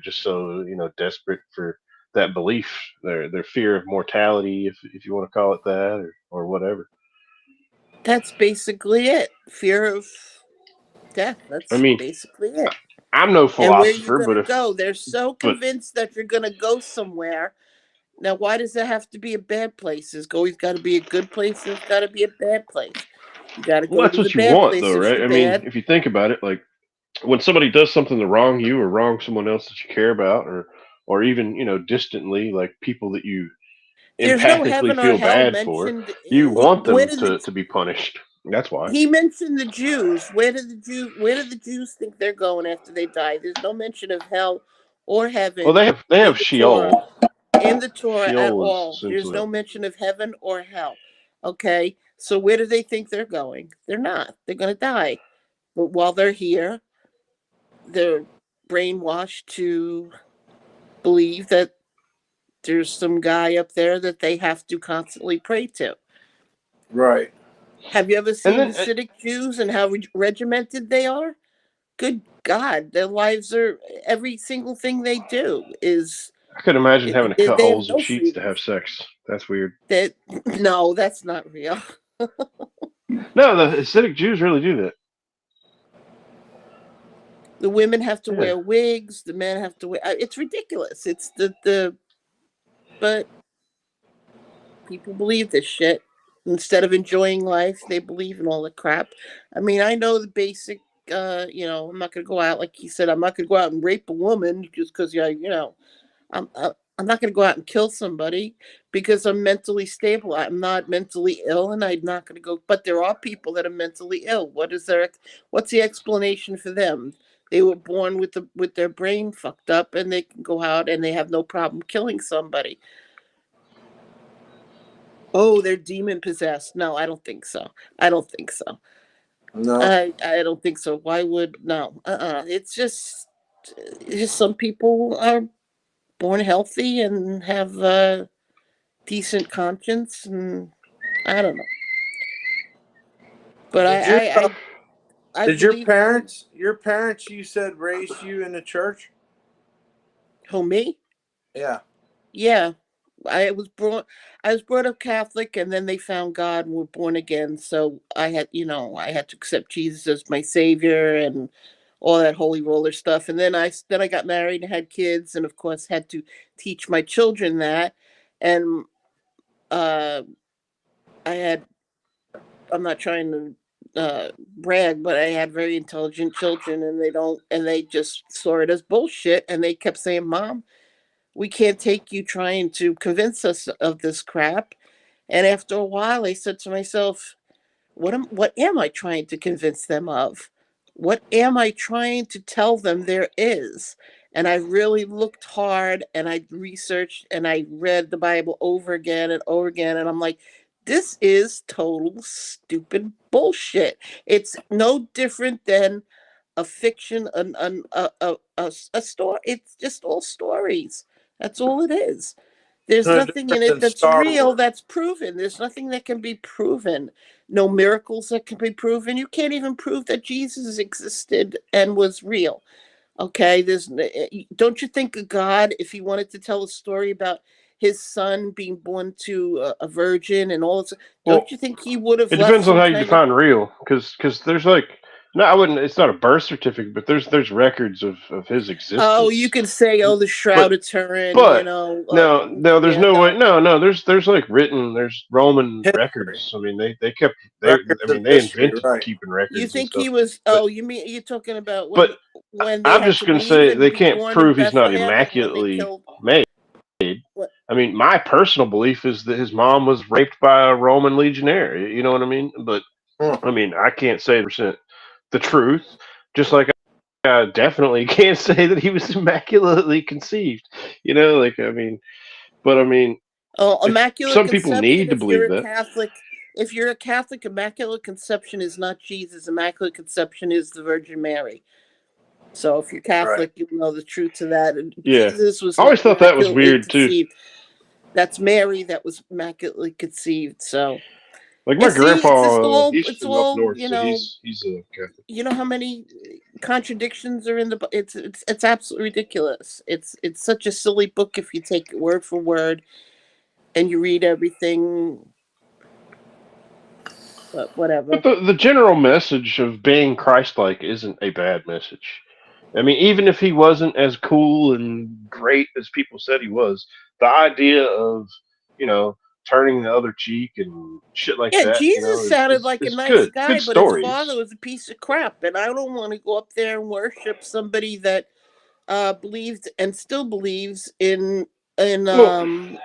just so desperate for that belief, their fear of mortality, if you want to call it that, or whatever. That's basically it. Fear of death. I That's mean, basically it. I'm no And where you philosopher, gonna go? They're so but convinced that you're gonna go somewhere. Now, why does it have to be a bad place? There's always got to be a good place. There's got to be a bad place. You got to well, go that's to the what you bad want, though, place if right? you're I mean, bad. if you think about it, like when somebody does something to wrong you or wrong someone else that you care about, or even distantly, like people that you There's no empathically heaven or feel hell bad for, mentioned. you want Where them did to be punished. That's why. he mentioned the Jews? Where did the Jews think they're going after they die? There's no mention of hell or Well, heaven they have in the Torah. Sheol. In the Torah at Sheol is all. There's essentially no mention of heaven or hell. Okay, so where do they think they're going? They're not. They're going to die. But while they're here, they're brainwashed to believe that there's some guy up there that they have to constantly pray to. Right. Have you ever and seen then Hasidic Jews and how regimented they are? Good God, their lives are, every single thing they do is, I could imagine having to cut they have holes in no sheets to freedom. have sex. That's weird. That No, that's not real. No, the Hasidic Jews really do that. The women have to Yeah. wear wigs. The men have to wear. It's ridiculous. It's but people believe this shit. Instead of enjoying life, they believe in all the crap. I mean, I know the basic. I'm not gonna go out like he said. I'm not gonna go out and rape a woman just because I'm not gonna go out and kill somebody because I'm mentally stable. I'm not mentally ill, and I'm not gonna go. But there are people that are mentally ill. What's the explanation for them? They were born with their brain fucked up, and they can go out and they have no problem killing somebody. Oh, they're demon possessed. No, I don't think so. I don't think so. No. I don't think so. Why would no? It's just some people are born healthy and have a decent conscience, and I don't know. But Did your I did your believe parents you said raised you in the church? who me? Yeah. Yeah. I was brought up Catholic, and then they found God and were born again. So I had to accept Jesus as my savior and all that holy roller stuff. And then I got married and had kids, and of course had to teach my children that. And uh I'm not trying to brag, but I had very intelligent children, and they just saw it as bullshit, and they kept saying, "Mom, we can't take you trying to convince us of this crap." And after a while, I said to myself, what am I trying to convince them of? What am I trying to tell them there is? And I really looked hard, and I researched, and I read the Bible over again and over again. And I'm like, this is total stupid bullshit. It's no different than a fiction, a story. It's just all stories. That's all it is. There's No nothing in different it than that's Star real, Wars. that's proven. There's nothing that can be proven. No miracles that can be proven. You can't even prove that Jesus existed and was real. Okay, don't you think God, if he wanted to tell a story about his son being born to a virgin and all this, Well, don't you think he would have it left depends on some how you kind of? define real, because there's like, no, I wouldn't. It's not a birth certificate, but there's records of his Oh, you existence. could say, oh, the Shroud But of Turin, but no, there's yeah, no way. no. No, there's like there's Roman History, records. I mean, they kept records I of mean, they history, invented right? keeping You records and think stuff. he was? But Oh, you mean you're talking about but when they I'm had just to gonna leave say and they be can't born in prove he's not Bethlehem when they immaculately killed? made. What? I mean, my personal belief is that his mom was raped by a Roman legionnaire. You know what I mean? But Hmm. I mean, I can't say percent the truth. Just like I definitely can't say that he was immaculately conceived. You know, like I mean, but I mean, Oh, if Immaculate some people Conception. need to believe that, If you're a Catholic, Immaculate Conception is not Jesus. Immaculate Conception is the Virgin Mary. So if you're Right. Catholic, you know the truth to that. And yeah, Jesus was I not always thought that was immaculately weird too. conceived. That's Mary that was immaculately conceived. So Like you my see, it's just grandpa, all, he's it's from up all, north, so he's a Catholic. you know how many contradictions are in the book. It's absolutely ridiculous. It's such a silly book if you take it word for word and you read everything. But whatever. But the general message of being Christ-like isn't a bad message. I mean, even if he wasn't as cool and great as people said he was, the idea of, you know, turning the other cheek and shit like Yeah, that, you Jesus know, sounded like a is nice good. guy, Good but his father stories. was a piece of crap, and I don't want to go up there and worship somebody that believed and still believes in Well, um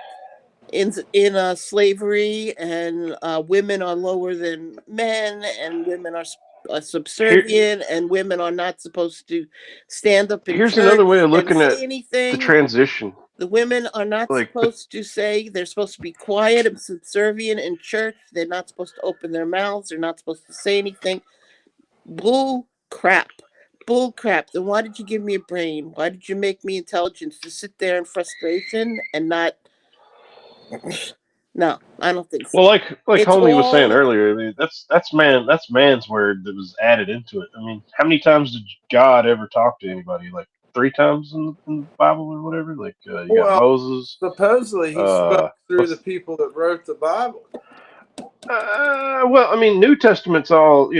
in slavery, and women are lower than men, and women are here subservient, and women are not supposed to stand up in here's another way church of and looking at say the anything. transition. The women are not Like the supposed to say, they're supposed to be quiet and subservient in church. They're not supposed to open their mouths. They're not supposed to say anything. Bull crap. Bull crap. Then why did you give me a brain? Why did you make me intelligence to sit there in frustration and not? No, I don't think so. like It's homie was saying all, earlier. I mean, that's man's word that was added into it. I mean, how many times did God ever talk to anybody? Like three times in the Bible or whatever. Like you got Well, Moses. supposedly he spoke through the What's people that wrote the Bible. well, I mean, New Testament's all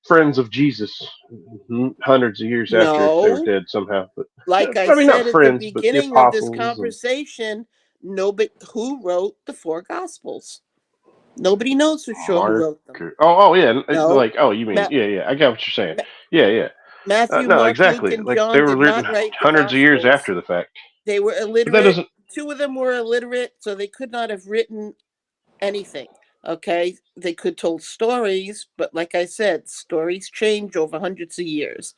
friends of Jesus, hundreds of years after they were no. dead somehow. But Like I I mean, not said at the friends, but the beginning of this apostles and conversation, nobody who wrote the four gospels. Nobody knows for sure who Mark. wrote them. Oh yeah, No. like you mean Ma- yeah, I got what you're saying. Ma- Yeah. Matthew, No, Mark, Luke, exactly. and Like they John were did written not write the hundreds of years gospels. after the fact. They were But that illiterate. doesn't. Two of them were illiterate, so they could not have written anything. Okay, they could told stories, but like I said, stories change over hundreds of years.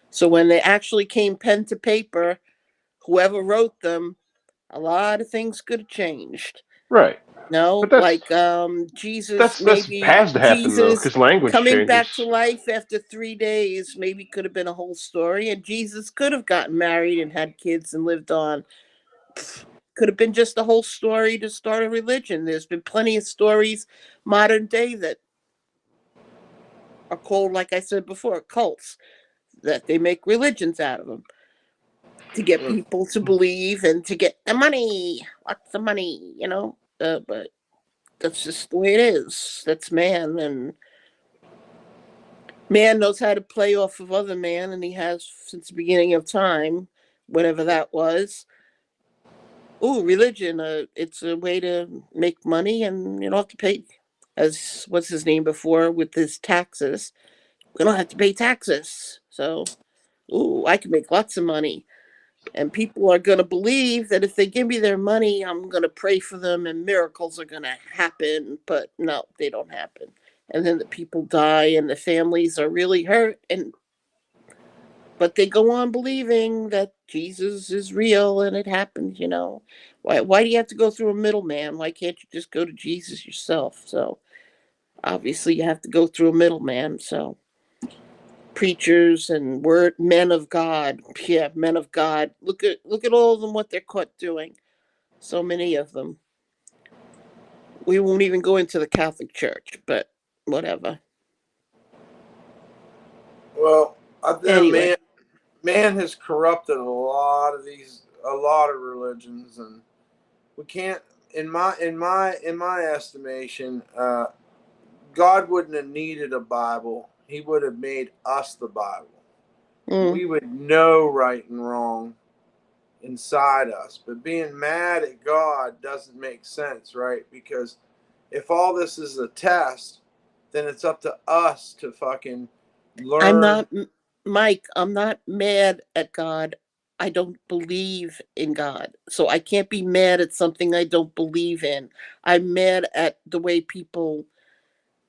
So when they actually came pen to paper, whoever wrote them, a lot of things could have changed. Right. But No, that's like Jesus, that's maybe has to happen though, Jesus because language coming changes. back to life after 3 days maybe could have been a whole story, and Jesus could have gotten married and had kids and lived on. Could have been just a whole story to start a religion. There's been plenty of stories modern day that are called, like I said before, cults, that they make religions out of them to get people to believe and to get the money, lots of money, but that's just the way it is. That's man, and man knows how to play off of other man, and he has since the beginning of time, whatever that was. Oh, religion, it's a way to make money, and you don't have to pay. as what's his name before with his taxes. We don't have to pay taxes. So, ooh, I can make lots of money. And people are going to believe that if they give me their money, I'm going to pray for them and miracles are going to happen. But no, they don't happen. And then the people die and the families are really hurt. But they go on believing that Jesus is real and it happened, you know. Why do you have to go through a middleman? Why can't you just go to Jesus yourself? So obviously you have to go through a middleman. So preachers and word men of God. Yeah, men of God. Look at all of them what they're caught doing. So many of them. We won't even go into the Catholic Church, but whatever. Well, Anyway, man has corrupted a lot of religions, and we can't. In my estimation, God wouldn't have needed a Bible. He would have made us the Bible. We would know right and wrong inside us. But being mad at God doesn't make sense, right? Because if all this is a test, then it's up to us to fucking learn. I'm not, Mike, I'm not mad at God. I don't believe in God. So I can't be mad at something I don't believe in. I'm mad at the way people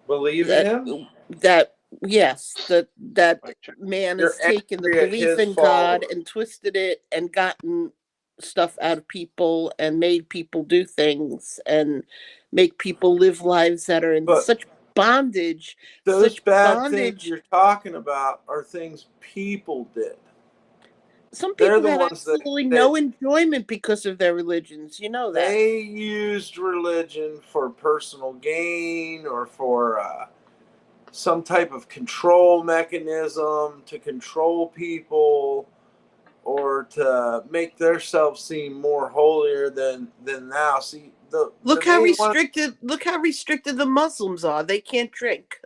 believe in that him. that yes, that Like, check. man You're has taken the angry at belief his in God followers. and twisted it and gotten stuff out of people and made people do things and make people live lives that are in But such bondage, those such bad things bondage. you're talking about are things people did. Some They're people the have ones absolutely that no enjoyment because of their religions. You know that. they used religion for personal gain or for some type of control mechanism to control people or to make themselves seem more holier than thou. See, the Look how main one. restricted. Look how restricted the Muslims are. They can't drink.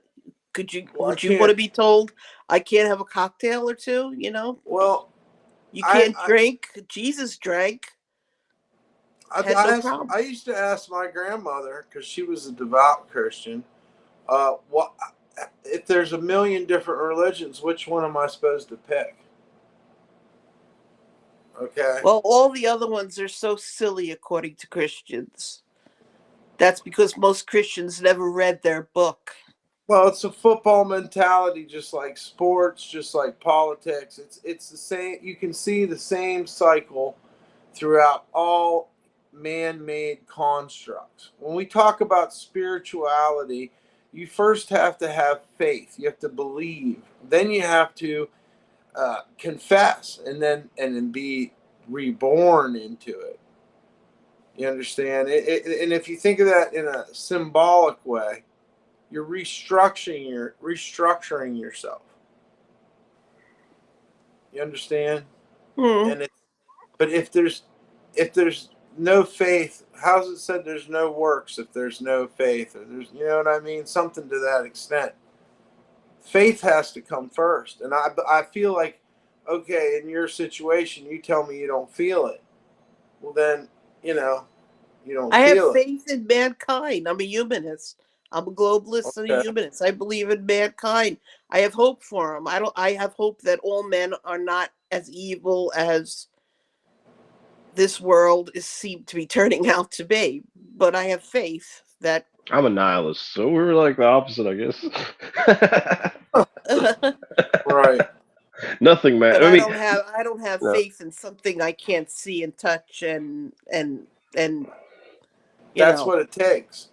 Well, I Would you want to can't. be told I can't have a cocktail or two? You know, Well, you I can't I drink. Jesus drank, had no problem. I used to ask my grandmother because she was a devout Christian. What if there's a million different religions? Which one am I supposed to pick? Okay. Well, all the other ones are so silly according to Christians. That's because most Christians never read their book. Well, it's a football mentality, just like sports, just like politics. It's the same. You can see the same cycle throughout all man-made constructs. When we talk about spirituality, you first have to have faith. You have to believe. Then you have to confess, and then be reborn into it. You understand? And if you think of that in a symbolic way, you're restructuring yourself. You understand? Hmm. And but if there's no faith, how's it said there's no works if there's no faith? Or there's, you know what I mean? Something to that extent. Faith has to come first. And I feel like, okay, in your situation, you tell me you don't feel it. Well, then, you know, you don't I have feel it. faith in mankind. I'm a humanist. I'm a globalist and a Okay. humanist. I believe in mankind. I have hope for them. I have hope that all men are not as evil as this world is seemed to be turning out to be. But I have faith that I'm a nihilist, so we're like the opposite, I guess. but Right. Nothing, man. I mean, I don't have no. faith in something I can't see and touch and you That's know, what it takes.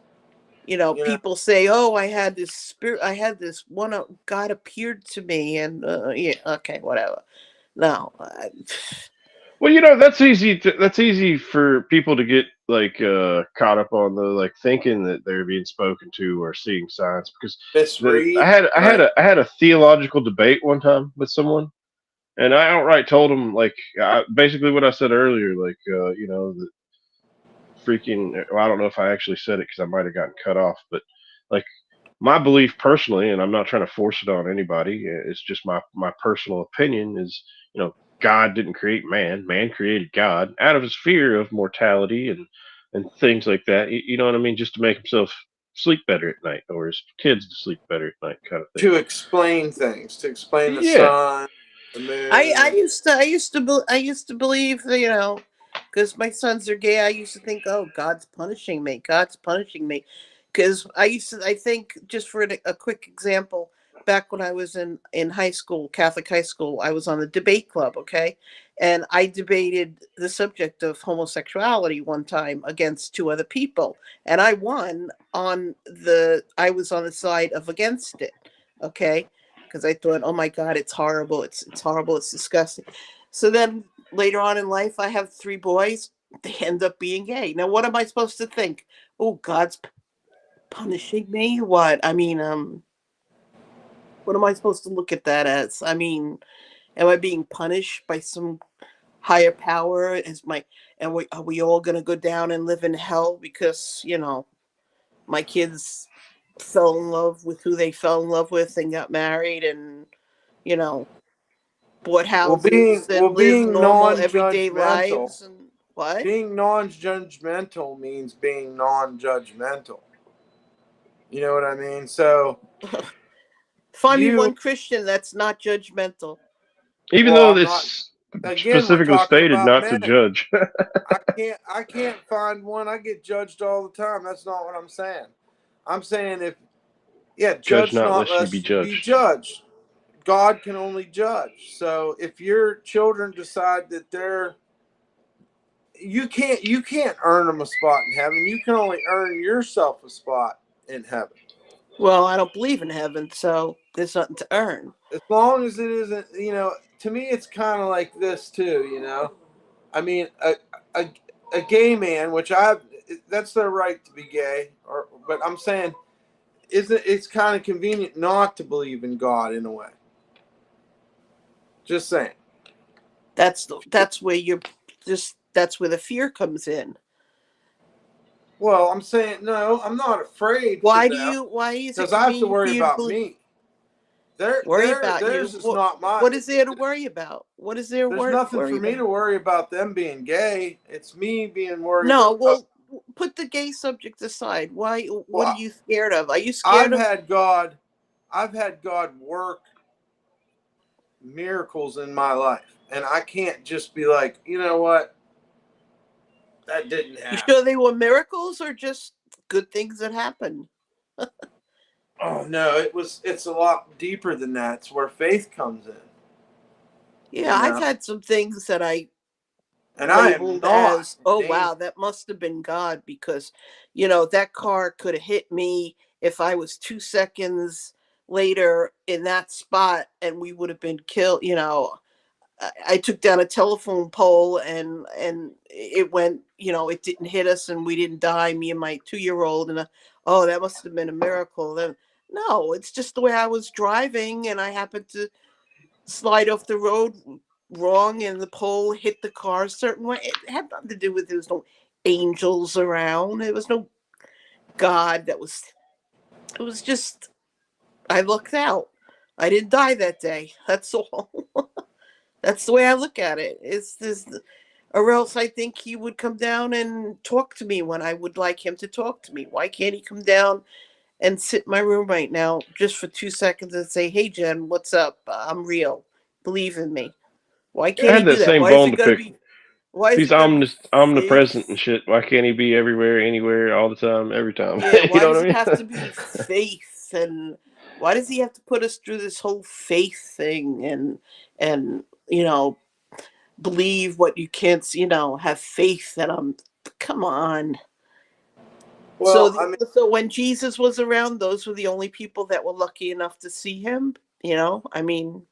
You know, people say, "Oh, I had this spirit, I had this one God appeared to me," and yeah, okay, whatever. No, Well, that's easy for people to get like caught up on the like thinking that they're being spoken to or seeing signs because misread. Right. I had a theological debate one time with someone, and I outright told him like basically what I said earlier, like the freaking. Well, I don't know if I actually said it because I might have gotten cut off, but like my belief personally, and I'm not trying to force it on anybody. It's just my personal opinion is, God didn't create man. Man created God out of his fear of mortality and things like that. You know what I mean? Just to make himself sleep better at night, or his kids to sleep better at night, kind of thing. To explain things, to explain the Yeah. sun, the moon. I used to believe, because my sons are gay. I used to think, oh, God's punishing me. God's punishing me, because I think, just for a quick example, back when I was in high school, Catholic high school, I was on the debate club, okay, and I debated the subject of homosexuality one time against two other people, and I won I was on the side of against it, okay, because I thought, oh my God, it's horrible. It's horrible. It's disgusting. So then later on in life, I have three boys. They end up being gay. Now, what am I supposed to think? Oh, God's punishing me? What? I mean, what am I supposed to look at that as? I mean, am I being punished by some higher power? Are we all going to go down and live in hell because, my kids fell in love with who they fell in love with and got married and, bought houses and live being normal everyday non-judgmental. lives and what? Being non-judgmental means being non-judgmental. You know what I mean? So Find me one Christian that's not judgmental. Even well, though I'm not. this Again, we're specifically talking stated about not to men. judge. I can't find one. I get judged all the time. That's not what I'm saying. I'm saying Judge judge not not lest you lest be you be judged. judged. God can only judge. So if your children decide that you can't earn them a spot in heaven. You can only earn yourself a spot in heaven. Well, I don't believe in heaven, so there's nothing to earn. As long as it isn't, to me it's kind of like this too, I mean, a gay man, that's their right to be gay, but I'm saying it's kind of convenient not to believe in God in a way. Just saying. That's where that's where the fear comes in. Well, I'm saying no. I'm not afraid Why for do them you? Why is it because I have to convenient for worry you to about believe? me. Worry about you. Theirs is not mine. What is there to worry about? What is there There's to nothing worry for me about? to worry about them being gay. It's me being worried No, about. well, put the gay subject aside. Why? What are Well, you scared of? Are you I've scared of? had God work miracles in my life, and I can't just be like, you know what, that didn't You happen. sure they were miracles or just good things that happened? Oh no, it's a lot deeper than that. It's where faith comes in. Yeah, I've had some things that I And I am labeled not as, in oh danger. wow, that must have been God, because that car could have hit me if I was 2 seconds later in that spot and we would have been killed. I took down a telephone pole and it went, it didn't hit us and we didn't die, me and my 2-year-old, and oh, that must have been a miracle. Then no, it's just the way I was driving and I happened to slide off the road wrong and the pole hit the car a certain way. It had nothing to do with, there was no angels around. There was no God it was just, I lucked out. I didn't die that day. That's all. That's the way I look at it. It's this, or else I think he would come down and talk to me when I would like him to talk to me. Why can't he come down and sit in my room right now just for 2 seconds and say, "Hey, Jen, what's up? I'm real. Believe in me." Why I can't he had do that that? same Why is bone it to gotta pick. be? Why is He's it gotta be omnipresent and faith? shit. Why can't he be everywhere, anywhere, all the time, every time? Yeah. You Why know does what I it mean? have to be faith? And why does he have to put us through this whole faith thing and believe what you can't, have faith that come on. So, Well, I mean, so when Jesus was around, those were the only people that were lucky enough to see him. I mean,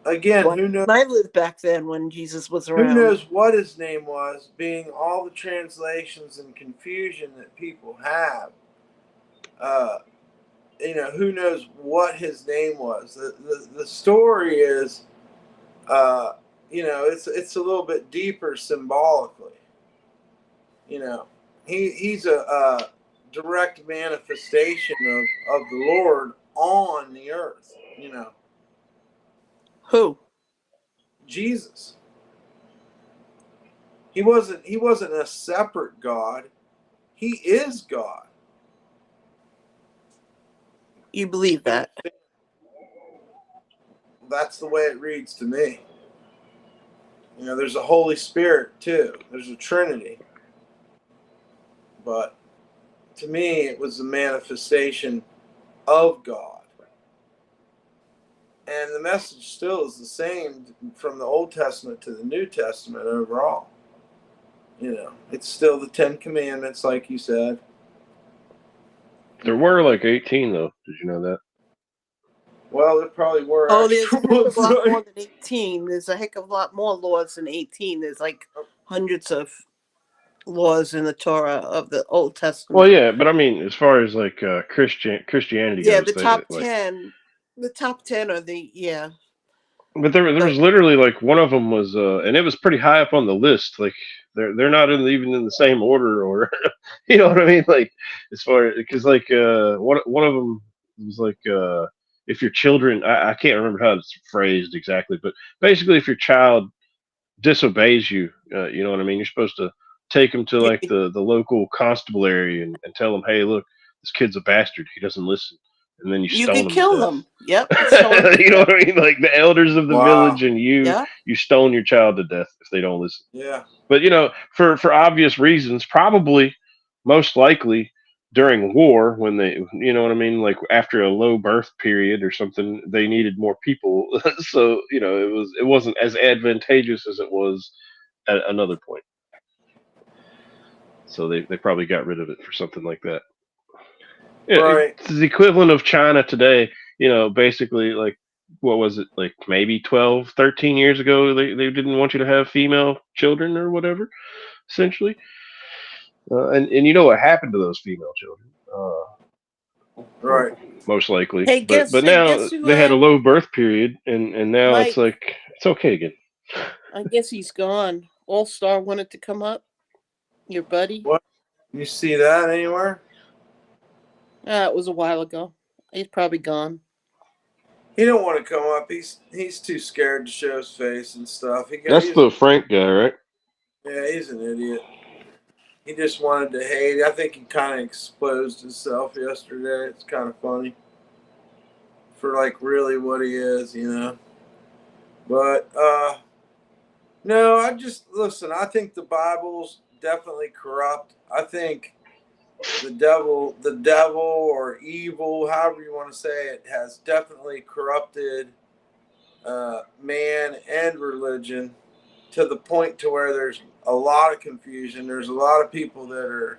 again, why didn't I live back then when Jesus was who around? knows what his name was, being all the translations and confusion that people have. Uh, who knows what his name was. The story is, it's a little bit deeper symbolically. He's a direct manifestation of the Lord on the earth. Who? Jesus. He wasn't a separate God. He is God. You believe that? That's the way it reads to me. You know, there's a Holy Spirit too. There's a Trinity. But to me, it was a manifestation of God. And the message still is the same from the Old Testament to the New Testament overall. You know, it's still the 10 Commandments, like you said. There were like 18 though. Did you know that? Well, there probably were. Oh, there's a extra heck of ones, a lot right? more than 18. There's a heck of a lot more laws than 18. There's like hundreds of laws in the Torah of the Old Testament. Well, yeah, but I mean, as far as like Christianity Yeah, goes, the top like, 10. The top 10 are the but there was literally like one of them was, and it was pretty high up on the list. Like they're not even in the same order, or you know what I mean? Like as far because like one of them was like if your children, I can't remember how it's phrased exactly, but basically if your child disobeys you, you know what I mean? You're supposed to take them to like the local constabulary and tell them, hey, look, this kid's a bastard. He doesn't listen. And then you you stone can him kill to death. them. Yep. Stone them to You know death. what I mean? Like the elders of the Wow. village and you Yeah. stone your child to death if they don't listen. Yeah. But you know, for obvious reasons, probably most likely during war when they, you know what I mean, like after a low birth period or something, they needed more people. So you know, it wasn't as advantageous as it was at another point. So they probably got rid of it for something like that. Yeah, Right. it's the equivalent of China today. You know, basically, like, what was it, like maybe 12, 13 years ago, they didn't want you to have female children or whatever, essentially. And you know what happened to those female children? Right. Most likely. Hey, But guess now who, they had a low birth period, and now it's Mike, like, it's okay again. I guess he's gone. All Star wanted to come up. Your buddy. What? You see that anywhere? It was a while ago. He's probably gone. He don't want to come up. He's too scared to show his face and stuff. That's the Frank guy, right? Yeah, he's an idiot. He just wanted to hate. I think he kind of exposed himself yesterday. It's kind of funny for like really what he is, you know. But no, I just listen. I think the Bible's definitely corrupt. I think the devil or evil, however you want to say it, has definitely corrupted man and religion to the point to where there's a lot of confusion. There's a lot of people that are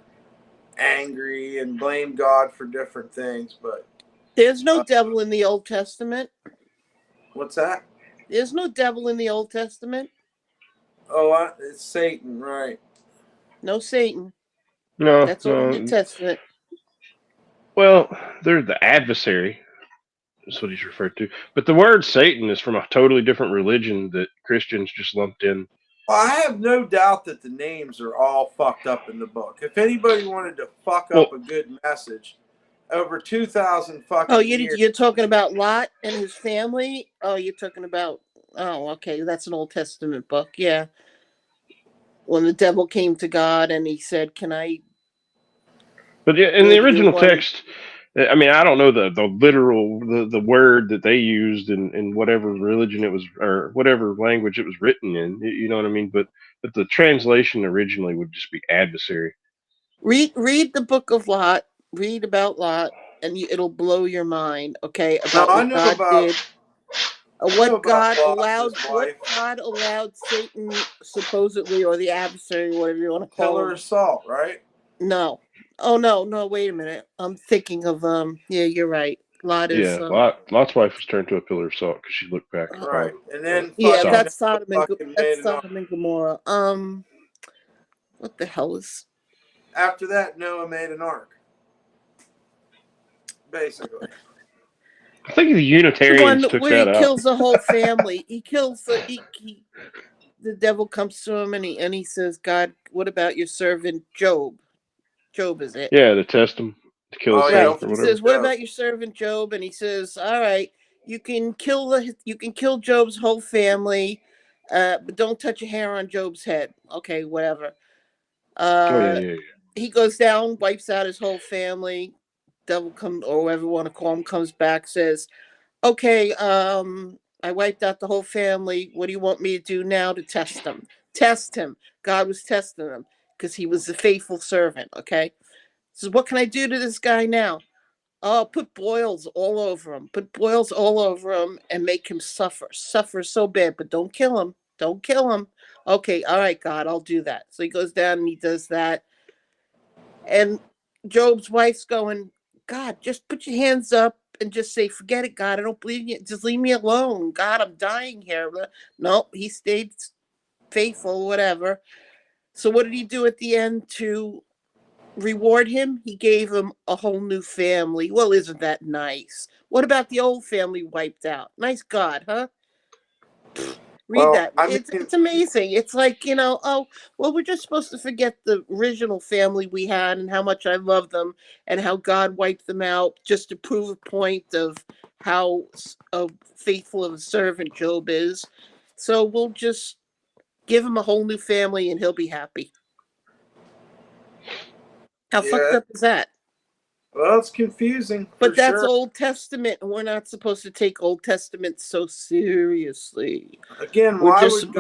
angry and blame God for different things. But there's no devil in the Old Testament. What's that? There's no devil in the Old Testament. Oh, it's Satan, right? No Satan. No, That's all New Testament. Well, they're the adversary. That's what he's referred to. But the word Satan is from a totally different religion that Christians just lumped in. Well, I have no doubt that the names are all fucked up in the book. If anybody wanted to fuck up a good message, over 2,000 fucking years. You're talking about Lot and his family? Oh, you're talking about... Oh, okay. That's an Old Testament book. Yeah. When the devil came to God and he said, can I... But yeah, in the original text... I mean, I don't know the literal the word that they used in whatever religion it was or whatever language it was written in. You know what I mean? But the translation originally would just be adversary. Read the book of Lot. Read about Lot, and it'll blow your mind. Okay, about what God did. What God allowed. What God allowed Satan supposedly, or the adversary, whatever you want to call Pillar of salt, right? No. Oh no, wait a minute. I'm thinking of yeah, you're right. Lot is Lot's wife was turned to a pillar of salt because she looked back. Right. And then that's Sodom and Gomorrah. What the hell is after that Noah made an ark. Basically. I think the Unitarians took that out. He kills the whole family. He kills the devil comes to him and he says, God, what about your servant Job? Job is it? Yeah, to test him, to kill his right. He says, what about your servant Job? And he says, all right, you can kill Job's whole family, but don't touch a hair on Job's head. Okay, whatever. Yeah. He goes down, wipes out his whole family. devil come, or whatever you want to call him, comes back, says, okay, I wiped out the whole family. What do you want me to do now to test him? Test him. God was testing him because he was a faithful servant, okay? So what can I do to this guy now? Oh, put boils all over him. Put boils all over him and make him suffer. Suffer so bad, but don't kill him. Don't kill him. Okay, all right, God, I'll do that. So he goes down and he does that. And Job's wife's going, God, just put your hands up and just say, forget it, God. I don't believe you. Just leave me alone. God, I'm dying here. No, he stayed faithful, whatever. So what did he do at the end to reward him? He gave him a whole new family. Well, isn't that nice? What about the old family wiped out? Nice God, huh? Read Well, that. I mean, It's amazing. It's like, oh, well, we're just supposed to forget the original family we had and how much I love them and how God wiped them out just to prove a point of how faithful of a servant Job is. So we'll just give him a whole new family and he'll be happy. How fucked up is that? Well, it's confusing. But that's sure. Old Testament, and we're not supposed to take Old Testament so seriously. Again, We're why just would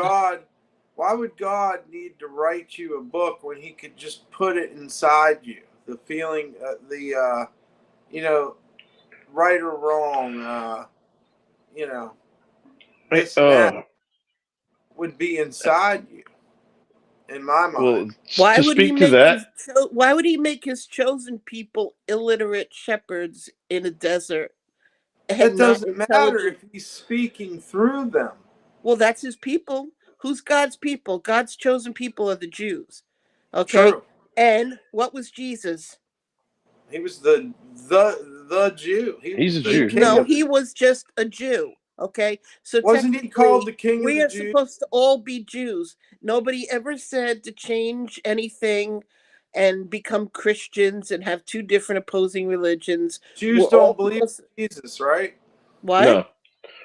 God need to write you a book when he could just put it inside you? The feeling, right or wrong, this and that would be inside you. In my mind. Well, why to would he speak to make that, why would he make his chosen people illiterate shepherds in a desert? It doesn't matter if he's speaking through them. Well, that's his people. Who's God's people? God's chosen people are the Jews. Okay. True. And what was Jesus? He was the Jew. He's a Jew. No, he was just a Jew. Okay. So wasn't he called the king of the Jews? We are supposed to all be Jews. Nobody ever said to change anything and become Christians and have two different opposing religions. Jews don't believe in Jesus, right? What? No.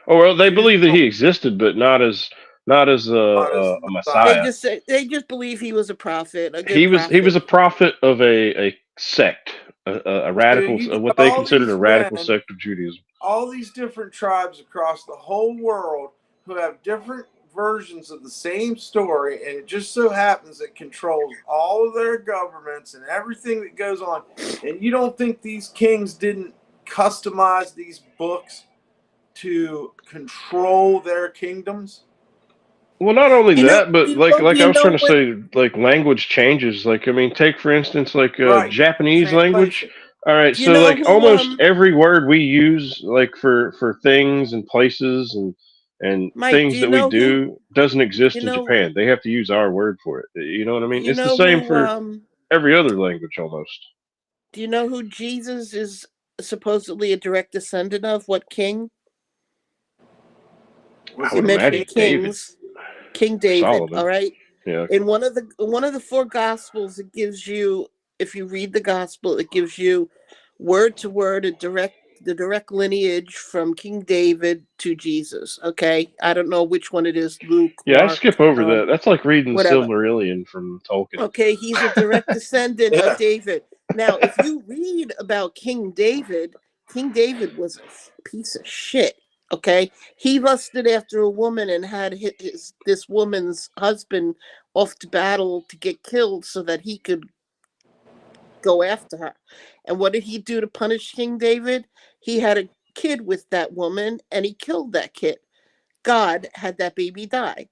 Oh, well, they believe that he existed, but not as a Messiah. They just believe he was a prophet. He was a prophet of a sect, a radical, what they considered a radical sect of Judaism. All these different tribes across the whole world who have different versions of the same story, and it just so happens it controls all of their governments and everything that goes on. And you don't think these kings didn't customize these books to control their kingdoms? Well, not only that, but like I was trying to say, like language changes. Like, I mean, take for instance, like Japanese language. All right, so like almost every word we use, like for things and places and things that we do, doesn't exist in Japan. They have to use our word for it. You know what I mean? It's the same for every other language almost. Do you know who Jesus is supposedly a direct descendant of? What king? I would imagine kings. King David. Solomon. All right. Yeah. In one of the four gospels, it gives you, if you read the gospel, it gives you word to word the direct lineage from King David to Jesus. Okay. I don't know which one it is. Luke. Yeah, Mark, I skip over that. That's like reading Silmarillion from Tolkien. Okay, he's a direct descendant of David. This if you read about King David was a piece of shit. Okay, he lusted after a woman and had this woman's husband off to battle to get killed so that he could go after her. And what did he do to punish King David? He had a kid with that woman and he killed that kid. God had that baby die.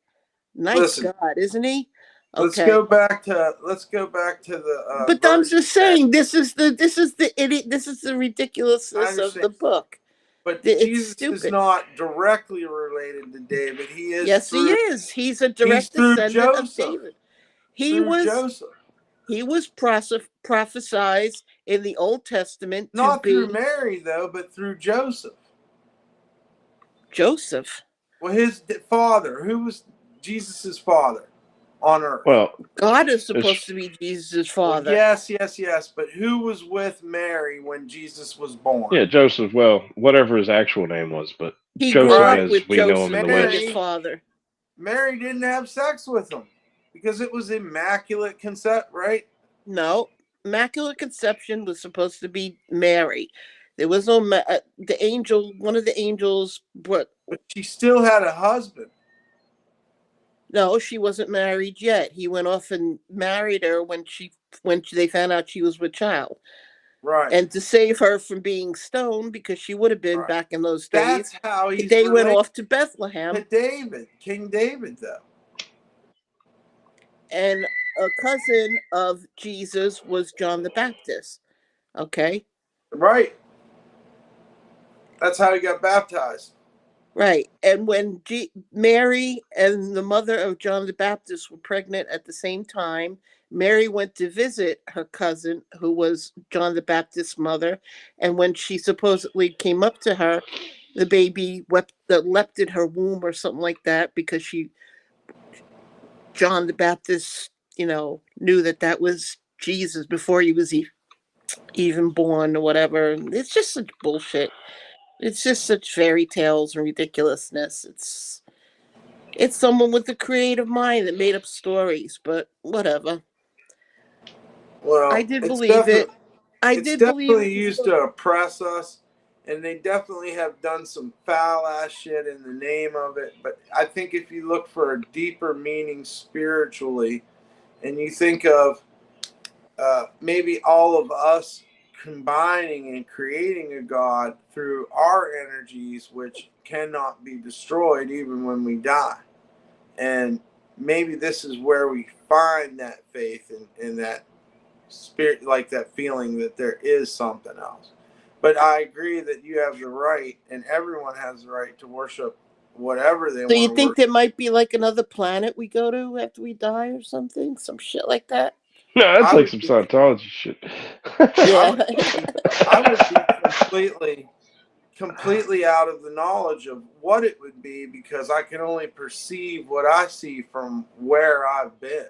Nice God, isn't he? Okay. Let's go back to the. But I'm just saying, this is the ridiculousness of the book. But Jesus is not directly related to David. He is. Yes, he is. He's a direct descendant of David. He was prophesied in the Old Testament not through Mary though, but through Joseph. Joseph. Well, his father, who was Jesus's father on earth. Well, God is supposed to be Jesus' father. Well, yes. But who was with Mary when Jesus was born? Yeah, Joseph. Well, whatever his actual name was, but he Joseph, grew up as with we Joseph, know him in the West. His father. Mary didn't have sex with him because it was immaculate conception, right? No. Immaculate Conception was supposed to be Mary. There was no the angel. One of the angels brought. But she still had a husband. No, she wasn't married yet. He went off and married her when they found out she was with child. Right. And to save her from being stoned, because she would have been Right. back in those days, That's how he's they went related off to Bethlehem. to David, King David, though. And a cousin of Jesus was John the Baptist. Okay. Right. That's how he got baptized. Right. And when Mary and the mother of John the Baptist were pregnant at the same time, Mary went to visit her cousin, who was John the Baptist's mother. And when she supposedly came up to her, the baby leapt in her womb or something like that, because John the Baptist, knew that was Jesus before he was even born or whatever. It's just such bullshit. It's just such fairy tales and ridiculousness. It's someone with a creative mind that made up stories, but whatever. Well, I did believe it. It's definitely used to oppress us, and they definitely have done some foul ass shit in the name of it. But I think if you look for a deeper meaning spiritually, and you think of maybe all of us combining and creating a God through our energies, which cannot be destroyed even when we die. And maybe this is where we find that faith and that spirit, like that feeling that there is something else. But I agree that you have the right, and everyone has the right to worship whatever they want. So you think there might be like another planet we go to after we die or something? Some shit like that? No, that's like some Scientology shit. Yeah. I would be completely out of the knowledge of what it would be, because I can only perceive what I see from where I've been.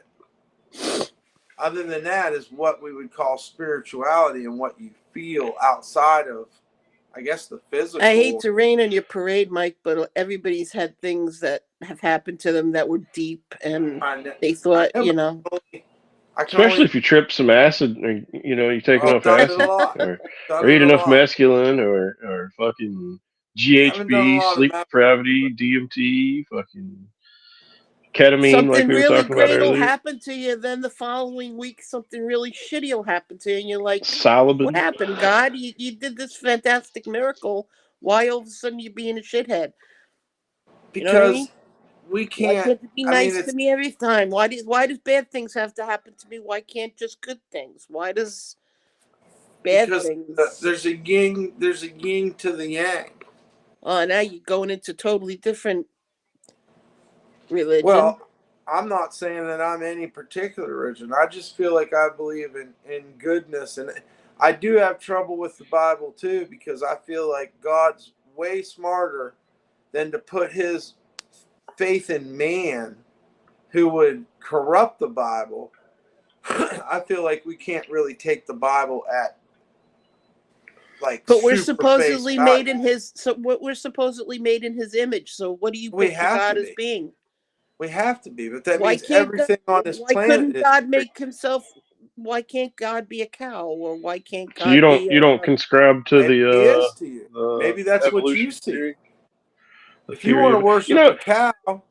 Other than that is what we would call spirituality and what you feel outside of, I guess, the physical. I hate to rain on your parade, Mike, but everybody's had things that have happened to them that were deep, and they thought, Especially if you trip some acid, or you take enough acid, or eat enough mescaline, or fucking GHB, sleep depravity, DMT, fucking ketamine, something like we were really talking about great will earlier. happen to you, then the following week something really shitty will happen to you, and you're like, Salabin. what happened, God? You did this fantastic miracle. Why all of a sudden you being a shithead? Because you know what I mean? We can't. Why can't it be nice to me every time? Why does bad things have to happen to me? Why can't just good things? Why does bad things? There's a yin to the yang. Oh, now you're going into totally different religion. Well, I'm not saying that I'm any particular religion. I just feel like I believe in goodness, and I do have trouble with the Bible too, because I feel like God's way smarter than to put his faith in man who would corrupt the Bible. I feel like we can't really take the Bible at but we're supposedly made in his we're supposedly made in his image. So what do you picture God as being? We have to be, but that means everything on this planet. Why couldn't God make himself? Why can't God be a cow, or why can't God? So you don't conscribe to the maybe that's what you see. Theory. If you want to worship a cow,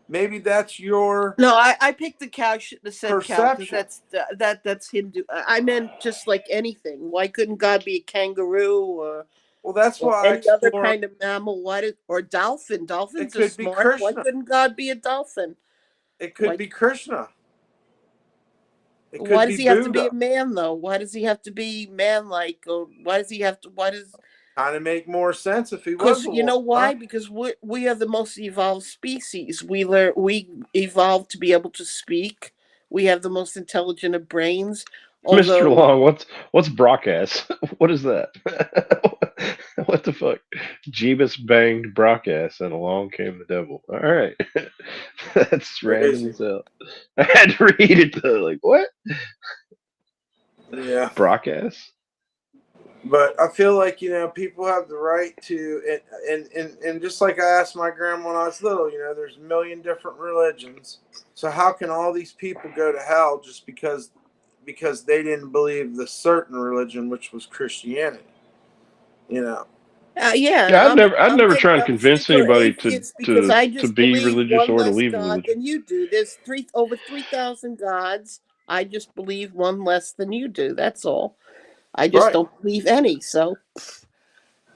maybe that's your. No, I picked the cow. Shouldn't have said perception. Cow, because that's Hindu. I meant just like anything. Why couldn't God be a kangaroo or? Well, that's why any other kind of mammal. Or dolphin? Dolphins are smart. Why couldn't God be a dolphin? It could be Krishna. Why does he have to be a man, though? Why does he have to be man-like? Or why does he have to? Why does kind of make more sense if he was? Because you know why? Huh? Because we are the most evolved species. We evolved to be able to speak. We have the most intelligent of brains. Mr. Long, what's Brockass? What is that? What the fuck? Jeebus banged Brockass, and along came the devil. All right, that's random as hell. I had to read it though. Like what? Yeah, Brockass. But I feel like people have the right to, and just like I asked my grandma when I was little, there's a million different religions. So how can all these people go to hell just because because they didn't believe the certain religion, which was Christianity. You know. Yeah, I'd never try and agnostic convince or anybody atheist because I to just be believe religious one or to less leave a God religion. than you do. There's over 3,000 gods. I just believe one less than you do. That's all. I just don't believe any. So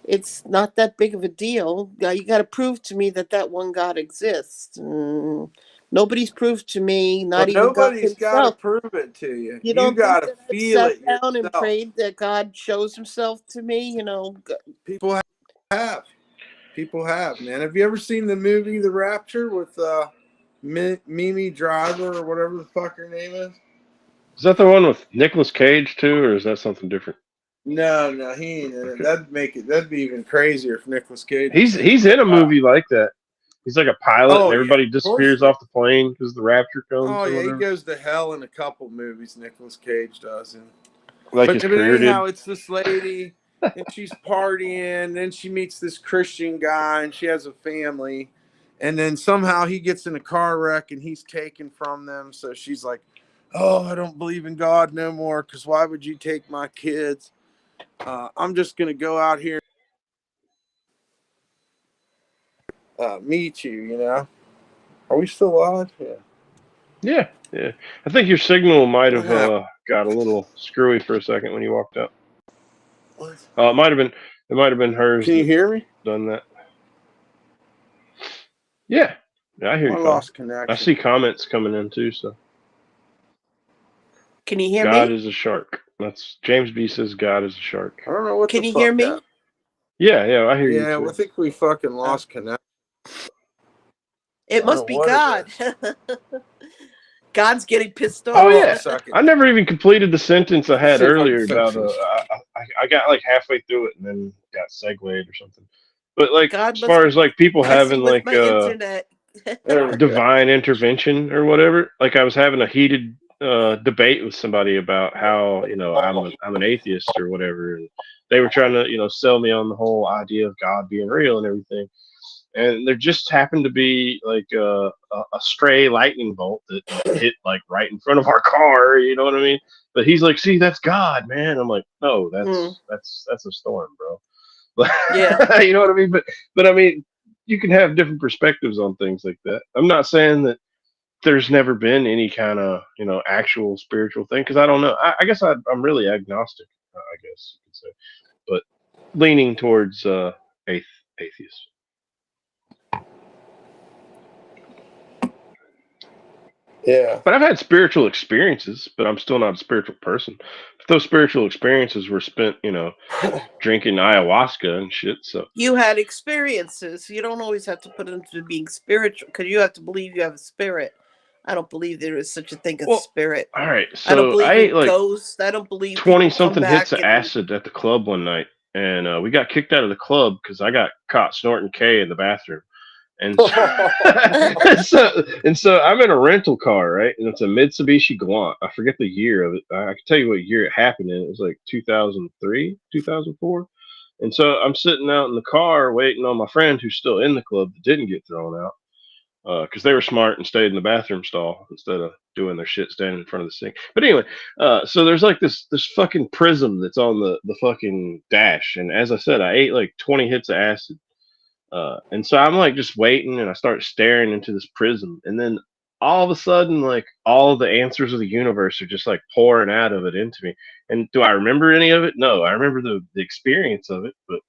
it's not that big of a deal. You got to prove to me that one God exists. Nobody's proved to me, not even God Nobody's got to himself. prove it to you. You You don't think got to that I've feel sat it down and yourself. prayed that God shows himself to me? You know, People have. People have, man. Have you ever seen the movie The Rapture with Mimi Driver or whatever the fuck her name is? Is that the one with Nicolas Cage too, or is that something different? No, he ain't in it. That'd be even crazier if Nicolas Cage. He's in a movie like that. He's like a pilot, and everybody disappears off the plane because the rapture comes. Oh or yeah, whatever. he goes to hell in a couple movies. Nicolas Cage does, like his career anyhow, did. it's this lady, and she's partying. Then she meets this Christian guy, and she has a family. And then somehow he gets in a car wreck, and he's taken from them. So she's like, "Oh, I don't believe in God no more. Because why would you take my kids? I'm just gonna go out here, meet you. You know? Are we still live? Yeah. Yeah. I think your signal might What have happened? got a little screwy for a second when you walked out. What? It might have been hers. Can you hear me? Done that? Yeah, I hear I you fine. lost connection. I see comments coming in too. So can you hear God me? is a shark. That's James B says God is a shark. I don't know what Can the you fuck hear me? happened. Yeah, I hear you Yeah, too. well, I think we fucking lost connection. It must be what God. God's getting pissed off. Oh yeah, second. I never even completed the sentence I had See if I can earlier fix about this. I got like halfway through it and then got segued or something. But like God as must far be as like people messing having with like my internet. divine intervention or whatever, like I was having a heated debate with somebody about how I'm an atheist or whatever, and they were trying to sell me on the whole idea of God being real and everything. And there just happened to be like a stray lightning bolt that hit like right in front of our car. You know what I mean? But he's like, "See, that's God, man." I'm like, "No, that's a storm, bro." Yeah. You know what I mean? But I mean, you can have different perspectives on things like that. I'm not saying that there's never been any kind of actual spiritual thing because I don't know. I guess I'm really agnostic. I guess you could say, but leaning towards atheist. Yeah. But I've had spiritual experiences, but I'm still not a spiritual person. But those spiritual experiences were spent, drinking ayahuasca and shit. So You had experiences. You don't always have to put it into being spiritual because you have to believe you have a spirit. I don't believe there is such a thing as spirit. All right, I don't so I believe ate in like ghosts. I don't believe 20 people come something hits back of acid at the club one night, and we got kicked out of the club because I got caught snorting K in the bathroom. And so I'm in a rental car, right? And it's a Mitsubishi Galant. I forget the year of it. I can tell you what year it happened in. It was like 2003, 2004. And so I'm sitting out in the car waiting on my friend who's still in the club that didn't get thrown out because they were smart and stayed in the bathroom stall instead of doing their shit standing in front of the sink. But anyway, so there's like this fucking prism that's on the fucking dash. And as I said, I ate like 20 hits of acid. And so I'm like just waiting and I start staring into this prism. And then all of a sudden, like all of the answers of the universe are just like pouring out of it into me. And do I remember any of it? No, I remember the experience of it. But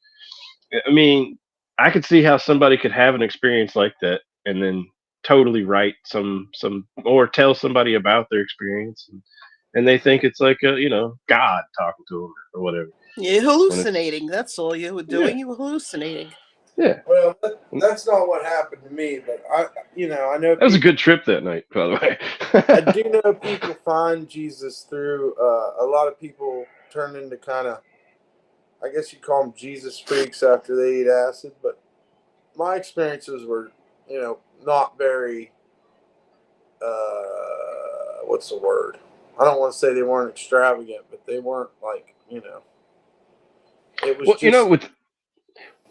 I mean, I could see how somebody could have an experience like that and then totally write some or tell somebody about their experience. And they think it's like God talking to them or whatever. You're hallucinating. That's all you were doing. Yeah. You were hallucinating. Yeah. Well, that's not what happened to me, but I know that was a good trip that night, by the way. I do know people find Jesus through a lot of people turn into kind of, I guess you call them Jesus freaks after they eat acid. But my experiences were, not very. What's the word? I don't want to say they weren't extravagant, but they weren't like It was just.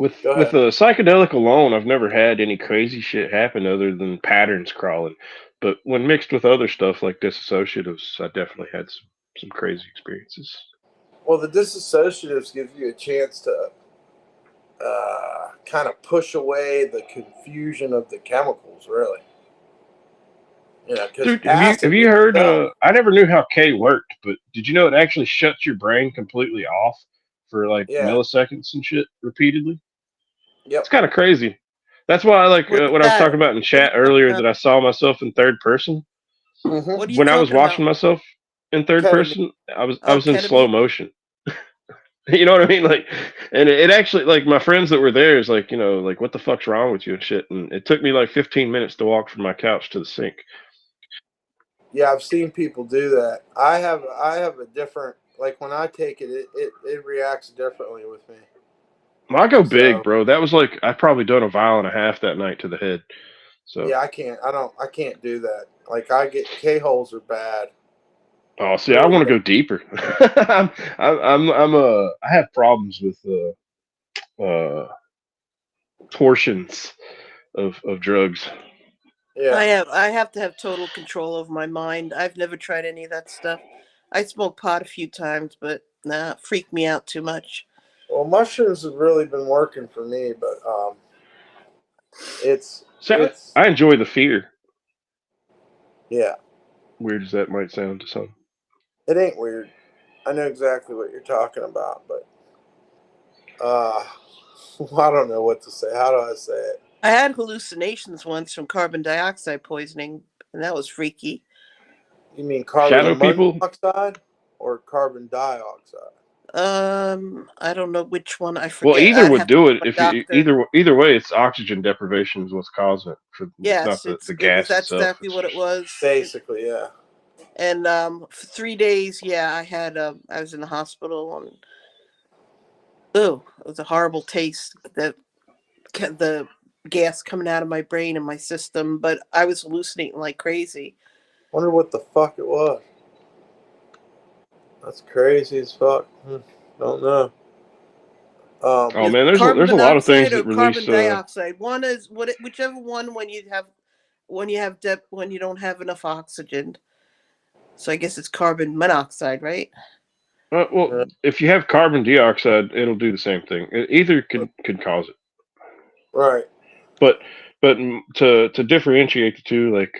With a psychedelic alone, I've never had any crazy shit happen other than patterns crawling. But when mixed with other stuff like disassociatives, I definitely had some crazy experiences. Well, the disassociatives give you a chance to kind of push away the confusion of the chemicals, really. You know, because Dude, have you heard? I never knew how K worked, but did you know it actually shuts your brain completely off for like milliseconds and shit repeatedly? Yep. It's kind of crazy. That's why I like What's what I was that? talking about in chat earlier that I saw myself in third person. What are you When I was talking watching about? myself in third person, I was in slow ketamine? motion. You know what I mean? Like, and it actually, like, my friends that were there is like, you know, like, what the fuck's wrong with you and shit. And it took me like 15 minutes to walk from my couch to the sink. Yeah, I've seen people do that. I have a different, like, when I take it, it reacts differently with me. Well, I go big, bro. That was like, I probably done a vial and a half that night to the head. So yeah, I can't do that. Like, I get K-holes are bad. oh, see, really I want to go deeper. I have problems with portions of drugs. Yeah, I have to have total control of my mind. I've never tried any of that stuff. I smoked pot a few times, but nah, freaked me out too much. Well, mushrooms have really been working for me, but I enjoy the fear. Yeah. Weird as that might sound to some. It ain't weird. I know exactly what you're talking about, but I don't know what to say. How do I say it? I had hallucinations once from carbon dioxide poisoning, and that was freaky. You mean carbon monoxide or carbon dioxide? I don't know which one. I forget. Well, either would do it. If you, either way, it's oxygen deprivation is what's causing it. Yes, not the gas that's itself. exactly what it was. Basically, yeah. And for 3 days, yeah, I was in the hospital, and it was a horrible taste. The gas coming out of my brain and my system, but I was hallucinating like crazy. Wonder what the fuck it was. That's crazy as fuck. Don't know. Oh man, there's a lot of things that release carbon dioxide. One is whichever one when you don't have enough oxygen. So I guess it's carbon monoxide, right? Well, if you have carbon dioxide, it'll do the same thing. Either could cause it. Right. But to differentiate the two, like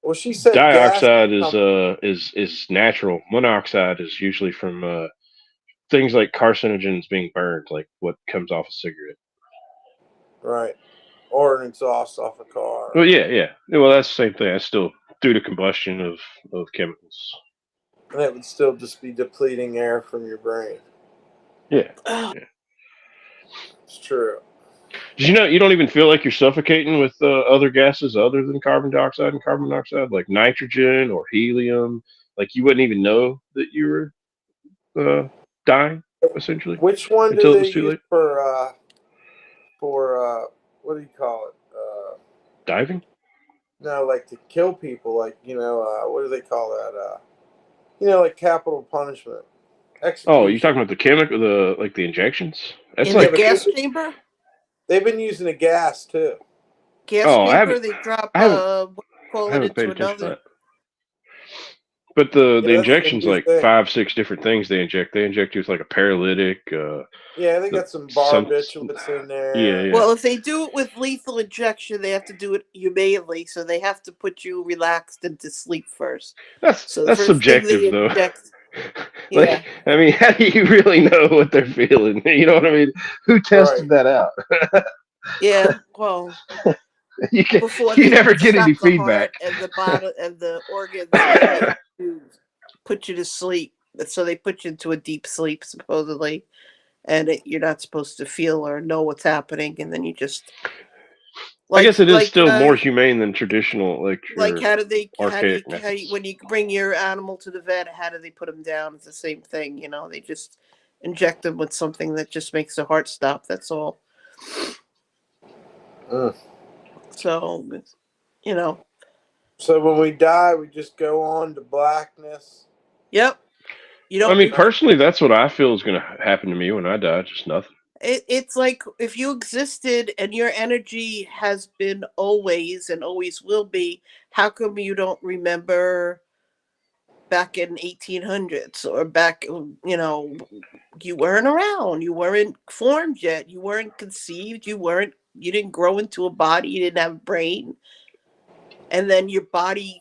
well, she said dioxide is natural. Monoxide is usually from things like carcinogens being burned, like what comes off a cigarette. Right. Or an exhaust off a car. Well, yeah. Well, that's the same thing. That's still due to combustion of chemicals. And it would still just be depleting air from your brain. Yeah. It's true. Did you know you don't even feel like you're suffocating with other gases other than carbon dioxide and carbon monoxide, like nitrogen or helium? Like you wouldn't even know that you were dying, essentially. Which one until do it was they too use late? for what do you call it? Diving? No, like to kill people. Like what do they call that? Like capital punishment. Execution. Oh, you talking about the chemical, the injections? That's in like the gas chamber. They've been using a gas too. Gas chamber. They drop into another. But the injections, like 5-6 different things they inject. They inject you with like a paralytic. Yeah, they got some barbiturates in there. Yeah. Well, if they do it with lethal injection, they have to do it humanely, so they have to put you relaxed into sleep first. That's subjective, though. Yeah. I mean, how do you really know what they're feeling? You know what I mean? Who tested that out? Yeah, well, you never get any feedback. And the bottom and the organs, they have to put you to sleep. So they put you into a deep sleep, supposedly, and you're not supposed to feel or know what's happening, and then you just. I guess it is still more humane than traditional, how when you bring your animal to the vet, how do they put them down? It's the same thing, they just inject them with something that just makes the heart stop. That's all. So, So when we die, we just go on to blackness. Yep. Personally, that's what I feel is going to happen to me when I die. Just nothing. It's like if you existed and your energy has been always and always will be, how come you don't remember back in 1800s or back, you weren't around. You weren't formed yet. You weren't conceived. You didn't grow into a body. You didn't have a brain. And then your body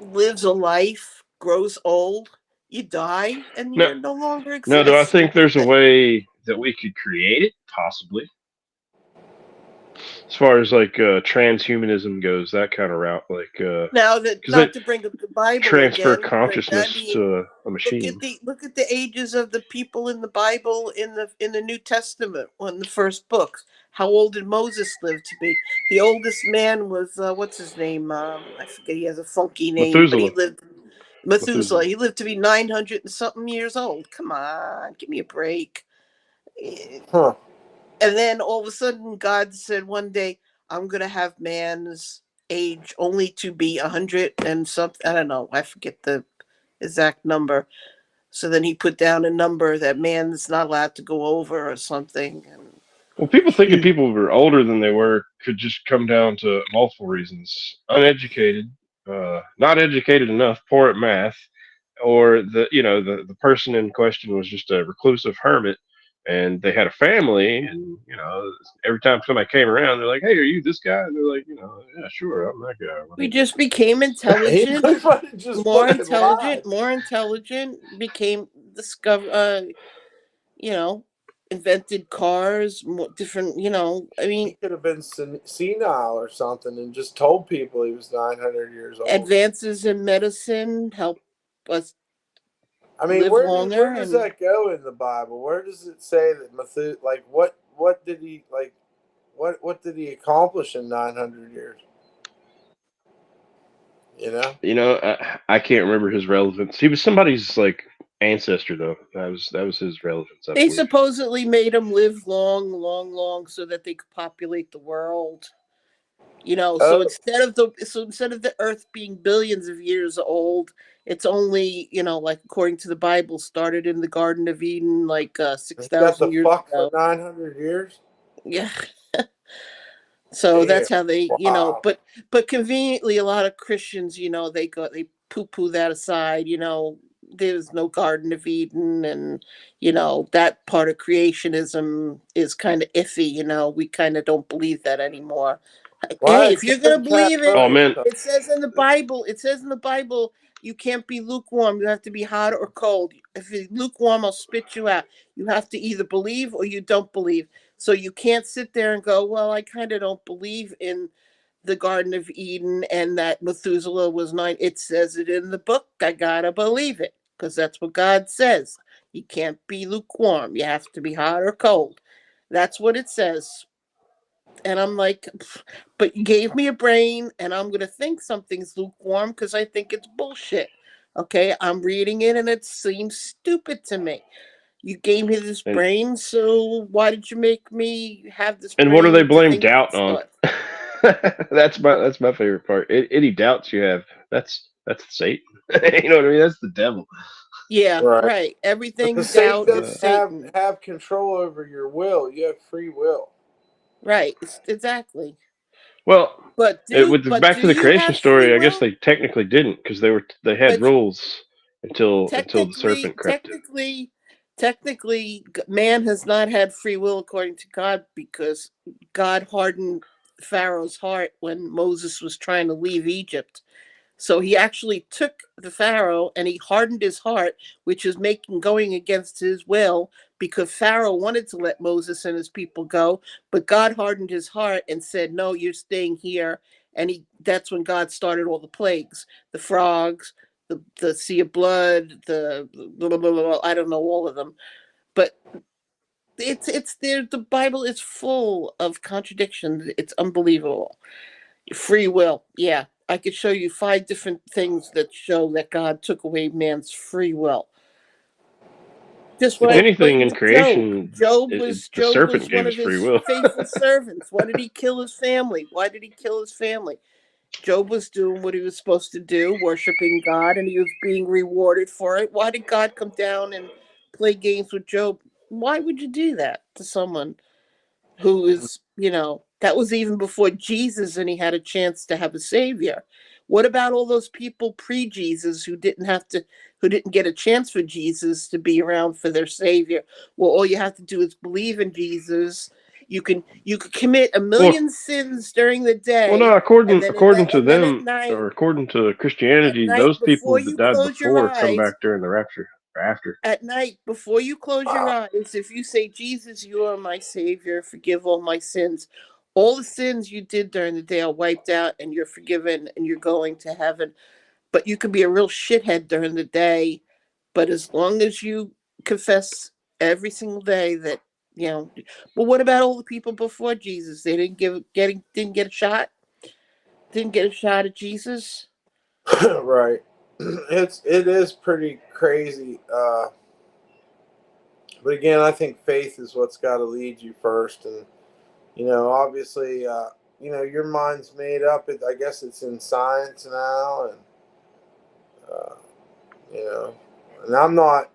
lives a life, grows old, you die, and No, you're no longer no. Do I exist. think there's a way that we could create it? Possibly. As far as like transhumanism goes, that kind of route, like Now that, 'cause not they to bring up the Bible transfer again, but I consciousness mean, to a look machine. at the ages of the people in the Bible, in the New Testament, in the first books. How old did Moses live to be? The oldest man was what's his name? I forget. He has a funky name, but he Methuselah. lived Methuselah. He lived to be 900 and something years old. Come on, give me a break. Huh. And then all of a sudden, God said one day, "I'm going to have man's age only to be 100 and something." I don't know. I forget the exact number. So then he put down a number that man's not allowed to go over or something. And Well, people thinking people were older than they were could just come down to multiple reasons: uneducated, not educated enough, poor at math, or the person in question was just a reclusive hermit, and they had a family, and every time somebody came around, they're like, "Hey, are you this guy?" And they're like, "Yeah, sure, I'm that guy." we just became He intelligent, might have just fucking lied. more intelligent, became invented cars, more different, I mean, He could have been senile or something and just told people he was 900 years old. advances in medicine help us I mean, live where longer. does And that go in the Bible? Where does it say that like what did he like what did he accomplish in 900 years? I can't remember his relevance. He was somebody's like ancestor, though. That was his relevance, I they believe. supposedly made them live long, long, long so that they could populate the world. So instead of the Earth being billions of years old, it's only, like according to the Bible, started in the Garden of Eden like got 6,000 the years fuck ago. for 900 years. Yeah. So Damn. that's how they, Wow. but conveniently, a lot of Christians, they poo-poo that aside. There's no Garden of Eden, and that part of creationism is kind of iffy. We kind of don't believe that anymore. Why Hey, is if you're gonna believe it, Oh man, it says in the Bible. It says in the Bible, you can't be lukewarm. You have to be hot or cold. If you're lukewarm, I'll spit you out. You have to either believe or you don't believe. So you can't sit there and go, well, I kind of don't believe in the Garden of Eden and that Methuselah was 9. It says it in the book. I gotta believe it because that's what God says. You can't be lukewarm. You have to be hot or cold. That's what it says. And I'm like, but you gave me a brain and I'm going to think something's lukewarm because I think it's bullshit. Okay, I'm reading it and it seems stupid to me. You gave me this and, brain, so why did you make me have this and what do they brain to blame think doubt this on? thought? That's my favorite part. Any doubts you have, that's Satan. You know what I mean? That's the devil. Yeah, Right. right. Everything you Because Satan doubt is doesn't Satan. have control over your will. You have free will. Right, exactly. Well, But back do to the you creation have free story, I guess will? they technically didn't because they had But rules until the technically serpent crept in. technically technically man has not had free will according to God because God hardened Pharaoh's heart when Moses was trying to leave Egypt. So he actually took the Pharaoh and he hardened his heart, which is going against his will because Pharaoh wanted to let Moses and his people go, but God hardened his heart and said, "No, you're staying here." And that's when God started all the plagues, the frogs, the sea of blood, the blah, blah, blah, blah, I don't know all of them, but it's there. The Bible is full of contradictions. It's unbelievable. Free will. Yeah. I could show you 5 different things that show that God took away man's free will. Just If what I explained anything in with Job. creation, the Job serpent was one gave us of free his will. faithful servants. Why did he kill his family? Why did he kill his family? Job was doing what he was supposed to do, worshiping God, and he was being rewarded for it. Why did God come down and play games with Job? Why would you do that to someone who is, that was even before Jesus and he had a chance to have a savior. What about all those people pre-Jesus who didn't get a chance for Jesus to be around for their savior? Well, all you have to do is believe in Jesus. You could commit a Well, million sins during the well, day, no, and then according to and then at them, night or according to Christianity, those before people that you died close your before come eyes, back during the rapture or after. at night before you close your eyes, if you say, Jesus, you are my savior, forgive all my sins, all the sins you did during the day are wiped out and you're forgiven and you're going to heaven. But you could be a real shithead during the day, but as long as you confess every single day that, well, what about all the people before Jesus? They didn't get a shot, didn't get a shot at Jesus. Right. It is pretty crazy. But again, I think faith is what's got to lead you first, and obviously, your mind's made up. I guess it's in science now, and uh, and I'm not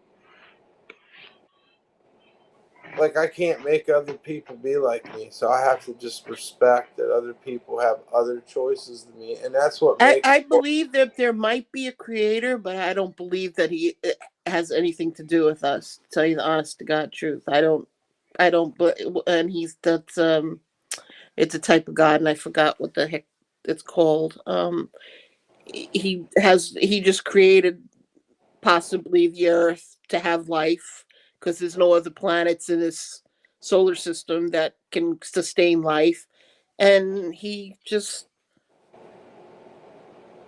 like, I can't make other people be like me, so I have to just respect that other people have other choices than me, and that's what makes. I believe that there might be a creator, but I don't believe that he has anything to do with us. To tell you the honest to God truth, I don't. And it's a type of God, and I forgot what the heck it's called. He just created possibly the Earth to have life because there's no other planets in this solar system that can sustain life, and he just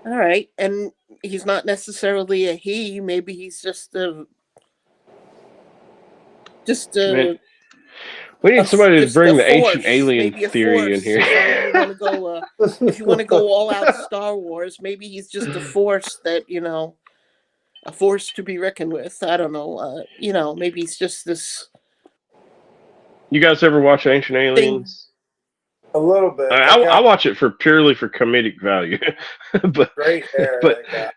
all right, and he's not necessarily a he. Maybe he's just Man, a we need somebody to just a bring the ancient force. alien Maybe a theory in force. here. If you want to go, if you want to go all out Star Wars, maybe he's just a force that a force to be reckoned with. I don't know. Maybe he's just this You guys ever watch Ancient thing. Aliens? A little bit. I watch it purely for comedic value, but Great hair, but that guy.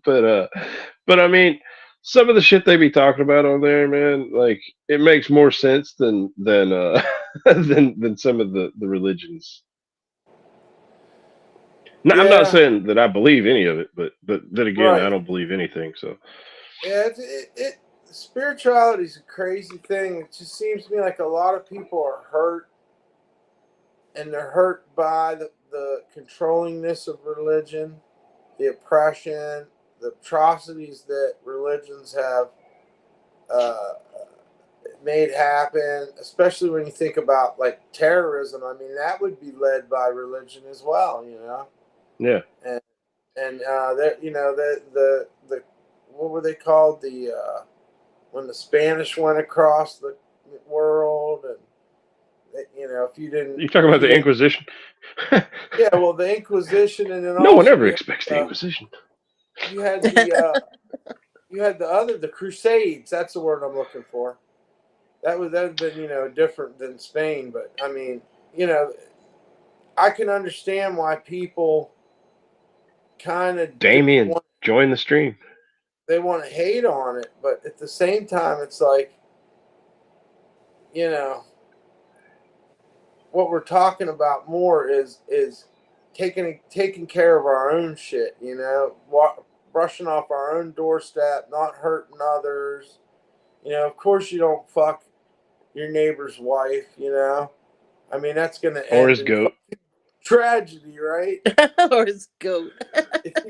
but but I mean, some of the shit they be talking about on there, man, like it makes more sense than than some of the religions. No, I'm not Yeah, saying that I believe any of it, but then again, I right. don't believe anything. So Yeah, spirituality is a crazy thing. It just seems to me like a lot of people are hurt, and they're hurt by the controllingness of religion, the oppression, the atrocities that religions have uh, made happen, especially when you think about like terrorism. I mean, that would be led by religion as well, yeah, And the what were they called, when the Spanish went across the world, and if you you talking about the didn't, Inquisition? yeah, well, the Inquisition, and then No one also ever expects the Inquisition. you had the Crusades. That's the word I'm looking for. That would have been different than Spain, but I mean, I can understand why people kind of Damien, join the stream. they want to hate on it, but at the same time, it's like, what we're talking about more is taking care of our own shit, brushing off our own doorstep, not hurting others. Of course you don't fuck your neighbor's wife. I mean, that's going to Or end his in goat. tragedy, right? Or his goat. If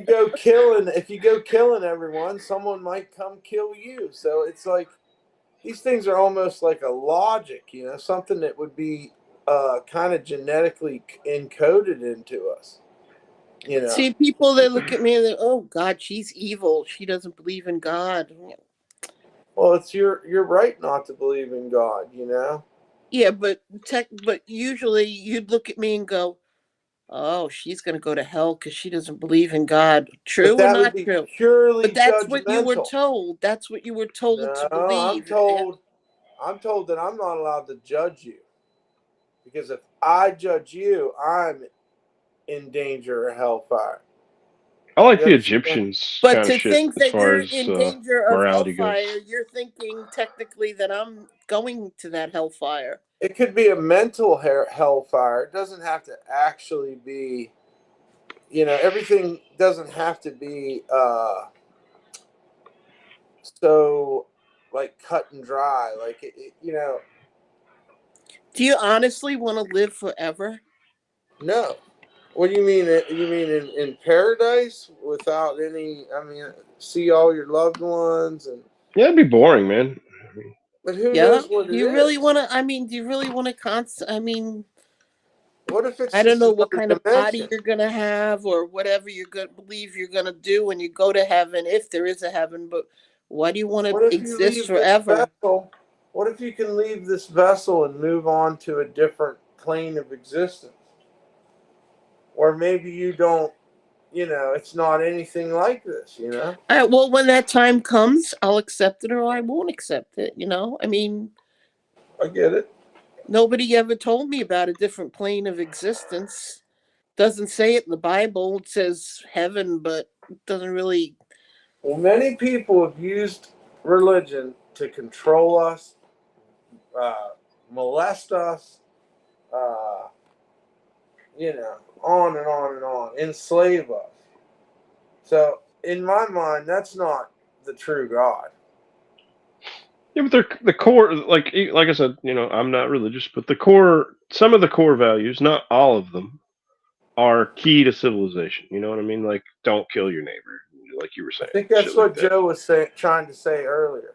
you go killing everyone, someone might come kill you. So it's like these things are almost like a logic, something that would be kind of genetically encoded into us. See, people that look at me and they, oh God, she's evil. She doesn't believe in God. Well, it's you're right not to believe in God, Yeah, but usually you'd look at me and go, oh, she's going to go to hell because she doesn't believe in God. But True or that would not be true? purely But that's what you were judgmental. told. That's what you were told to No, believe. I'm told that I'm not allowed to judge you, because if I judge you, I'm in danger of hellfire. I like You the understand? Egyptians But kind of to shit think as that far you're as in danger of morality goes. hellfire, you're thinking technically that I'm going to that hellfire. It could be a mental hellfire. It doesn't have to actually be everything doesn't have to be so like cut and dry. Like Do you honestly want to live forever? no. What do you mean? You mean in paradise without any? I mean, see all your loved ones and. Yeah, it'd be boring, man. But who Yeah. knows what Do it you really is? want to? I mean, do you really want to I mean, What if it's I don't just know what another kind of body dimension? you're gonna have or whatever you're gonna believe you're gonna do when you go to heaven, if there is a heaven. But why do you want What to if you exist leave this forever? vessel? What if you can leave this vessel and move on to a different plane of existence? Or maybe you don't, it's not anything like this, Well, when that time comes, I'll accept it or I won't accept it. I mean, I get it. nobody ever told me about a different plane of existence. Doesn't say it in the Bible. It says heaven, but it doesn't really. Well, many people have used religion to control us, molest us, uh, on and on and on, enslave us. So, in my mind, that's not the true God. Yeah, but they're the core, like I said, I'm not religious, but some of the core values, not all of them, are key to civilization. You know what I mean? Like, don't kill your neighbor, like you were I saying, think that's shit like what that. Joe was trying to say earlier.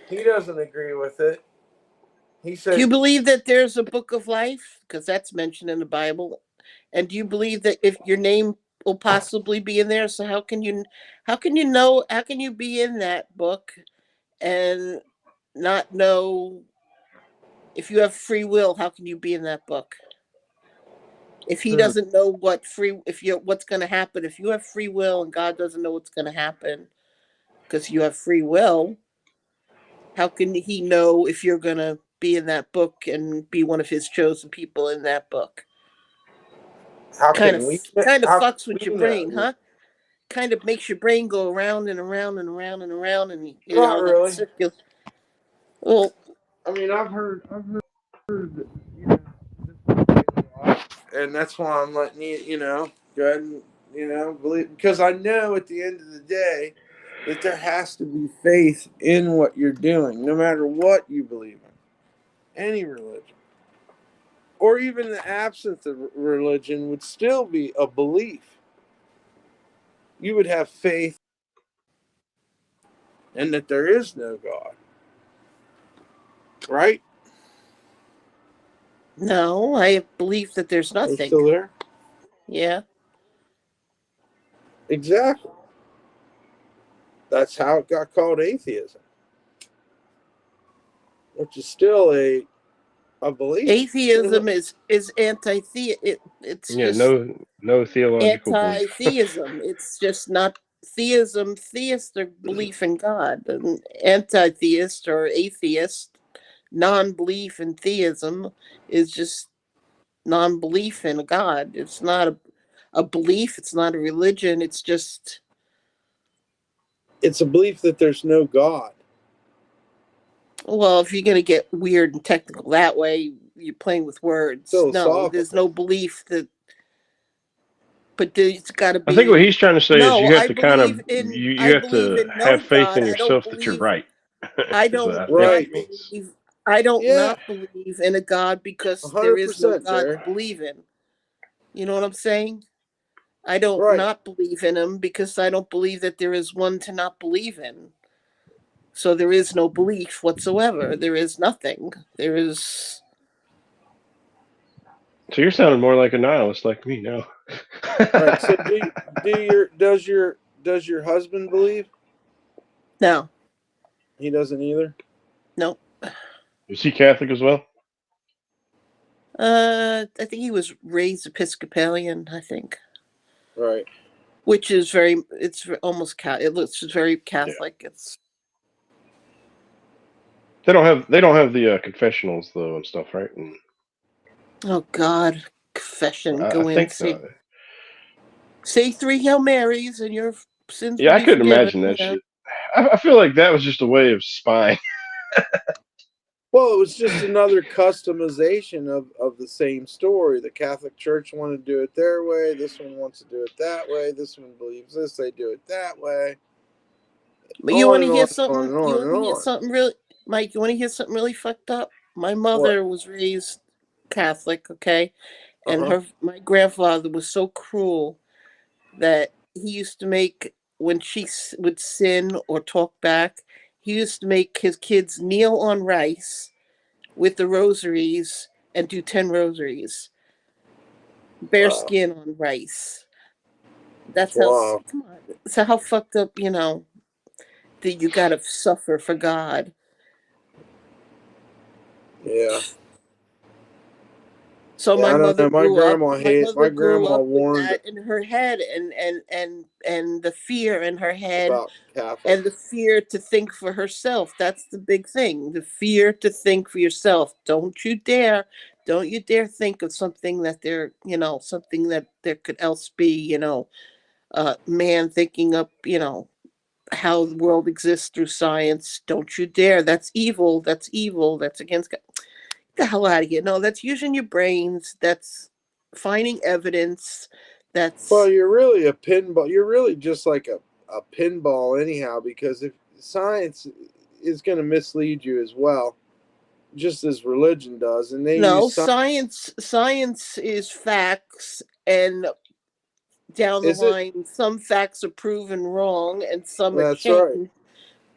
He doesn't agree with it. He Do said, you believe that there's a book of life? Because that's mentioned in the Bible. And do you believe that if your name will possibly be in there? So how can you know? How can you be in that book and not know if you have free will? How can you be in that book? If he doesn't know what's going to happen, if you have free will and God doesn't know what's going to happen because you have free will, how can he know if you're going to be in that book and be one of his chosen people in that book? how Kind of can we fucks with your brain, know? huh? Kind of makes your brain go around and around and around and around, and Not that really. circular. Well, I mean, I've heard that, and that's why I'm letting you, go ahead and, believe, because I know at the end of the day that there has to be faith in what you're doing, no matter what you believe in. Any religion, or even the absence of religion, would still be a belief. You would have faith in that there is no God, right? no, I believe that there's Are you nothing. still there? Yeah. Exactly. That's how it got called atheism, which is still a belief. Atheism is anti-the. It's Yeah, just no theological belief. anti-theism. It's just not theism. Theist or belief in God, and anti-theist or atheist, non-belief in theism is just non-belief in a God. It's not a belief. It's not a religion. It's just. It's a belief that there's no God. Well, if you're going to get weird and technical that way, you're playing with words. No, there's Philosophical. no belief that. But it's got to I think what be. he's trying to say is No, you have to kind of I you have believe to in have no faith God. in I don't yourself that you're believe. right. I Is what don't I think not Right. it means. believe. I don't Yeah. not believe in a God because there is no 100%, God to Jerry. believe in. You know what I'm saying? I don't Right. not believe in him because I don't believe that there is one to not believe in. So there is no belief whatsoever. There is nothing. There is. So you're sounding more like a nihilist, like me now. All right. So does your husband believe? No. He doesn't either. No. Is he Catholic as well? I think he was raised Episcopalian. I think, Right. which is it's almost it looks very Catholic. Yeah. It's. They don't have the confessionals though and stuff, right? And Oh God, confession. I Go in, think so. say 3 Hail Marys, and your sins will Yeah, I be couldn't forgiven. imagine that Yeah. shit. I feel like that was just a way of spying. Well, it was just another customization of the same story. The Catholic Church wanted to do it their way. This one wants to do it that way. This one believes this. They do it that way. But you On want to and hear on and on something? and You on want and to hear on. something really, Mike? You want to hear something really fucked up? My What? mother was raised Catholic, okay, and Uh-huh. my grandfather was so cruel that he used to make, when she would sin or talk back, he used to make his kids kneel on rice with the rosaries and do 10 rosaries, bare Wow. skin on rice. That's how. Wow. Come on. So how fucked up, that you gotta suffer for God. Yeah. So Yeah, my I don't mother know. My grew up. grandma My hate. mother My grew grandma up with warned that in her head, and the fear in her head, about Catholics. and the fear to think for herself. That's the big thing. The fear to think for yourself. Don't you dare think of something that something that there could else be, man thinking up, how the world exists through science. Don't you dare. That's evil. That's evil. That's against God. Get the hell out of here. No, that's using your brains. That's finding evidence. Well, That's you're really a pinball. You're really just like a pinball, anyhow, because if science is going to mislead you as well, just as religion does, and they no use science. science is facts, and down the Is it? line some facts are proven wrong and some are That's right. changed.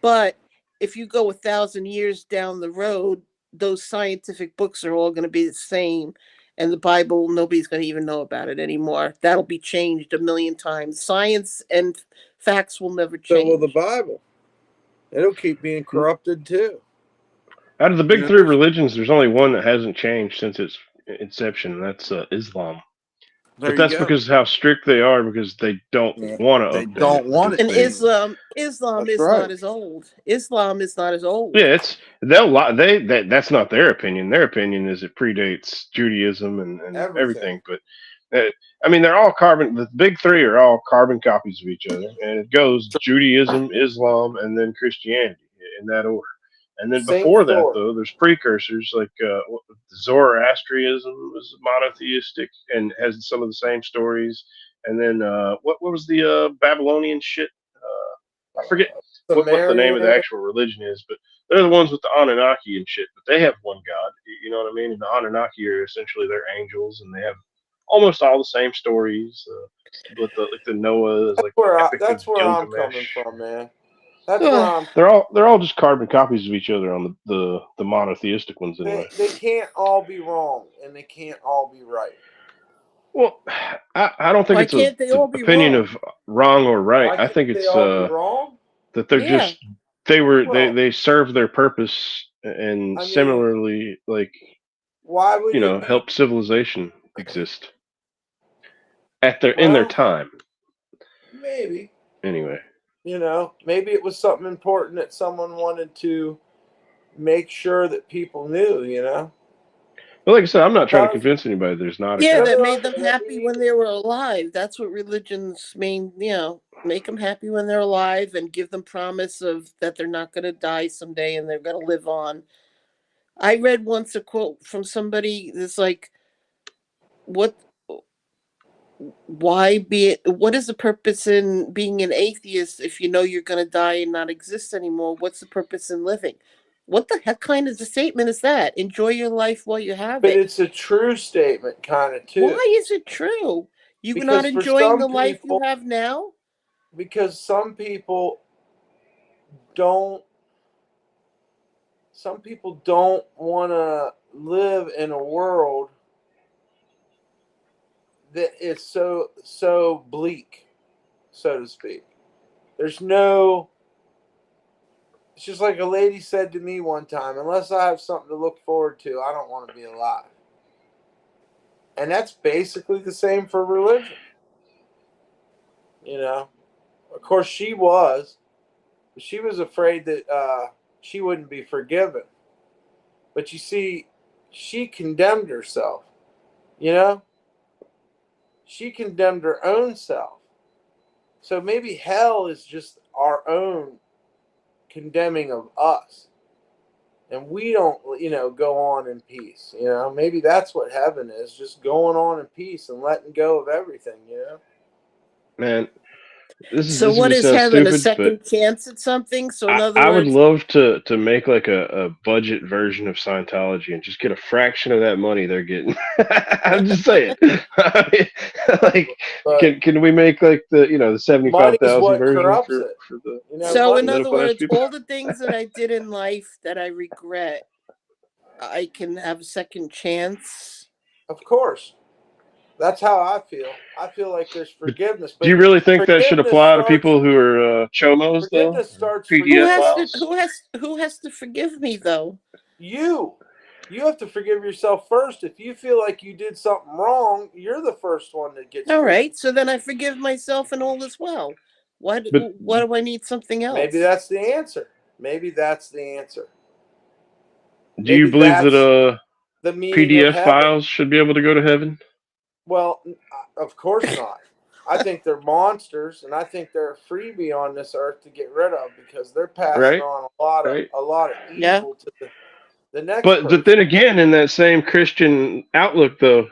But if you go 1,000 years down the road, those scientific books are all going to be the same. And the Bible, nobody's going to even know about it anymore. That'll be changed a million times. Science and facts will never So will the change. Bible. It'll keep being corrupted too. Out of the You big know, three religions, there's only one that hasn't changed since its inception, and that's Islam. there But you that's go. because of how strict they are, because they don't Yeah. want to They update it. don't want Because it And they, Islam That's is right. not as old. Islam is not as old. yeah, it's they'll lie. That's not their opinion. Their opinion is it predates Judaism and Everything. everything. But I mean, they're all carbon. The big three are all carbon copies of each other, and it goes Judaism, Islam, and then Christianity in that order. And then Same before that, story. though, there's precursors like Zoroastrianism was monotheistic and has some of the same stories. And then what was the Babylonian shit? I forget what the name of the Samaria. actual religion is, but they're the ones with the Anunnaki and shit. But they have one god. You know what I mean? And the Anunnaki are essentially their angels, and they have almost all the same stories. But like the Noah is like the Epic of That's where I'm Gilgamesh. coming from, man. That's where Ugh. I'm. They're all just carbon copies of each other on the monotheistic ones anyway. They can't all be wrong, and they can't all be right. Well, I don't think Why it's a can't they the all be opinion wrong? of wrong or right. Why I can't think they it's all be wrong? that they're Yeah. just they Well, they serve their purpose and I mean, similarly like why would it be? help civilization exist at their in their Well, time maybe. anyway. Maybe it was something important that someone wanted to make sure that people knew. But like I said, I'm not trying to Because convince anybody there's not a Yeah, God. that no, made them no, happy when they were alive. That's what religions mean, make them happy when they're alive and give them promise of that they're not going to die someday and they're going to live on. I read once a quote from somebody that's like, what what is the purpose in being an atheist if you know you're going to die and not exist anymore? What's the purpose in living? What the heck kind of a statement is that? Enjoy your life while you have but it. it's a true statement, kind of too. Why is it true? You not Because for enjoying some the life you people, have now? because don't. Some people don't want to live in a world that is so bleak, so to speak. There's no. It's just like a lady said to me one time, unless I have something to look forward to, I don't want to be alive. And that's basically the same for religion. Of course she was. She was afraid that she wouldn't be forgiven. But you see, she condemned herself. You know? She condemned her own self. So maybe hell is just our own condemning of us. and we don't, go on in peace. Maybe that's what heaven is, just going on in peace and letting go of everything. Man, this So is what gonna is sound having a stupid, but second chance at something? So in other I would words, love to make like a budget version of Scientology and just get a fraction of that money they're getting. I'm just saying. I mean, like, but can we make like the the money's 75,000 what version corrupts for it. the so in middle other class words, people? all the things that I did in life that I regret, I can have a second chance. Of course. That's how I feel. I feel like there's forgiveness, Do you but really think that should forgiveness apply to starts people who are chomos though? forgiveness starts for Who PDF you. has to files? who has to forgive me though? You have to forgive yourself first. If you feel like you did something wrong, you're the first one that gets All forgiven. right, so then I forgive myself and all is well. Why But do I need something else? Maybe that's the answer. Maybe that's the answer. do you Maybe believe that that's the meaning of PDF heaven. files should be able to go to heaven? Well, of course not. I think they're monsters, and I think they're a freebie on this earth to get rid of because they're passing Right? on a lot Right? of Yeah. evil to the next But person. then again, in that same Christian outlook, though,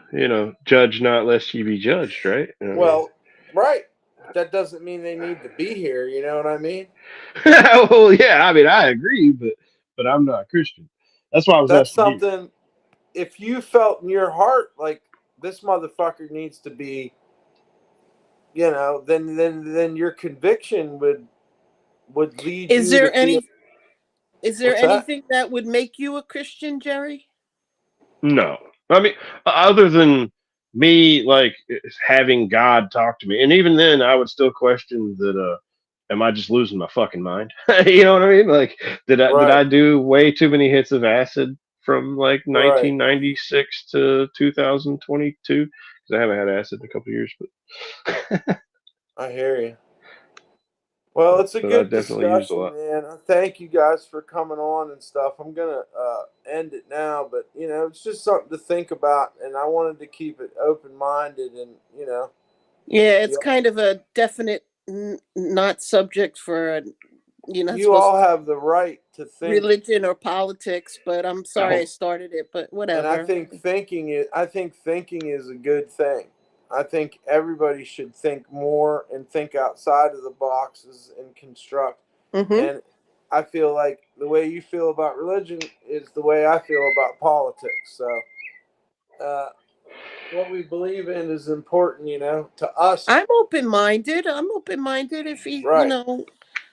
judge not lest ye be judged, right? Well, right. That doesn't mean they need to be here. You know what I mean? Well, yeah, I mean, I agree, but I'm not Christian. That's why I was That's asking you. something. If you felt in your heart like this motherfucker needs to be, then your conviction would lead Is you to there feel. What's that? anything that would make you a Christian, Jerry? No, I mean, other than me, like having God talk to me, and even then, I would still question that. Am I just losing my fucking mind? You know what I mean? Like, did Right. I do way too many hits of acid from like Right. 1996 to 2022? Because I haven't had acid in a couple of years, but I hear you. Well, it's a but I good definitely used a discussion, lot. man. Thank you guys for coming on and stuff. I'm gonna end it now, but it's just something to think about, and I wanted to keep it open minded, and Yeah, it's you, kind of a definite not subject for you're not you supposed all to have the right to think, religion or politics, but I'm sorry I Oh, started it, but and I whatever. think thinking is a good thing. I think everybody should think more and think outside of the boxes and construct. Mm-hmm. And I feel like the way you feel about religion is the way I feel about politics. So, what we believe in is important, to us. I'm open-minded. I'm open-minded. If he, Right.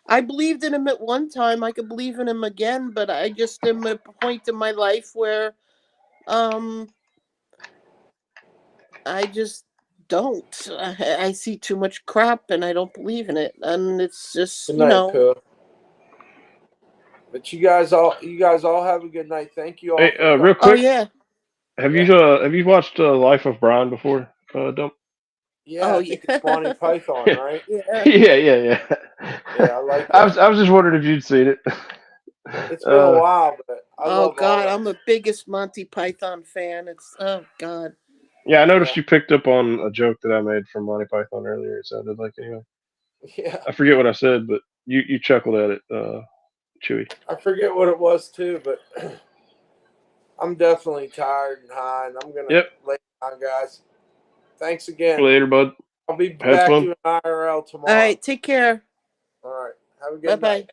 I believed in him at one time. I could believe in him again, but I just am at a point in my life where, I just don't. I see too much crap, and I don't believe in it. And it's just, Good night, Pooh. But you guys all have a good night. Thank you all hey, for coming. real Oh quick, yeah, have Yeah. you watched Life of Brian before? Dump. Yeah, oh I yeah, think it's Monty Python, right? yeah. Yeah. Yeah, I like I that. was just wondering if you'd seen it. It's been a Uh, while, but I Oh love all God, that. I'm the biggest Monty Python fan. It's oh God. yeah, I Yeah. noticed you picked up on a joke that I made from Monty Python earlier. It sounded like anyway. Yeah. I forget what I said, but you chuckled at it, Chewy. I forget what it was too, but I'm definitely tired and high, and I'm gonna Yep. lay down, guys. Thanks again. Later, bud. I'll be Had back fun. doing IRL All tomorrow. right, take care. All right. Have a Bye good bye. night.